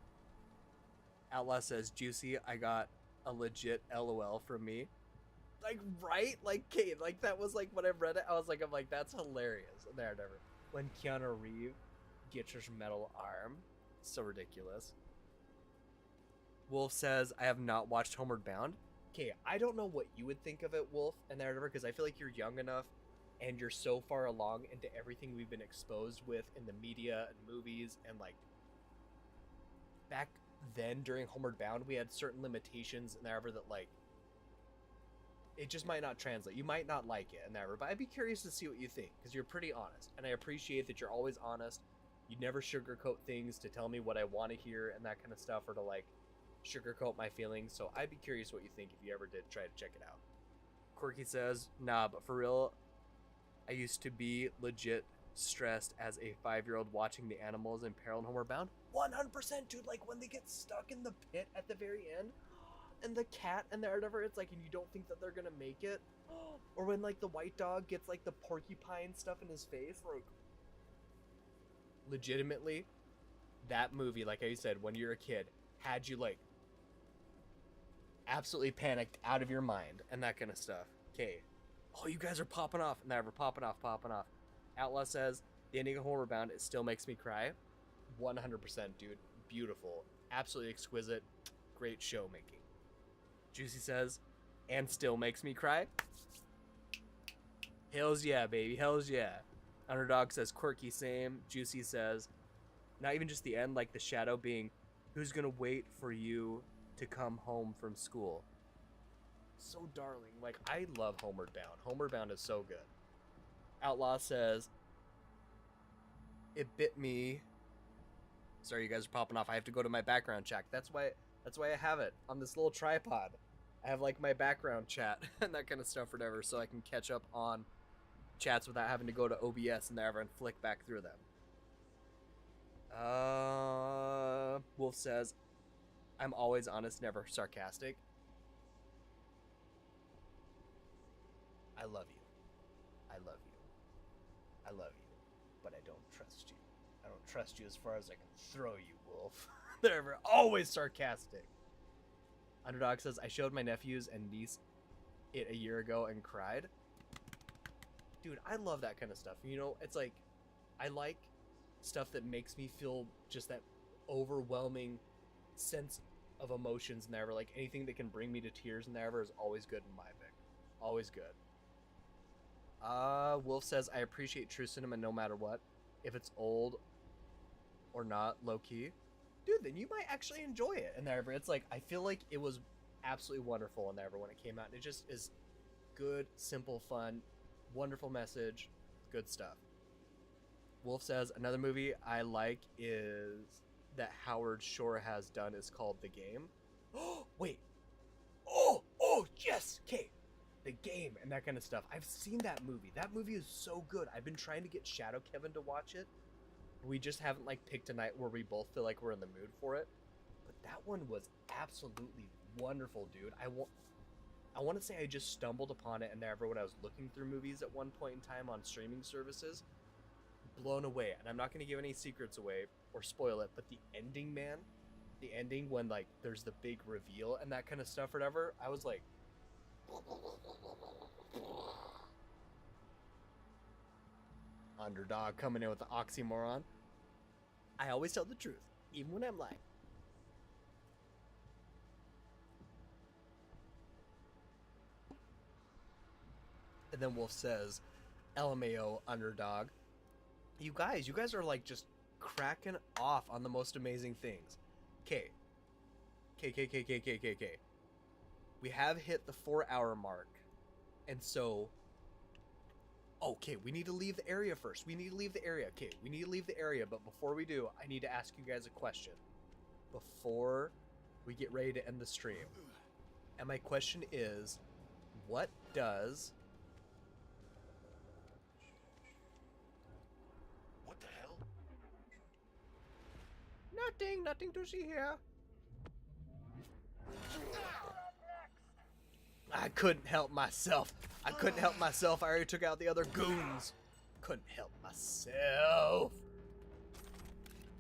Outlaw says, Juicy, I got a legit LOL from me. Like, right? Like, Kate, like, that was, like, when I read it, I'm like, that's hilarious. There, never. When Keanu Reeves gets his metal arm. So ridiculous. Wolf says, I have not watched Homeward Bound. Okay, I don't know what you would think of it, Wolf, and there, because I feel like you're young enough and you're so far along into everything we've been exposed with in the media and movies, and, like, back then during Homeward Bound, we had certain limitations and whatever that, like, it just might not translate. You might not like it and whatever, but I'd be curious to see what you think, because you're pretty honest, and I appreciate that you're always honest. You never sugarcoat things to tell me what I want to hear and that kind of stuff, or to, like, sugarcoat my feelings, so I'd be curious what you think if you ever did try to check it out. Quirky says, nah, but for real, I used to be legit stressed as a 5-year-old watching the animals in peril in Homeward Bound. 100%, dude. Like, when they get stuck in the pit at the very end, and the cat and the whatever, it's like, and you don't think that they're gonna make it. Or when, like, the white dog gets, like, the porcupine stuff in his face. Like, legitimately, that movie, like I said, when you're a kid, had you, like, absolutely panicked out of your mind and that kind of stuff. Okay. Oh, you guys are popping off. Never popping off. Outlaw says, the ending of Homeward Bound, it still makes me cry. 100%, dude. Beautiful. Absolutely exquisite. Great show making. Juicy says, and still makes me cry. Hells yeah, baby. Hells yeah. Underdog says, quirky, same. Juicy says, not even just the end, like the shadow being, who's gonna wait for you to come home from school? So darling. Like, I love Homeward Bound. Homeward Bound is so good. Outlaw says, it bit me. Sorry, you guys are popping off. I have to go to my background check. That's why I have it on this little tripod. I have like my background chat and that kind of stuff or whatever, so I can catch up on chats without having to go to OBS and never and flick back through them. Wolf says, I'm always honest, never sarcastic. I love you. I love you. I love you. But I don't trust you. I don't trust you as far as I can throw you, Wolf. They're always sarcastic. Underdog says, I showed my nephews and niece it a year ago and cried. Dude, I love that kind of stuff. You know, it's like, I like stuff that makes me feel just that overwhelming sense of emotions and ever. Like, anything that can bring me to tears and ever is always good in my book. Always good. Wolf says, I appreciate true cinema no matter what. If it's old or not, low-key. Dude, then you might actually enjoy it. And it's like, I feel like it was absolutely wonderful in when it came out. And it just is good, simple, fun, wonderful message, good stuff. Wolf says, another movie I like is that Howard Shore has done is called The Game. Oh, wait. Oh, yes. Okay. The Game and that kind of stuff. I've seen that movie. That movie is so good. I've been trying to get Shadow Kevin to watch it. We just haven't like picked a night where we both feel like we're in the mood for it. But that one was absolutely wonderful, dude. I want to say I just stumbled upon it and when I was looking through movies at one point in time on streaming services, blown away. And I'm not going to give any secrets away or spoil it, but the ending, man, the ending when like there's the big reveal and that kind of stuff or whatever, I was like, Underdog coming in with the oxymoron. I always tell the truth, even when I'm lying. And then Wolf says, LMAO, Underdog. You guys are like just cracking off on the most amazing things. K. We have hit the 4-hour mark. And so, okay, we need to leave the area first. We need to leave the area. Okay, we need to leave the area. But before we do, I need to ask you guys a question before we get ready to end the stream. And my question is, what does... What the hell? Nothing to see here. I couldn't help myself. I already took out the other goons. Couldn't help myself.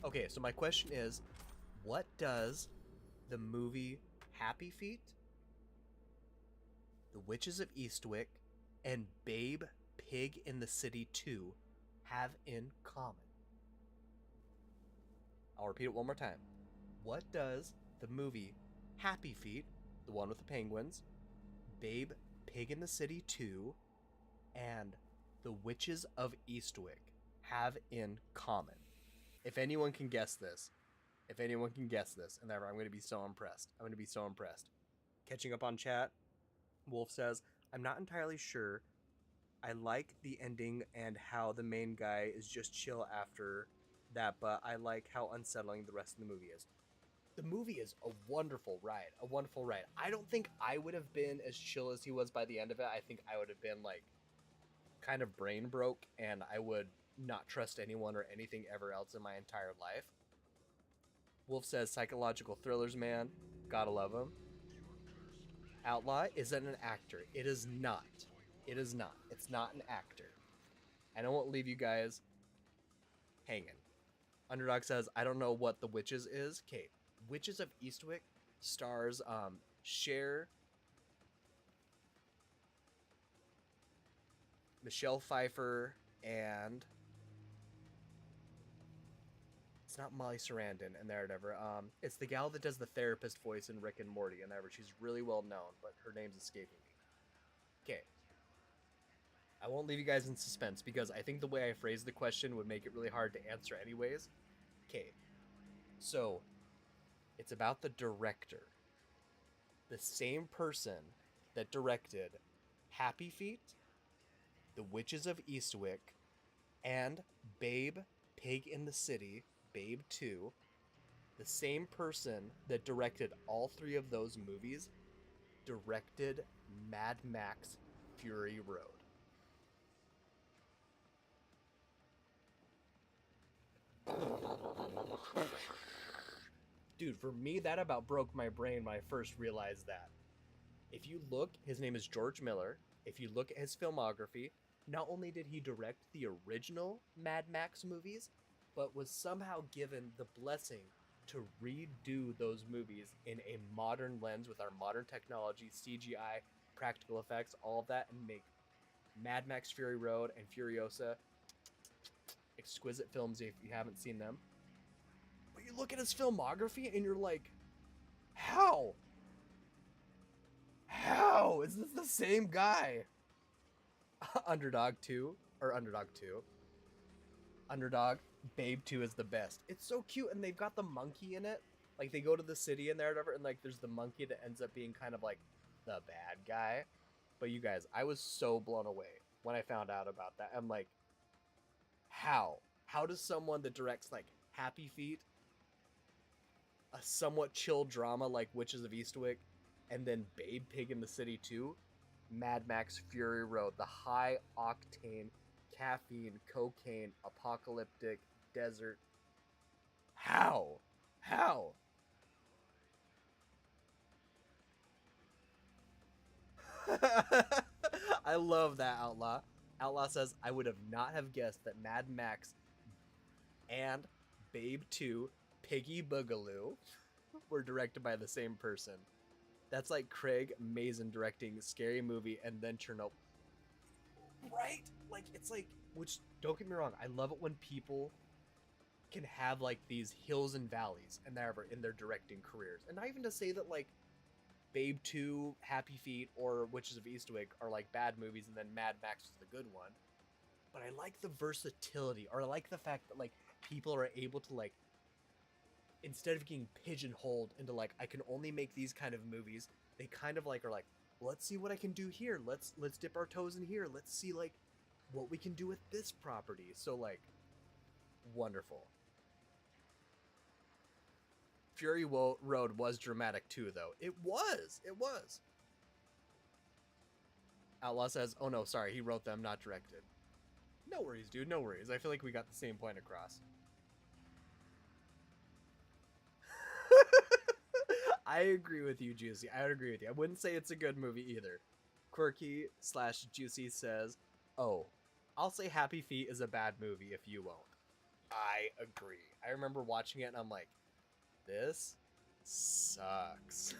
Okay, so my question is, what does the movie Happy Feet, The Witches of Eastwick, and Babe, Pig in the City 2 have in common? I'll repeat it one more time. What does the movie Happy Feet, the one with the penguins, Babe, Pig in the City 2, and The Witches of Eastwick have in common? If anyone can guess this, and I'm going to be so impressed. Catching up on chat, Wolf says, I'm not entirely sure. I like the ending and how the main guy is just chill after that, but I like how unsettling the rest of the movie is. The movie is a wonderful ride. I don't think I would have been as chill as he was by the end of it. I think I would have been like kind of brain broke and I would not trust anyone or anything ever else in my entire life. Wolf says psychological thrillers, man. Gotta love him. Outlaw isn't an actor. It is not. It's not an actor. And I won't leave you guys hanging. Underdog says, I don't know what The Witches is. Okay. Witches of Eastwick stars Cher, Michelle Pfeiffer, and it's not Molly Sarandon and there whatever. It's the gal that does the therapist voice in Rick and Morty and whatever. She's really well known, but her name's escaping me. Okay. I won't leave you guys in suspense because I think the way I phrased the question would make it really hard to answer anyways. Okay. So, it's about the director. The same person that directed Happy Feet, The Witches of Eastwick, and Babe, Pig in the City, Babe 2, the same person that directed all three of those movies directed Mad Max Fury Road. Dude, for me, that about broke my brain when I first realized that. If you look, his name is George Miller. If you look at his filmography, not only did he direct the original Mad Max movies, but was somehow given the blessing to redo those movies in a modern lens with our modern technology, CGI, practical effects, all of that, and make Mad Max Fury Road and Furiosa exquisite films if you haven't seen them. But you look at his filmography and you're like, how? How? Is this the same guy? Underdog 2, Babe 2 is the best. It's so cute, and they've got the monkey in it. Like, they go to the city in there, or whatever, and like, there's the monkey that ends up being kind of like the bad guy. But you guys, I was so blown away when I found out about that. I'm like, how? How does someone that directs like Happy Feet, a somewhat chill drama like Witches of Eastwick, and then Babe, Pig in the City 2, Mad Max Fury Road, the high octane, caffeine, cocaine, apocalyptic, desert. How? How? I love that, Outlaw. Outlaw says, I would have not have guessed that Mad Max and Babe 2, Piggy Boogaloo, were directed by the same person. That's like Craig Mazin directing Scary Movie and then Chernobyl. Right? Like, it's like, which, don't get me wrong, I love it when people can have like these hills and valleys and whatever in their directing careers. And not even to say that like Babe 2, Happy Feet, or Witches of Eastwick are like bad movies and then Mad Max is the good one. But I like the versatility, or I like the fact that like people are able to like, instead of getting pigeonholed into like, I can only make these kind of movies, they kind of like are like, let's see what I can do here. Let's dip our toes in here. Let's see like what we can do with this property. So like, wonderful. Fury Road was dramatic too, though. It was. Outlaw says, oh no, sorry, he wrote them, not directed. No worries, dude, no worries. I feel like we got the same point across. I agree with you, Juicy. I would agree with you. I wouldn't say it's a good movie either. Quirky/Juicy says, oh, I'll say Happy Feet is a bad movie if you won't. I agree. I remember watching it and I'm like, this sucks.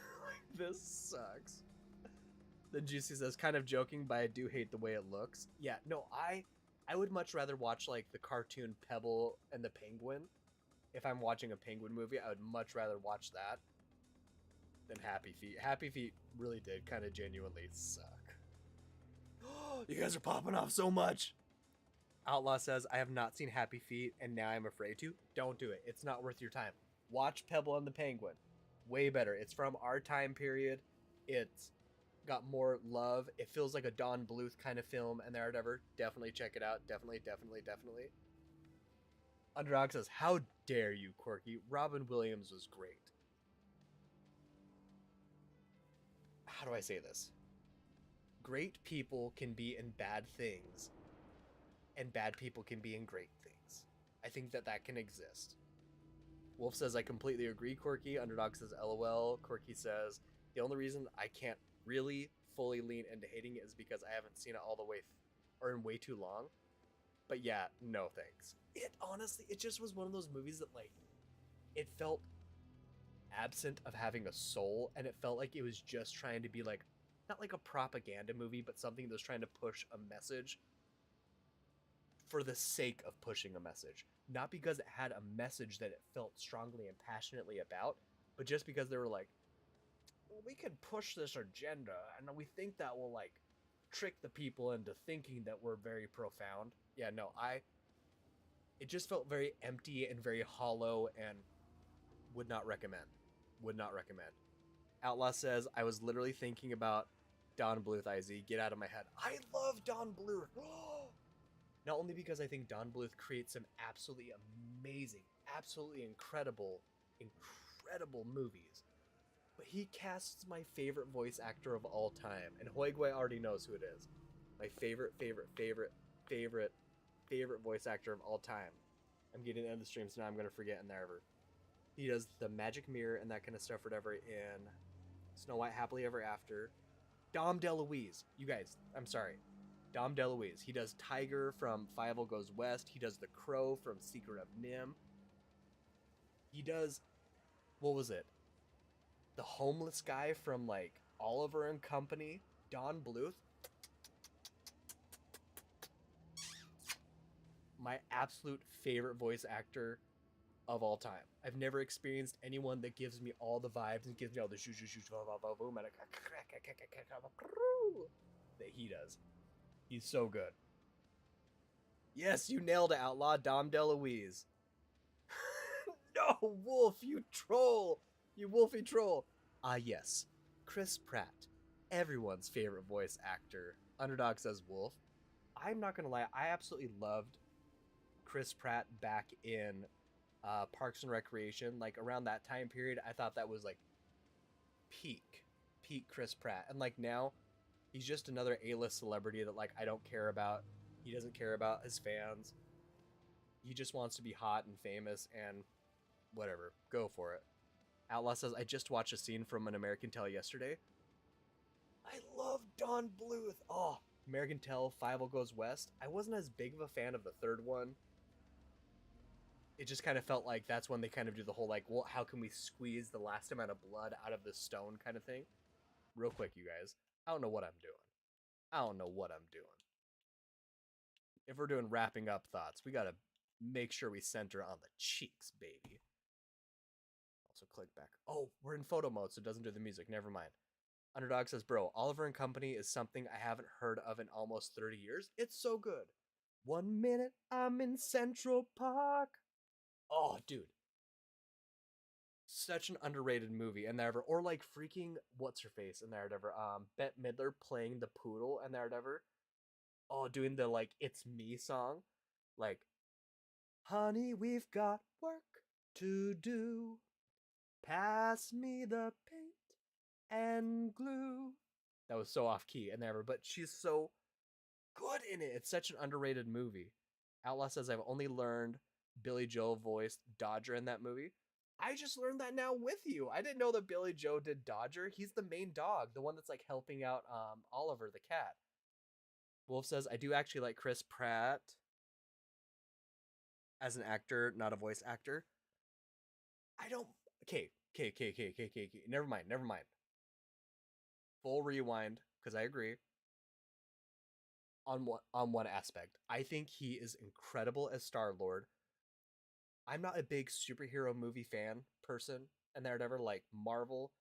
This sucks. Then Juicy says, kind of joking, but I do hate the way it looks. Yeah, no, I would much rather watch like the cartoon Pebble and the Penguin. If I'm watching a Penguin movie, I would much rather watch that than Happy Feet. Happy Feet really did kind of genuinely suck. You guys are popping off so much. Outlaw says, I have not seen Happy Feet and now I'm afraid to. Don't do it. It's not worth your time. Watch Pebble and the Penguin. Way better. It's from our time period. It's got more love. It feels like a Don Bluth kind of film and whatever. Definitely check it out. Definitely. Underdog says, how dare you, Quirky? Robin Williams was great. How do I say this? Great people can be in bad things, and bad people can be in great things. I think that can exist. Wolf says, I completely agree, Quirky. Underdog says, LOL. Quirky says, the only reason I can't really fully lean into hating it is because I haven't seen it all the way, or in way too long. But yeah, no thanks. It honestly, it just was one of those movies that like, it felt absent of having a soul, and it felt like it was just trying to be like, not like a propaganda movie, but something that was trying to push a message for the sake of pushing a message. Not because it had a message that it felt strongly and passionately about, but just because they were like, well, we can push this agenda, and we think that will like trick the people into thinking that we're very profound. Yeah, no, it just felt very empty and very hollow, and would not recommend. Outlaw says, I was literally thinking about Don Bluth, IZ, get out of my head. I love Don Bluth. Not only because I think Don Bluth creates some absolutely amazing, absolutely incredible movies, but he casts my favorite voice actor of all time, and Hoigway already knows who it is. My favorite voice actor of all time. I'm getting into the stream, so now I'm going to forget in there ever. He does the magic mirror and that kind of stuff, whatever, in Snow White Happily Ever After. Dom DeLuise. You guys, I'm sorry. Dom DeLuise. He does Tiger from Fievel Goes West. He does the Crow from Secret of Nim. He does, what was it? The homeless guy from, like, Oliver and Company. Don Bluth. My absolute favorite voice actor of all time. I've never experienced anyone that gives me all the vibes and gives me all the that he does. He's so good. Yes, you nailed it, Outlaw. Dom DeLuise. No, Wolf, you troll. You wolfy troll. Yes. Chris Pratt. Everyone's favorite voice actor. Underdog says Wolf. I'm not going to lie. I absolutely loved Chris Pratt back in Parks and Recreation. Like, around that time period, I thought that was, like, peak Chris Pratt. And, like, now, he's just another A-list celebrity that, like, I don't care about. He doesn't care about his fans. He just wants to be hot and famous and whatever. Go for it. Outlaw says, I just watched a scene from An American Tale yesterday. I love Don Bluth. Oh, American Tale, Fievel Goes West. I wasn't as big of a fan of the third one. It just kind of felt like that's when they kind of do the whole, like, well, how can we squeeze the last amount of blood out of the stone kind of thing? Real quick, you guys. I don't know what I'm doing. If we're doing wrapping up thoughts, we got to make sure we center on the cheeks, baby. Also click back. Oh, we're in photo mode, so it doesn't do the music. Never mind. Underdog says, bro, Oliver and Company is something I haven't heard of in almost 30 years. It's so good. 1 minute, I'm in Central Park. Oh, dude. Such an underrated movie and ever. Or like freaking what's her face in there ever. Bette Midler playing the poodle and there ever. Oh, doing the like It's Me song. Like, honey, we've got work to do. Pass me the paint and glue. That was so off key and never, but she's so good in it. It's such an underrated movie. Outlaw says I've only learned Billy Joe voiced Dodger in that movie. I just learned that now with you. I didn't know that Billy Joe did Dodger. He's the main dog, the one that's like helping out Oliver the cat. Wolf says I do actually like Chris Pratt as an actor, not a voice actor. I don't. Okay. Never mind. Full rewind, because I agree. On one aspect, I think he is incredible as Star-Lord. I'm not a big superhero movie fan person, and whatever, like Marvel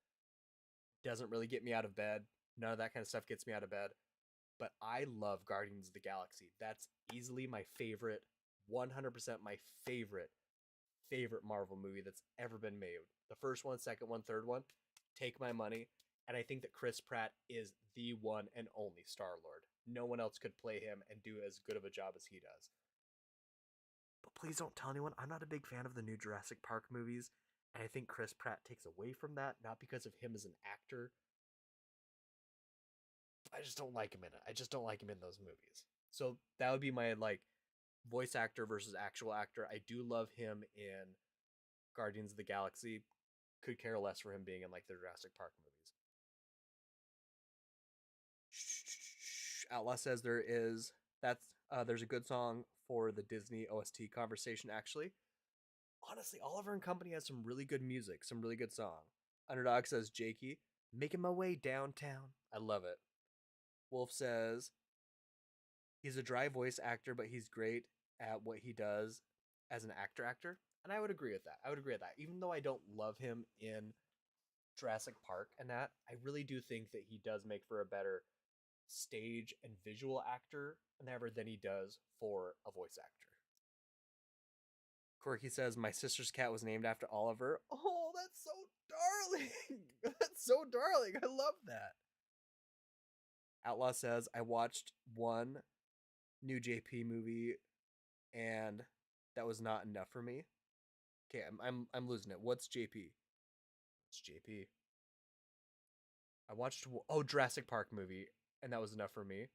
doesn't really get me out of bed. None of that kind of stuff gets me out of bed. But I love Guardians of the Galaxy. That's easily my favorite, 100% my favorite Marvel movie that's ever been made. The first one, second one, third one, take my money. And I think that Chris Pratt is the one and only Star-Lord. No one else could play him and do as good of a job as he does. But please don't tell anyone, I'm not a big fan of the new Jurassic Park movies. And I think Chris Pratt takes away from that, not because of him as an actor. I just don't like him in it. I just don't like him in those movies. So that would be my, like, voice actor versus actual actor. I do love him in Guardians of the Galaxy. Could care less for him being in, like, the Jurassic Park movies. Outlaw says there's a good song for the Disney OST conversation, actually. Honestly, Oliver and Company has some really good music, some really good song. Underdog says, Jakey, making my way downtown. I love it. Wolf says, he's a dry voice actor, but he's great at what he does as an actor. And I would agree with that. Even though I don't love him in Jurassic Park and that, I really do think that he does make for a better stage and visual actor than he does for a voice actor. Quirky says, my sister's cat was named after Oliver. Oh, that's so darling. That's so darling. I love that. Outlaw says, I watched one new JP movie and that was not enough for me. Okay, I'm losing it. What's JP? It's JP. I watched Jurassic Park movie and that was enough for me.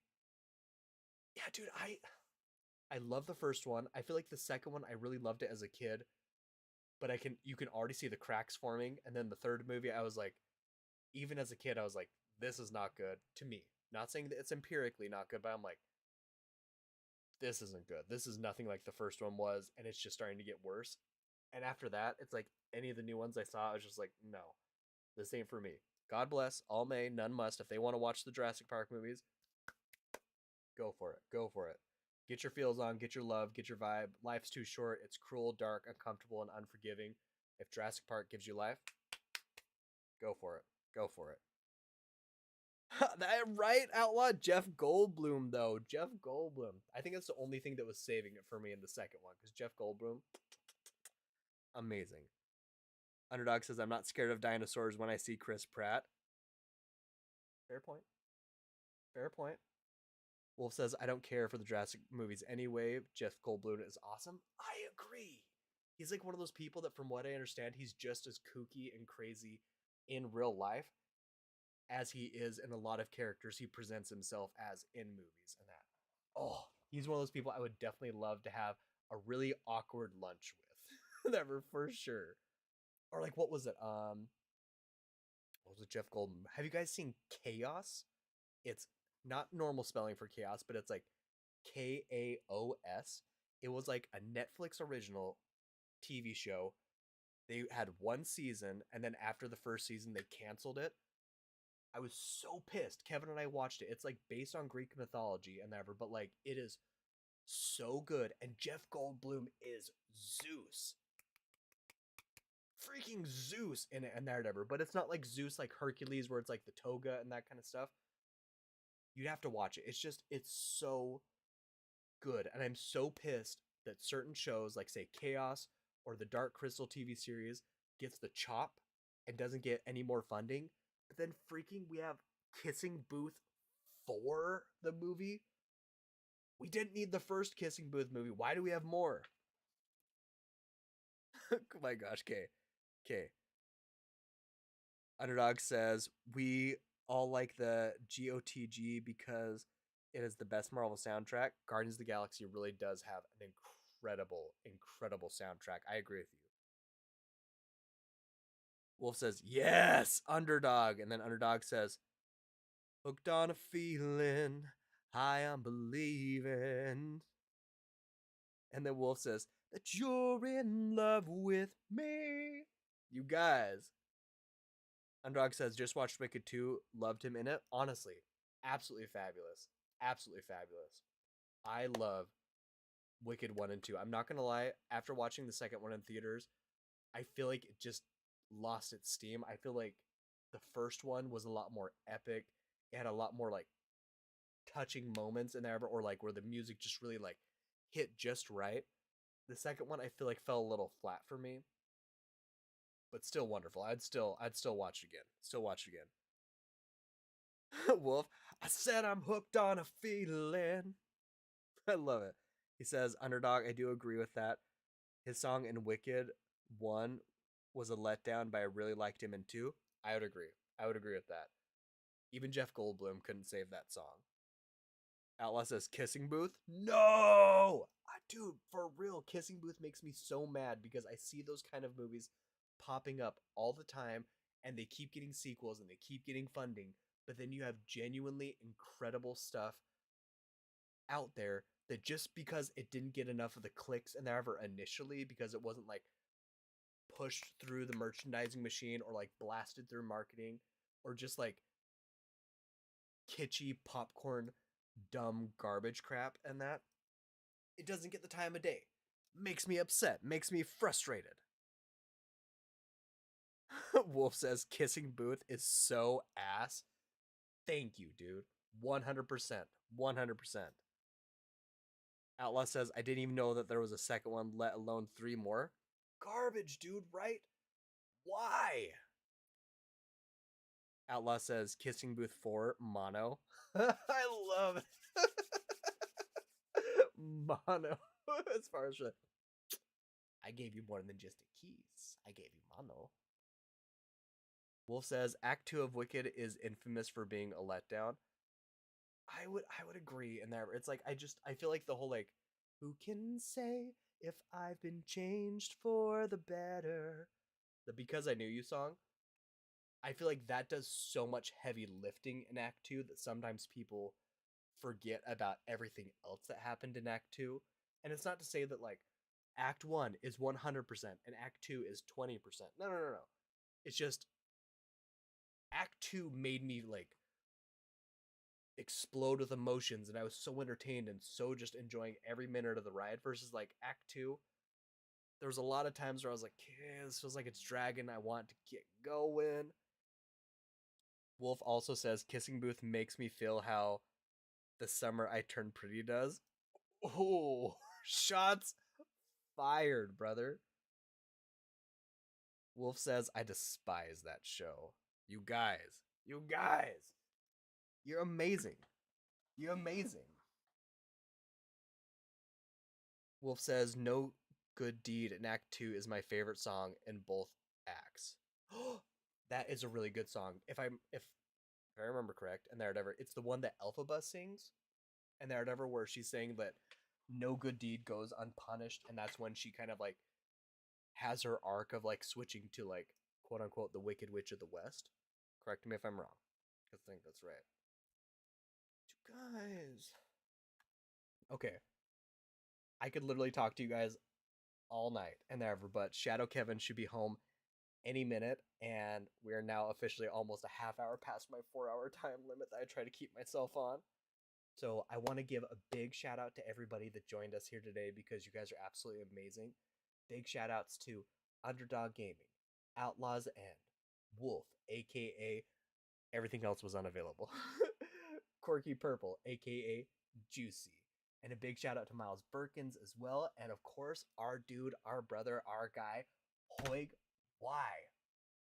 Yeah, dude, I love the first one. I feel like the second one I really loved it as a kid, but you can already see the cracks forming. And then the third movie, I was like, even as a kid, I was like, this is not good to me. Not saying that it's empirically not good, but I'm like, this isn't good. This is nothing like the first one was, and it's just starting to get worse. And after that, it's like any of the new ones I saw, I was just like, no, this ain't for me. God bless, all may, none must. If they want to watch the Jurassic Park movies, go for it. Go for it. Get your feels on, get your love, get your vibe. Life's too short. It's cruel, dark, uncomfortable, and unforgiving. If Jurassic Park gives you life, go for it. Go for it. That right, Outlaw? Jeff Goldblum, though. Jeff Goldblum. I think that's the only thing that was saving it for me in the second one, because Jeff Goldblum, amazing. Underdog says, I'm not scared of dinosaurs when I see Chris Pratt. Fair point. Fair point. Wolf says, I don't care for the Jurassic movies anyway. Jeff Goldblum is awesome. I agree. He's like one of those people that, from what I understand, he's just as kooky and crazy in real life as he is in a lot of characters he presents himself as in movies and that. Oh, he's one of those people I would definitely love to have a really awkward lunch with. Never, for sure. Or like, what was it? What was it? Jeff Goldblum. Have you guys seen Chaos? It's not normal spelling for chaos, but it's like Kaos. It was like a Netflix original TV show. They had one season, and then after the first season, they canceled it. I was so pissed. Kevin and I watched it. It's like based on Greek mythology and whatever, but like it is so good. And Jeff Goldblum is Zeus. Freaking Zeus in it and whatever. But it's not like Zeus like Hercules where it's like the toga and that kind of stuff. You'd have to watch it. It's so good. And I'm so pissed that certain shows like say Chaos or the Dark Crystal TV series gets the chop and doesn't get any more funding. But then freaking we have Kissing Booth 4, the movie. We didn't need the first Kissing Booth movie. Why do we have more? Oh my gosh, okay. Underdog says, we all like the GOTG because it is the best Marvel soundtrack. Guardians of the Galaxy really does have an incredible soundtrack. I agree with you. Wolf says, yes, Underdog. And then Underdog says, hooked on a feeling, high on believing. And then Wolf says, that you're in love with me. You guys. Underdog says, just watched Wicked 2, loved him in it. Honestly, absolutely fabulous. Absolutely fabulous. I love Wicked 1 and 2. I'm not going to lie, after watching the second one in theaters, I feel like it just lost its steam. I feel like the first one was a lot more epic. It had a lot more like touching moments in there, or like where the music just really like hit just right. The second one I feel like fell a little flat for me. But still wonderful. I'd still watch it again. Still watch it again. Wolf, I said I'm hooked on a feeling. I love it. He says, Underdog, I do agree with that. His song in Wicked 1 was a letdown, but I really liked him in 2. I would agree. I would agree with that. Even Jeff Goldblum couldn't save that song. Outlaw says, Kissing Booth? No! Dude, for real, Kissing Booth makes me so mad because I see those kind of movies popping up all the time and they keep getting sequels and they keep getting funding, but then you have genuinely incredible stuff out there that just because it didn't get enough of the clicks and ever initially, because it wasn't like pushed through the merchandising machine or like blasted through marketing or just like kitschy popcorn dumb garbage crap, and that it doesn't get the time of day. Makes me upset, makes me frustrated. Wolf says Kissing Booth is so ass. Thank you, dude. 100%. 100%. Outlaw says, I didn't even know that there was a second one, let alone 3 more. Garbage, dude, right? Why? Outlaw says Kissing Booth 4 mono. I love it. Mono. As far as I gave you more than just a kiss. I gave you mono. Wolf says Act 2 of Wicked is infamous for being a letdown. I would agree in there. It's like I feel like the whole like, who can say if I've been changed for the better? The Because I Knew You song. I feel like that does so much heavy lifting in Act 2 that sometimes people forget about everything else that happened in Act 2. And it's not to say that like Act 1 is 100% and Act 2 is 20%. No. It's just Act 2 made me like explode with emotions and I was so entertained and so just enjoying every minute of the ride versus like Act 2. There was a lot of times where I was like, this feels like it's dragging. I want to get going. Wolf also says Kissing Booth makes me feel how The Summer I Turned Pretty does. Oh, shots fired, brother. Wolf says I despise that show. You guys, you're amazing. You're amazing. Wolf says No Good Deed in Act 2 is my favorite song in both acts. That is a really good song. If I remember correct, and it's the one that Elphaba sings, and where she's saying that no good deed goes unpunished, and that's when she kind of like has her arc of like switching to like quote unquote the Wicked Witch of the West. Correct me if I'm wrong. I think that's right. You guys. Okay. I could literally talk to you guys all night and ever, but Shadow Kevin should be home any minute, and we are now officially almost a half hour past my 4-hour time limit that I try to keep myself on. So I want to give a big shout out to everybody that joined us here today because you guys are absolutely amazing. Big shout outs to Underdog Gaming, Outlaws End, Wolf, aka everything else was unavailable, Quirky Purple, aka Juicy, and a big shout out to Miles Birkins as well, and of course our dude, our brother, our guy, Hoig Y.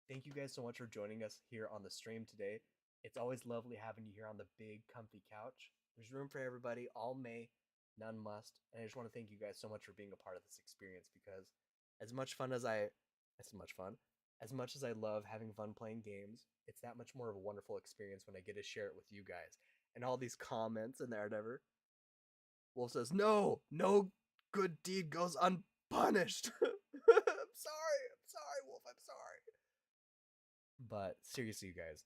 Thank you guys so much for joining us here on the stream today. It's always lovely having you here on the big comfy couch. There's room for everybody, all may, none must, and I just want to thank you guys so much for being a part of this experience because as much as I love having fun playing games, it's that much more of a wonderful experience when I get to share it with you guys. And all these comments and whatever. Wolf says, no good deed goes unpunished. I'm sorry, Wolf, I'm sorry. But seriously, you guys,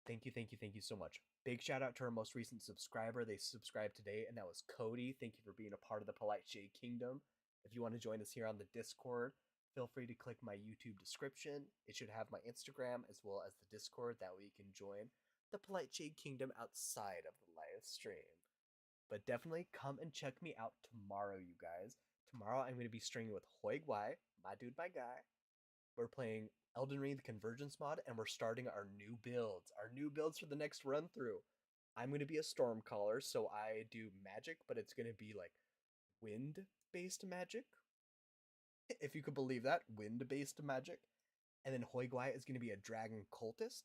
thank you so much. Big shout out to our most recent subscriber. They subscribed today, and that was Cody. Thank you for being a part of the Polite Shade Kingdom. If you want to join us here on the Discord, feel free to click my YouTube description. It should have my Instagram as well as the Discord. That way you can join the Polite Shade Kingdom outside of the live stream. But definitely come and check me out tomorrow, you guys. Tomorrow I'm going to be streaming with Hoig Y, my dude, my guy. We're playing Elden Ring the Convergence mod, and we're starting our new builds. Our new builds for the next run through. I'm going to be a Stormcaller, so I do magic, but it's going to be like wind-based magic. If you could believe that, wind-based magic. And then Hoig Y is going to be a Dragon Cultist,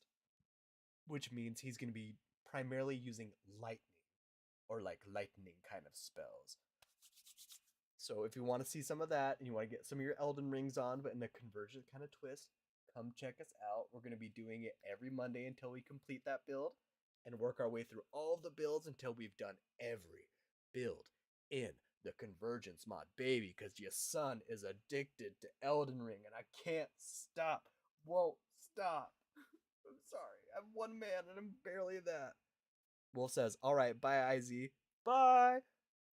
which means he's going to be primarily using lightning, or like lightning kind of spells. So if you want to see some of that, and you want to get some of your Elden Rings on, but in a Convergent kind of twist, come check us out. We're going to be doing it every Monday until we complete that build, and work our way through all of the builds until we've done every build in the Convergence mod, baby, because your son is addicted to Elden Ring, and I can't stop. Won't stop. I'm sorry. I'm one man, and I'm barely that. Wolf says, all right, bye, IZ. Bye.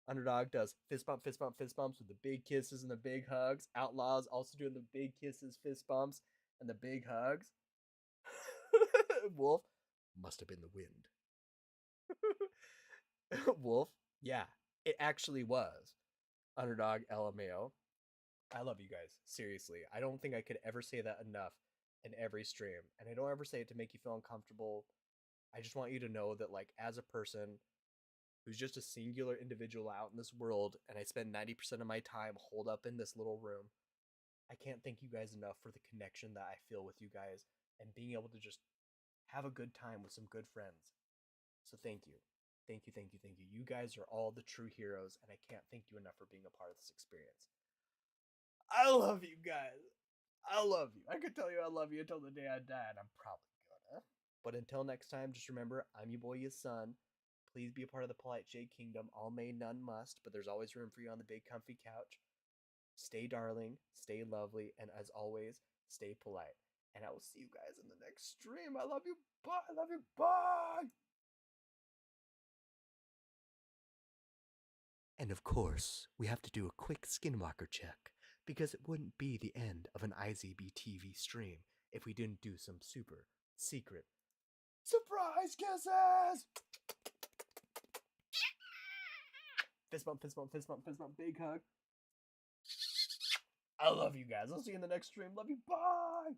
Underdog does fist bumps with the big kisses and the big hugs. Outlaws also doing the big kisses, fist bumps, and the big hugs. Wolf must have been the wind. Wolf, yeah, it actually was. Underdog, LMAO. I love you guys. Seriously. I don't think I could ever say that enough in every stream. And I don't ever say it to make you feel uncomfortable. I just want you to know that, like, as a person who's just a singular individual out in this world, and I spend 90% of my time holed up in this little room, I can't thank you guys enough for the connection that I feel with you guys, and being able to just have a good time with some good friends. So thank you. Thank you, thank you, thank you. You guys are all the true heroes, and I can't thank you enough for being a part of this experience. I love you guys. I love you. I could tell you I love you until the day I die, and I'm probably gonna. But until next time, just remember, I'm your boy, your son. Please be a part of the Polite Shade Kingdom. All may, none must, but there's always room for you on the big comfy couch. Stay darling, stay lovely, and as always, stay polite. And I will see you guys in the next stream. I love you. Bye. I love you. Bye. And of course, we have to do a quick skinwalker check, because it wouldn't be the end of an IZB TV stream if we didn't do some super secret surprise kisses! Fist bump, fist bump, fist bump, fist bump, big hug. I love you guys. I'll see you in the next stream. Love you. Bye!